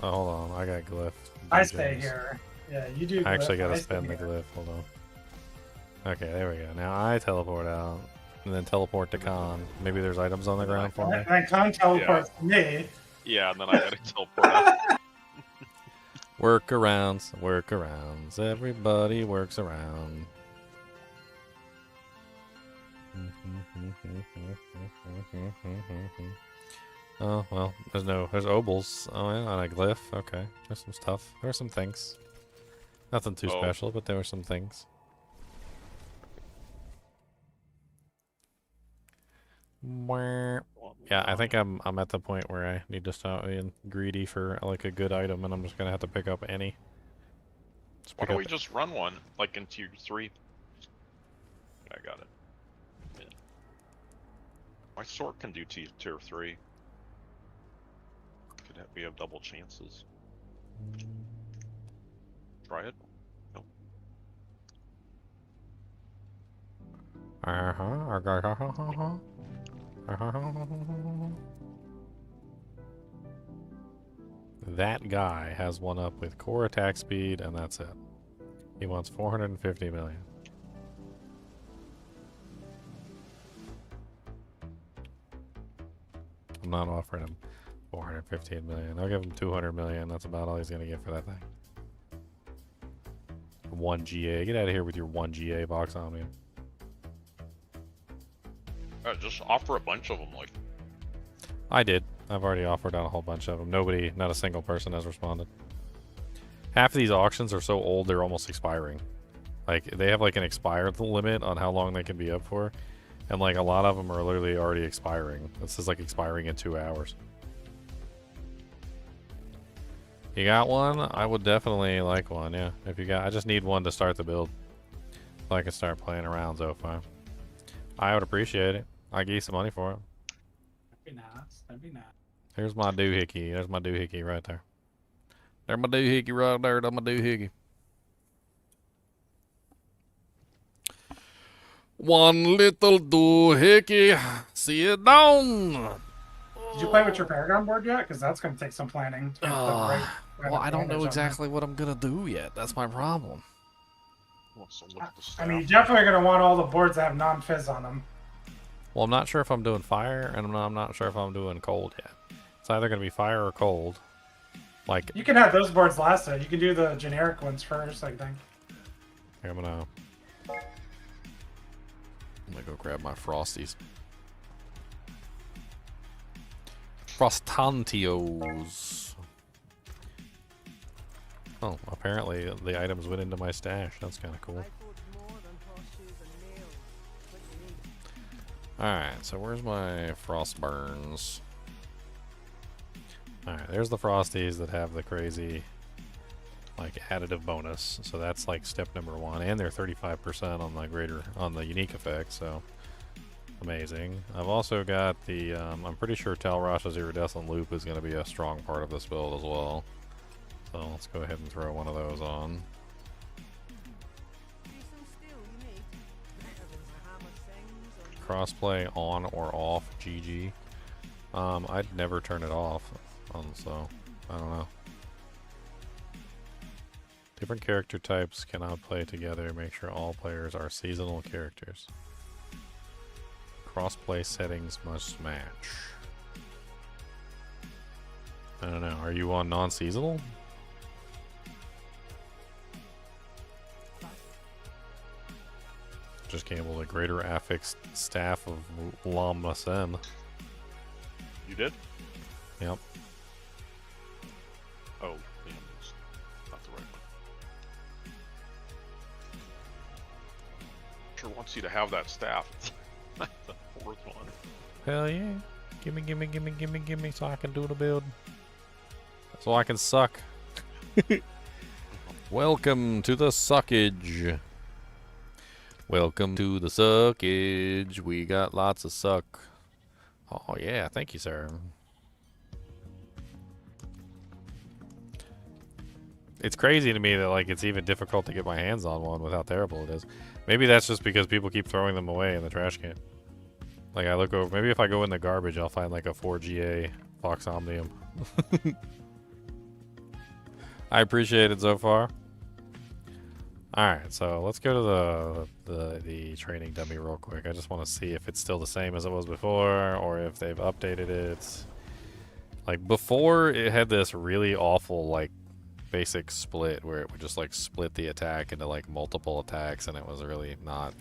Oh, hold on, I got glyph. I stay gems. here. Yeah, you do. I actually glyph, gotta I stay spend the here. glyph, hold on. Okay, there we go. Now I teleport out, and then teleport to Khan. Maybe there's items on the ground for me. And then Khan teleports to me. Yeah, and then I gotta teleport out. Workarounds, workarounds. Everybody works around. Oh, well, there's obols. Oh, yeah, on a glyph. Okay, there's some stuff. There were some things. Nothing too special, but there were some things. Yeah, I think I'm at the point where I need to start being greedy for like a good item, and I'm just gonna have to pick up any. Why don't we just run one, like in tier 3? I got it. Yeah. My Sorc can do tier 3. We have double chances. Try it. Nope. That guy has one up with core attack speed, and that's it. He wants 450 million. I'm not offering him 415 million. I'll give him 200 million. That's about all he's gonna get for that thing. 1 GA. Get out of here with your 1 GA box on me. Just offer a bunch of them, like. I did. I've already offered out a whole bunch of them. Nobody, not a single person has responded. Half of these auctions are so old they're almost expiring. Like, they have like an expired limit on how long they can be up for. And like a lot of them are literally already expiring. This is like expiring in 2 hours. You got one? I would definitely like one, yeah. If you got, I just need one to start the build. So I can start playing around Zo5. I would appreciate it. I'll give you some money for it. That'd be nice. That'd be nice. Here's my doohickey. There's my doohickey right there. There's my doohickey right there. That's my doohickey. One little doohickey. See it down. Did you play with your Paragon board yet? Because that's going to take some planning. To get the right Well, I don't advantage know on exactly what I'm going to do yet. That's my problem. So look at the that. I mean, you're staff. definitely going to want all the boards that have non-fizz on them. Well, I'm not sure if I'm doing fire, and I'm not sure if I'm doing cold yet. It's either going to be fire or cold. Like, You can have those boards last set. You can do the generic ones first, I think. I'm going to... I'm gonna go grab my Frosties. Frostantios. Oh, apparently the items went into my stash. That's kind of cool. I forge more than horseshoes and nails. What do you need? Alright, so where's my frost burns? Alright, there's the Frosties that have the crazy, like, additive bonus. So that's like step number 1. And they're 35% on the on the unique effect, so amazing. I've also got the, I'm pretty sure Talrash's Iridescent Loop is going to be a strong part of this build as well. So let's go ahead and throw one of those on. Decent steel you need. Better than the hammer things or Crossplay on or off GG. I'd never turn it off, so I don't know. Different character types cannot play together. Make sure all players are seasonal characters. Crossplay settings must match. I don't know. Are you on non-seasonal? Just gambled a greater affixed staff of Lama Sen. You did? Yep. Oh, damn, it's not the right one. Sure wants you to have that staff. That's the fourth one. Hell yeah. Gimme, gimme, gimme, gimme, gimme, so I can do the build. So I can suck. Welcome to the suckage. Welcome to the suckage. We got lots of suck. Oh yeah, thank you, sir. It's crazy to me that like it's even difficult to get my hands on one with how terrible it is. Maybe that's just because people keep throwing them away in the trash can. Like I look over, maybe if I go in the garbage, I'll find like a 4GA Fox Omnium. I appreciate it so far. Alright, so let's go to the training dummy real quick. I just want to see if it's still the same as it was before, or if they've updated it. Like, before, it had this really awful, like, basic split, where it would just, like, split the attack into, like, multiple attacks, and it was really not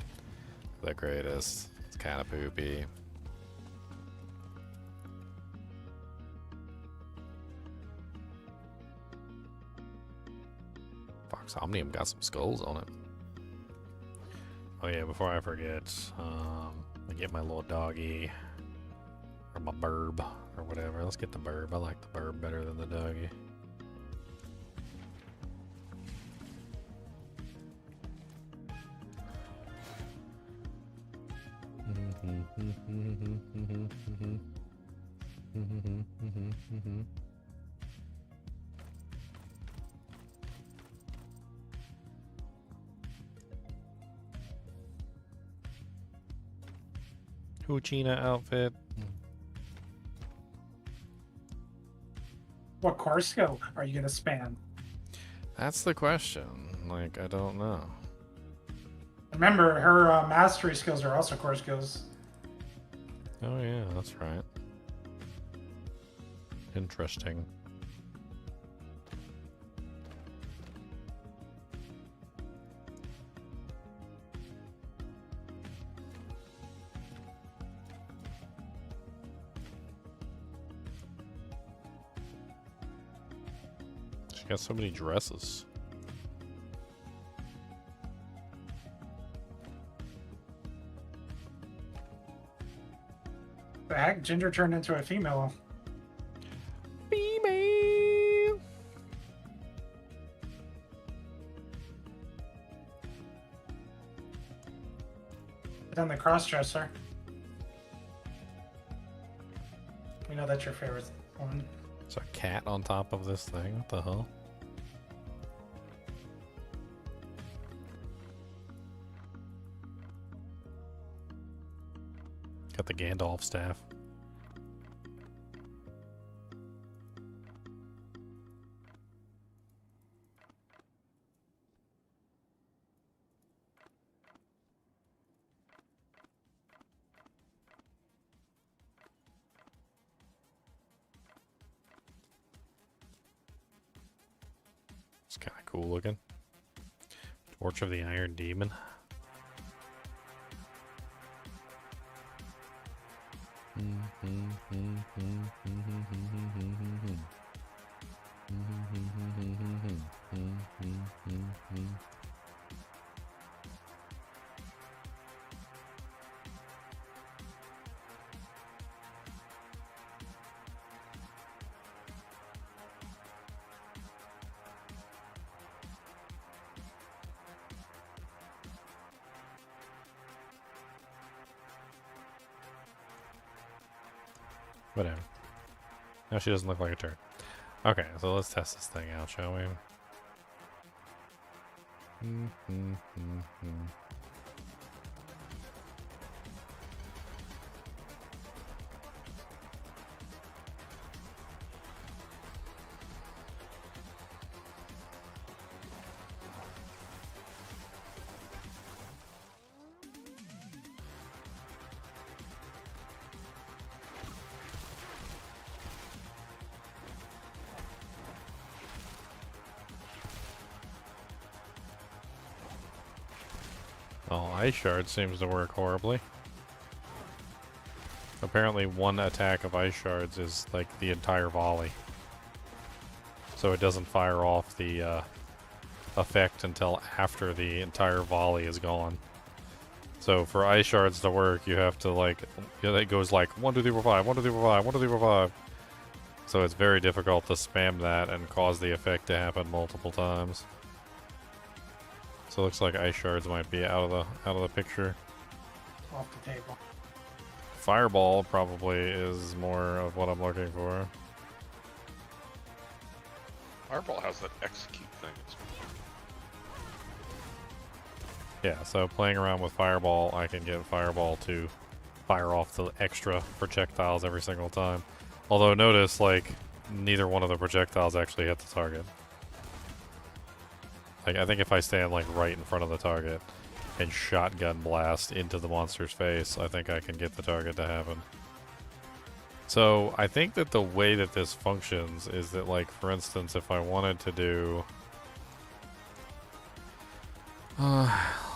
the greatest. It's kind of poopy. Fox Omnium got some skulls on it. Oh yeah, before I forget, I get my little doggy, or my burb, or whatever. Let's get the burb. I like the burb better than the doggy. Hoochina outfit. What core skill are you gonna spam? That's the question. Like, I don't know. Remember, her mastery skills are also core skills. Oh yeah, that's right. Interesting. She got so many dresses. The heck? Ginger turned into a female. Female. Put on the crossdresser. We know that's your favorite one. There's a cat on top of this thing. What the hell? Got the Gandalf staff. It's kind of cool looking. Torch of the Iron Demon. Whatever. No, she doesn't look like a turd. Okay, so let's test this thing out, shall we? Oh, Ice Shard seems to work horribly. Apparently one attack of Ice Shards is like the entire volley. So it doesn't fire off the effect until after the entire volley is gone. So for Ice Shards to work, you have to like, it goes like 1, 2, 3, 4, 5, 1, 2, 3, 4, 5, 1, 2, 3, 4, 5. So it's very difficult to spam that and cause the effect to happen multiple times. So it looks like Ice Shards might be out of the picture. Off the table. Fireball probably is more of what I'm looking for. Fireball has that execute thing. Yeah, so playing around with Fireball, I can get Fireball to fire off the extra projectiles every single time. Although notice, like, neither one of the projectiles actually hit the target. Like, I think if I stand, like, right in front of the target and shotgun blast into the monster's face, I think I can get the target to happen. So, I think that the way that this functions is that, like, for instance, if I wanted to do...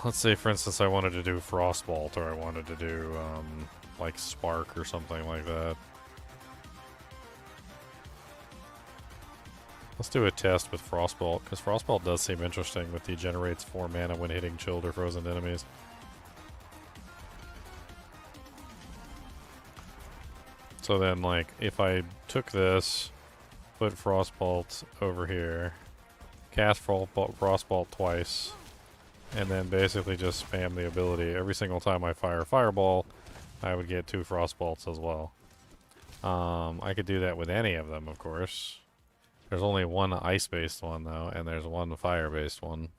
let's say, for instance, I wanted to do Frostbolt, or I wanted to do, like, Spark or something like that. Let's do a test with Frostbolt, because Frostbolt does seem interesting with the generates 4 mana when hitting chilled or frozen enemies. So then, like, if I took this, put Frostbolt over here, cast Frostbolt twice, and then basically just spam the ability, every single time I fire Fireball, I would get 2 Frostbolts as well. I could do that with any of them, of course. There's only one ice-based one, though, and there's one fire-based one.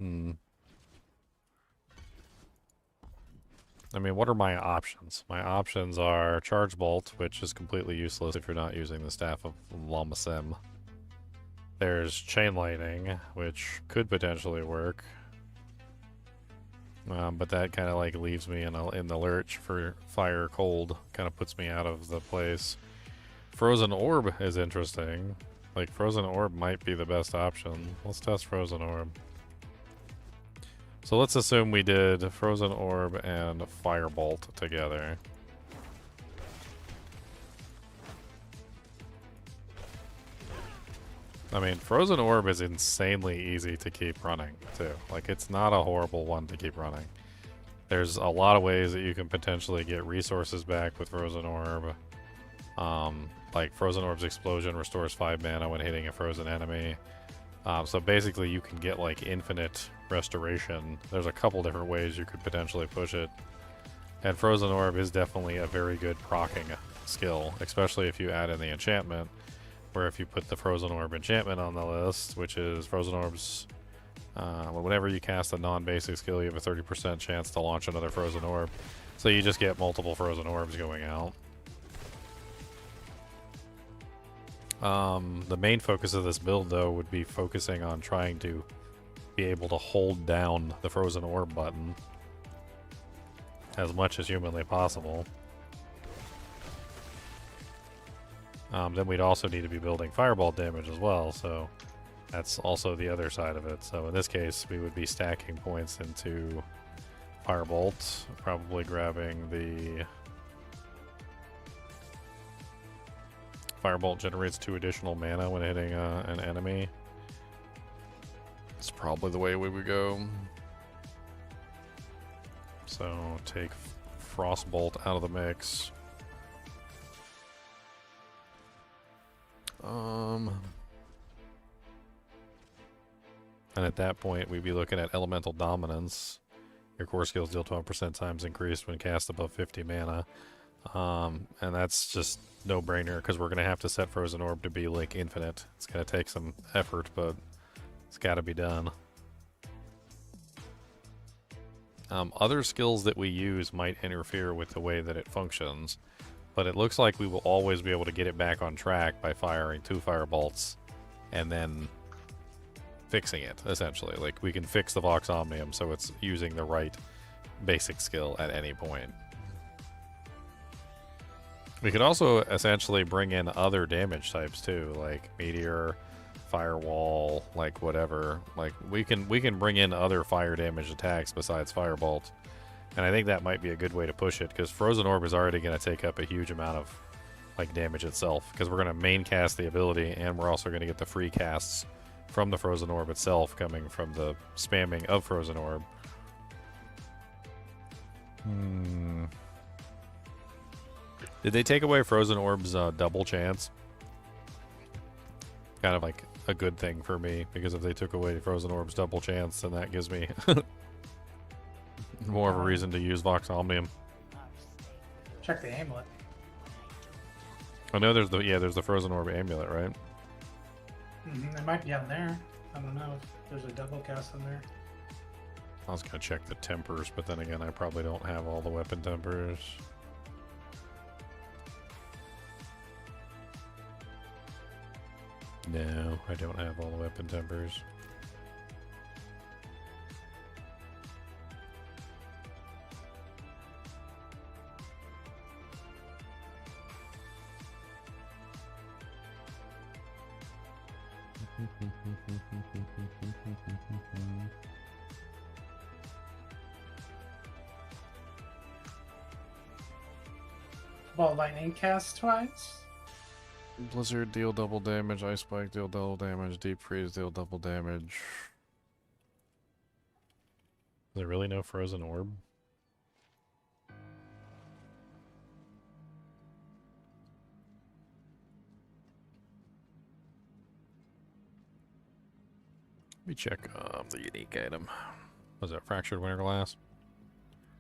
I mean, what are my options? My options are Charge Bolt, which is completely useless if you're not using the Staff of Lamasim. There's Chain Lightning, which could potentially work. But that kind of like leaves me in the lurch for Fire Cold. Kind of puts me out of the place. Frozen Orb is interesting. Like, Frozen Orb might be the best option. Let's test Frozen Orb. So let's assume we did Frozen Orb and Firebolt together. I mean, Frozen Orb is insanely easy to keep running, too. Like, it's not a horrible one to keep running. There's a lot of ways that you can potentially get resources back with Frozen Orb. Like, Frozen Orb's Explosion restores 5 mana when hitting a frozen enemy. So basically, you can get, like, infinite restoration. There's a couple different ways you could potentially push it. And Frozen Orb is definitely a very good proccing skill, especially if you add in the enchantment, where if you put the Frozen Orb enchantment on the list, which is Frozen Orb's... whenever you cast a non-basic skill, you have a 30% chance to launch another Frozen Orb. So you just get multiple Frozen Orbs going out. The main focus of this build, though, would be focusing on trying to be able to hold down the Frozen Orb button as much as humanly possible. Then we'd also need to be building Fireball damage as well, so that's also the other side of it. So in this case, we would be stacking points into Firebolt, probably grabbing the Firebolt generates 2 additional mana when hitting an enemy. It's probably the way we would go. So take Frostbolt out of the mix. And at that point, we'd be looking at Elemental Dominance. Your core skills deal 12% times increased when cast above 50 mana. And that's just no-brainer, because we're going to have to set Frozen Orb to be, like, infinite. It's going to take some effort, but it's got to be done. Other skills that we use might interfere with the way that it functions, but it looks like we will always be able to get it back on track by firing 2 Firebolts and then fixing it, essentially. Like, we can fix the Vox Omnium so it's using the right basic skill at any point. We could also essentially bring in other damage types too, like Meteor, Firewall, like whatever. Like, we can bring in other fire damage attacks besides Firebolt. And I think that might be a good way to push it, because Frozen Orb is already going to take up a huge amount of like damage itself, because we're going to main cast the ability, and we're also going to get the free casts from the Frozen Orb itself coming from the spamming of Frozen Orb. Did they take away Frozen Orb's double chance? Kind of like a good thing for me, because if they took away Frozen Orb's double chance, then that gives me more of a reason to use Vox Omnium. Check the amulet. I know there's the Frozen Orb amulet, right? It might be on there. I don't know if there's a double cast on there. I was gonna check the tempers, but then again, I probably don't have all the weapon tempers. No, I don't have all the weapon tempers. Ball lightning cast twice. Blizzard deal double damage, Ice Spike deal double damage, Deep Freeze deal double damage. Is there really no Frozen Orb? Let me check the unique item. Was that Fractured Winter Glass?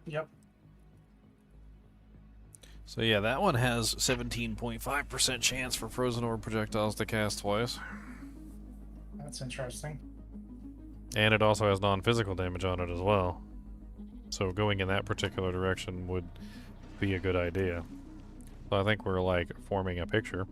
Yep. So yeah, that one has 17.5% chance for Frozen Orb projectiles to cast twice. That's interesting. And it also has non-physical damage on it as well. So going in that particular direction would be a good idea. So I think we're like forming a picture.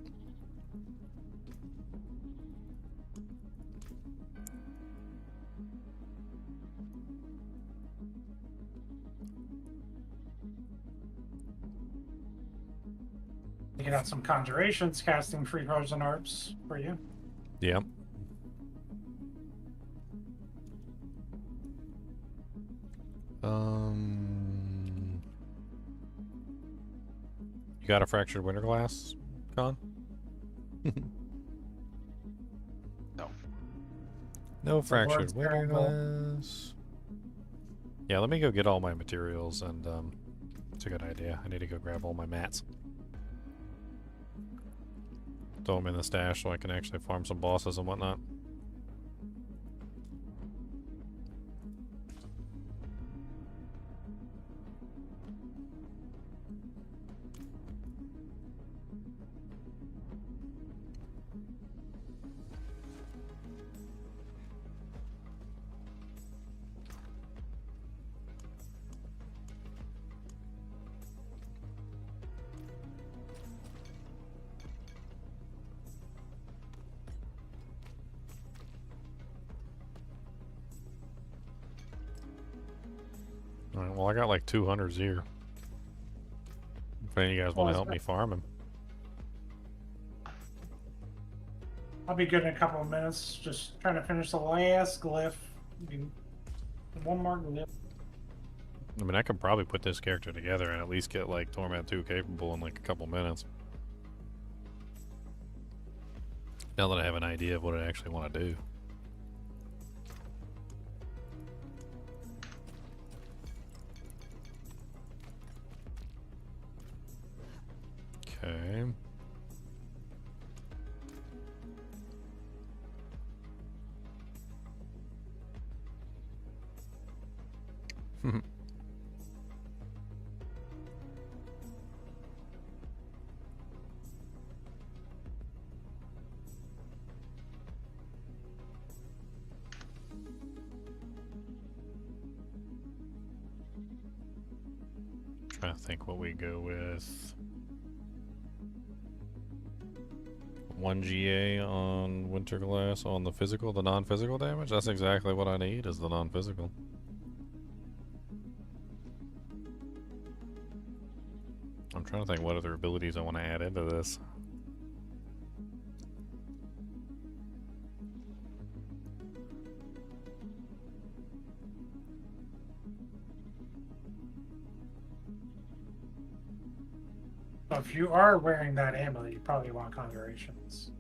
You can have some conjurations casting free Frozen Orbs for you. Yep. You got a Fractured Winter Glass, Con? No. No Fractured Lord's Winter Barrel. Glass. Yeah, let me go get all my materials, and it's a good idea. I need to go grab all my mats. Throw them in the stash so I can actually farm some bosses and whatnot. Alright, well I got like 200s here. If any of you guys want to help me farm them. I'll be good in a couple of minutes. Just trying to finish the last glyph. One more glyph. I mean, I could probably put this character together and at least get like Torment 2 capable in like a couple minutes. Now that I have an idea of what I actually want to do. Okay. Trying to think what we go with. 1 GA on Winter Glass on the physical, the non-physical damage? That's exactly what I need, is the non-physical. I'm trying to think what other abilities I want to add into this. So if you are wearing that amulet, you probably want conjurations.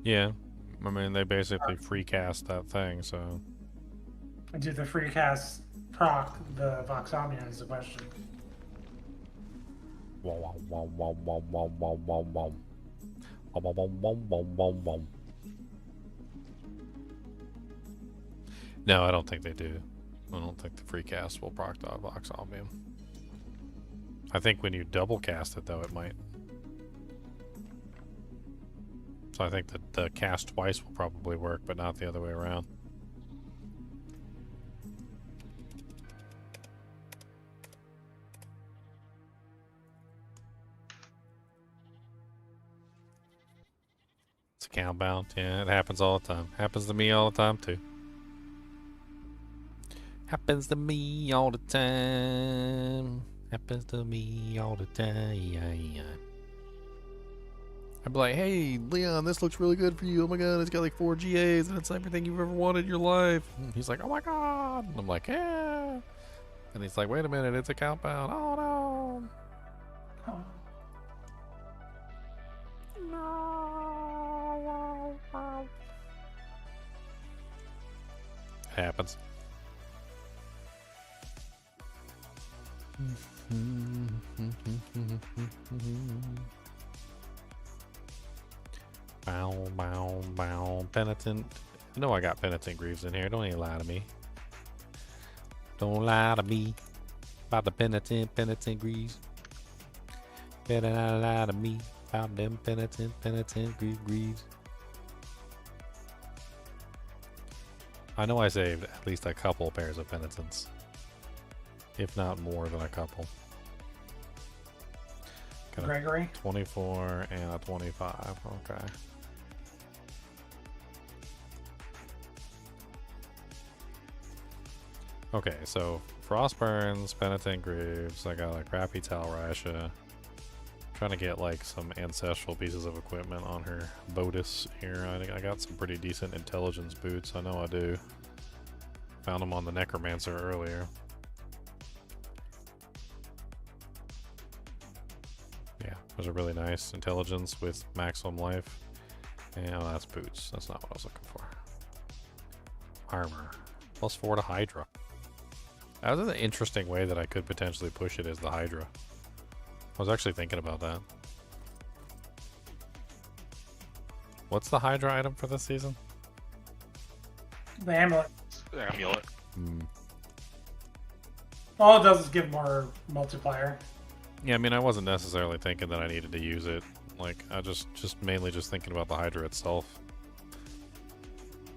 Yeah. I mean, they basically free cast that thing, so... And do the free cast proc the Voxomnia is the question. Wow, wow, wow, wow, wow, wow, wow, wow, wow. Wow, wow, wow, wow, wow, wow, wow. No, I don't think they do. I don't think the free cast will proc the Voxomnia. I think when you double cast it, though, it might. So I think that the cast twice will probably work, but not the other way around. It's account bound. Yeah, it happens all the time. Happens to me all the time, too. Happens to me all the time. Happens to me all the time. I'd be like, hey, Leon, this looks really good for you. Oh my god, it's got like 4 GAs and it's everything you've ever wanted in your life. And he's like, oh my god. And I'm like, yeah. And he's like, wait a minute, it's a compound. Oh no. Oh. No. It happens. Bow, bow, bow. Penitent. You know I got Penitent Greaves in here. Don't even lie to me. Don't lie to me about the Penitent Greaves. Better not lie to me about them Penitent Greaves. I know I saved at least a couple pairs of Penitents. If not more than a couple. Got a Gregory? 24 and a 25. Okay. Okay, so Frostburns, Penitent Greaves, I got a crappy Talrasha. Trying to get like some ancestral pieces of equipment on her Bodis here. I think I got some pretty decent intelligence boots. I know I do. Found them on the Necromancer earlier. Yeah, those are really nice. Intelligence with maximum life. And oh, that's boots. That's not what I was looking for. Armor. +4 to Hydra. That was an interesting way that I could potentially push it as the Hydra. I was actually thinking about that. What's the Hydra item for this season? The amulet. Amulet. All it does is give more multiplier. Yeah, I mean, I wasn't necessarily thinking that I needed to use it. Like, I just mainly just thinking about the Hydra itself.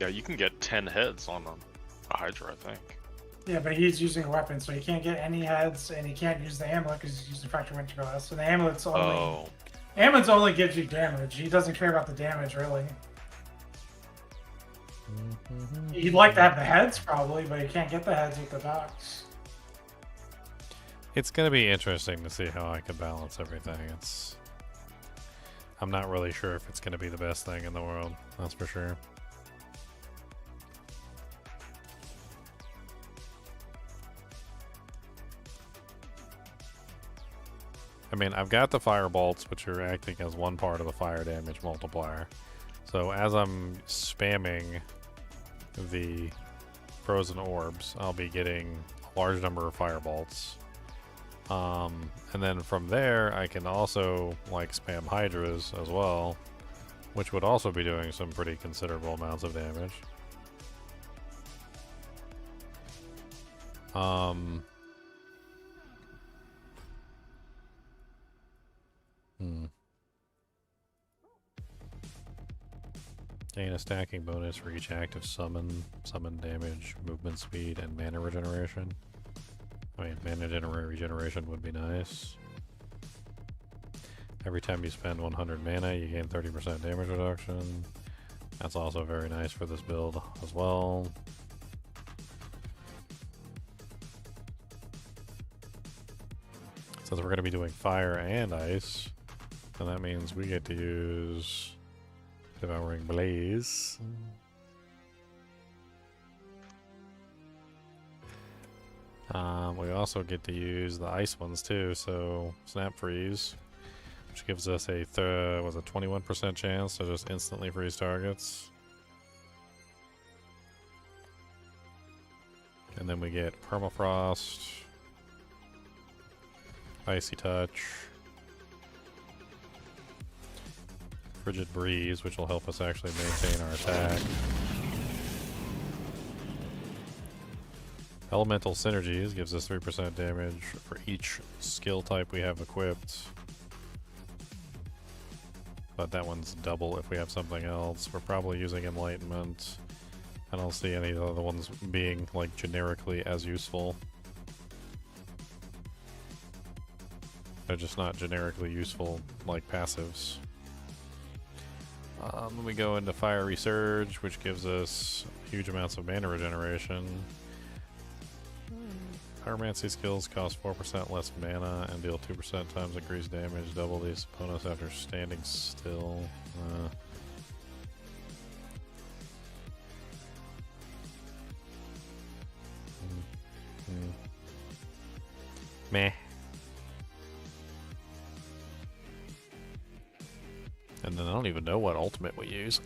Yeah, you can get 10 heads on a Hydra, I think. Yeah, but he's using a weapon, so he can't get any heads, and he can't use the amulet because he's using Fractured Winter Glass. So the amulet's only... Oh. Amulet's only gives you damage. He doesn't care about the damage, really. He'd like to have the heads, probably, but he can't get the heads with the box. It's gonna be interesting to see how I can balance everything. I'm not really sure if it's gonna be the best thing in the world, that's for sure. I mean, I've got the Firebolts, which are acting as one part of the fire damage multiplier. So as I'm spamming the frozen orbs, I'll be getting a large number of firebolts. And then from there, I can also like spam Hydras as well, which would also be doing some pretty considerable amounts of damage. Gain a stacking bonus for each active summon damage, movement speed, and mana regeneration. I mean, mana regeneration would be nice. Every time you spend 100 mana, you gain 30% damage reduction. That's also very nice for this build as well. Since we're going to be doing fire and ice, and that means we get to use Devouring Blaze. We also get to use the ice ones too, so Snap Freeze, which gives us a 21% chance to just instantly freeze targets. And then we get Permafrost, Icy Touch, Frigid Breeze, which will help us actually maintain our attack. Elemental Synergies gives us 3% damage for each skill type we have equipped. But that one's double if we have something else. We're probably using Enlightenment. I don't see any of the other ones being like generically as useful. They're just not generically useful like passives. Then we go into Fiery Surge, which gives us huge amounts of mana regeneration. Pyromancy skills cost 4% less mana and deal 2% times increased damage. Double these opponents after standing still. Meh. And then I don't even know what ultimate we use.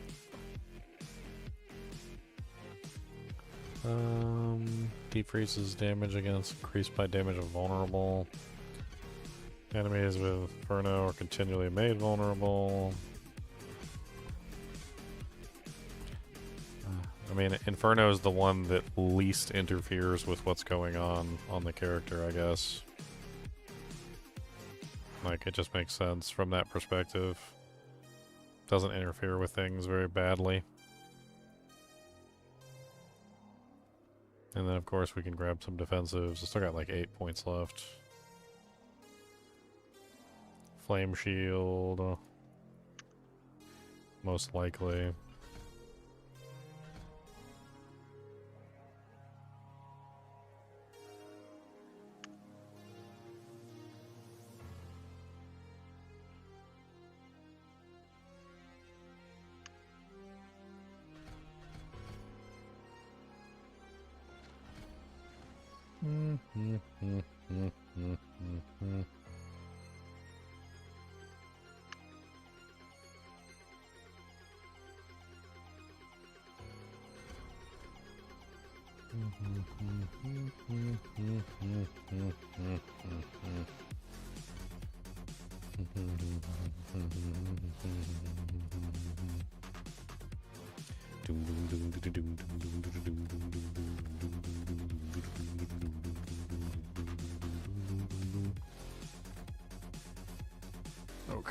Deep freezes damage against increased by damage of vulnerable. Enemies with Inferno are continually made vulnerable. I mean, Inferno is the one that least interferes with what's going on the character, I guess. Like, it just makes sense from that perspective. Doesn't interfere with things very badly. And then, of course, we can grab some defensives. I still got like 8 points left. Flame Shield. Most likely.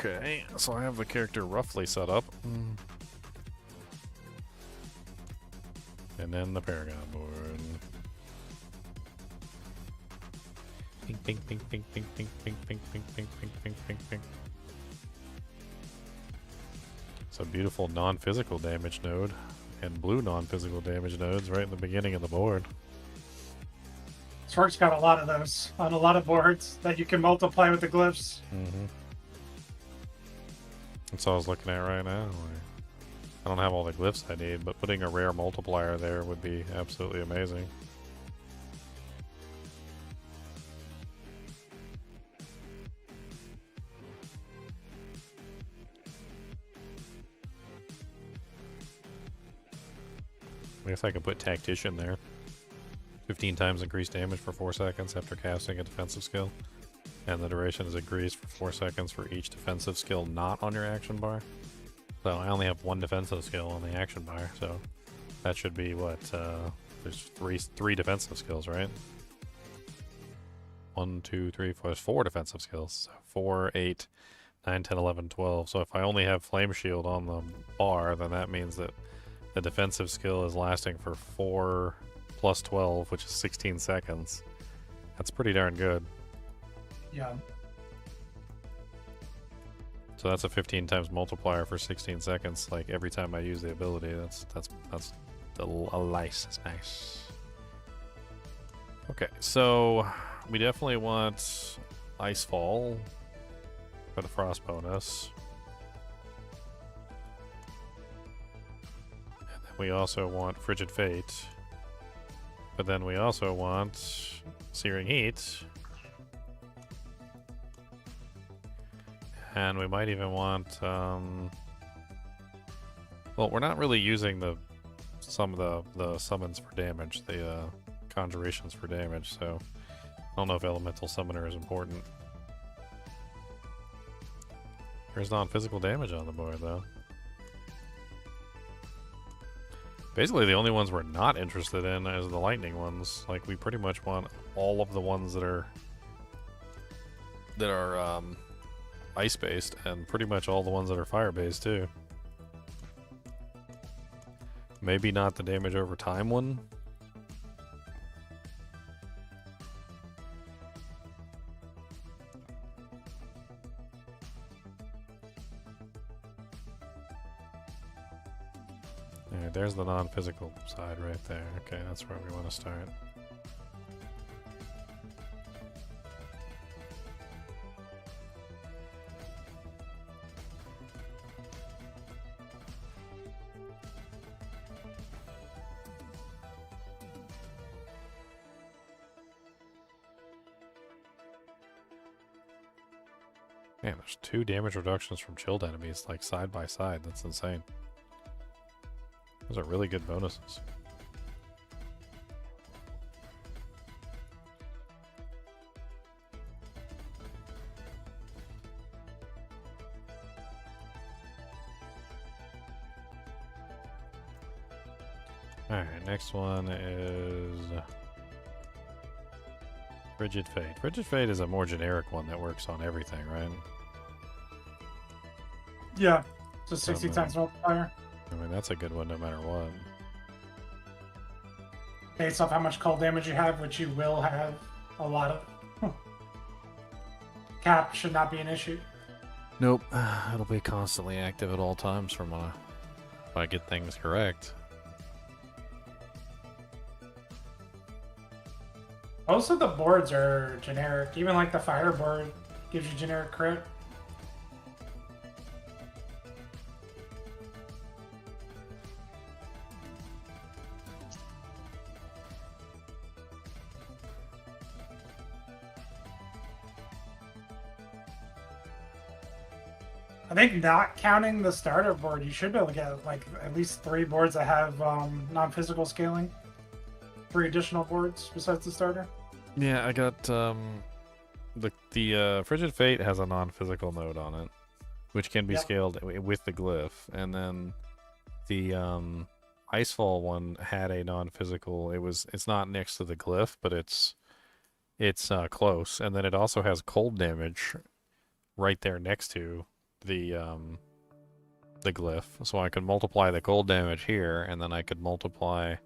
Okay, so I have the character roughly set up. And then the Paragon board. Pink, pink, pink, pink, pink, pink, pink, pink, pink, pink, pink, pink, pink, pink. It's a beautiful non-physical damage node and blue non-physical damage nodes right in the beginning of the board. Sorc's got a lot of those on a lot of boards that you can multiply with the glyphs. That's what I was looking at right now. I don't have all the glyphs I need, but putting a rare multiplier there would be absolutely amazing. I guess I could put Tactician there. 15 times increased damage for 4 seconds after casting a defensive skill. And the duration is increased for 4 seconds for each defensive skill not on your action bar. So I only have 1 defensive skill on the action bar, so that should be what, there's three defensive skills, right? 1, 2, 3, 4, there's 4 defensive skills. So 4, 8, 9, 10, 11, 12. So if I only have Flame Shield on the bar, then that means that the defensive skill is lasting for 4 plus 12, which is 16 seconds. That's pretty darn good. Yeah. So that's a 15 times multiplier for 16 seconds. Like every time I use the ability, that's a nice. That's nice. Okay, so we definitely want Icefall for the frost bonus. And then we also want Frigid Fate. But then we also want Searing Heat. And we might even want, well, we're not really using some of the summons for damage, the conjurations for damage, so I don't know if Elemental Summoner is important. There's non-physical damage on the board, though. Basically, the only ones we're not interested in is the lightning ones. Like, we pretty much want all of the ones that are ice-based, and pretty much all the ones that are fire-based, too. Maybe not the damage over time one. Alright, there's the non-physical side right there. Okay, that's where we want to start. Man, there's 2 damage reductions from chilled enemies, like side by side. That's insane. Those are really good bonuses. Alright, next one is Frigid Fate. Frigid Fate is a more generic one that works on everything, right? Yeah. It's a 60 times multiplier. I mean, that's a good one no matter what. Based off how much cold damage you have, which you will have a lot of. Cap should not be an issue. Nope. It'll be constantly active at all times from if I get things correct. Most of the boards are generic. Even like the fire board gives you generic crit. I think not counting the starter board, you should be able to get like at least 3 boards that have non-physical scaling. 3 additional boards besides the starter. Yeah, I got the Frigid Fate has a non-physical node on it, which can be scaled with the glyph, and then the Icefall one had a non-physical. It's not next to the glyph, but it's close, and then it also has cold damage right there next to the glyph, so I could multiply the cold damage here, and then I could multiply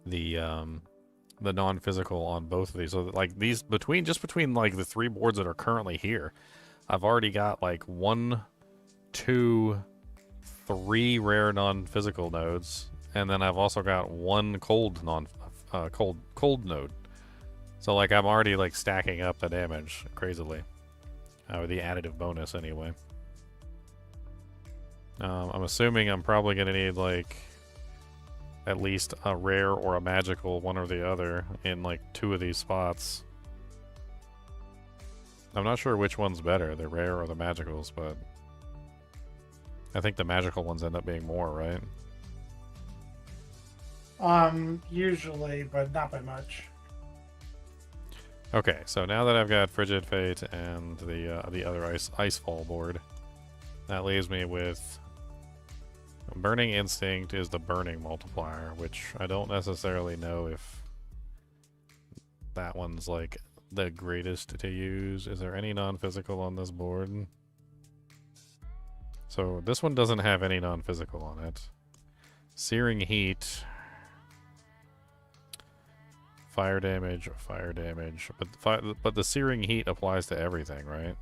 the non-physical on both of these. So like these between like the 3 boards that are currently here, I've already got like 1, 2, 3 rare non-physical nodes, and then I've also got 1 cold cold node. So like I'm already like stacking up the damage crazily, or the additive bonus anyway. I'm assuming I'm probably gonna need like at least a rare or a magical, one or the other, in like 2 of these spots. I'm not sure which one's better, the rare or the magicals, but I think the magical ones end up being more, right? Usually, but not by much. Okay, so now that I've got Frigid Fate and the other Icefall board, that leaves me with Burning Instinct is the burning multiplier, which I don't necessarily know if that one's like the greatest to use. Is there any non-physical on this board? So this one doesn't have any non-physical on it. Searing Heat, fire damage, but the Searing Heat applies to everything, right?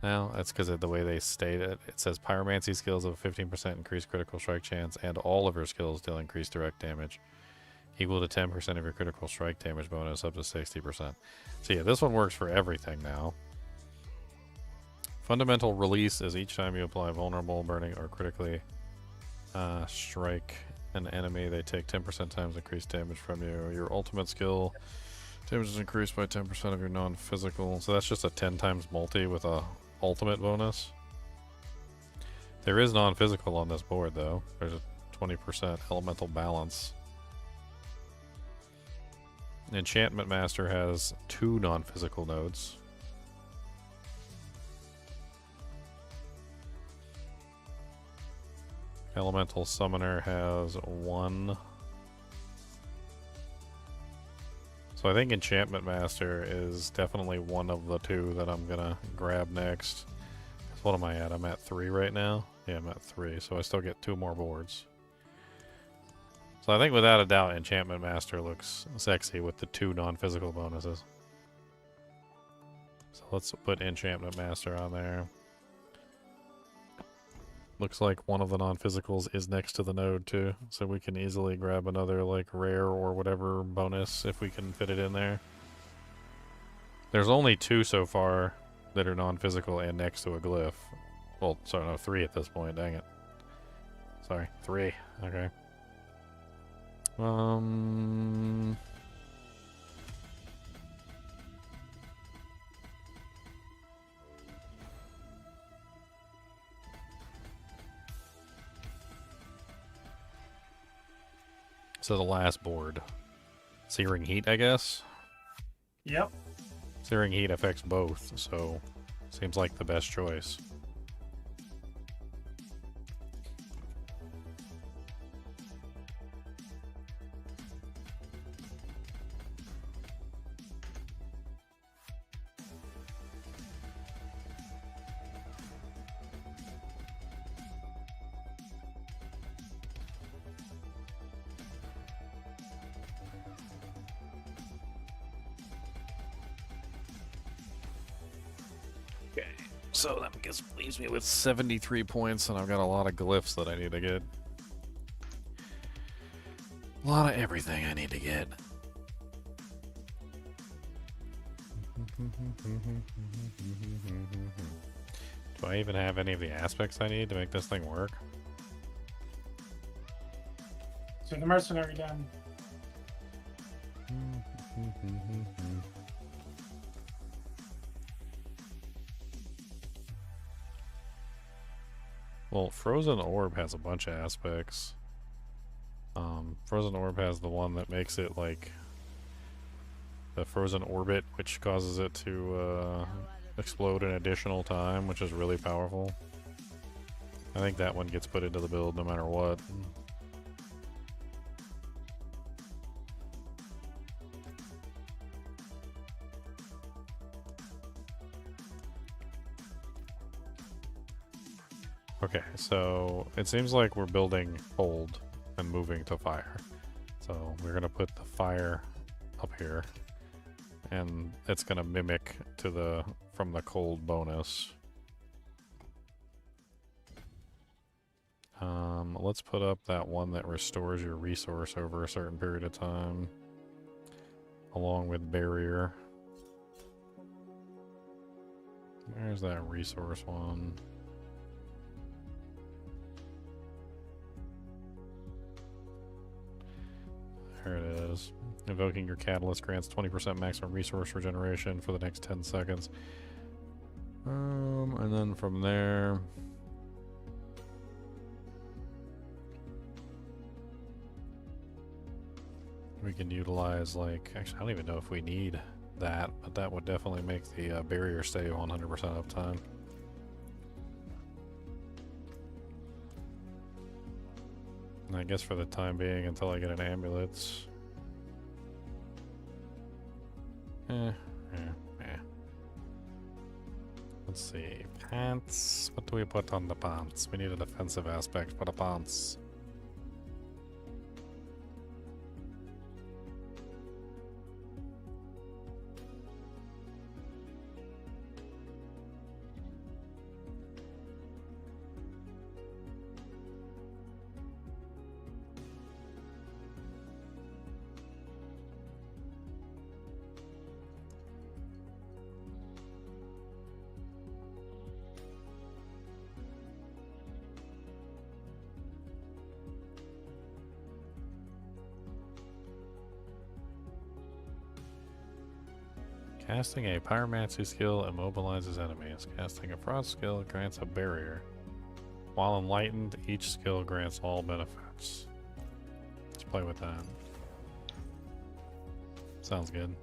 Now that's because of the way they state it. It says Pyromancy skills of 15% increased critical strike chance, and all of your skills deal increased direct damage, equal to 10% of your critical strike damage bonus, up to 60%. So yeah, this one works for everything now. Fundamental Release is each time you apply vulnerable, burning, or critically strike an enemy, they take 10% times increased damage from you. Your ultimate skill damage is increased by 10% of your non-physical. So that's just a 10 times multi with a ultimate bonus. There is non-physical on this board though. There's a 20% elemental balance. Enchantment Master has 2 non-physical nodes. Elemental Summoner has 1. So I think Enchantment Master is definitely one of the 2 that I'm gonna grab next. What am I at? I'm at 3 right now? Yeah, I'm at 3, so I still get 2 more boards. So I think without a doubt Enchantment Master looks sexy with the 2 non-physical bonuses. So let's put Enchantment Master on there. Looks like one of the non-physicals is next to the node too, so we can easily grab another like rare or whatever bonus if we can fit it in there. There's only 2 so far that are non-physical and next to a glyph. Well, sorry, no, 3 at this point, dang it. Sorry, 3, okay. So the last board. Searing Heat, I guess? Yep. Searing Heat affects both, so seems like the best choice. So that leaves me with 73 points, and I've got a lot of glyphs that I need to get. A lot of everything I need to get. Do I even have any of the aspects I need to make this thing work? So the mercenary done. Well, Frozen Orb has a bunch of aspects. Frozen Orb has the one that makes it like the Frozen Orbit, which causes it to explode an additional time, which is really powerful. I think that one gets put into the build no matter what. Okay, so it seems like we're building cold and moving to fire. So we're gonna put the fire up here, and it's gonna mimic to from the cold bonus. Let's put up that one that restores your resource over a certain period of time, along with barrier. Where's that resource one? There it is. Invoking your catalyst grants 20% maximum resource regeneration for the next 10 seconds. And then from there... We can utilize, like, actually I don't even know if we need that, but that would definitely make the barrier stay 100% of time. And I guess for the time being, until I get an amulet. Let's see. Pants. What do we put on the pants? We need a defensive aspect for the pants. Casting a pyromancy skill immobilizes enemies. Casting a frost skill grants a barrier. While enlightened, each skill grants all benefits. Let's play with that. Sounds good.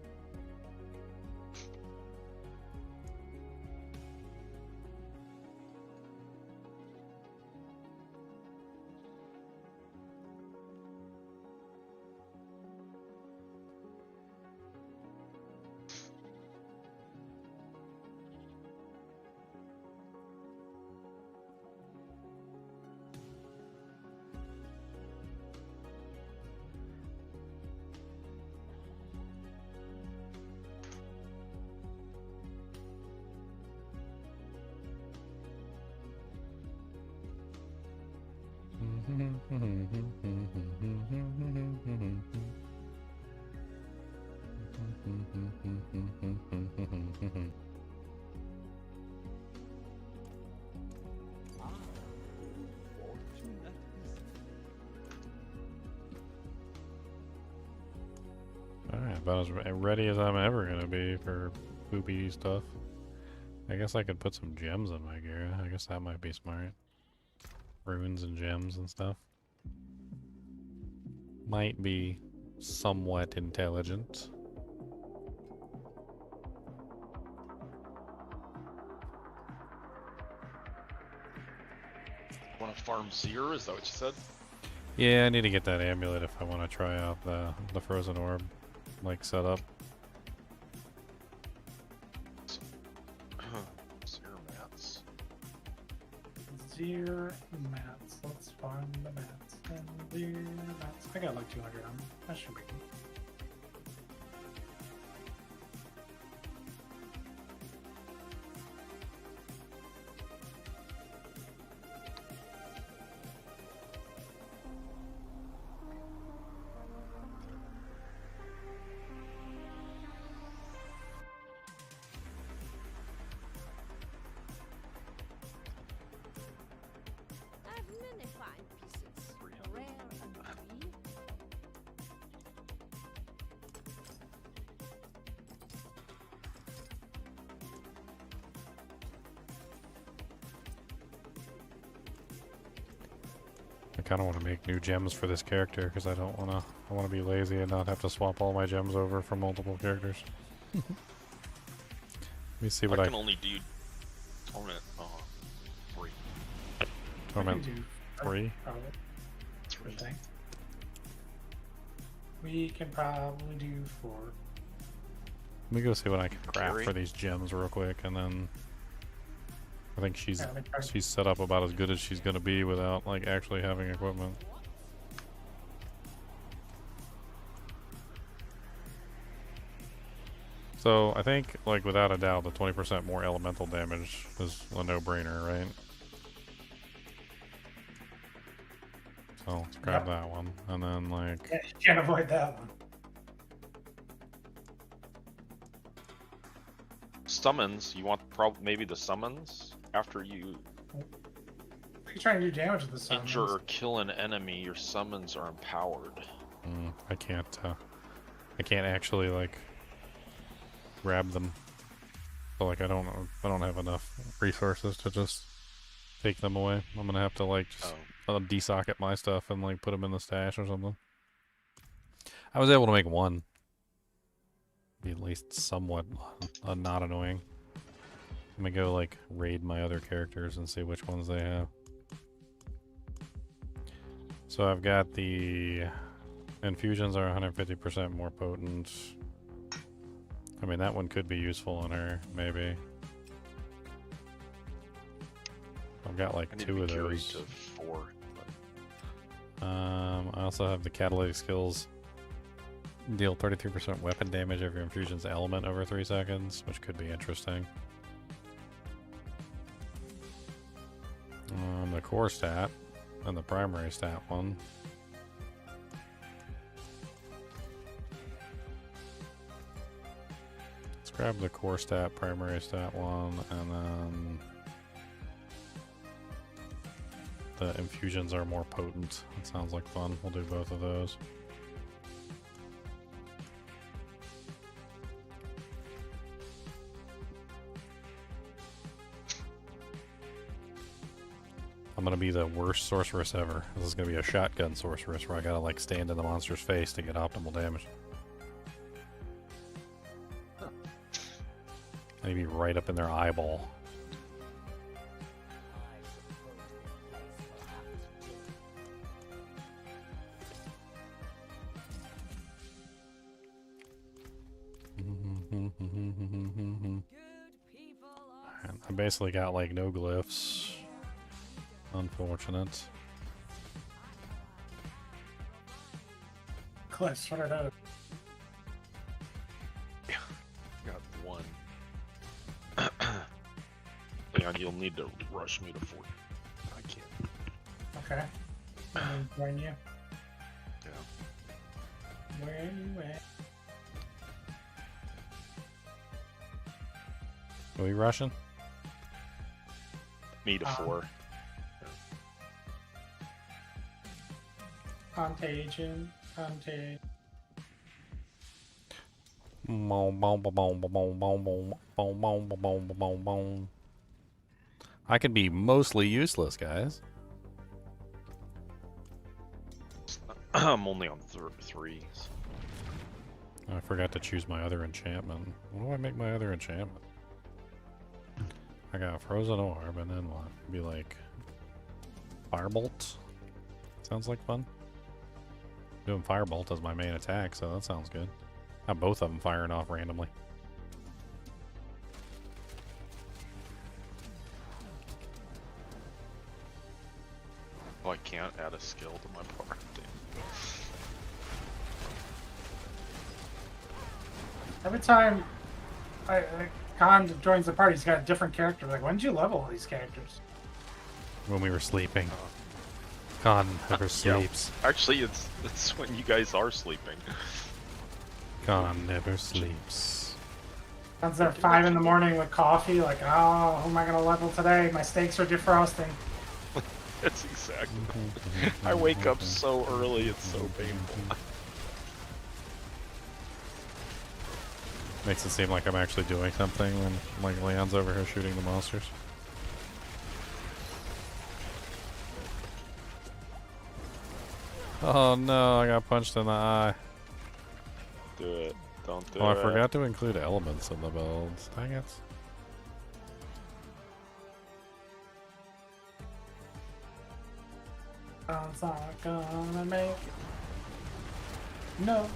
Alright, about as ready as I'm ever gonna be for poopy stuff. I guess I could put some gems in my gear. I guess that might be smart. Runes and gems and stuff. Might be somewhat intelligent. Want to farm Seer? Is that what you said? Yeah, I need to get that amulet if I want to try out the frozen orb, like, setup. Seer mats. Zero mats. Let's find the mats. And zero mats. I got like 200 on them. That should be good. I have many fine pieces, rare and free. I kind of want to make new gems for this character because I don't want to. I want to be lazy and not have to swap all my gems over from multiple characters. Let me see what I I can only do torment 3. torment We can do 3. probably. 3. Good thing. We can probably do 4. Let me go see what I can craft Carry. for these gems real quick, and then I think she's Yeah, let me try. she's set up about as good as she's gonna be without like actually having equipment. So I think, like, without a doubt, the 20% more elemental damage is a no-brainer, right? So let's grab that one, and then like Yeah, you can't avoid that one. Summons. You want maybe the summons after you If you're trying to do damage with the sun. injure or kill an enemy. Your summons are empowered. I can't actually like grab them. So like I don't have enough resources to just take them away. I'm gonna have to like just desocket my stuff and like put them in the stash or something. I was able to make one. Be at least somewhat not annoying. I'm gonna go like raid my other characters and see which ones they have. So I've got the infusions are 150% more potent. I mean, that one could be useful on her, maybe. I've got like I need 2 to of be carried those. to 4. I also have the catalytic skills. Deal 33% weapon damage of your infusion's element over 3 seconds, which could be interesting. The core stat and the primary stat one. Let's grab the core stat, primary stat one, and then the infusions are more potent. That sounds like fun. We'll do both of those. I'm gonna be the worst sorceress ever. This is gonna be a shotgun sorceress where I gotta like stand in the monster's face to get optimal damage. I need to be right up in their eyeball. And I basically got like no glyphs. Unfortunate. Cliffs, what are those? Got 1. Leon, you'll need to rush me to 40. I can't. Okay. Let me join you. Yeah. Where are you at? Are we rushing? Me to 4. Contagion. Contagion. I can be mostly useless, guys. I'm only on 3. I forgot to choose my other enchantment. What do I make my other enchantment? I got Frozen Orb, and then what? Be like Firebolt? Sounds like fun. Doing Firebolt as my main attack, so that sounds good. Have both of them firing off randomly. Oh, I can't add a skill to my Barb. Every time Khan joins the party, he's got a different character. Like, when did you level all these characters? When we were sleeping. Khan never Yeah. sleeps. Actually, it's when you guys are sleeping. Khan never sleeps. Khan's there at 5 in the morning with coffee, like, oh, who am I going to level today? My steaks are defrosting. That's exactly. I wake up so early, it's so painful. Makes it seem like I'm actually doing something when like Leon's over here shooting the monsters. Oh no, I got punched in the eye. Do it. Don't do Oh, it. I forgot to include elements in the builds. Dang it. Khan's not gonna make it. No.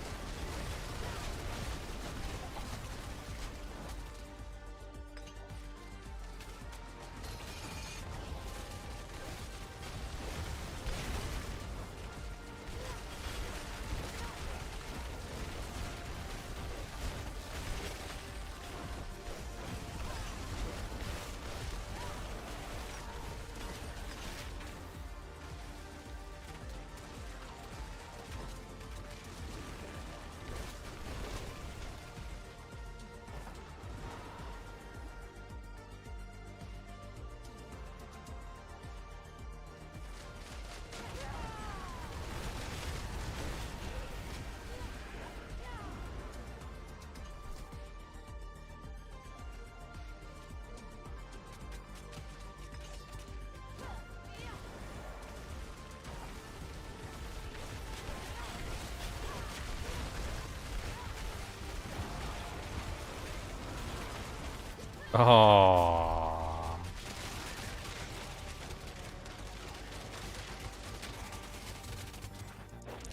Oh.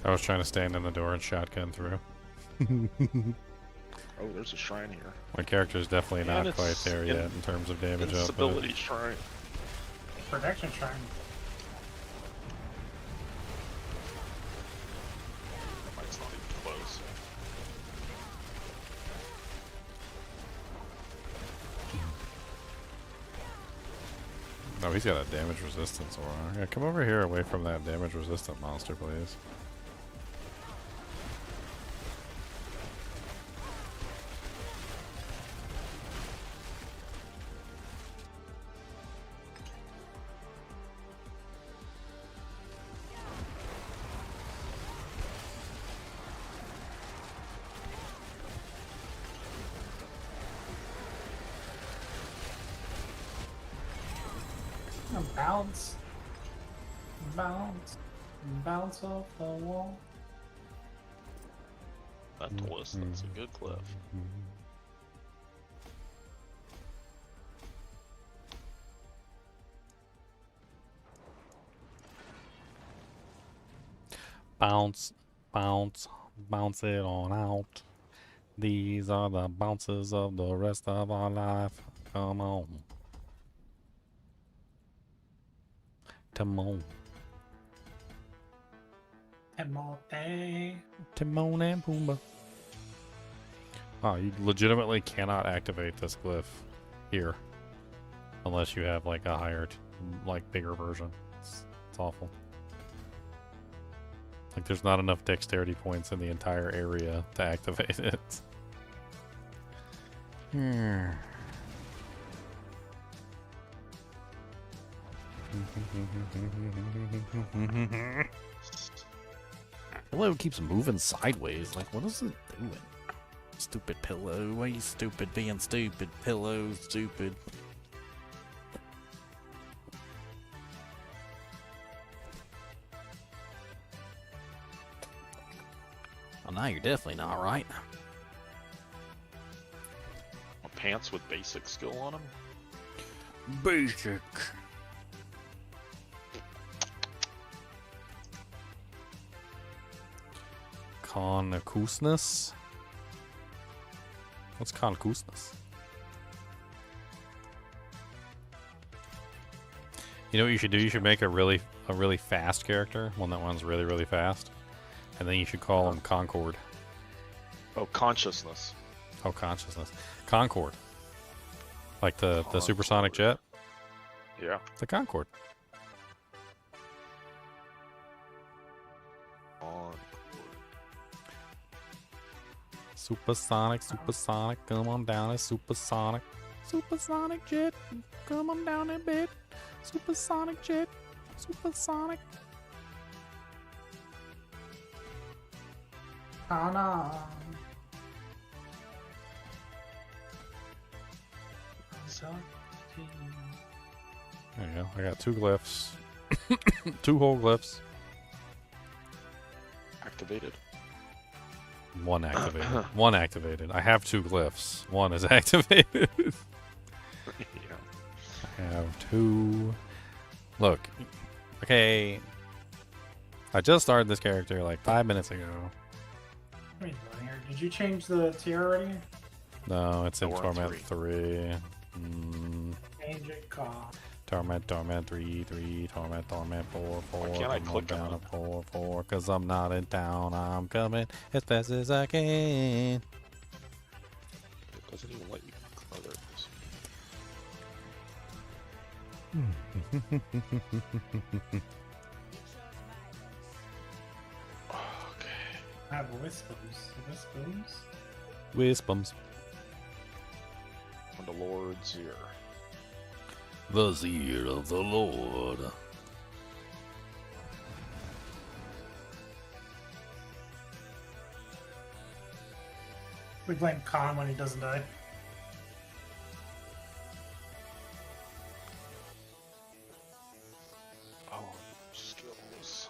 I was trying to stand in the door and shotgun through. Oh, there's a shrine here. My character is definitely And not quite it's there yet in terms of damage output. Instability shrine. Protection shrine. Mine's not even close. Oh, he's got a damage resistance aura. Yeah, come over here away from that damage resistant monster, please. Bounce. Bounce. Bounce off the wall. That twist, that's a good cliff. Bounce, bounce, bounce it on out. These are the bounces of the rest of our life. Come on. Timon. Timon and Pumbaa. Oh, you legitimately cannot activate this glyph here. Unless you have like a higher, like bigger version. It's awful. Like there's not enough dexterity points in the entire area to activate it. Pillow keeps moving sideways. Like, what is it doing? Stupid pillow. Why you stupid being stupid? Pillow, stupid. Well, now you're definitely not right. Pants with basic skill on them. Basic. Concuseness? What's concuseness? You know what you should do? You should make a really fast character, one that runs really, really fast, and then you should call him Concord. Oh, consciousness. Oh, consciousness. Concord. Like the supersonic jet? Yeah. The Concord. Supersonic, supersonic, come on down, it's supersonic. Supersonic jet, come on down a bit. Supersonic jet, supersonic. Oh no. There you go. I got 2 glyphs. 2 whole glyphs. Activated. 1 activated. 1 activated. I have 2 glyphs. 1 is activated. Yeah. I have 2. Look. Okay. I just started this character like 5 minutes ago. Wait, here. Did you change the tier already? No, it's in we're on Torment 3. Change it, call. Torment 3, Torment 4, Why can't I click down on to 4, cause I'm not in town. I'm coming as fast as I can. It doesn't even let you color this. Okay. I have Wispums. Wispums? Wispums. On the Lord's ear. The Zeal of the Lord. We blame Khan when he doesn't die. Oh, skills.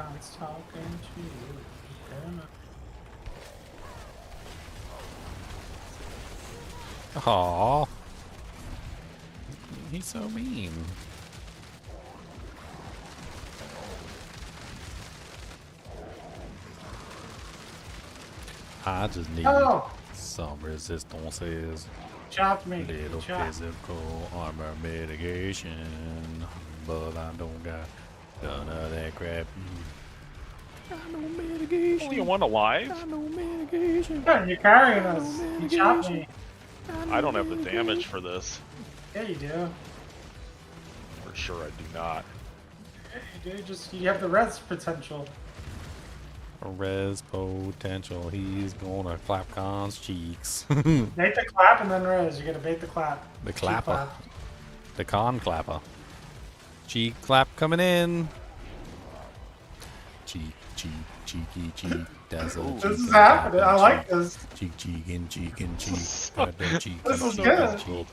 God's talking to you. Aw. He's so mean. I just need Oh! some resistances. Chopped me. Little Chopped. physical armor mitigation. But I don't got none of that crap. Got no mitigation. Only one alive? Got no mitigation. Yeah, you're carrying us. You chopped me. I don't have the damage for this. Yeah, you do. For sure I do not. Yeah, you do. Just you have the res potential. Res potential. He's gonna clap Khan's cheeks. Bait the clap and then res. You gotta bait the clap. The Cheek clapper. clap. The Khan clapper. Cheek clap coming in. Cheek, cheeky cheek. That's a cheek. This is happening. I like this. Cheek, and cheek. Got the cheek. This is cheek, good. cheek.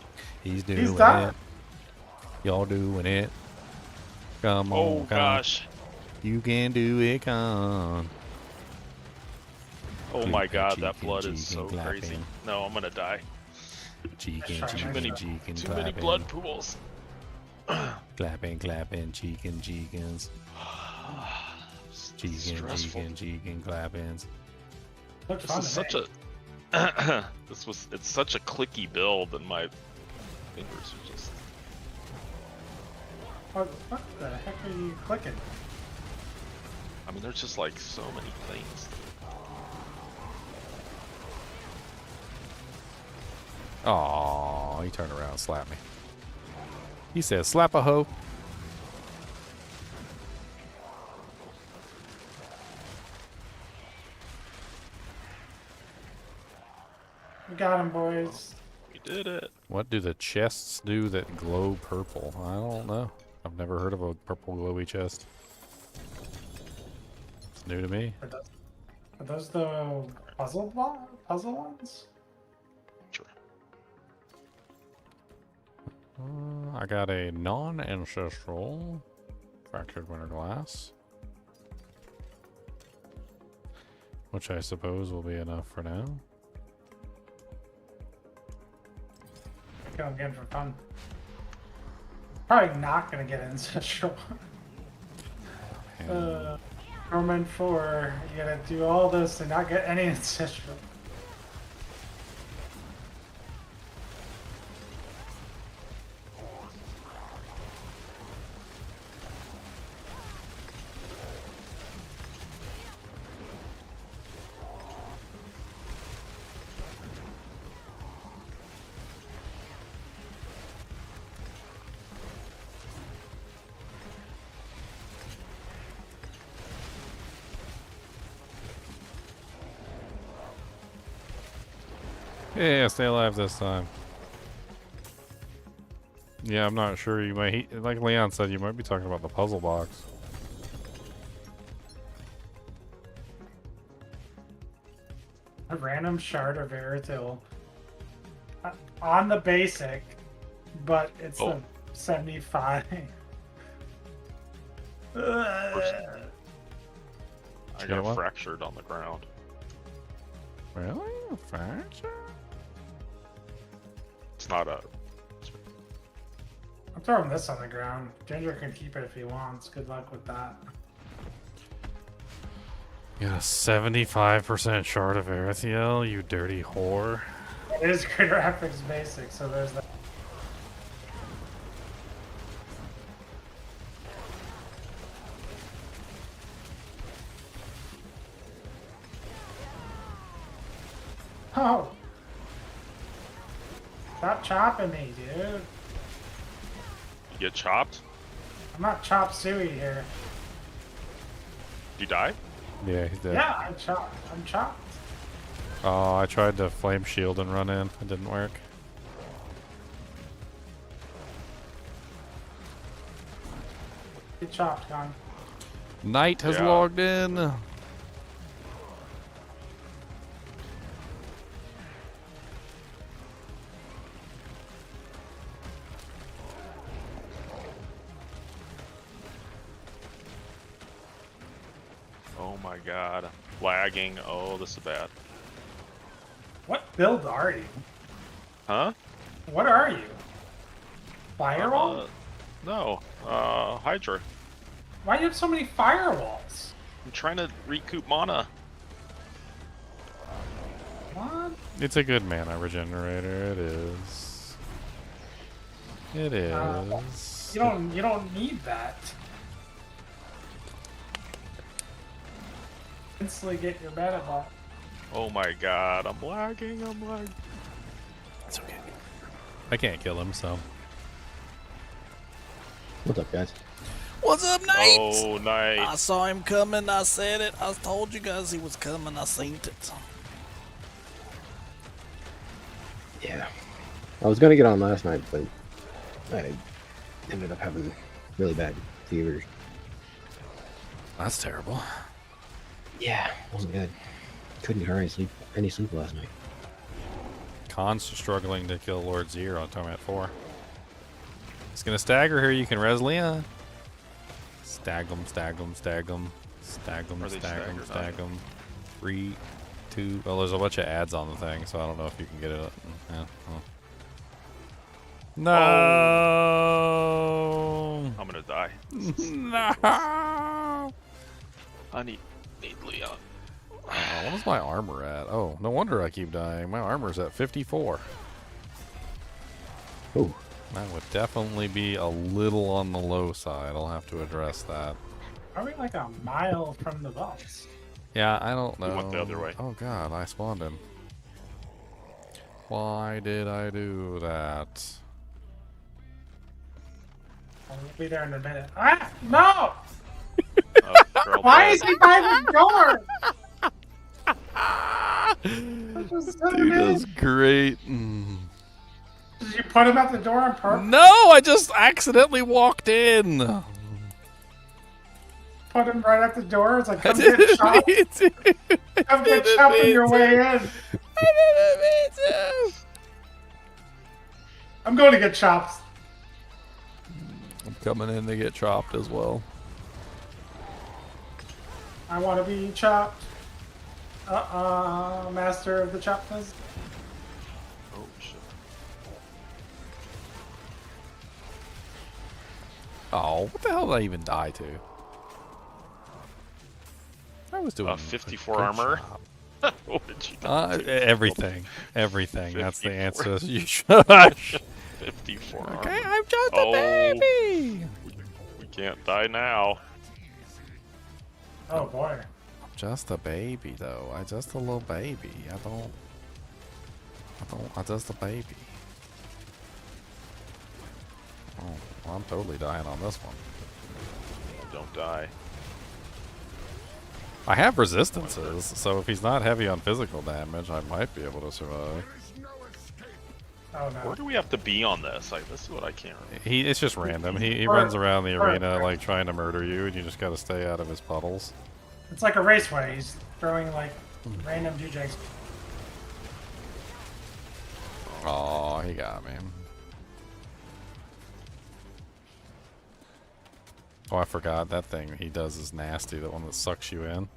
He's doing done. it. Y'all doing it. Come on, Oh Khan. gosh. You can do it, Khan. Oh my Cheek, god, that cheek, blood cheek, is so clapping. crazy. No, I'm gonna die. Cheek, Too many- cheek, Too many blood pools. Clapping, cheek, cheekins. Stressful. Cheekin, clappings. Looked This fun is to such me. a it's such a clicky build and my fingers are just What the heck are you clicking? I mean there's just like so many things. Aw, he turned around and slapped me. He said, slap a hoe. We got him, boys. We did it. What do the chests do that glow purple? I don't know. I've never heard of a purple glowy chest. It's new to me. Are those the puzzle ones? Sure. I got a non-ancestral fractured winter glass, which I suppose will be enough for now. Go again for fun. Probably not gonna get ancestral. Roman 4, you gotta do all this and not get any ancestral. Yeah, stay alive this time. Yeah, I'm not sure. You might, like Leon said, you might be talking about the puzzle box. A random shard of Veritil on the basic, but it's a 75. I Get got one? fractured on the ground. Really? A fracture? It's not a I'm throwing this on the ground. Ginger can keep it if he wants. Good luck with that. You got a 75% shard of Erithiel, you dirty whore. It is graphics basic, so there's that. Oh! Stop chopping me, dude. you get chopped? I'm not chop suey here. You die? Yeah, he's dead. Yeah, I'm chopped. Oh, I tried to flame shield and run in. It didn't work. Get chopped, Con. Knight has Yeah. logged in. Oh my god. Lagging. Oh, this is bad. What build are you? Huh? What are you? Firewall? No. Hydra. Why do you have so many firewalls? I'm trying to recoup mana. What? It's a good mana regenerator. It is. It is. You don't need that. Instantly get your mana ball. Oh my god, I'm lagging. It's okay. I can't kill him, so. What's up, guys? What's up, Knight? Oh, nice. I saw him coming. I said it. I told you guys he was coming. I seen it. Yeah. I was gonna get on last night, but I ended up having really bad fevers. That's terrible. Yeah, wasn't good. Couldn't get any sleep last night. Khan's struggling to kill Lord Zir on Torment 4. He's gonna stagger here. You can res Leon. Stag him, stag him, stag him, stag him, Are they stag him, staggered? stag him. 3, 2. Well, there's a bunch of ads on the thing, so I don't know if you can get it. Yeah. Oh. No. I'm gonna die. No. I need Leon. What is my armor at? Oh, no wonder I keep dying. My armor's at 54. Oh. That would definitely be a little on the low side. I'll have to address that. Are we like a mile from the boss? Yeah, I don't know. We went the other way. Oh god, I spawned him. Why did I do that? We'll be there in a minute. Ah! No! Girl Why dead. is he by the door? Dude, that's great. Mm. Did you put him at the door on purpose? No, I just accidentally walked in. Put him right at the door? It's like, come get chopped. Come get chopped on your way in. I'm going to get chopped. I'm coming in to get chopped as well. I want to be chopped. Master of the chopness. Oh shit. Oh, what the hell did I even die to? I was doing 54 a good armor. job. What did you do? Everything. Everything. That's the 54. answer. You shush. 54 Okay, armor. I'm just a Oh. baby. We can't die now. Oh boy. Just a baby, though. I just a little baby. I'm just a baby. Oh, well, I'm totally dying on this one. Don't die. I have resistances, so if he's not heavy on physical damage, I might be able to survive. Oh no. Where do we have to be on this? Like, this is what I can't remember. It's just random. He Or- runs around the or- arena like trying to murder you, and you just gotta stay out of his puddles. It's like a raceway. He's throwing like random DJs. Oh, he got me. Oh, I forgot that thing he does is nasty. The one that sucks you in.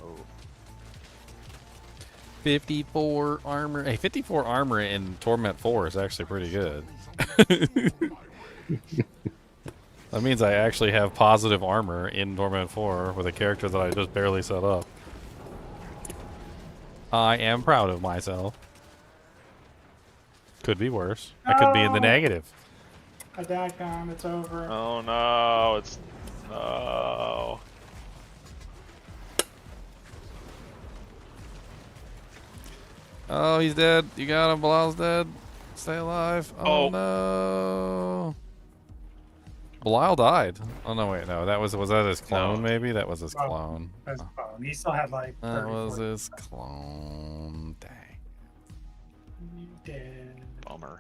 Oh. 54 armor. Hey, 54 armor in Torment 4 is actually pretty good. That means I actually have positive armor in Torment 4 with a character that I just barely set up. I am proud of myself. Could be worse. I could be in the No. negative. Attack on. It's over. Oh no, it's no. Oh, he's dead. You got him. Bilal's dead. Stay alive. Oh, Oh. no. Bilal died. Oh no, wait, no. Was that his clone? No. Maybe that was his Well, clone. His phone. He still had like. That 30, was 40. his clone. Dang. You did. Bummer.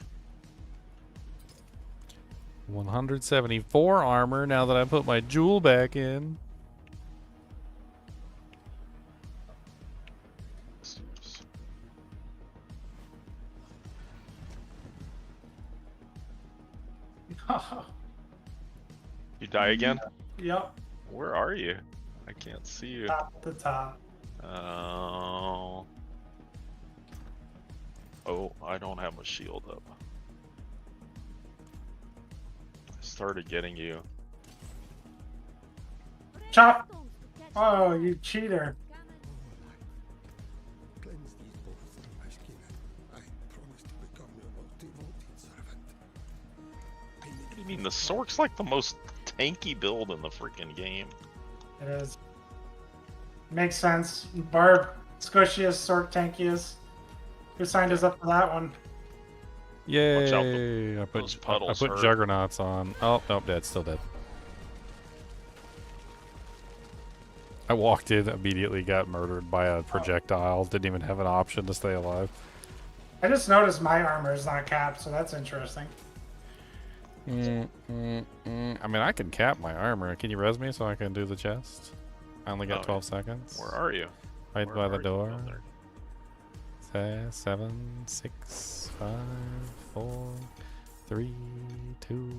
174 armor now that I put my jewel back in. You die again? Yep. Where are you? I can't see you. Top at the top. Oh. Oh, I don't have a shield up. I started getting you. Chop! Oh, you cheater. Cleanse these bones through my skin. I promise to become your most devoted servant. What do you mean? The Sorc's like the most tanky build in the freaking game. It is. Makes sense. Barb, squishiest, Sorc tankiest. Who signed us up for that one? Yay! out, I those put puddles hurt. Juggernauts on. Oh, nope, dead. Still dead. I walked in, immediately got murdered by a projectile. Didn't even have an option to stay alive. I just noticed my armor is not capped, so that's interesting. I mean, I can cap my armor. Can you res me so I can do the chest? I only got 12 seconds. Where are you? Right Where by the are you? door. Oh, there. 7, 6, 5, 4, 3, 2.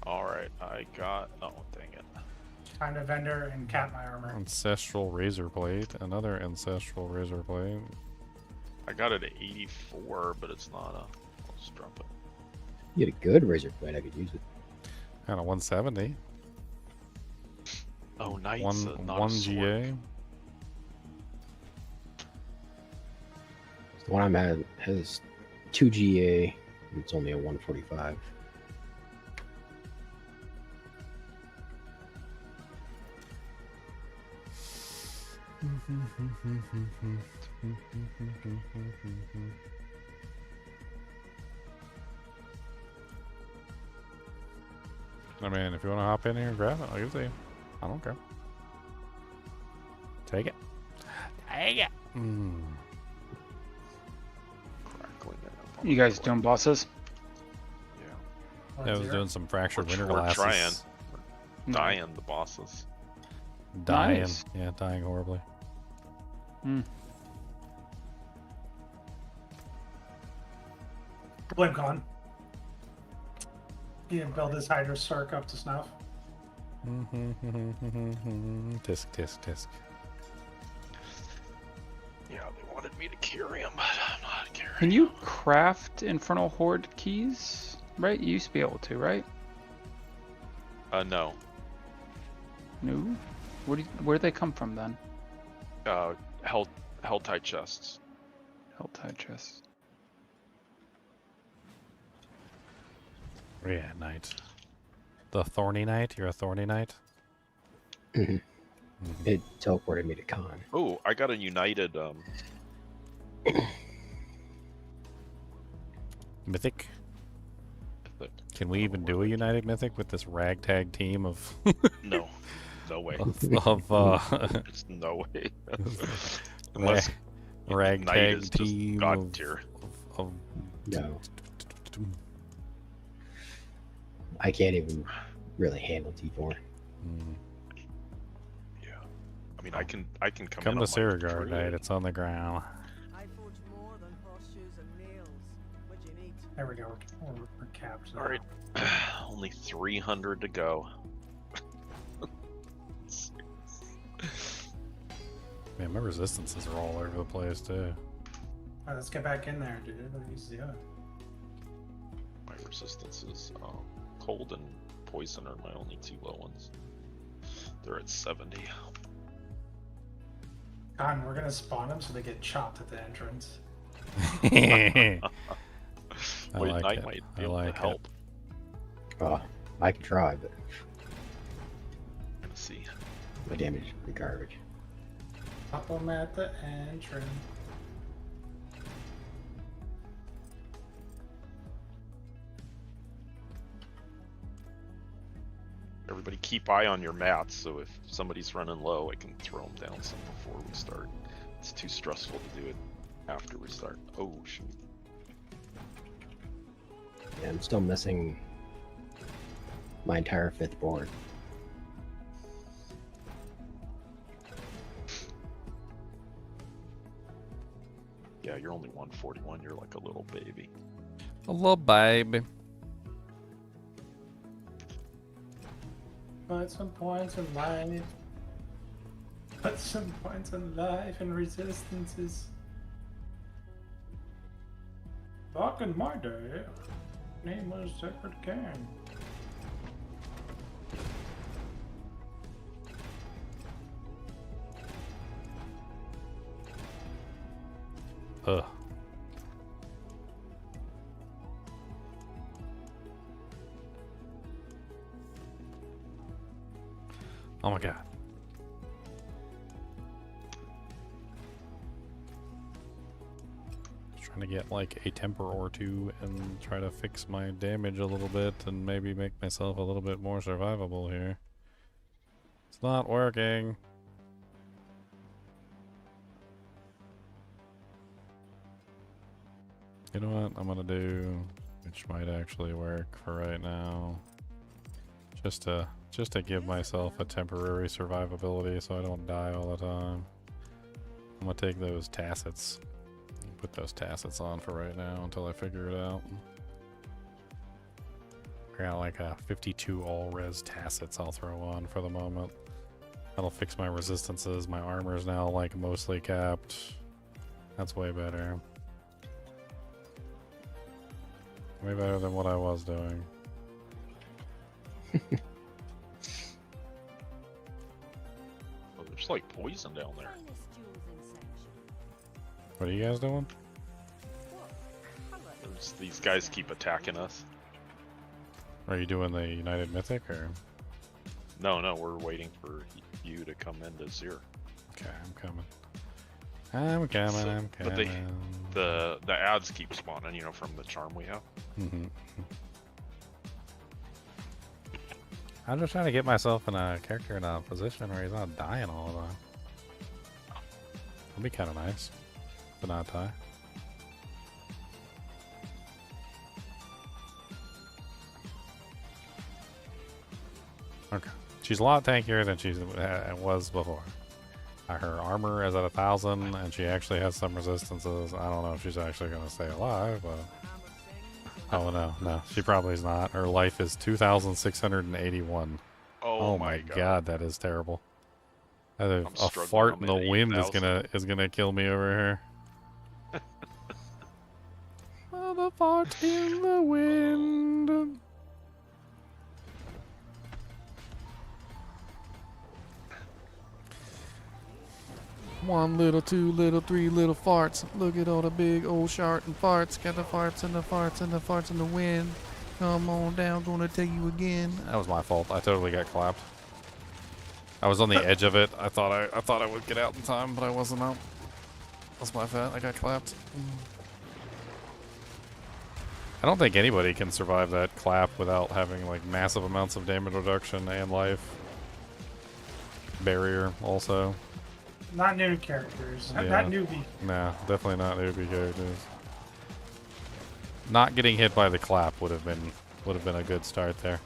Alright, I got. Oh, dang it. Find a vendor and cap my armor. Ancestral razor blade. Another ancestral razor blade. I got it at 84, but it's not a. I'll just drop it. You had a good razor blade. I could use it. Kind of 170. Oh, nice. One GA. The one I'm at has 2 GA. And it's only a 145. I mean, if you want to hop in here and grab it, I'll give it to you. I don't care. Take it. Take it. Crackling it up on You the guys floor. doing bosses? Yeah. I was doing some fractured winter We're glasses. trying. We're dying the bosses. Dying. Nice. Yeah, dying horribly. Blink on. He didn't build his Hydra Sorc up to snuff. Tisk, tisk, tisk. Yeah, they wanted me to carry him, but I'm not carrying Can you craft Infernal Horde keys? Right? You used to be able to, right? No. No? Where'd they come from then? HellTide chests. HellTide chests. Yeah, knight. The Thorny Knight? You're a Thorny Knight? It teleported me to Khan. Oh, I got a united Mythic? Mythic. Can we even do a United Mythic with this ragtag team of No. No way. There's no way. Unless Knight ragtag is just team god tier. of No. I can't even really handle T4. Yeah. I mean, I can come Come in to on my Saragard, druid. Knight. It's on the ground. I forge more than horseshoes and nails. What do you need? There we go. We're capped. now. All right. Only 300 to go. Man, my resistances are all over the place too. Alright, let's get back in there, dude. What are you doing? My resistance is cold and poison are my only two low ones. They're at 70. God, we're gonna spawn them so they get chopped at the entrance. I Wait, like Knight it. might I be able like to help. I could try, but Let's see. my damage is pretty garbage. Pop them at the entrance. Everybody keep eye on your mats, so if somebody's running low, I can throw them down some before we start. It's too stressful to do it after we start. Oh, shoot. Yeah, I'm still missing my entire 5th board. Yeah, you're only 141. You're like a little baby. A little baby. Put some points in life. Put some points in life and resistances. Back in my day, name was Sacred Cairn. Ugh. Oh my god. Trying to get like a temper or two and try to fix my damage a little bit and maybe make myself a little bit more survivable here. It's not working. You know what I'm gonna do, which might actually work for right now. Just to give myself a temporary survivability so I don't die all the time. I'm gonna take those tacits. Put those tacits on for right now until I figure it out. I got like a 52 all res tacits I'll throw on for the moment. That'll fix my resistances. My armor is now like mostly capped. That's way better. Way better than what I was doing. Oh, there's like poison down there. What are you guys doing? These guys keep attacking us. Are you doing the United Mythic or? No, we're waiting for you to come into Zir. Okay, I'm coming. I'm coming. But the ads keep spawning, you know, from the charm we have. Mm-hmm. I'm just trying to get myself in a character in a position where he's not dying all the time. That'd be kind of nice to not die. Okay, she's a lot tankier than she was before. Her armor is at 1,000, and she actually has some resistances. I don't know if she's actually going to stay alive, but... Oh, no, she probably is not. Her life is 2,681. Oh my god, that is terrible. A struggling. fart I'm in the at wind 8,000. is gonna kill me over here. Oh, the fart in the wind. One little, two little, three little farts. Look at all the big old shart and farts. Got the farts and the farts and the farts in the wind. Come on down, gonna take you again. That was my fault. I totally got clapped. I was on the edge of it. I thought I would get out in time, but I wasn't out. That's my fault. I got clapped. I don't think anybody can survive that clap without having like massive amounts of damage reduction and life barrier also. Not new characters. Yeah. Not newbie. Nah, definitely not newbie characters. Not getting hit by the clap would have been a good start there.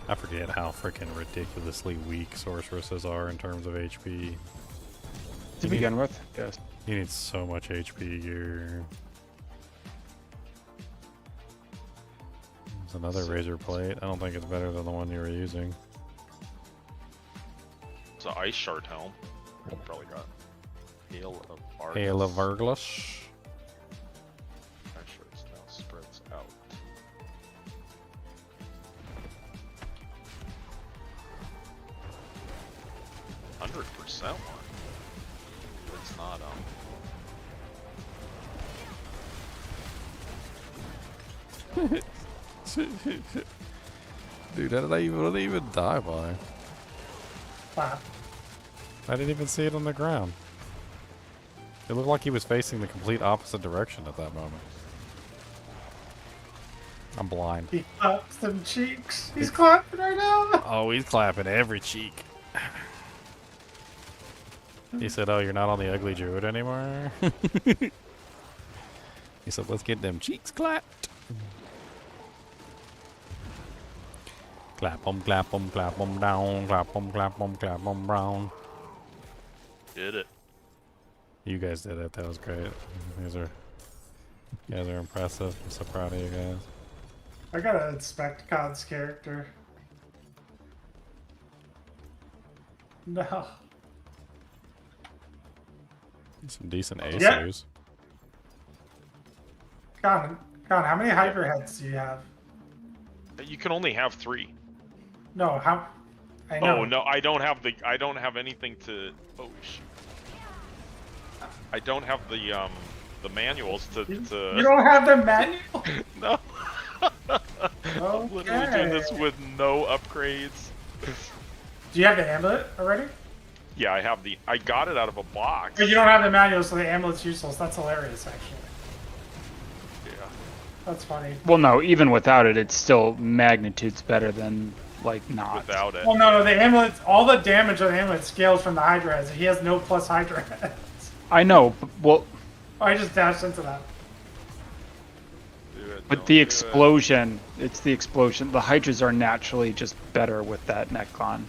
I forget how freaking ridiculously weak sorceresses are in terms of HP. To begin with, yes. He needs so much HP gear. There's another razor plate. I don't think it's better than the one you were using. It's an ice shard helm. Probably got Hail of Argus. Hail of Argus. Ice shards now spreads out. %1. It's not Dude, what did I even die by? Wow. I didn't even see it on the ground. It looked like he was facing the complete opposite direction at that moment. I'm blind. He claps them cheeks. He's clapping right now. Oh, he's clapping every cheek. He said, "Oh, you're not on the ugly druid anymore." He said, "Let's get them cheeks clapped." Clap 'em, clap 'em, clap 'em down, clap 'em, clap 'em, clap 'em brown. Did it. You guys did it. That was great. You guys are impressive. I'm so proud of you guys. I gotta inspect God's character. No. Some decent Asus. Yeah. God, how many Hydra heads do you have? You can only have 3. No, how? I know. Oh no, I don't have anything to. Oh shoot. I don't have the manuals to. You don't have the manual? No. I'm literally doing this with no upgrades. Do you have the amulet already? Yeah, I got it out of a box. But you don't have the manual, so the amulet's useless. That's hilarious, actually. Yeah. That's funny. Well, no, even without it, it's still magnitudes better than, like, not. Without it. Well, no, the amulet, all the damage of the amulet scales from the Hydra heads. He has no plus Hydra heads. I know, but, well, Oh, I just dashed into that. but the explosion, it's the explosion. The Hydras are naturally just better with that neckon.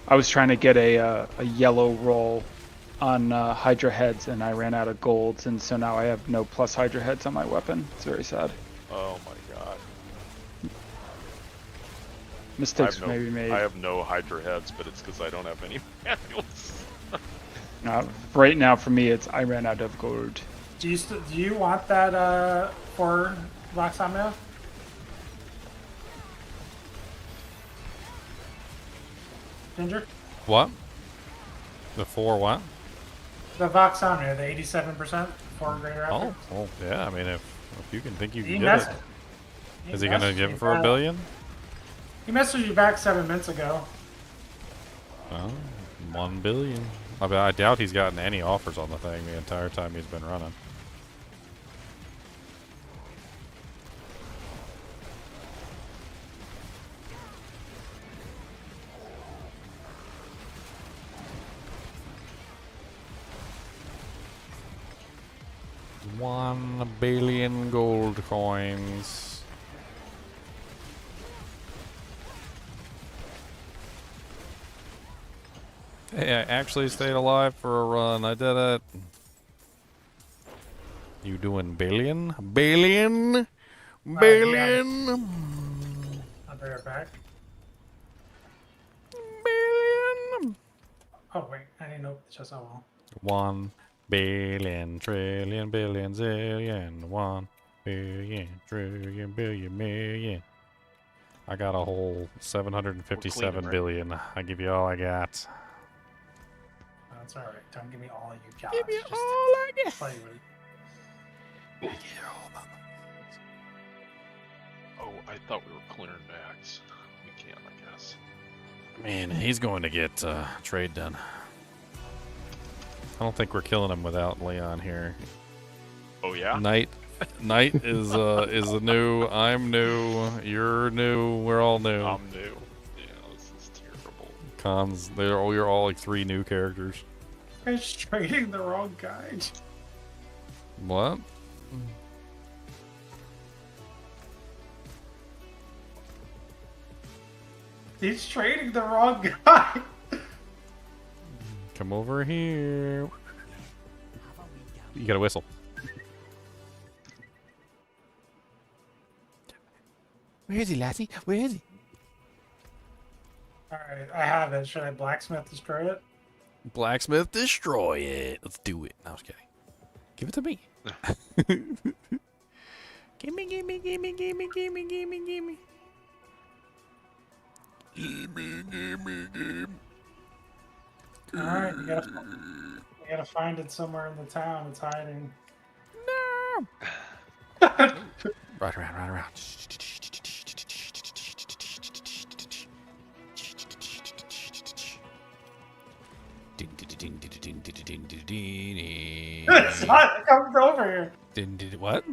I was trying to get a yellow roll on Hydra heads, and I ran out of golds, and so now I have no plus Hydra heads on my weapon. It's very sad. Oh my god. Mistakes may be made. I have no Hydra heads, but it's because I don't have any manuals. Right now, for me, it's I ran out of gold. Do you want that for Vox Omnia? Ginger? What? The 4 what? The Vox Omnia, the 87% for greater effort. Oh, yeah. I mean, if you can think you can He get it. messaged- Is he gonna messaged give me it for $1 back. billion? He messaged you back 7 minutes ago. Oh, 1 billion. I doubt he's gotten any offers on the thing the entire time he's been running. $1 billion gold coins. Hey, I actually stayed alive for a run. I did it. You doing billion? Billion? Billion? I'll be right back. Billion? Oh, wait. I didn't know. Just oh well. 1 billion, trillion, billion, zillion. 1 billion, trillion, billion, million. I got a whole 757 right? billion. I give you all I got. That's alright. Don't give me all you got. Give you Just all I got. play with it. Oh, I thought we were clearing max. We can, I guess. Man, he's going to get trade done. I don't think we're killing him without Leon here. Oh yeah. Night is a new. I'm new. You're new. We're all new. I'm new. Yeah, this is terrible. Cons. You're all like 3 new characters. I'm trading the wrong guy. What? He's trading the wrong guy. Come over here. You got a whistle. Where is he, lassie? Where is he? Alright, I have it. Should I blacksmith destroy it? Blacksmith, destroy it. Let's do it. No, I was kidding. Give it to me. Gimme, gimme, gimme, gimme, gimme, gimme, gimme. Gimme, gimme, gimme. Alright, you gotta find it somewhere in the town. It's hiding. No! Right around, right around. It's not. It comes over here. What?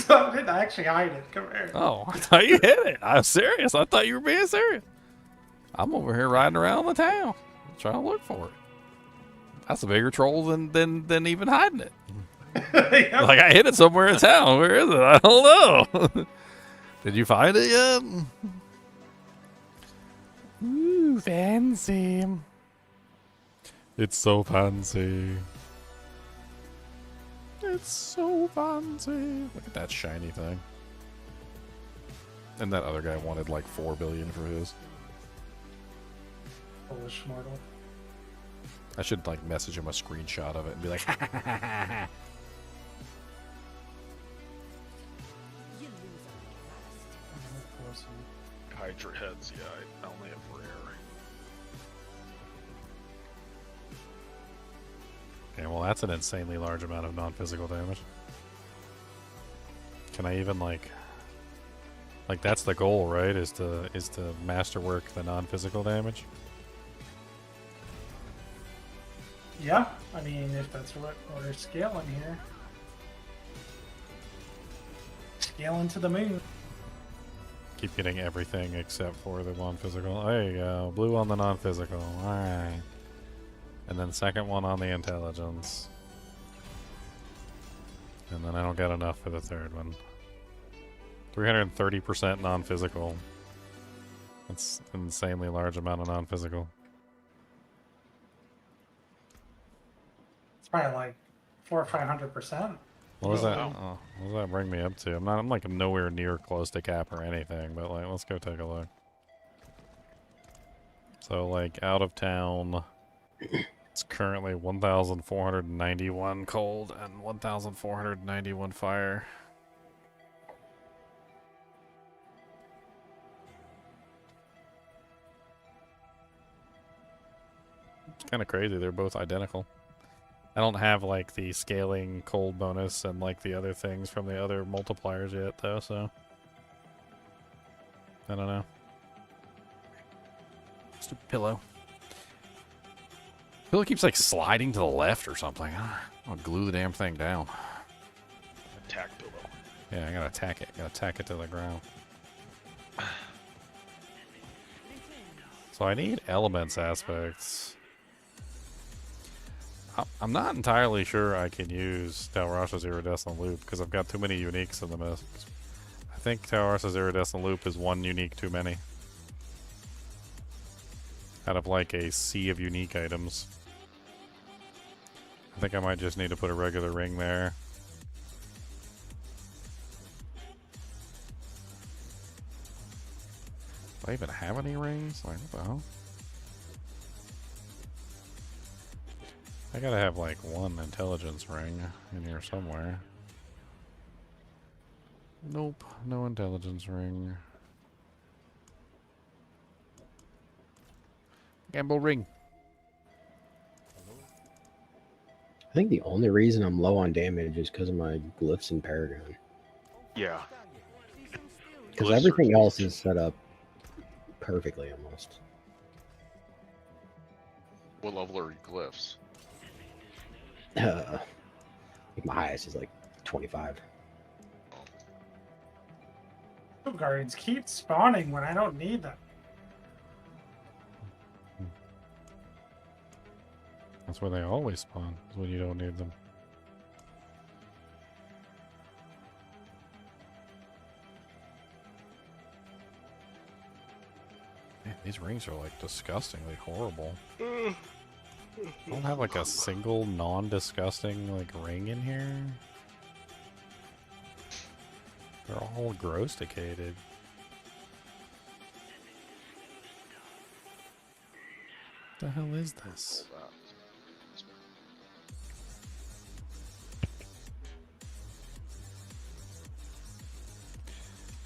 I didn't actually hide it. Come here. Oh, I thought you hit it. I'm serious. I thought you were being serious. I'm over here riding around the town trying to look for it. That's a bigger troll than even hiding it. Yep. Like, I hit it somewhere in town. Where is it? I don't know. Did you find it yet? Ooh, fancy. It's so fancy. It's so fancy. Look at that shiny thing. And that other guy wanted like 4 billion for his. Polish mortal. I should like message him a screenshot of it and be like, You lose a fast. Hydra heads, yeah, I only have rare. okay, well that's an insanely large amount of non-physical damage. Can I even like that's the goal, right? Is to masterwork the non-physical damage? Yeah, I mean, if that's what we're scaling here. Scaling to the moon. Keep getting everything except for the non-physical. There you go. Blue on the non-physical. Alright. And then second one on the intelligence. And then I don't get enough for the third one. 330% non-physical. That's an insanely large amount of non-physical. It's probably like 400 or 500%. What does that? Wow. Oh, what does that bring me up to? I'm like nowhere near close to cap or anything, but like let's go take a look. So like out of town, it's currently 1,491 cold and 1,491 fire. It's kind of crazy. They're both identical. I don't have like the scaling cold bonus and like the other things from the other multipliers yet though, so I don't know. Stupid pillow. Pillow keeps like sliding to the left or something. I'll glue the damn thing down. Attack pillow. Yeah, I gotta attack it. Gotta tack it to the ground. So I need elements aspects. I'm not entirely sure I can use Talrasha's Iridescent Loop because I've got too many uniques in the mist. I think Talrasha's Iridescent Loop is one unique too many. Out of like a sea of unique items. I think I might just need to put a regular ring there. Do I even have any rings? Like, what the hell? I gotta have like one intelligence ring in here somewhere. Nope, no intelligence ring. Gamble ring. I think the only reason I'm low on damage is because of my glyphs and Paragon. Yeah. Because Glyphs are everything huge. else is set up perfectly almost. What level are your glyphs? I think my highest is like 25. Guardians keep spawning when I don't need them. That's where they always spawn, is when you don't need them. Man, these rings are like disgustingly horrible. I don't have like a single non-disgusting like ring in here. They're all gross-ticated. What the hell is this?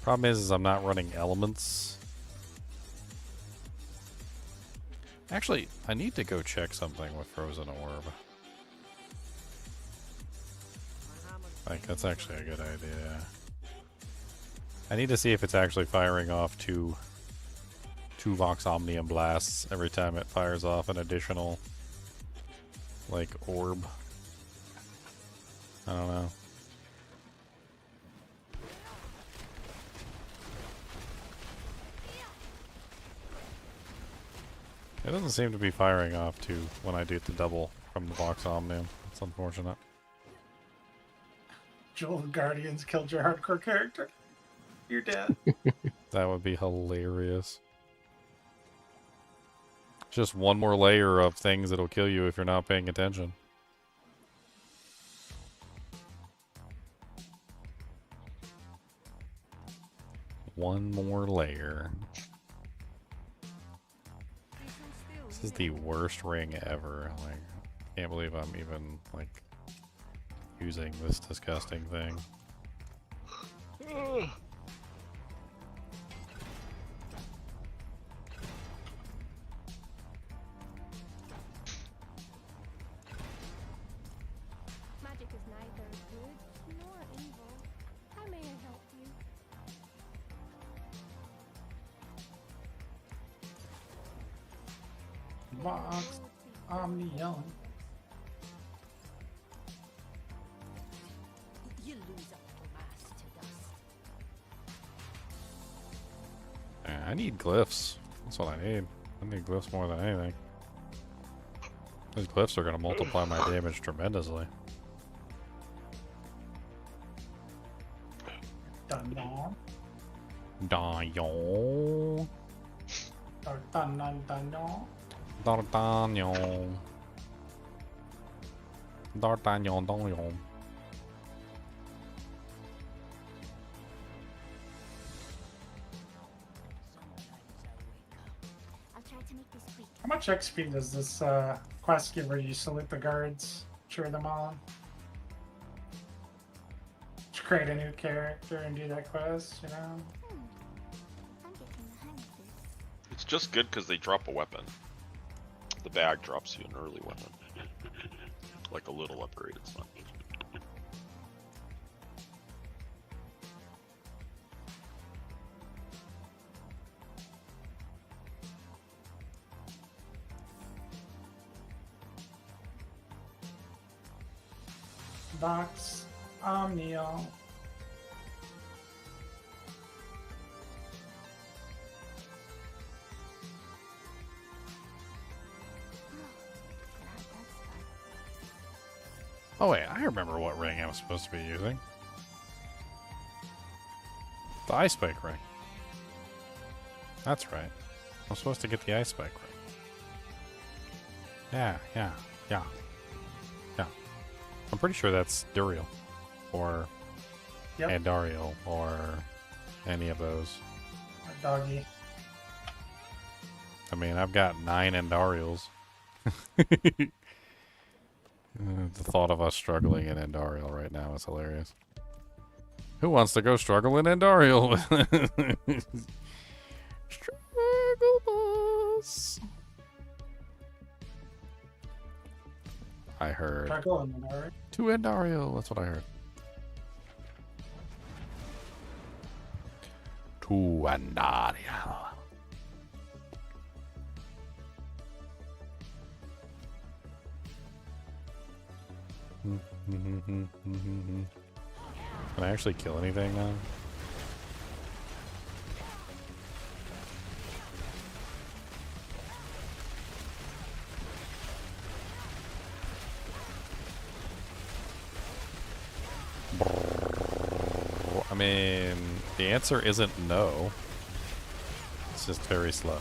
Problem is I'm not running elements. Actually, I need to go check something with Frozen Orb. Like, that's actually a good idea. I need to see if it's actually firing off two Vox Omnium blasts every time it fires off an additional, like, orb. I don't know. It doesn't seem to be firing off too when I do the double from the box omnium. It's unfortunate. Jewel of Guardians killed your hardcore character. You're dead. That would be hilarious. Just one more layer of things that'll kill you if you're not paying attention. One more layer. This is the worst ring ever. Like, I can't believe I'm even, like, using this disgusting thing. Magic is neither good nor evil. How may I help you? Box Omnium. You lose a little mass to dust. I need glyphs. That's what I need. I need glyphs more than anything. These glyphs are going to multiply my damage tremendously. Dun dun. D'Artagnan. Dun dun dun dun. D'Artagnan. D'Artagnan, d'Artagnan. I'll try to make this quick. How much XP does this quest give where you salute the guards, cheer them on? To create a new character and do that quest, you know? I'm getting the hang of this. It's just good because they drop a weapon. The bag drops you an early weapon. Like a little upgrade, it's fun. Box Omnium. Oh wait, I remember what ring I was supposed to be using. The Ice Spike ring. That's right. I'm supposed to get the Ice Spike ring. Yeah. I'm pretty sure that's Duriel. Or Yep. Andariel. Or any of those. A doggy. I mean, I've got 9 Andariels. The thought of us struggling in Andariel right now is hilarious. Who wants to go struggle in Andariel? Struggle bus. I heard. Struggle in the alright. 2 Andariel. That's what I heard. 2 Andariel. Can I actually kill anything now? I mean, the answer isn't no. It's just very slow.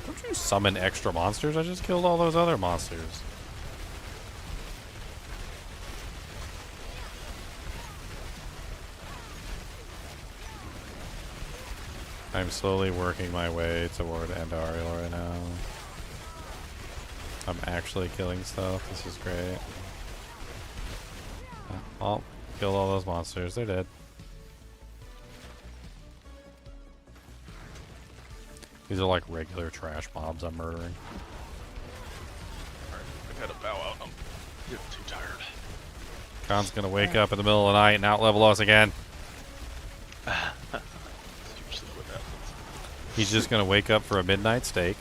Don't you summon extra monsters? I just killed all those other monsters. I'm slowly working my way toward Andariel right now. I'm actually killing stuff. This is great. Oh, killed all those monsters. They're dead. These are like regular trash mobs I'm murdering. Alright, I gotta bow out. I'm getting too tired. Khan's gonna wake up in the middle of the night and out-level us again. That's usually what happens. He's just gonna wake up for a midnight steak.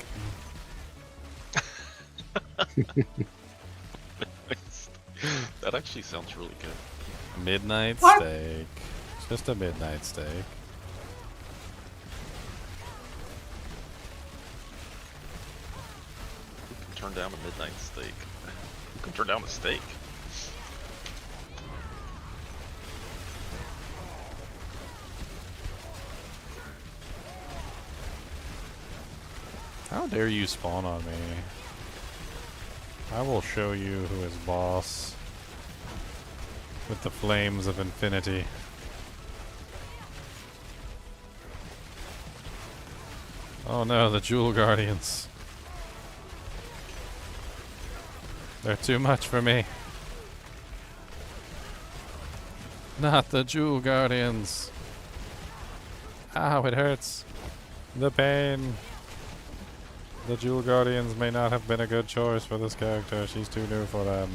That actually sounds really good. Midnight What? steak. It's just a midnight steak. turn down a midnight steak? Who can turn down a steak? How dare you spawn on me? I will show you who is boss with the flames of infinity. Oh no, the Jewel Guardians. They're too much for me. Not the Jewel Guardians. Ow, it hurts. The pain. The Jewel Guardians may not have been a good choice for this character. She's too new for them.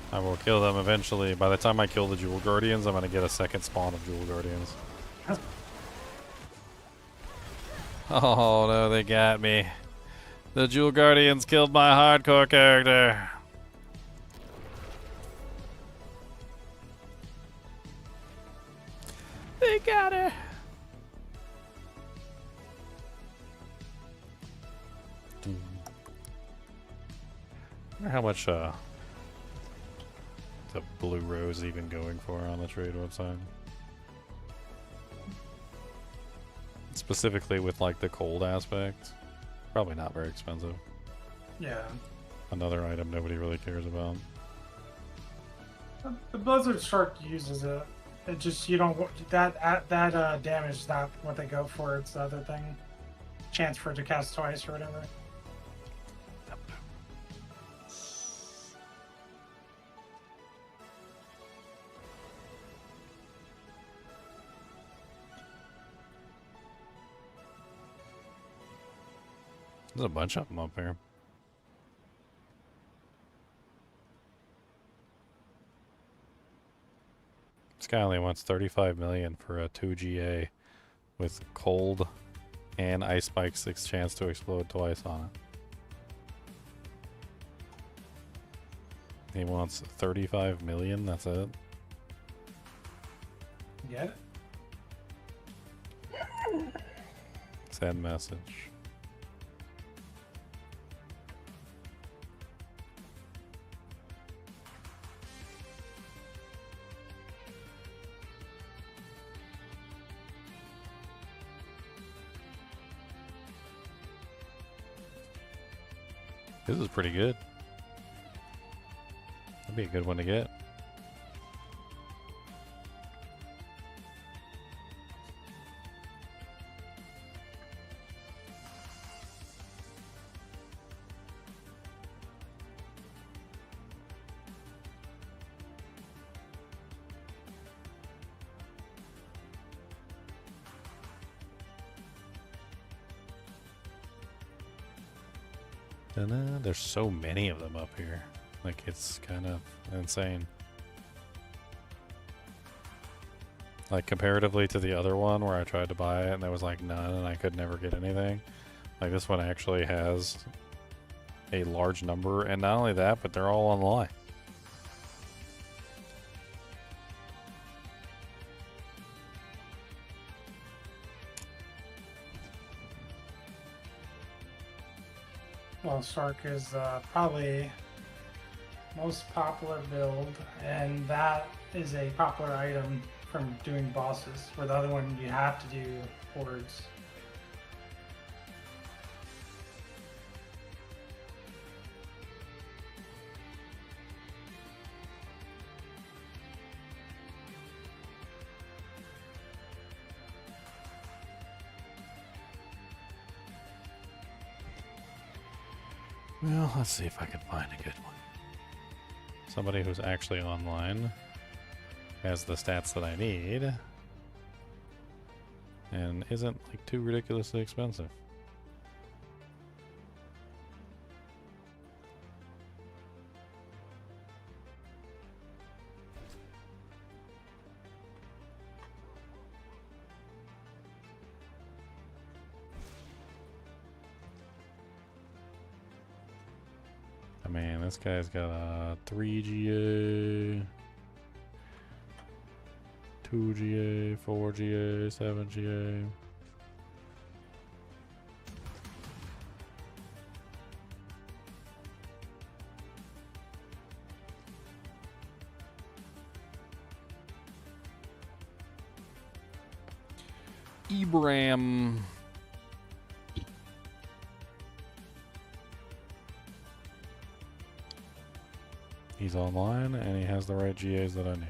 I will kill them eventually. By the time I kill the Jewel Guardians, I'm gonna get a second spawn of Jewel Guardians. Oh no, they got me. The Jewel Guardians killed my hardcore character. They got her. I wonder how much the blue rose even going for on the trade website. Specifically with like the cold aspect. Probably not very expensive. Yeah. Another item nobody really cares about. The Blizzard Sorc uses it. It just, you don't, that damage is not what they go for. It's the other thing. Chance for it to cast twice or whatever. There's a bunch of them up here. This guy only wants 35 million for a 2GA with cold and ice spike 6 chance to explode twice on it. He wants 35 million, that's it. Get it? Send message. This is pretty good. That'd be a good one to get. There's so many of them up here. Like, it's kind of insane. Like, comparatively to the other one where I tried to buy it and there was like none and I could never get anything. Like, this one actually has a large number, and not only that, but they're all online. Well, Sorc is probably most popular build, and that is a popular item from doing bosses, where the other one you have to do hordes. Well, let's see if I can find a good one. Somebody who's actually online, has the stats that I need, and isn't like too ridiculously expensive. I mean, this guy's got a 3 GA, 2 GA, 4 GA, 7 GA. Ibram. He's online and he has the right GAs that I need.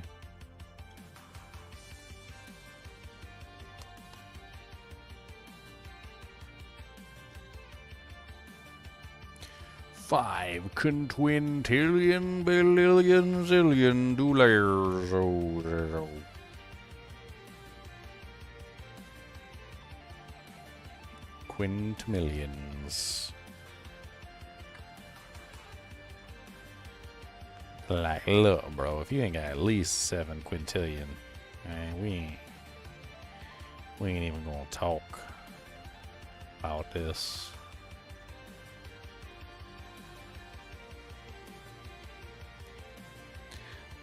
Five quintillion billion zillion dollars. Quintillions. Like, look, bro, if you ain't got at least 7 quintillion, man, we ain't even gonna talk about this.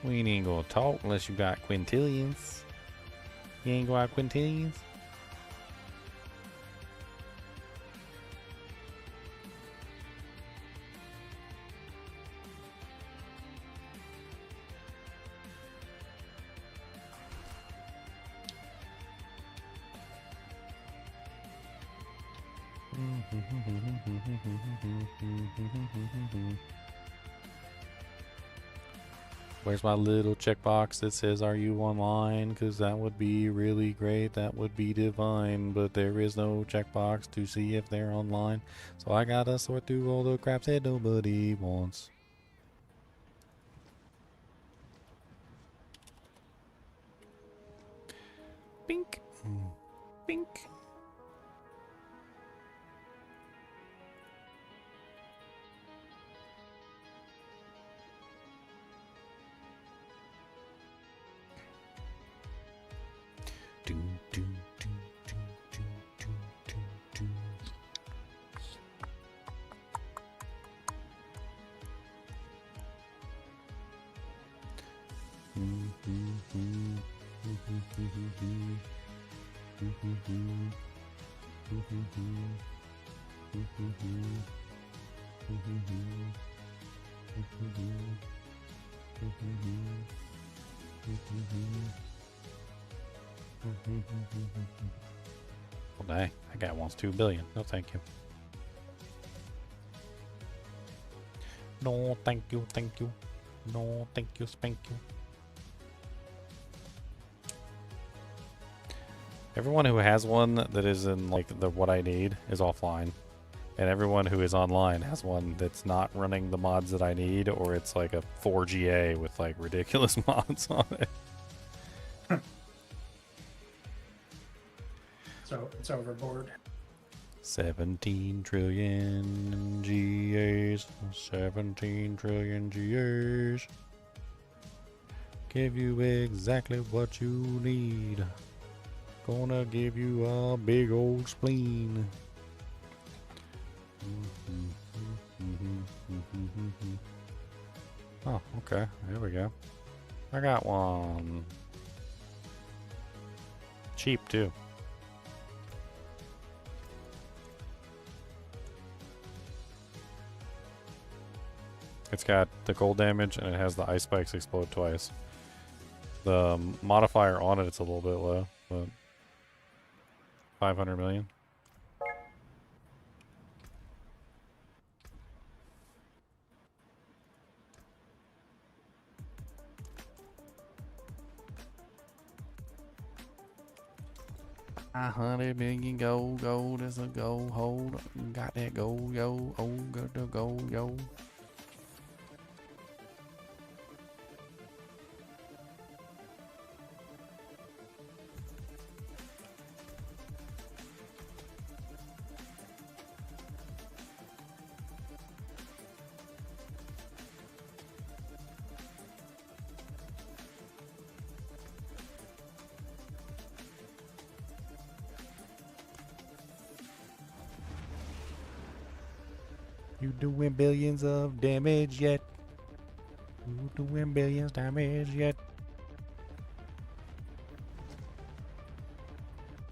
We ain't even gonna talk unless you got quintillions. You ain't got quintillions? Where's my little checkbox that says, are you online? Because that would be really great. That would be divine. But there is no checkbox to see if they're online. So I gotta sort through all the craps that nobody wants. Bink. Bink. Well, dang, that guy wants 2 billion. No, thank you. No, thank you, thank you. No, thank you, spank you. Everyone who has one that is in like the what I need is offline. And everyone who is online has one that's not running the mods that I need, or it's like a 4GA with like ridiculous mods on it. So it's overboard. 17 trillion GAs. 17 trillion GAs. Give you exactly what you need. Gonna give you a big old spleen. Oh, okay. There we go. I got one. Cheap, too. It's got the gold damage and it has the ice spikes explode twice. The modifier on it, it's a little bit low, but 500 million. $100 million gold is a gold hold. Got that gold, yo. Oh, got the gold, yo. You doing billions of damage yet? You doing billions damage yet?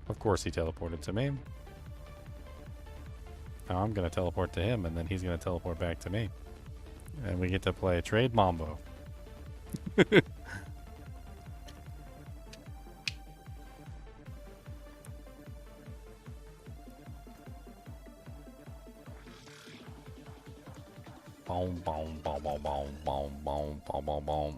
Of course he teleported to me. Now I'm gonna teleport to him, and then he's gonna teleport back to me. And we get to play Trade Mambo. Boom, boom, boom, boom, boom, boom, boom, boom, boom, boom.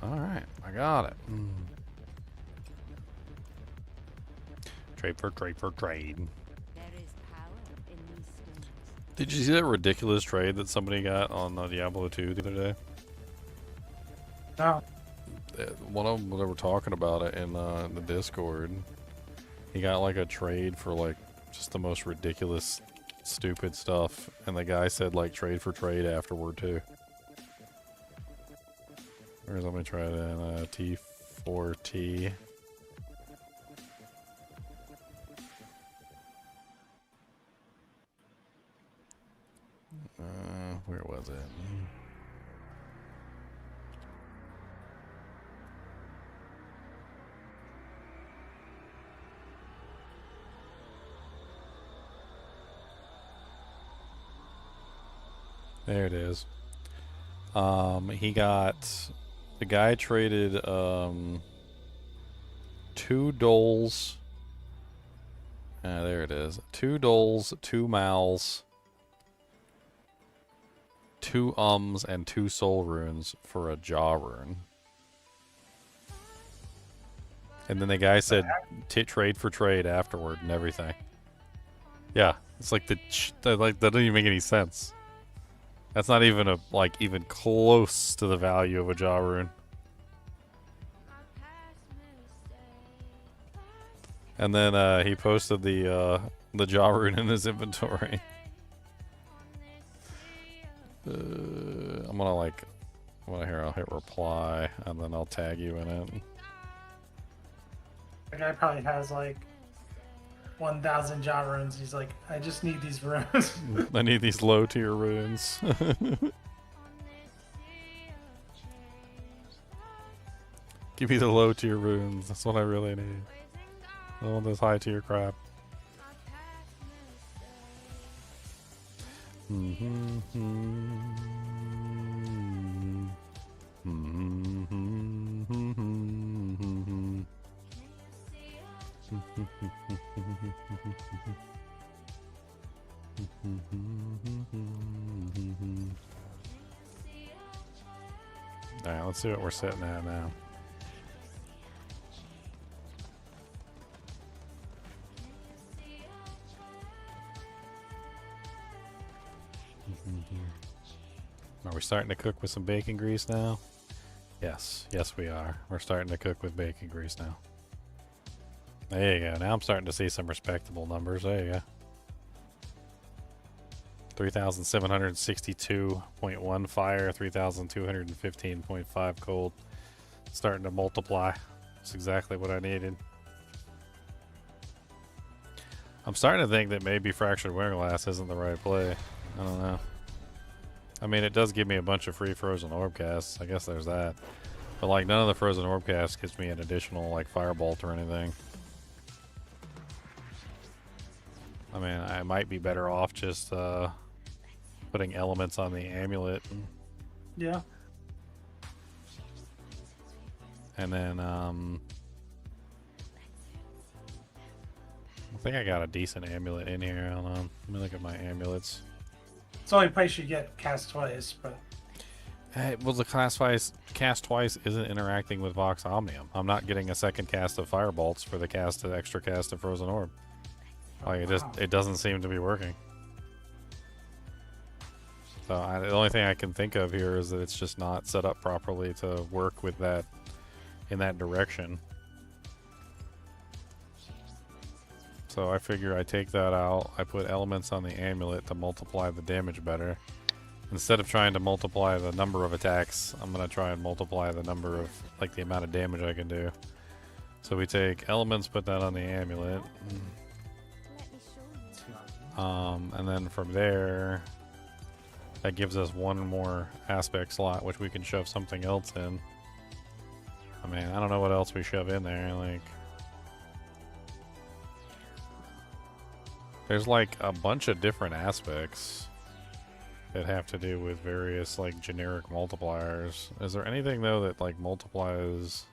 Alright, I got it. Trade for trade for trade. There is power in these stones. Did you see that ridiculous trade that somebody got on Diablo 2 the other day? No. One of them, they were talking about it in the Discord. He got like a trade for like just the most ridiculous, stupid stuff, and the guy said like trade for trade afterward too. Let me try it in T4T. Where was it? There it is. He got, the guy traded 2 doles. There it is. 2 doles, 2 mals, 2 and 2 soul runes for a jaw rune. And then the guy said trade for trade afterward and everything. Yeah, it's like that doesn't even make any sense. That's not even even close to the value of a jaw rune. And then he posted the jaw rune in his inventory. I'll hit reply and then I'll tag you in it. The guy probably has like 1,000 jaw runes. He's like, I just need these runes. I need these low tier runes. Give me the low tier runes. That's what I really need. I don't want this high tier crap. Alright, let's see what we're sitting at now. Are we starting to cook with some bacon grease now? Yes, yes we are. We're starting to cook with bacon grease now. There you go. Now I'm starting to see some respectable numbers. There you go. 3,762.1 fire, 3,215.5 cold. Starting to multiply. That's exactly what I needed. I'm starting to think that maybe Fractured Winterglass isn't the right play. I don't know. I mean, it does give me a bunch of free frozen orb casts. I guess there's that. But like, none of the frozen orb casts gives me an additional like Firebolt or anything. I mean, I might be better off just putting elements on the amulet. Yeah. And then I think I got a decent amulet in here. Hold on. Let me look at my amulets. It's the only place you get cast twice, but Well, the cast twice isn't interacting with Vox Omnium. I'm not getting a second cast of Firebolts for the extra cast of Frozen Orb. Like it doesn't seem to be working. So the only thing I can think of here is that it's just not set up properly to work with that in that direction. So I figure I take that out. I put elements on the amulet to multiply the damage better. Instead of trying to multiply the number of attacks, I'm going to try and multiply the number of, like, the amount of damage I can do. So we take elements, put that on the amulet. And then from there, that gives us one more aspect slot, which we can shove something else in. I mean, I don't know what else we shove in there, like... There's, like, a bunch of different aspects that have to do with various, like, generic multipliers. Is there anything, though, that, like, multiplies,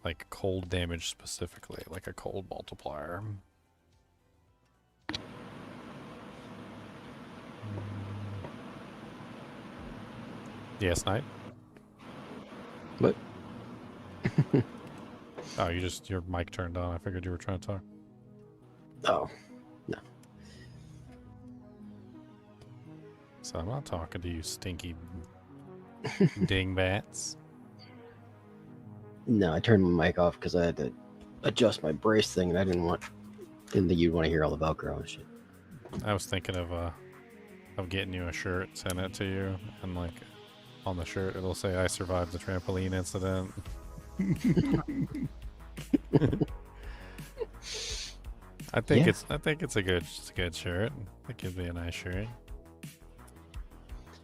like, cold damage specifically? Like a cold multiplier? Yes, Knight? What? Oh, your mic turned on. I figured you were trying to talk. Oh, no. So I'm not talking to you, stinky dingbats. No, I turned my mic off because I had to adjust my brace thing, and I didn't think you'd want to hear all the Velcro and shit. I was thinking of getting you a shirt, send it to you, and like on the shirt it'll say I survived the trampoline incident. I think it's a good shirt. I think it'd be a nice shirt.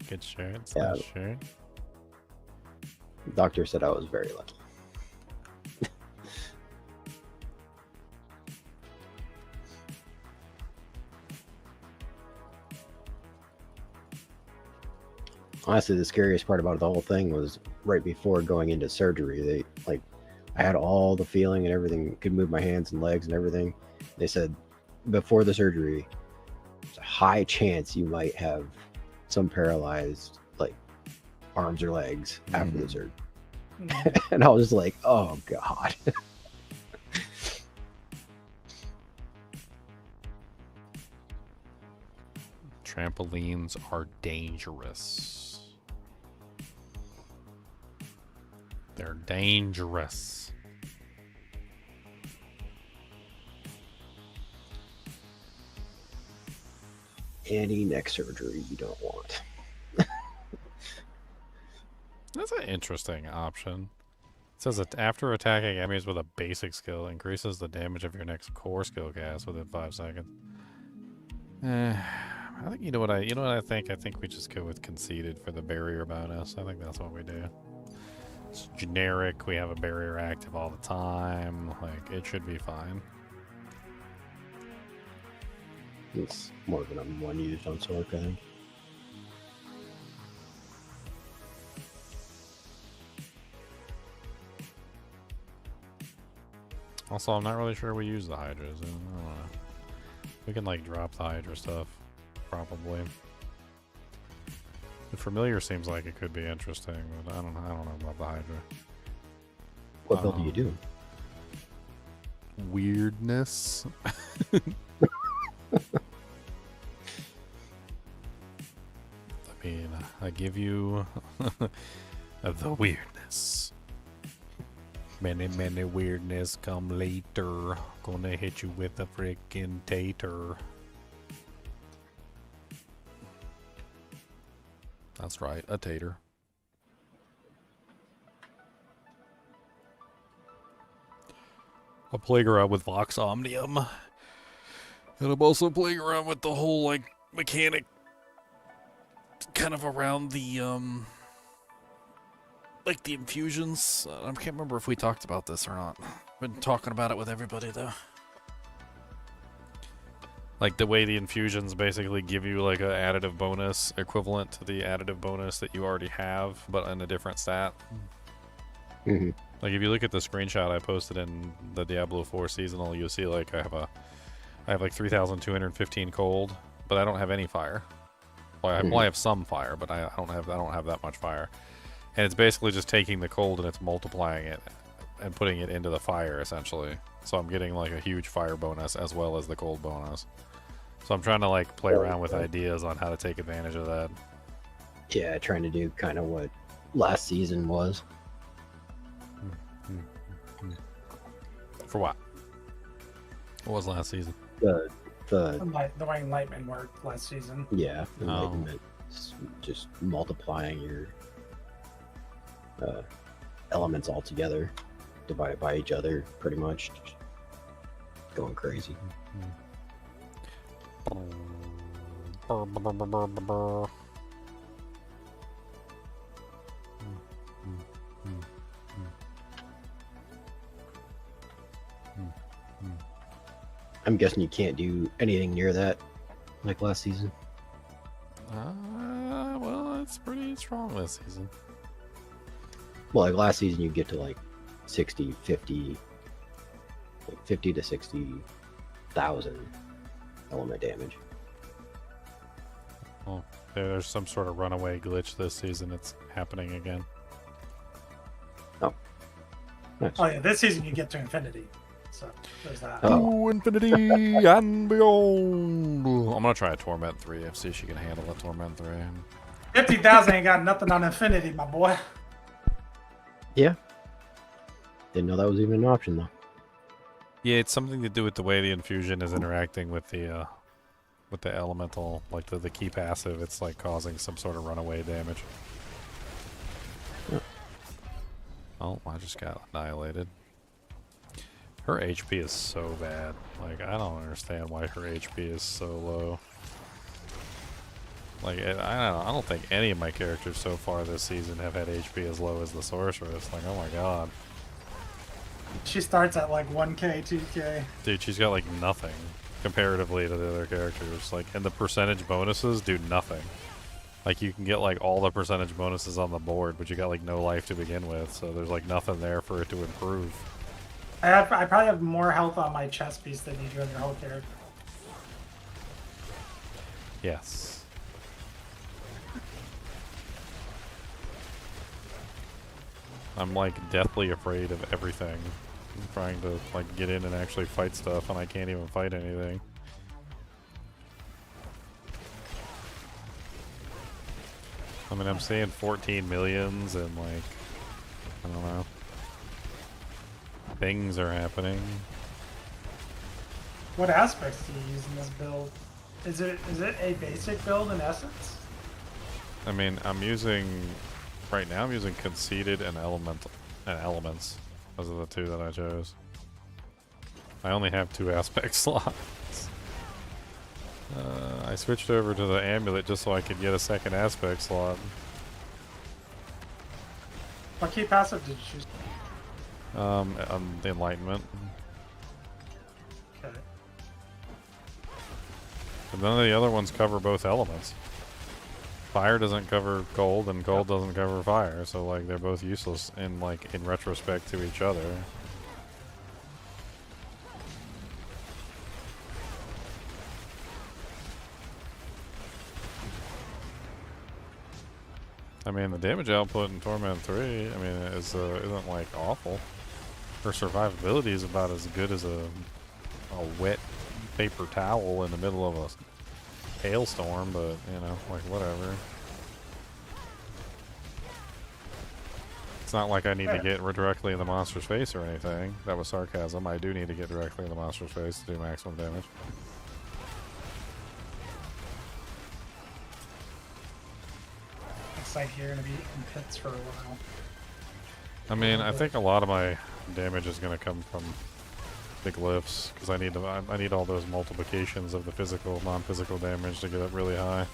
Good shirt. It's a nice shirt. The doctor said I was very lucky. Honestly, the scariest part about the whole thing was right before going into surgery. I had all the feeling and everything, could move my hands and legs and everything. They said before the surgery, there's a high chance you might have some paralyzed, like, arms or legs after the surgery. And I was like, oh god. Trampolines are dangerous. They're dangerous. Any neck surgery you don't want. That's an interesting option. It says that after attacking enemies with a basic skill, increases the damage of your next core skill cast within 5 seconds. I think you know what I think. I think we just go with conceded for the barrier bonus. I think that's what we do. It's generic. We have a barrier active all the time. Like, it should be fine. It's more of an one used on Sorc, I think. Also, I'm not really sure we use the Hydras. I don't know. We can, like, drop the Hydra stuff, probably. The familiar seems like it could be interesting, but I don't know about the Hydra. What build do you do? Weirdness. I mean, I give you the weirdness. Many weirdness come later. Gonna hit you with a freaking tater. That's right, a tater. I'll play around with Vox Omnium. And I'm also playing around with the whole, like, mechanic kind of around the, like the infusions. I can't remember if we talked about this or not. Been talking about it with everybody, though. Like the way the infusions basically give you like an additive bonus equivalent to the additive bonus that you already have, but in a different stat. Mm-hmm. Like if you look at the screenshot I posted in the Diablo 4 seasonal, you'll see like I have like 3,215 cold, but I don't have any fire. Well, I have some fire, but I don't have that much fire. And it's basically just taking the cold and it's multiplying it and putting it into the fire, essentially. So I'm getting like a huge fire bonus as well as the cold bonus. So I'm trying to like play around with ideas on how to take advantage of that. Yeah, trying to do kind of what last season was. For what? What was last season? The The way Enlightenment worked last season. yeah, enlightenment, just multiplying your elements all together, divided by each other, pretty much. Just going crazy. I'm guessing you can't do anything near that like last season. Well, it's pretty strong this season. Well, like last season you get to like 60, 50, like 50 to 60,000 element damage. Well, there's some sort of runaway glitch this season. It's happening again. Oh, nice. Oh yeah, this season you get to infinity. So there's that. To infinity and beyond. I'm gonna try a Torment 3 and see if she can handle a Torment 3. 50,000 ain't got nothing on infinity, my boy. Yeah. Didn't know that was even an option though. Yeah, it's something to do with the way the infusion is interacting with the elemental, like the key passive. It's like causing some sort of runaway damage. Yep. Oh, I just got annihilated. Her HP is so bad. Like, I don't understand why her HP is so low. Like, I don't think any of my characters so far this season have had HP as low as the sorceress. Like, oh my god. She starts at like 1k, 2k. Dude, she's got like nothing comparatively to the other characters. Like, and the percentage bonuses do nothing. Like, you can get like all the percentage bonuses on the board, but you got like no life to begin with, so there's like nothing there for it to improve. I probably have more health on my chest piece than you do on your whole character. Yes. I'm like deathly afraid of everything. I'm trying to like get in and actually fight stuff, and I can't even fight anything. I mean, I'm seeing 14 millions and like, I don't know. Things are happening. What aspects do you use in this build? Is it a basic build in essence? I mean, right now I'm using conceited and elements. Those are the two that I chose. I only have 2 aspect slots. I switched over to the amulet just so I could get a second aspect slot. What key passive did you choose? The enlightenment. Okay. And none of the other ones cover both elements. Fire doesn't cover cold, and cold doesn't cover fire, so like they're both useless in retrospect to each other. I mean, the damage output in Torment 3, I mean, isn't like awful. Her survivability is about as good as a wet paper towel in the middle of a hailstorm, but you know, like whatever. It's not like I need to get directly in the monster's face or anything. That was sarcasm. I do need to get directly in the monster's face to do maximum damage. Looks like you're gonna be in pits for a while. I mean, I think a lot of my damage is going to come from the glyphs, because I need all those multiplications of the physical, non-physical damage to get up really high.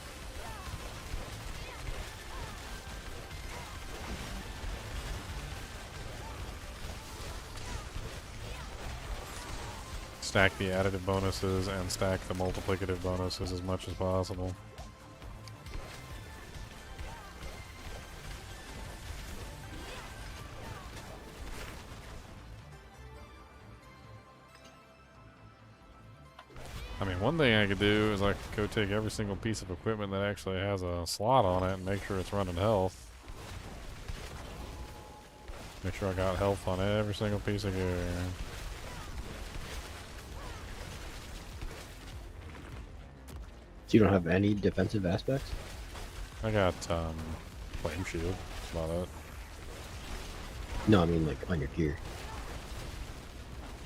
Stack the additive bonuses and stack the multiplicative bonuses as much as possible. I mean, one thing I could do is I could go take every single piece of equipment that actually has a slot on it and make sure it's running health. Make sure I got health on every single piece of gear. So you don't have any defensive aspects? I got flame shield. That's about it. No, I mean like on your gear.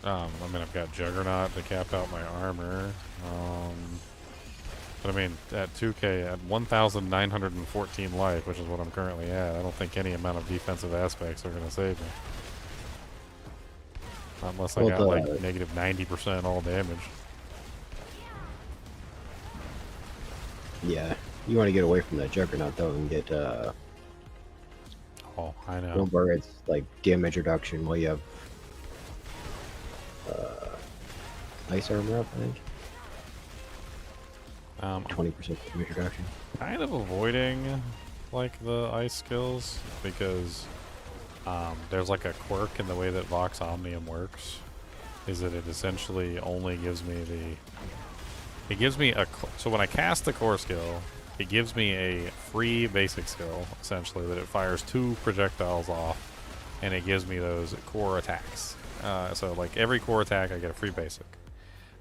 I mean, I've got Juggernaut to cap out my armor. But I mean, at 2K, at 1,914 life, which is what I'm currently at, I don't think any amount of defensive aspects are going to save me. Unless I got like negative 90% all damage. Yeah, you want to get away from that Juggernaut though and get Oh, I know. one where it's like damage reduction while you have ice armor up, I think. 20% damage reduction. Kind of avoiding like the ice skills because there's like a quirk in the way that Vox Omnium works. Is that it essentially only gives me so when I cast the core skill, it gives me a free basic skill essentially that it fires 2 projectiles off, and it gives me those core attacks. So like every core attack, I get a free basic.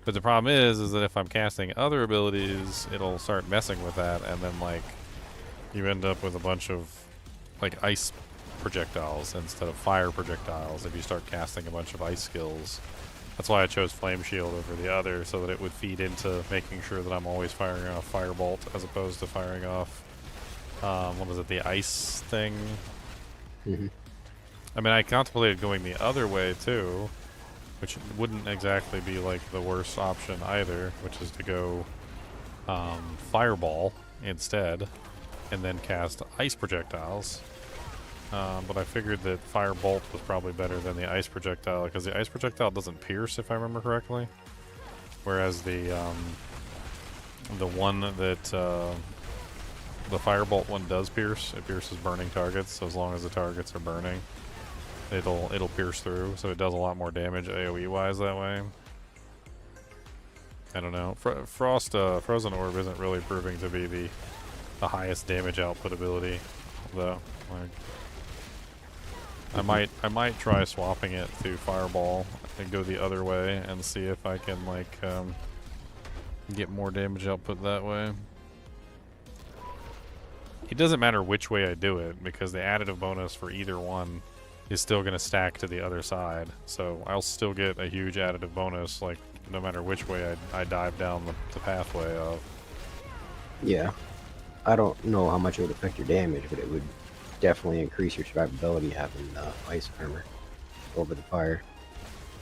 But the problem is that if I'm casting other abilities, it'll start messing with that, and then like you end up with a bunch of like ice projectiles instead of fire projectiles if you start casting a bunch of ice skills. That's why I chose Flame Shield over the other, so that it would feed into making sure that I'm always firing off Firebolt as opposed to firing off, what was it, the ice thing? Mm-hmm. I mean, I contemplated going the other way too, which wouldn't exactly be like the worst option either, which is to go Fireball instead, and then cast ice projectiles. But I figured that Firebolt was probably better than the ice projectile, because the ice projectile doesn't pierce, if I remember correctly. Whereas the one that the Firebolt one does pierce. It pierces burning targets, so as long as the targets are burning, it'll pierce through. So it does a lot more damage AOE wise that way. I don't know. Frozen Orb isn't really proving to be the highest damage output ability, though. Like, I might try swapping it to Fireball and go the other way and see if I can like get more damage output that way. It doesn't matter which way I do it because the additive bonus for either one is still going to stack to the other side, so I'll still get a huge additive bonus like no matter which way I dive down the pathway of. Yeah, I don't know how much it would affect your damage, but it would definitely increase your survivability having ice armor over the fire.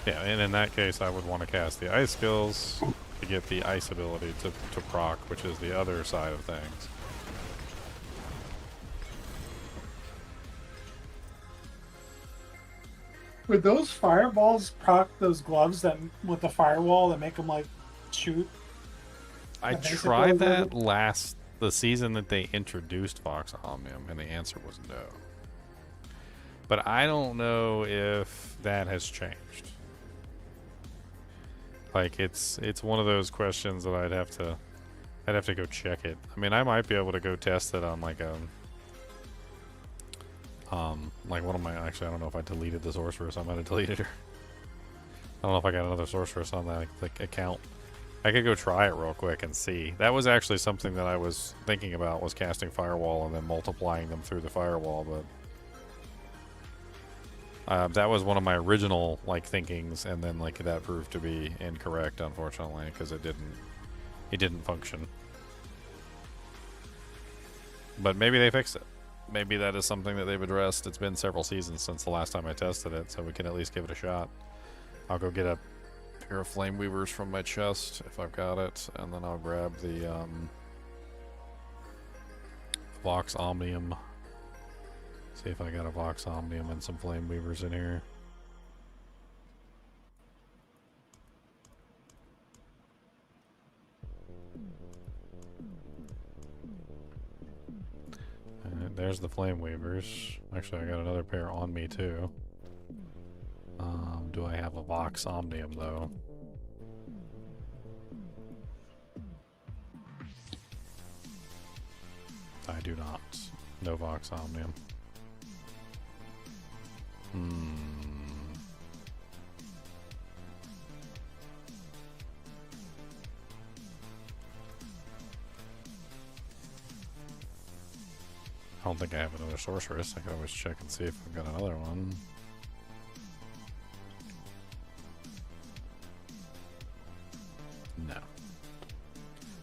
Yeah, and in that case, I would want to cast the ice skills to get the ice ability to proc, which is the other side of things. Would those fireballs proc those gloves that with the firewall that make them like shoot? I The basic tried gloves? that the season that they introduced Vox Omnium, and the answer was no. But I don't know if that has changed. Like it's one of those questions that I'd have to go check it. I mean, I might be able to go test it on like one of my, actually I don't know if I deleted the sorceress. I might have deleted her. I don't know if I got another sorceress on that like account. I could go try it real quick and see. That was actually something that I was thinking about, was casting Firewall and then multiplying them through the Firewall, but that was one of my original like thinkings, and then like that proved to be incorrect, unfortunately, because it didn't function. But maybe they fixed it. Maybe that is something that they've addressed. It's been several seasons since the last time I tested it, so we can at least give it a shot. I'll go get a pair of Flame Weavers from my chest if I've got it, and then I'll grab the Vox Omnium. See if I got a Vox Omnium and some Flame Weavers in here. And there's the Flame Weavers. Actually, I got another pair on me too. Do I have a Vox Omnium though? do not. No Vox Omnium. I don't think I have another sorceress. I can always check and see if I've got another one. No.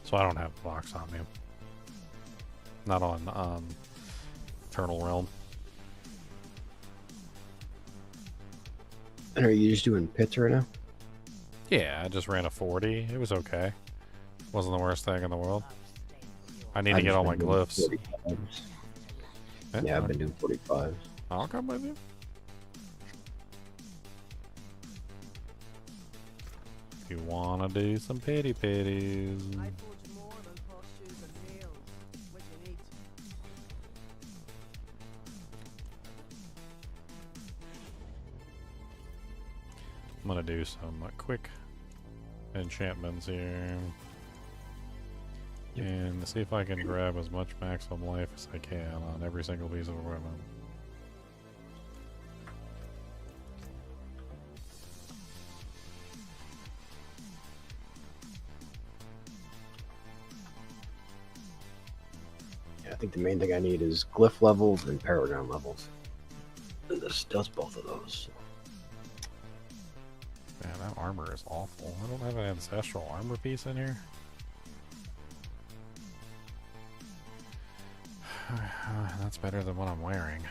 So I don't have Vox Omnium. Not on Eternal Realm. And are you just doing pits right now? Yeah, I just ran a 40. It was okay. Wasn't the worst thing in the world. I need to get all my glyphs. Yeah, I've been doing 45. I'll come with you. If you wanna do some pity pitties. I forge more than horseshoes and nails. What you need? I'm gonna do some quick enchantments here. And see if I can grab as much maximum life as I can on every single piece of equipment. Yeah, I think the main thing I need is glyph levels and paragon levels. And this does both of those. Man, that armor is awful. I don't have an ancestral armor piece in here. That's better than what I'm wearing.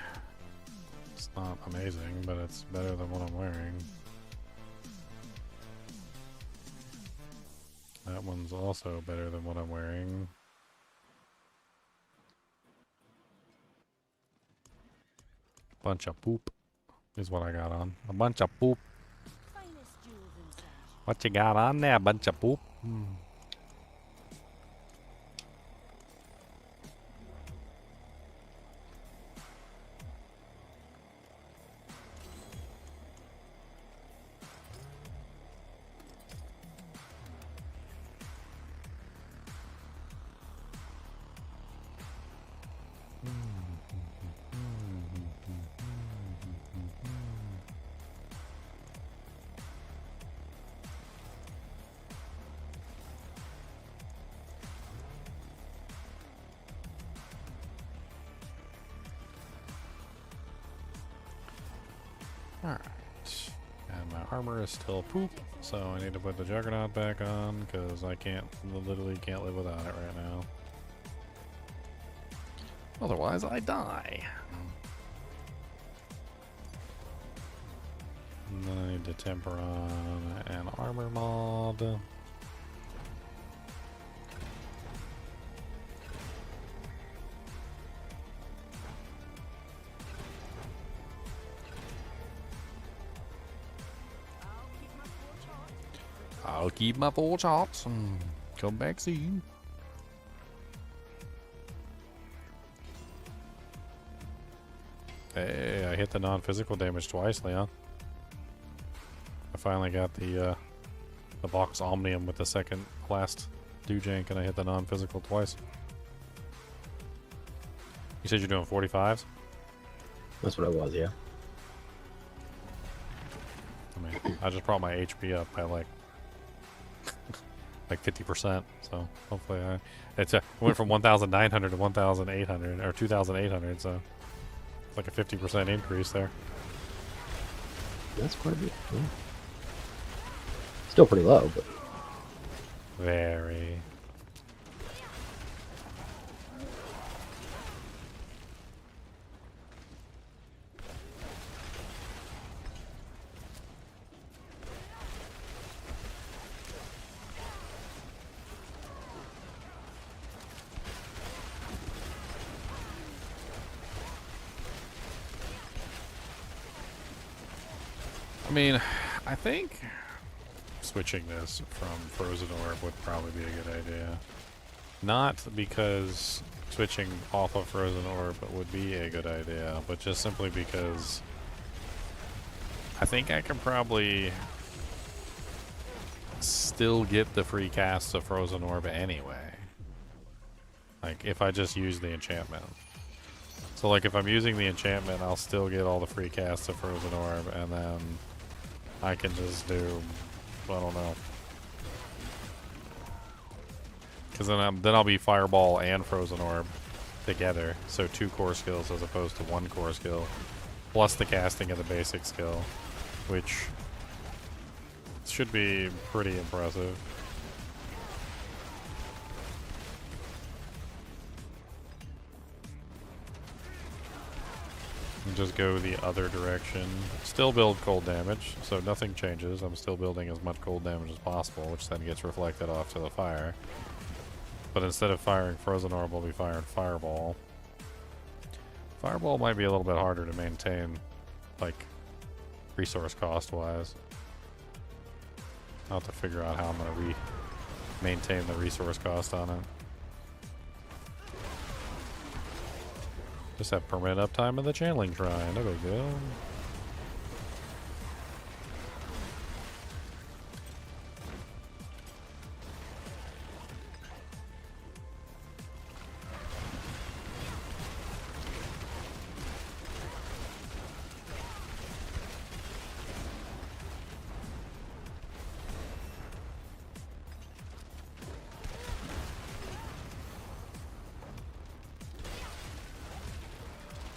It's not amazing, but it's better than what I'm wearing. That one's also better than what I'm wearing. Bunch of poop is what I got on. A bunch of poop. Finest jewels in sight. What you got on there? A bunch of poop? Alright. And my armor is still poop, so I need to put the Juggernaut back on, because I literally can't live without it right now. Otherwise, I die. And then I need to temper on an armor mod. I'll keep my 4 charts and come back soon. Hey, I hit the non-physical damage twice, Leon. I finally got the Vox Omnium with the second last do-jank, and I hit the non-physical twice. You said you're doing 45s? That's what I was, yeah. I mean, I just brought my HP up by like 50%, so hopefully it went from 1,900 to 1,800 or 2,800, so it's like a 50% increase there. That's quite a bit. Yeah. Still pretty low, but Very. I mean, I think switching this from Frozen Orb would probably be a good idea. Not because switching off of Frozen Orb would be a good idea, but just simply because I think I can probably still get the free casts of Frozen Orb anyway. Like, if I just use the enchantment. So, like, if I'm using the enchantment, I'll still get all the free casts of Frozen Orb, and then I can just do, I don't know. Because then I'll be Fireball and Frozen Orb together. So 2 core skills as opposed to 1 core skill. Plus the casting of the basic skill. Which should be pretty impressive. And just go the other direction. Still build cold damage, so nothing changes. I'm still building as much cold damage as possible, which then gets reflected off to the fire. But instead of firing Frozen Orb, we'll be firing Fireball. Fireball might be a little bit harder to maintain, like, resource cost-wise. I'll have to figure out how I'm going to maintain the resource cost on it. Just have permanent uptime in the channeling shrine. No big deal.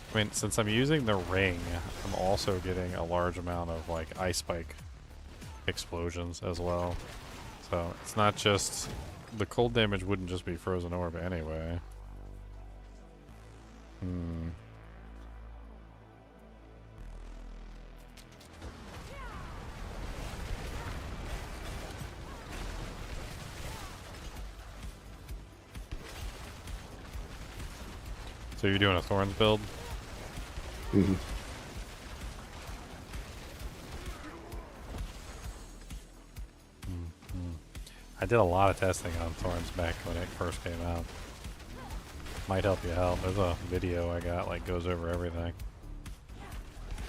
I mean, since I'm using the ring, I'm also getting a large amount of, like, ice spike explosions as well. So, it's not just... The cold damage wouldn't just be Frozen Orb anyway. So you're doing a Thorns build? Mm-hmm. I did a lot of testing on Thorns back when it first came out. Might help you out. There's a video I got, like, goes over everything.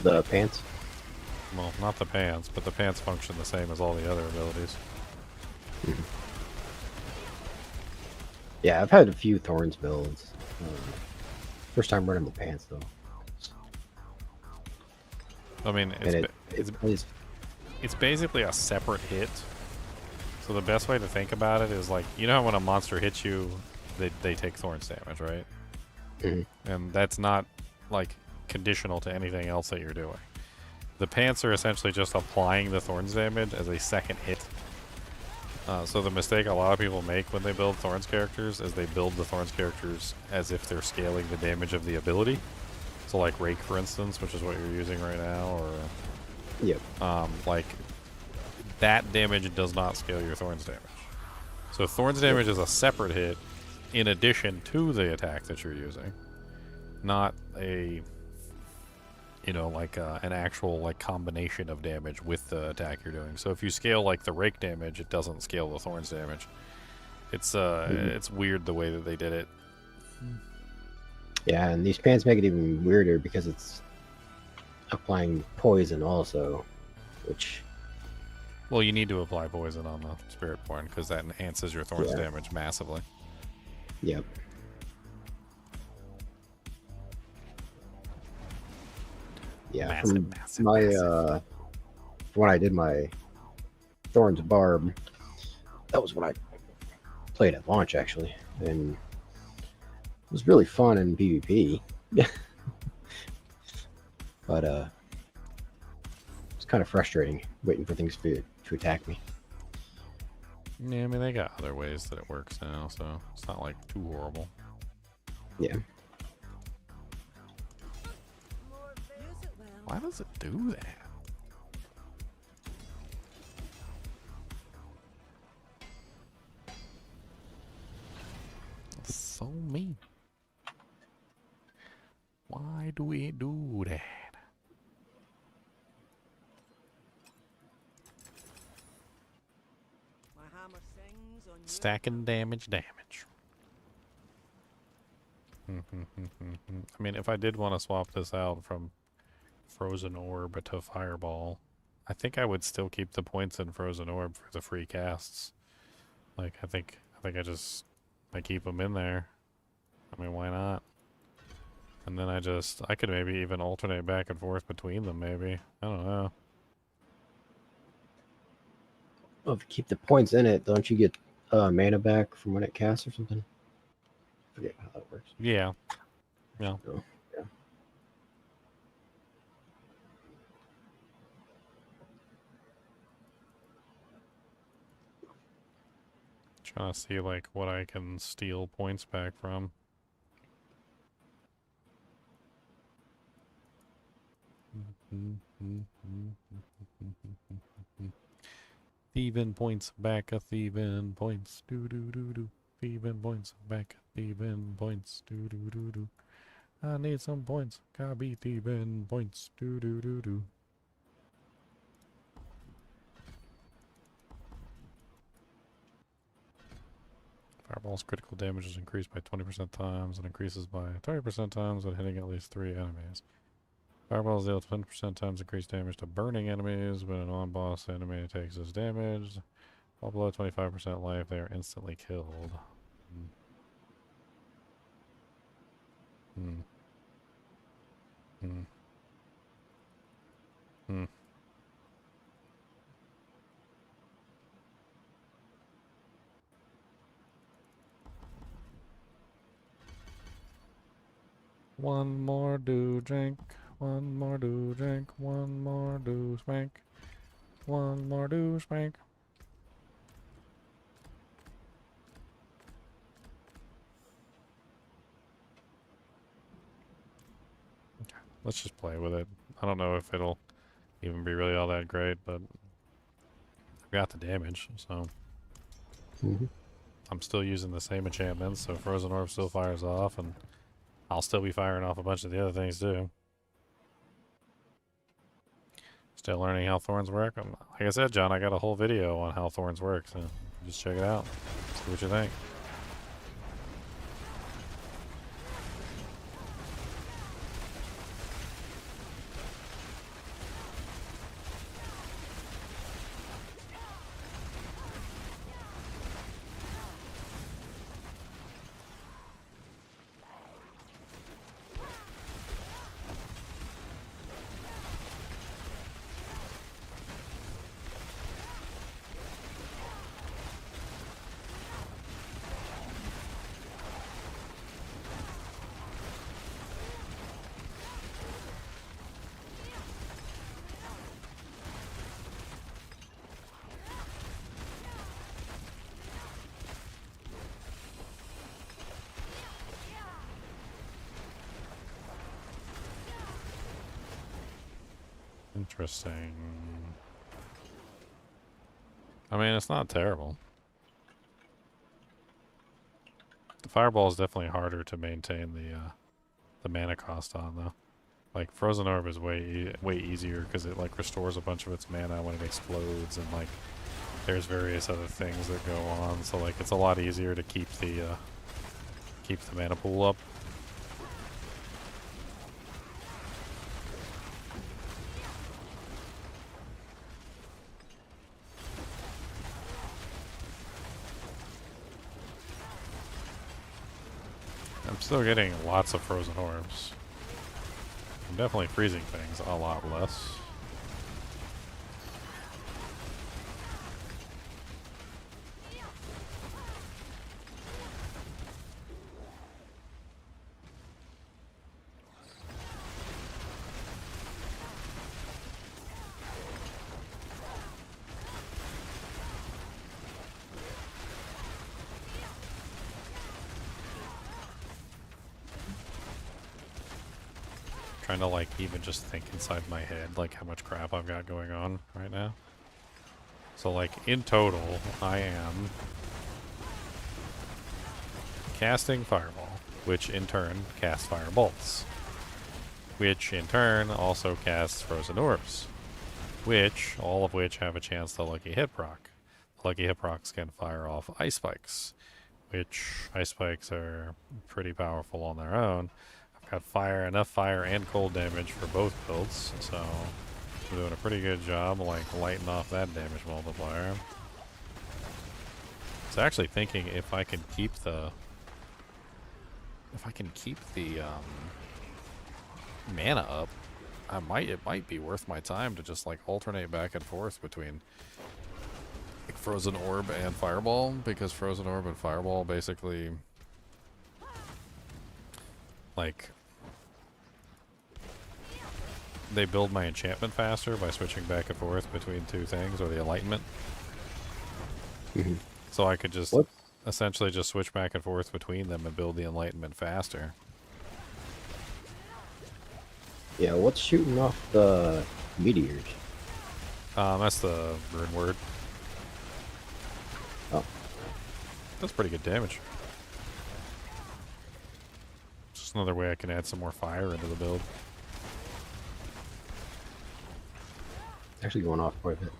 The pants? Well, not the pants, but the pants function the same as all the other abilities. Mm-hmm. Yeah, I've had a few Thorns builds. First time running the pants, though. I mean, it's basically a separate hit. So the best way to think about it is, like, you know how when a monster hits you, they take Thorns damage, right? Mm-hmm. And that's not, like, conditional to anything else that you're doing. The pants are essentially just applying the Thorns damage as a second hit. So the mistake a lot of people make when they build Thorns characters is they build the Thorns characters as if they're scaling the damage of the ability. So, like Rake, for instance, which is what you're using right now, or... Yep. Like, that damage does not scale your Thorns damage. So Thorns damage is a separate hit in addition to the attack that you're using. Not a, you know, like an actual, like, combination of damage with the attack you're doing. So if you scale, like, the Rake damage, it doesn't scale the Thorns damage. It's it's weird the way that they did it. Yeah, and these pants make it even weirder because it's applying poison also, which... Well, you need to apply poison on the Spirit Born because that enhances your Thorns damage massively. Yep. Yeah, massive. When I did my Thorns Barb, that was when I played at launch, actually, and it was really fun in PvP. But it's kind of frustrating waiting for things to attack me. Yeah, I mean, they got other ways that it works now, so it's not, like, too horrible. Yeah. Why does it do that? It's so mean. Why do we do that? My hammer sings on your Stacking damage. I mean, if I did want to swap this out from Frozen Orb to Fireball, I think I would still keep the points in Frozen Orb for the free casts. Like, I think I keep them in there. I mean, why not? And then I could maybe even alternate back and forth between them, maybe. I don't know. Well, if you keep the points in it, don't you get mana back from when it casts or something? I forget how that works. Yeah. Yeah. Oh, yeah. Trying to see, like, what I can steal points back from. Thieving points back a thieving points. Do do do do. Thieving points back a thieving points. Do do do do. I need some points. Gotta be thieving points. Do do do do. Fireball's critical damage is increased by 20% times and increases by 30% times when hitting at least 3 enemies. Fireballs deal 10% times increased damage to burning enemies. When a non-boss enemy takes this damage, while below 25% life, they are instantly killed. Hmm. Hmm. Hmm. One more do drink, one more do drink, one more do spank, one more do spank. Okay, let's just play with it. I don't know if it'll even be really all that great, but I've got the damage, so I'm still using the same enchantments, so Frozen Orb still fires off, and I'll still be firing off a bunch of the other things too. Still learning how thorns work. Like I said, John, I got a whole video on how thorns work, so just check it out. See what you think. Interesting. I mean, it's not terrible. The fireball is definitely harder to maintain the mana cost on, though. Like Frozen Orb is way easier because it like restores a bunch of its mana when it explodes, and like there's various other things that go on. So like it's a lot easier to keep the mana pool up. I'm still getting lots of Frozen Orbs. I'm definitely freezing things a lot less. Trying to like even just think inside my head like how much crap I've got going on right now. So like in total I am casting Fireball, which in turn casts Firebolts, which in turn also casts Frozen Orbs, which all of which have a chance to Lucky Hit proc. Lucky Hit procs can fire off Ice Spikes, which Ice Spikes are pretty powerful on their own. Got enough fire and cold damage for both builds, so we're doing a pretty good job like lighting off that damage multiplier. So actually thinking if I can keep the if I can keep the mana up, it might be worth my time to just like alternate back and forth between like Frozen Orb and Fireball, because Frozen Orb and Fireball basically like they build my enchantment faster by switching back and forth between two things, or the enlightenment. So I could just essentially just switch back and forth between them and build the enlightenment faster. Yeah, what's shooting off the meteors? That's the rune word. Oh. That's pretty good damage. Just another way I can add some more fire into the build. Actually going off quite a bit.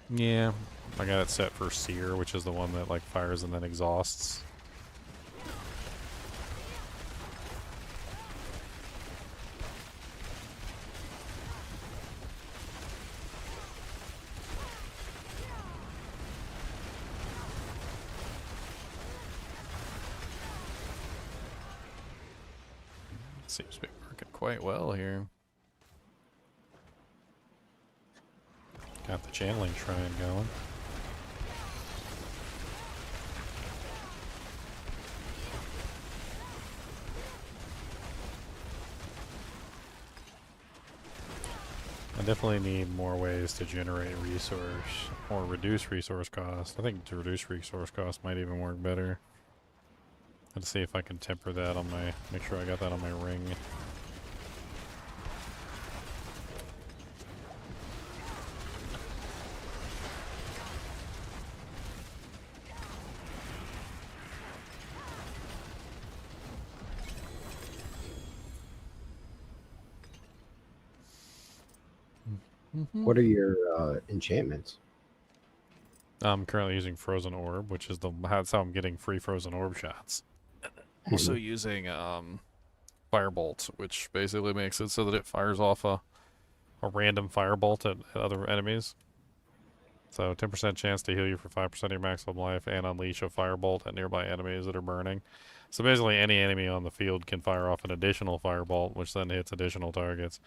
Yeah, I got it set for Seer, which is the one that like fires and then exhausts. Seems to be working quite well here. Got the channeling shrine going. I definitely need more ways to generate resource or reduce resource cost. I think to reduce resource cost might even work better. Let's see if I can temper that on my, make sure I got that on my ring. What are your enchantments? I'm currently using Frozen Orb, which is that's how I'm getting free Frozen Orb shots. Also using Firebolt, which basically makes it so that it fires off a random Firebolt at other enemies. So 10% chance to heal you for 5% of your maximum life and unleash a Firebolt at nearby enemies that are burning. So basically any enemy on the field can fire off an additional Firebolt, which then hits additional targets.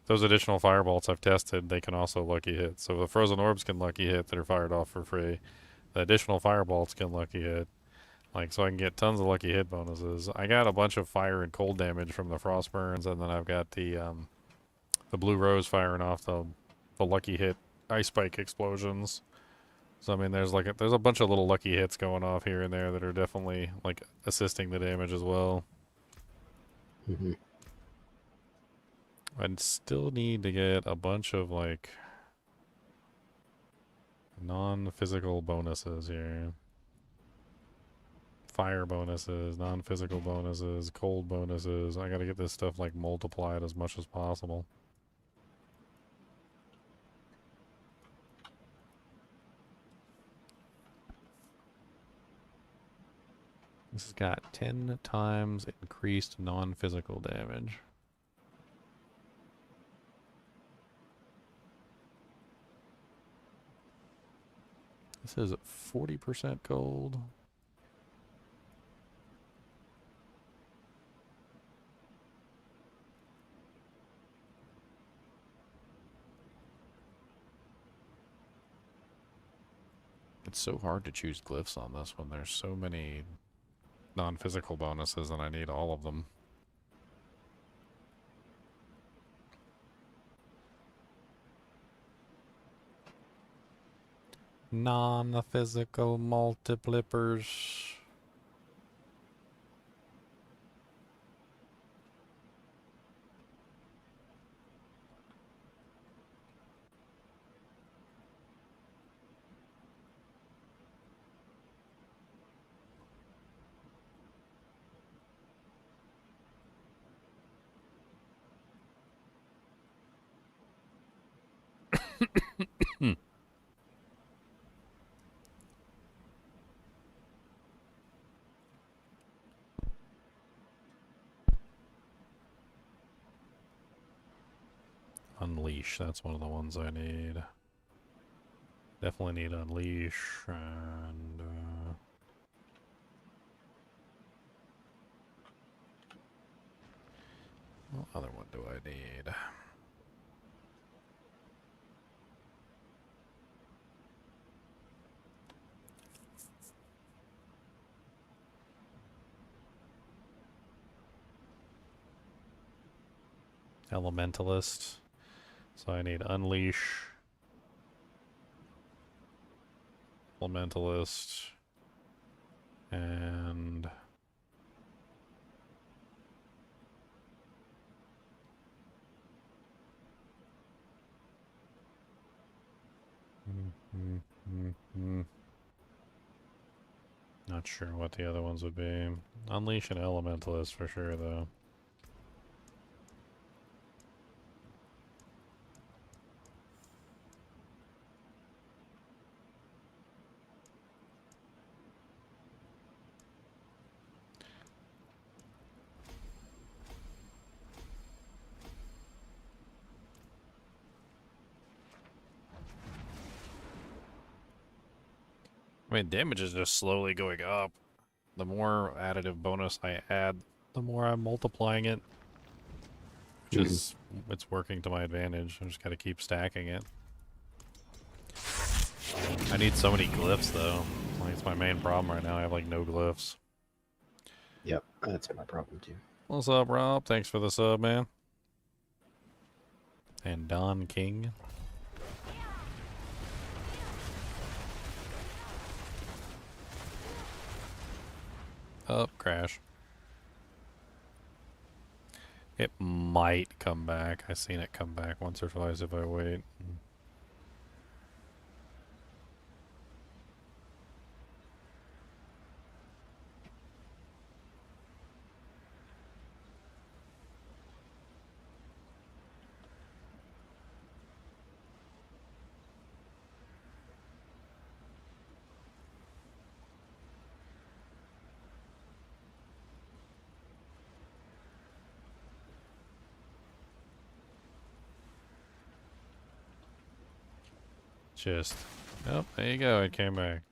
Those additional Firebolts I've tested, they can also lucky hit. So the Frozen Orbs can lucky hit that are fired off for free. The additional Firebolts can lucky hit. Like, so I can get tons of lucky hit bonuses. I got a bunch of fire and cold damage from the Frost Burns, and then I've got the Blue Rose firing off the lucky hit Ice Spike explosions. So I mean, there's a bunch of little lucky hits going off here and there that are definitely like assisting the damage as well. I'd still need to get a bunch of like non-physical bonuses here. Fire bonuses, non-physical bonuses, cold bonuses. I gotta get this stuff like multiplied as much as possible. This has got 10 times increased non-physical damage. This is 40% gold. It's so hard to choose glyphs on this one. There's so many non-physical bonuses and I need all of them. Non-physical multipliers. Unleash, that's one of the ones I need. Definitely need Unleash, and need? Elementalist. So I need Unleash. Elementalist. And... Not sure what the other ones would be. Unleash an Elementalist for sure, though. I mean, damage is just slowly going up. The more additive bonus I add, the more I'm multiplying it. Which is, it's working to my advantage. I just gotta keep stacking it. I need so many glyphs, though. Like, it's my main problem right now. I have, like, no glyphs. Yep, that's my problem, too. What's up, Rob? Thanks for the sub, man. And Don King. Oh, crash. It might come back. I've seen it come back once or twice if I wait. Just, oh, there you go, it came back.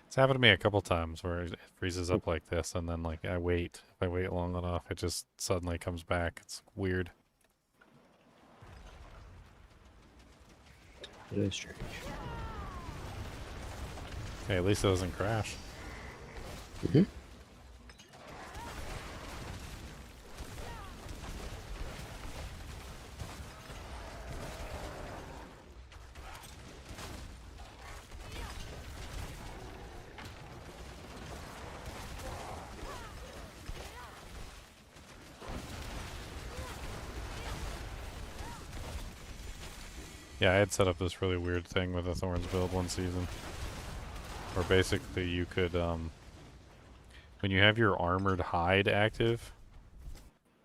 It's happened to me a couple times where it freezes up like this, and then, like, I wait. If I wait long enough, it just suddenly comes back. It's weird. It is strange. Okay, at least it doesn't crash. Mm-hmm. Yeah, I had set up this really weird thing with a Thorns build one season. Where basically you could, when you have your armored hide active,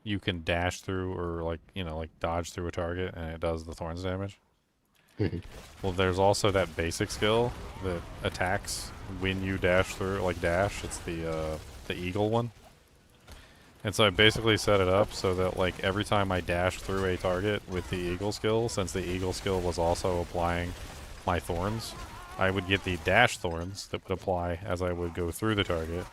you can dash through or, like, you know, like dodge through a target and it does the Thorns damage. Well, there's also that basic skill that attacks when you dash through, like dash. It's the eagle one. And so I basically set it up so that, like, every time I dash through a target with the eagle skill, since the eagle skill was also applying my thorns, I would get the dash thorns that would apply as I would go through the target.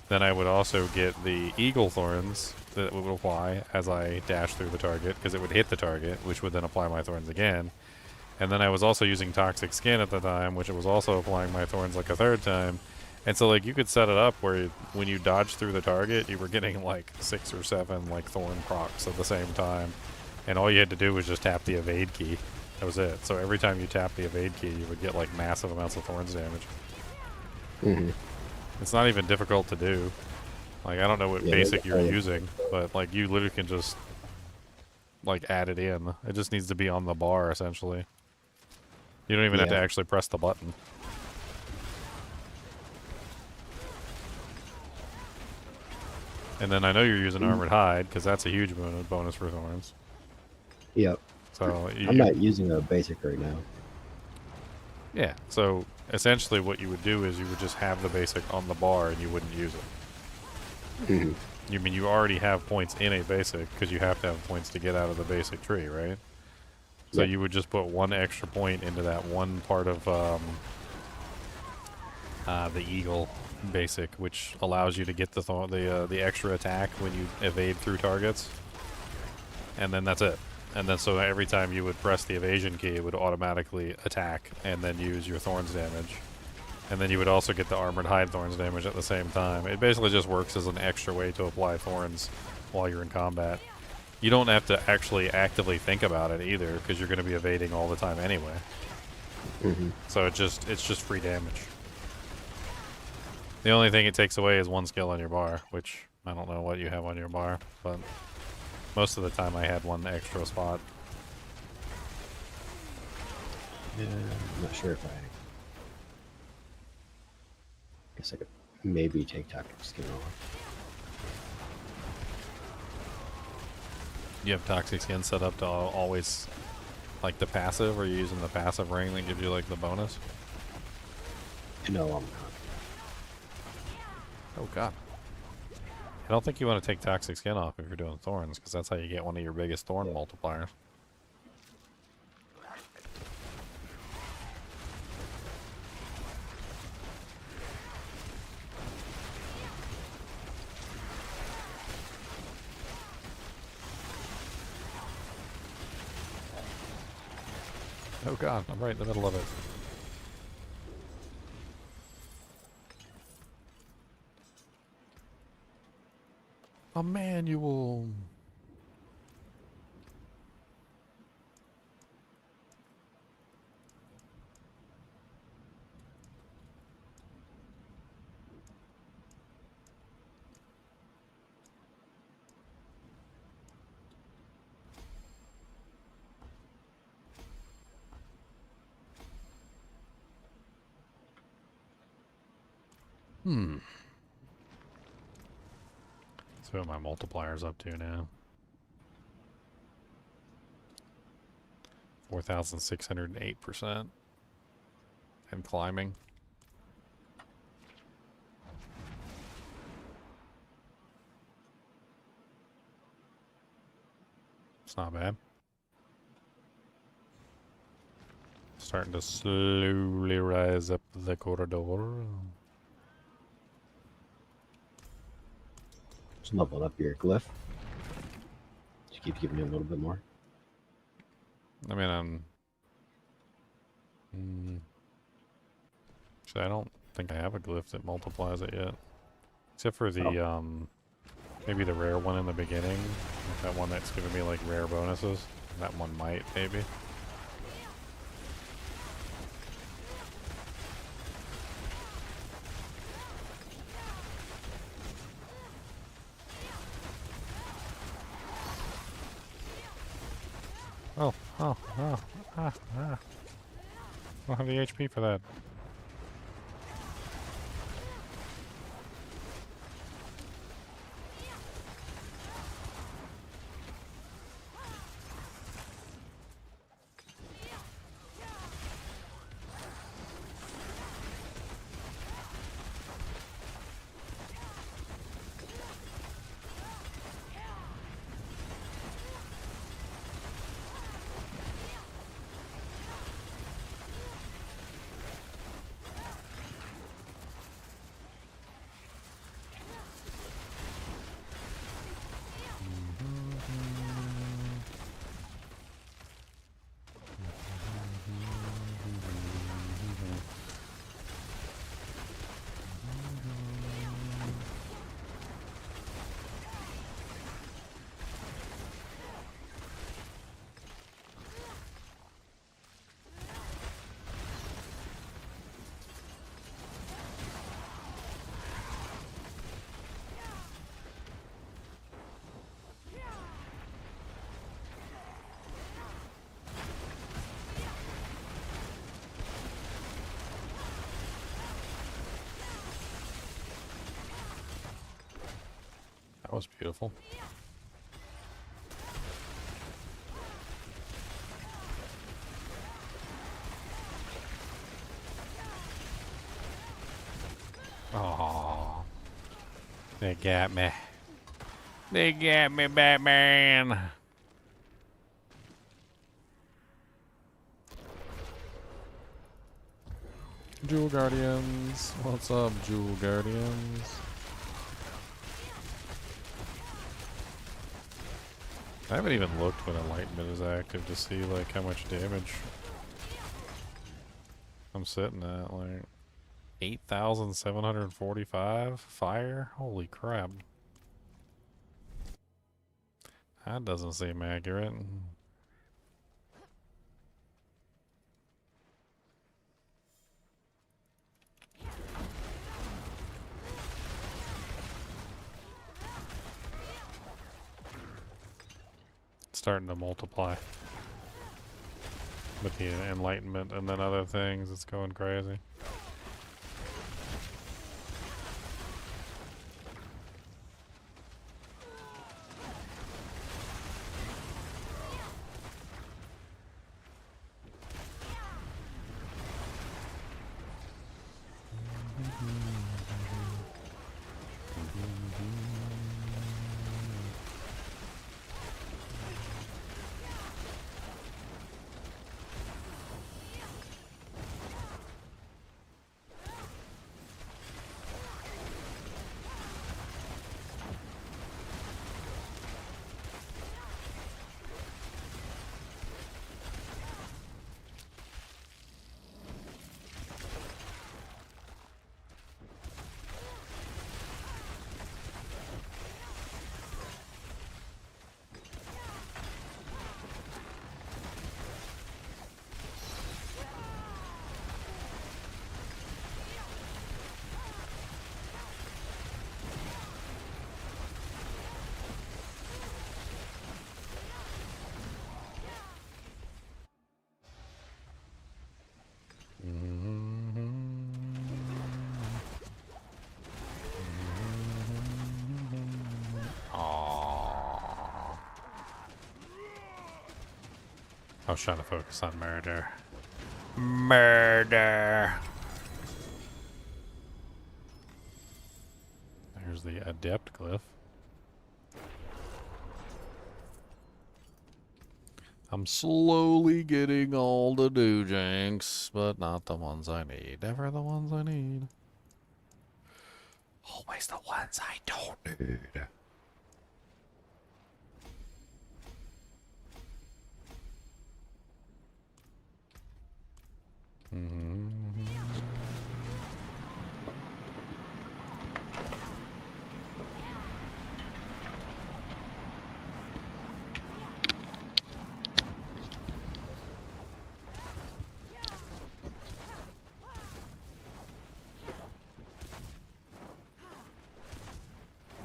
Then I would also get the eagle thorns that would apply as I dash through the target, because it would hit the target, which would then apply my thorns again. And then I was also using Toxic Skin at the time, which it was also applying my thorns like a third time. And so, like, you could set it up where when you dodged through the target, you were getting, like, 6 or 7, like, thorn procs at the same time. And all you had to do was just tap the evade key. That was it. So every time you tap the evade key, you would get, like, massive amounts of thorns damage. It's not even difficult to do. Like, I don't know what basic you're using, but, like, you literally can just, like, add it in. It just needs to be on the bar, essentially. You don't even have to actually press the button. And then I know you're using Armored Hide, because that's a huge bonus for Thorns. Yep. So I'm not using a basic right now. Yeah, so essentially what you would do is you would just have the basic on the bar and you wouldn't use it. You mean you already have points in a basic, because you have to have points to get out of the basic tree, right? So you would just put one extra point into that one part of the eagle basic, which allows you to get the extra attack when you evade through targets. and then that's it. And then so every time you would press the evasion key, it would automatically attack and then use your thorns damage. And then you would also get the armored hide thorns damage at the same time. It basically just works as an extra way to apply thorns while you're in combat. You don't have to actually actively think about it either, because you're going to be evading all the time anyway. So it's just free damage. The only thing it takes away is one skill on your bar, which I don't know what you have on your bar, but most of the time I had one extra spot. Yeah, I'm not sure if I guess I could maybe take Toxic Skin off. You have Toxic Skin set up to always, like, the passive, or are you using the passive ring that gives you, like, the bonus? No, I'm not. Oh, God. I don't think you want to take Toxic Skin off if you're doing Thorns, because that's how you get one of your biggest Thorn multipliers. Oh God, I'm right in the middle of it. A manual. So what my multiplier's up to now. 4,608%. And climbing. It's not bad. Starting to slowly rise up the corridor. Just leveled up your glyph. Just keep giving you a little bit more. I mean, actually, I don't think I have a glyph that multiplies it yet. Except for the, maybe the rare one in the beginning. That one that's giving me, like, rare bonuses. That one might, maybe. I don't have the HP for that. That was beautiful. Oh, they got me. They got me, Batman. Jewel Guardians. What's up, Jewel Guardians? I haven't even looked when Enlightenment is active to see like how much damage I'm sitting at. Like 8,745 fire. Holy crap! That doesn't seem accurate. Starting to multiply with the enlightenment and then other things. It's going crazy. I was trying to focus on murder. Murder! There's the adept glyph. I'm slowly getting all the doojanks, but not the ones I need. Never the ones I need. Always the ones I don't need.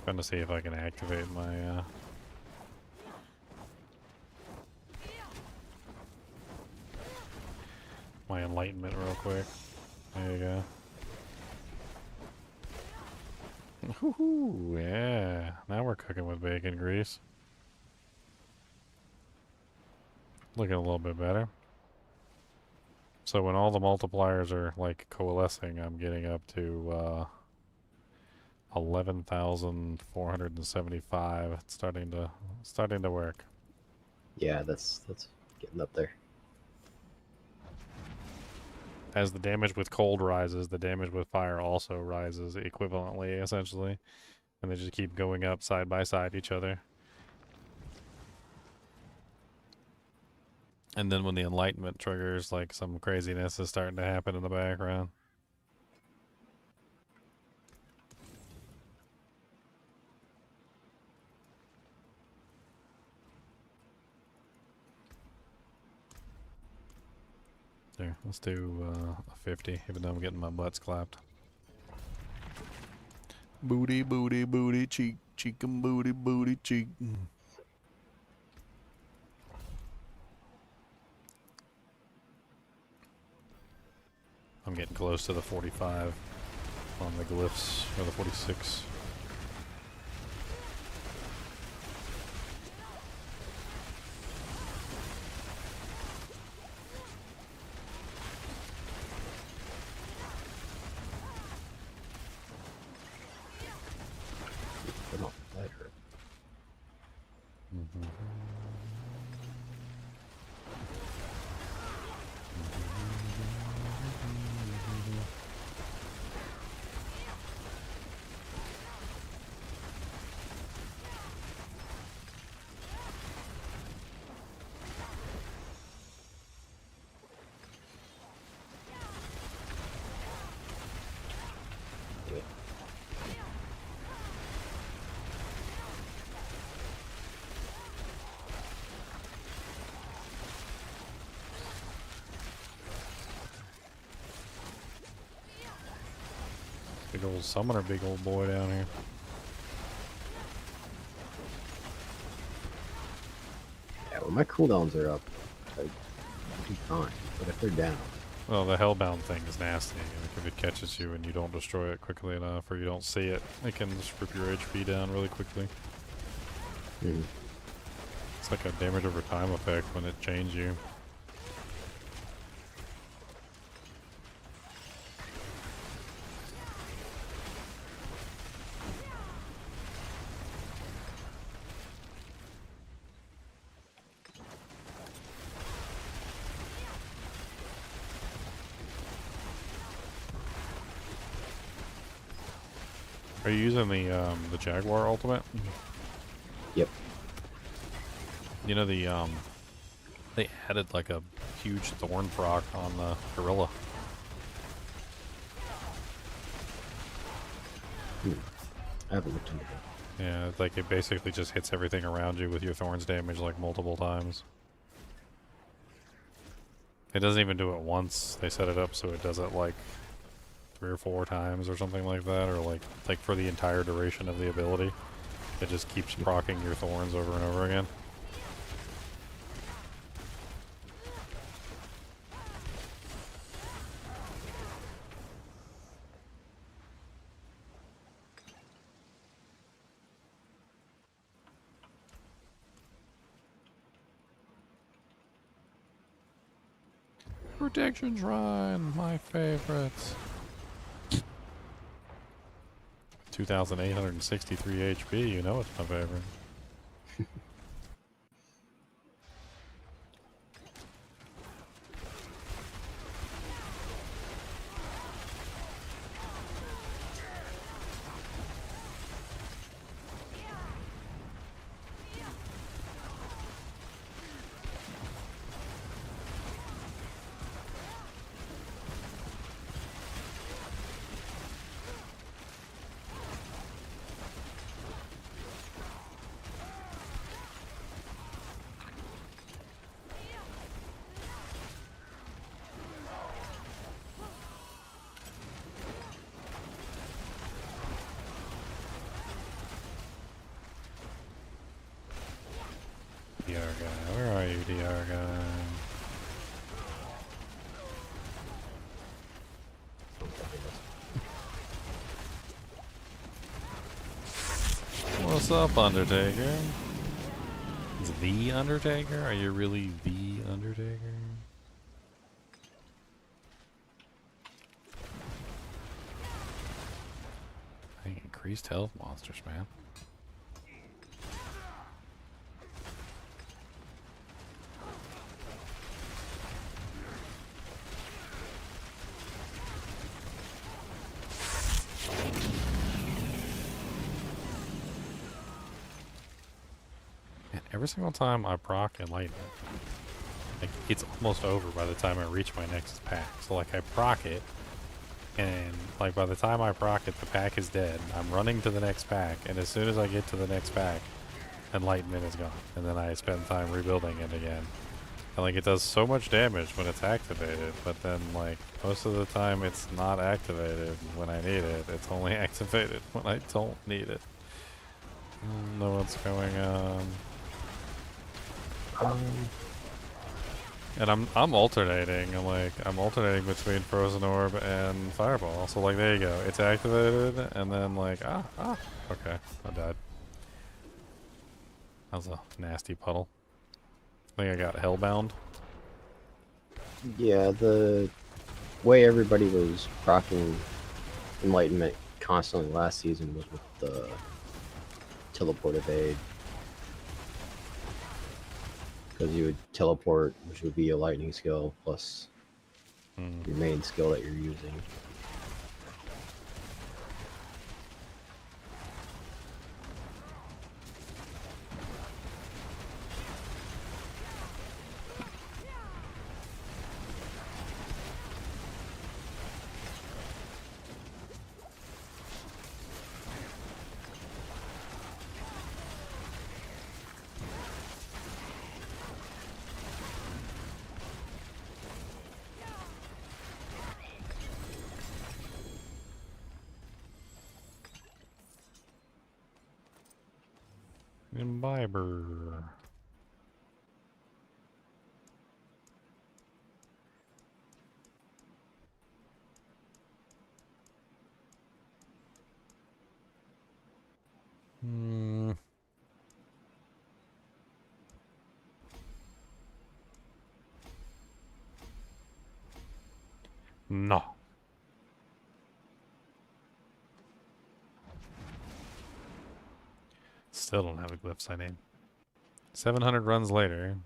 Trying to see if I can activate my my enlightenment real quick. There you go. Woohoo! Yeah, now we're cooking with bacon grease. Looking a little bit better. So when all the multipliers are like coalescing, I'm getting up to 11,475. It's starting to work. Yeah, that's getting up there. As the damage with cold rises, the damage with fire also rises equivalently, essentially. And they just keep going up side by side each other. And then when the enlightenment triggers, like some craziness is starting to happen in the background. There, let's do a 50, even though I'm getting my butts clapped. Booty, booty, booty, cheek, cheek, and booty, booty, cheek. I'm getting close to the 45 on the glyphs, or the 46. big old summoner, big old boy down here. Yeah, when my cooldowns are up, I'm fine. But if they're down, Well, the Hellbound thing is nasty. Like if it catches you and you don't destroy it quickly enough, or you don't see it, it can just rip your HP down really quickly. It's like a damage over time effect when it chains you. Are you using the Jaguar ultimate? yep. You know they added like a huge thorn proc on the gorilla. I haven't looked into that. Yeah, it's like it basically just hits everything around you with your thorns damage like multiple times. It doesn't even do it once. They set it up so it does it like 3 or 4 times or something like that, or like for the entire duration of the ability. It just keeps proccing your thorns over and over again. Protection Shrine, my favorites. 2,863 HP, you know it's my favorite. DR guy, where are you, DR guy? What's up, Undertaker? Is it the Undertaker? Are you really the Undertaker? Hey, increased health monsters, man. Every single time I proc Enlightenment, like, it's almost over by the time I reach my next pack. So like I proc it, and like by the time I proc it, the pack is dead. I'm running to the next pack, and as soon as I get to the next pack, Enlightenment is gone. And then I spend time rebuilding it again. And like it does so much damage when it's activated, but then like most of the time it's not activated when I need it. It's only activated when I don't need it. I don't know what's going on. And I'm alternating. I'm alternating between Frozen Orb and Fireball. So like there you go. It's activated, and then like okay, I died. That was a nasty puddle. I think I got Hellbound. Yeah, the way everybody was proccing Enlightenment constantly last season was with the teleport evade. Because you would teleport, which would be a lightning skill, plus your main skill that you're using. Imbiber. Hmm. No. Still don't have a glyphs I need. 700 runs later.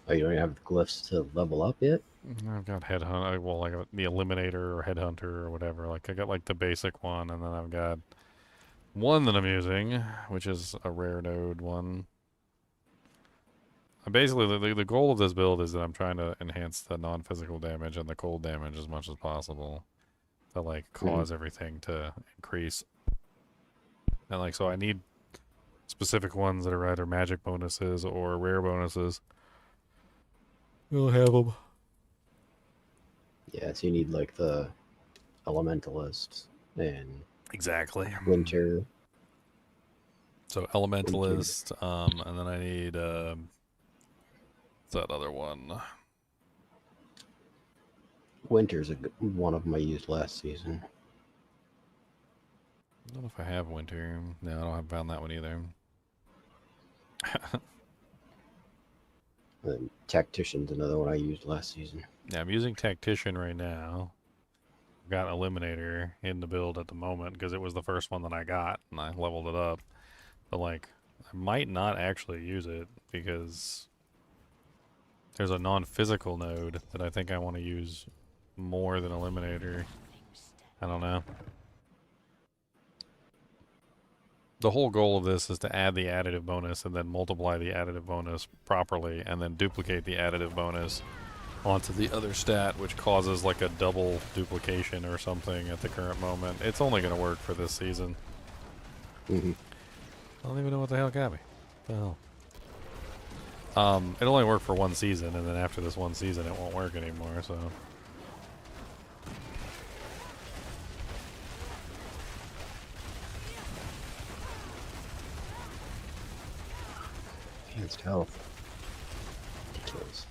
Oh, you don't even have the glyphs to level up yet? I've got headhunt. Well, like the eliminator or headhunter or whatever. Like I got like the basic one, and then I've got one that I'm using, which is a rare node one. Basically, the goal of this build is that I'm trying to enhance the non-physical damage and the cold damage as much as possible to like cause everything to increase. And like, so I need specific ones that are either magic bonuses or rare bonuses. We'll have them. Yeah, so you need like the elementalist and Exactly. winter. So elementalist, and then I need that other one. Winter's one of them I used last season. I don't know if I have winter. No, I don't have found that one either. And Tactician's another one I used last season. Yeah, I'm using Tactician right now. I've got Eliminator in the build at the moment because it was the first one that I got and I leveled it up. But like, I might not actually use it because there's a non-physical node that I think I want to use more than Eliminator. I don't know. The whole goal of this is to add the additive bonus and then multiply the additive bonus properly and then duplicate the additive bonus onto the other stat, which causes like a double duplication or something at the current moment. It's only going to work for this season. I don't even know what the hell got me. What the hell? It'll only work for one season, and then after this one season it won't work anymore, so... Enhanced health. Ridiculous.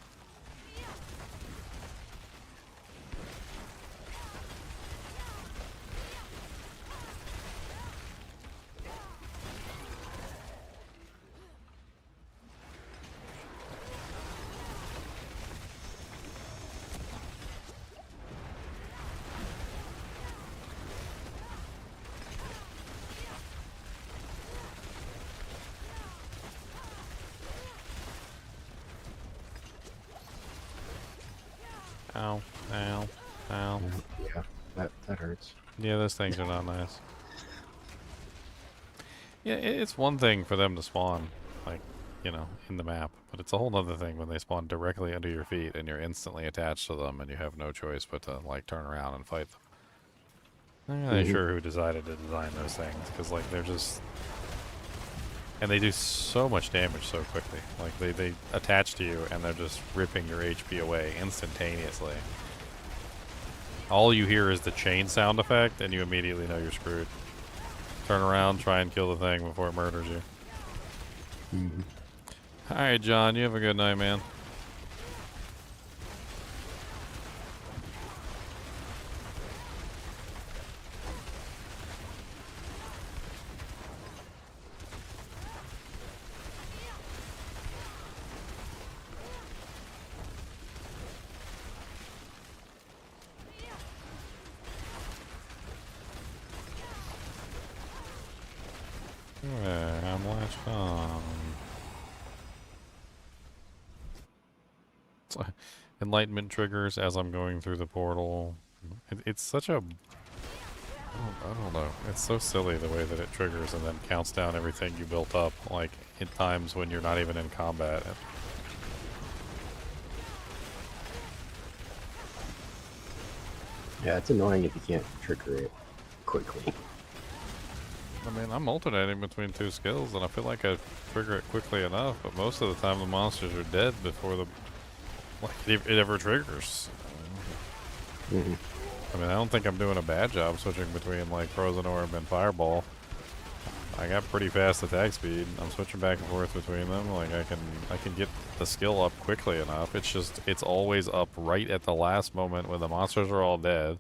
Ow, ow, ow. Yeah, that hurts. Yeah, those things are not nice. Yeah, it's one thing for them to spawn, like, you know, in the map, but it's a whole other thing when they spawn directly under your feet and you're instantly attached to them and you have no choice but to, like, turn around and fight them. I'm not really sure who decided to design those things, because, like, they're just... And they do so much damage so quickly. Like, they attach to you and they're just ripping your HP away instantaneously. All you hear is the chain sound effect and you immediately know you're screwed. Turn around, try and kill the thing before it murders you. Alright, John, you have a good night, man. I'm latched on. Enlightenment triggers as I'm going through the portal. It's such a... I don't know. It's so silly the way that it triggers and then counts down everything you built up, like, in times when you're not even in combat. Yeah, it's annoying if you can't trigger it quickly. I mean, I'm alternating between two skills, and I feel like I trigger it quickly enough, but most of the time the monsters are dead before the... Like, it ever triggers. Mm-hmm. I mean, I don't think I'm doing a bad job switching between like Frozen Orb and Fireball. I got pretty fast attack speed. I'm switching back and forth between them. Like I can get the skill up quickly enough. It's just it's always up right at the last moment when the monsters are all dead.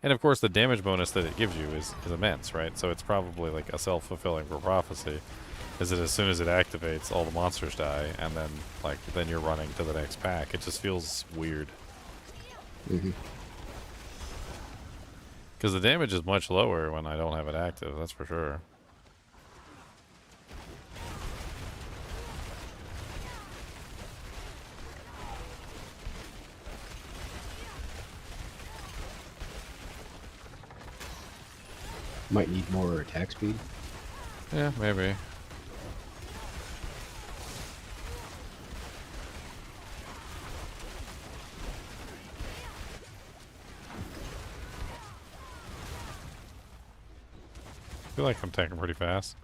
And of course the damage bonus that it gives you is immense, right? So it's probably like a self-fulfilling prophecy. Is that as soon as it activates, all the monsters die, and then you're running to the next pack. It just feels weird. Mm-hmm. Because the damage is much lower when I don't have it active, that's for sure. Might need more attack speed. Yeah, maybe. I feel like I'm taking pretty fast.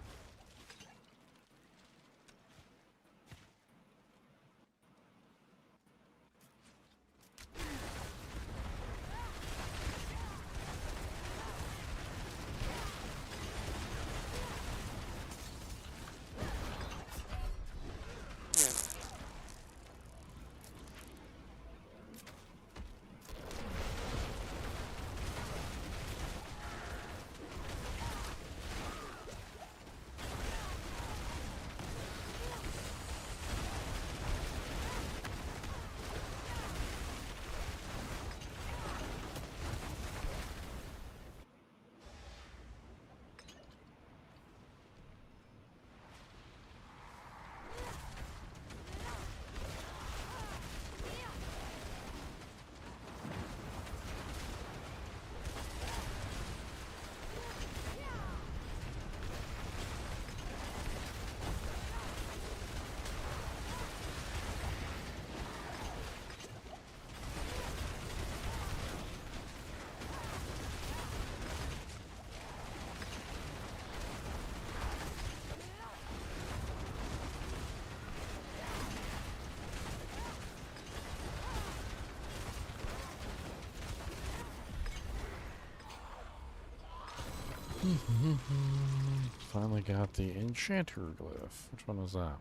Finally got the enchanter glyph. Which one was that?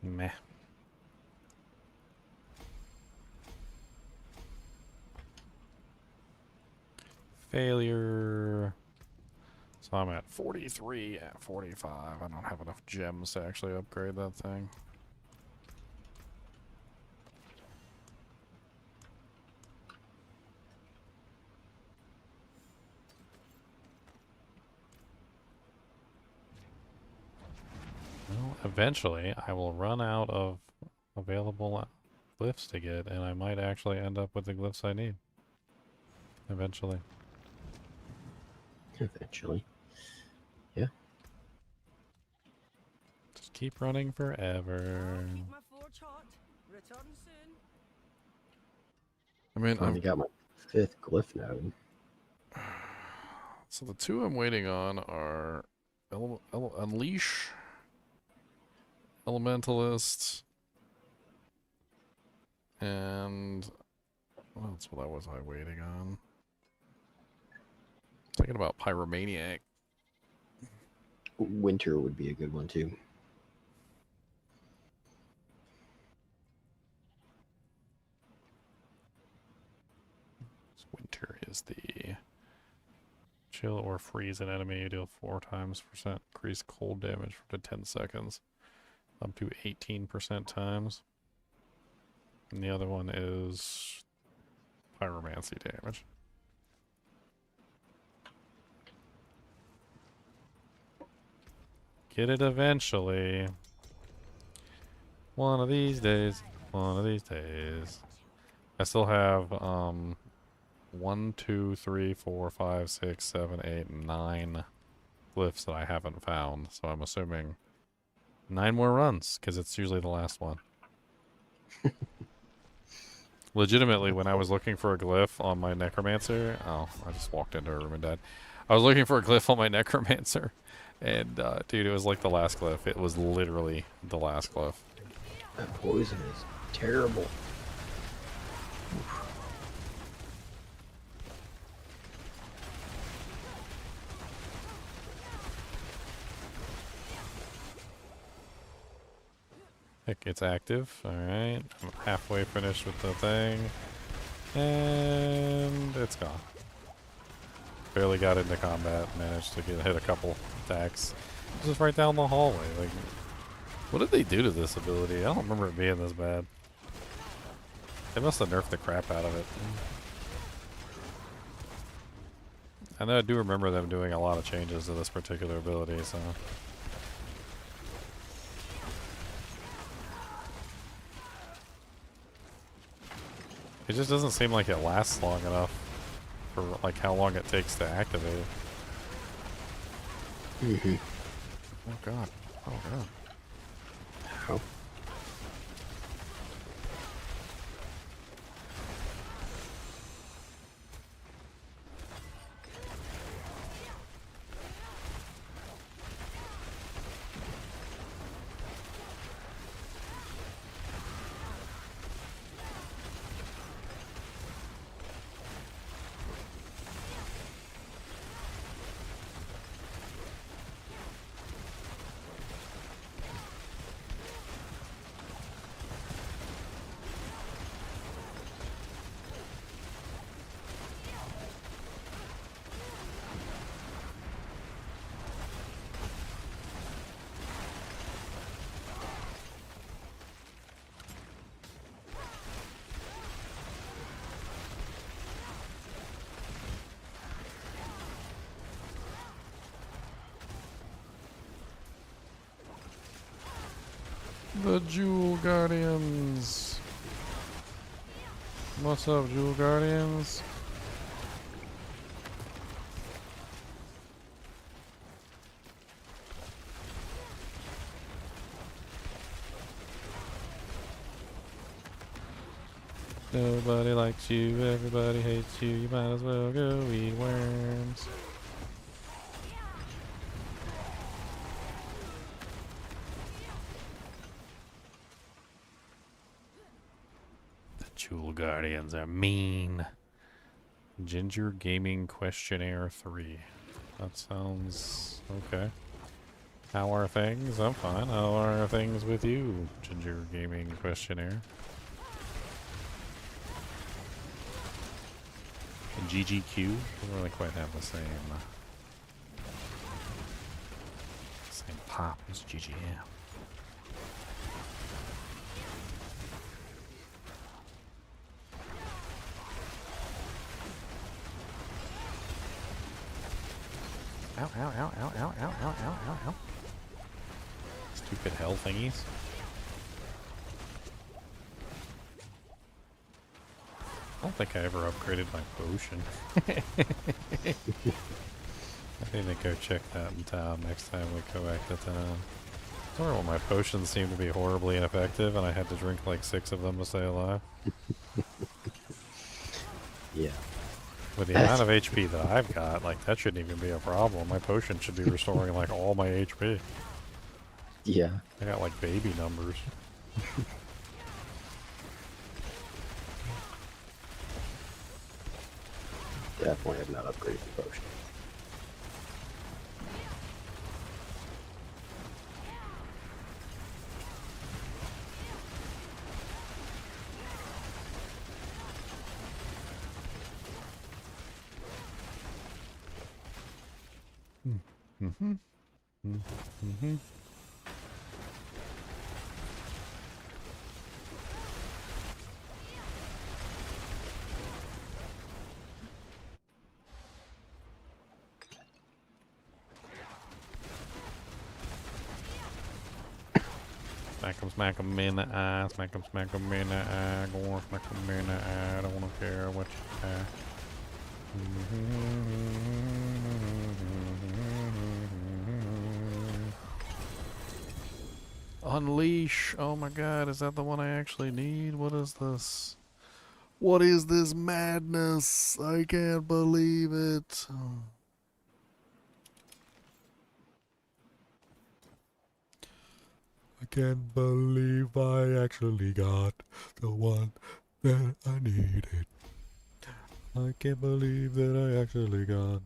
Meh. Failure. So I'm at 43 at 45. I don't have enough gems to actually upgrade that thing. Well, eventually I will run out of available glyphs to get, and I might actually end up with the glyphs I need. Eventually. Eventually. Yeah. Just keep running forever. Keep my forge hot. Return soon. I mean, Finally got my 5th glyph node. So the two I'm waiting on are Unleash, Elementalist, and what else was I waiting on? Thinking about Pyromaniac. Winter would be a good one too. Winter is the chill or freeze an enemy. You deal 4 times % increased cold damage for 10 seconds, up to 18% times. And the other one is pyromancy damage. Get it eventually. One of these days. One of these days. I still have 1, 2, 3, 4, 5, 6, 7, 8, 9 glyphs that I haven't found. So I'm assuming 9 more runs, because it's usually the last one. Legitimately, when I was looking for a glyph on my Necromancer, oh, I just walked into a room and died. I was looking for a glyph on my Necromancer, and dude, it was like the last glyph. It was literally the last glyph. That poison is terrible. It's active. Alright. I'm halfway finished with the thing. And it's gone. Barely got into combat. Managed to hit a couple attacks. Just right down the hallway. Like, what did they do to this ability? I don't remember it being this bad. They must have nerfed the crap out of it. I know I do remember them doing a lot of changes to this particular ability, so... It just doesn't seem like it lasts long enough for like how long it takes to activate. Mm-hmm. Oh god. Oh god. How? The Jewel Guardians. What's up, Jewel Guardians? Nobody likes you, everybody hates you, you might as well go eat worms. Jewel Guardians are mean. Ginger Gaming Questionnaire 3. That sounds okay. How are things? I'm fine. How are things with you, Ginger Gaming Questionnaire? And GGQ? Don't really quite have the same pop as GGM. Ow, ow, ow, ow, ow, ow, ow, ow, ow, ow. Stupid hell thingies. I don't think I ever upgraded my potion. I need to go check that in town next time we go back to town. Sorry, well, my potions seem to be horribly ineffective and I had to drink like 6 of them to stay alive. Yeah. With the amount of HP that I've got, like, that shouldn't even be a problem. My potion should be restoring, like, all my HP. Yeah. I got, like, baby numbers. Definitely have not upgraded the potion. Mm-hmm. Mm-hmm. Smack 'em in the eye, smack 'em in the eye, go on, smack 'em in the eye, I don't wanna care what you say. Unleash, oh my god, is that the one I actually need? What is this? What is this madness? I can't believe it. I can't believe I actually got the one that I needed. I can't believe that I actually got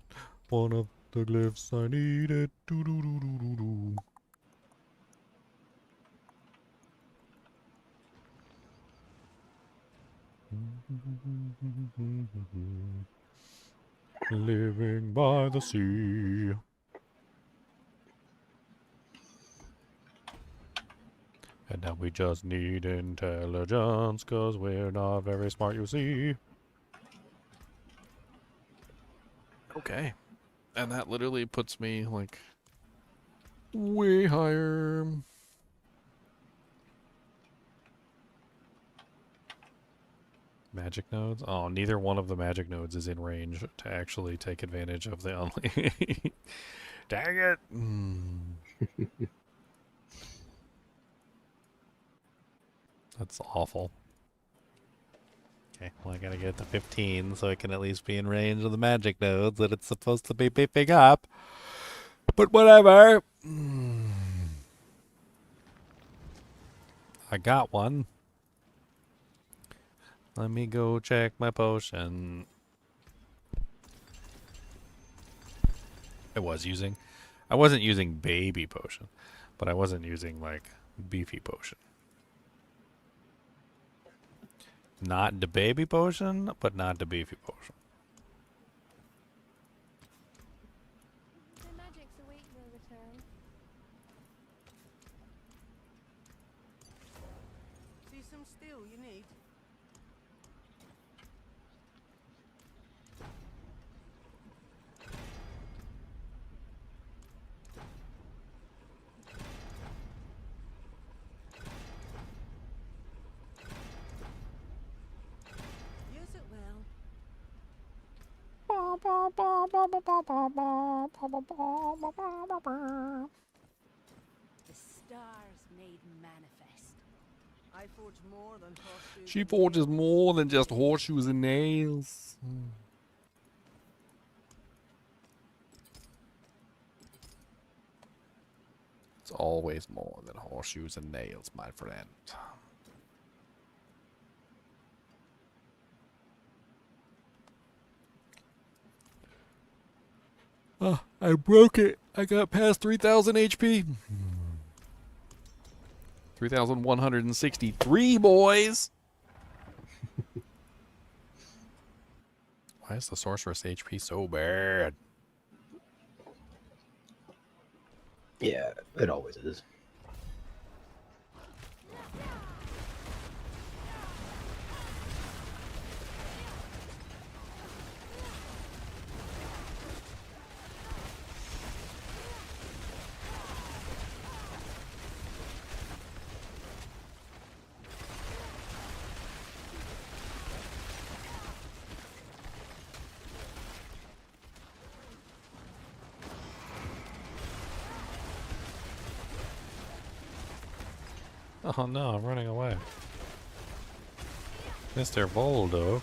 one of the glyphs I needed. Doo -doo -doo -doo -doo -doo. Living by the sea. And now we just need intelligence, 'cause we're not very smart, you see. Okay. And that literally puts me, like, way higher. Magic nodes? Oh, neither one of the magic nodes is in range to actually take advantage of the only. Dang it! That's awful. Okay, well I gotta get to 15 so I can at least be in range of the magic nodes that it's supposed to be picking up. But whatever! I got one. Let me go check my potion. I wasn't using baby potion, but I wasn't using like beefy potion. Not the baby potion, but not the beefy potion. The magic's awake will return. See some steel you need? Use it well. The stars made manifest. I forge more than horseshoes. She and forges nails. more than just horseshoes and nails. It's always more than horseshoes and nails, my friend. Oh, I broke it. I got past 3,000 HP. 3,163, boys. Why is the sorceress HP so bad? Yeah, it always is. Oh no, I'm running away. Mr. Voldoke.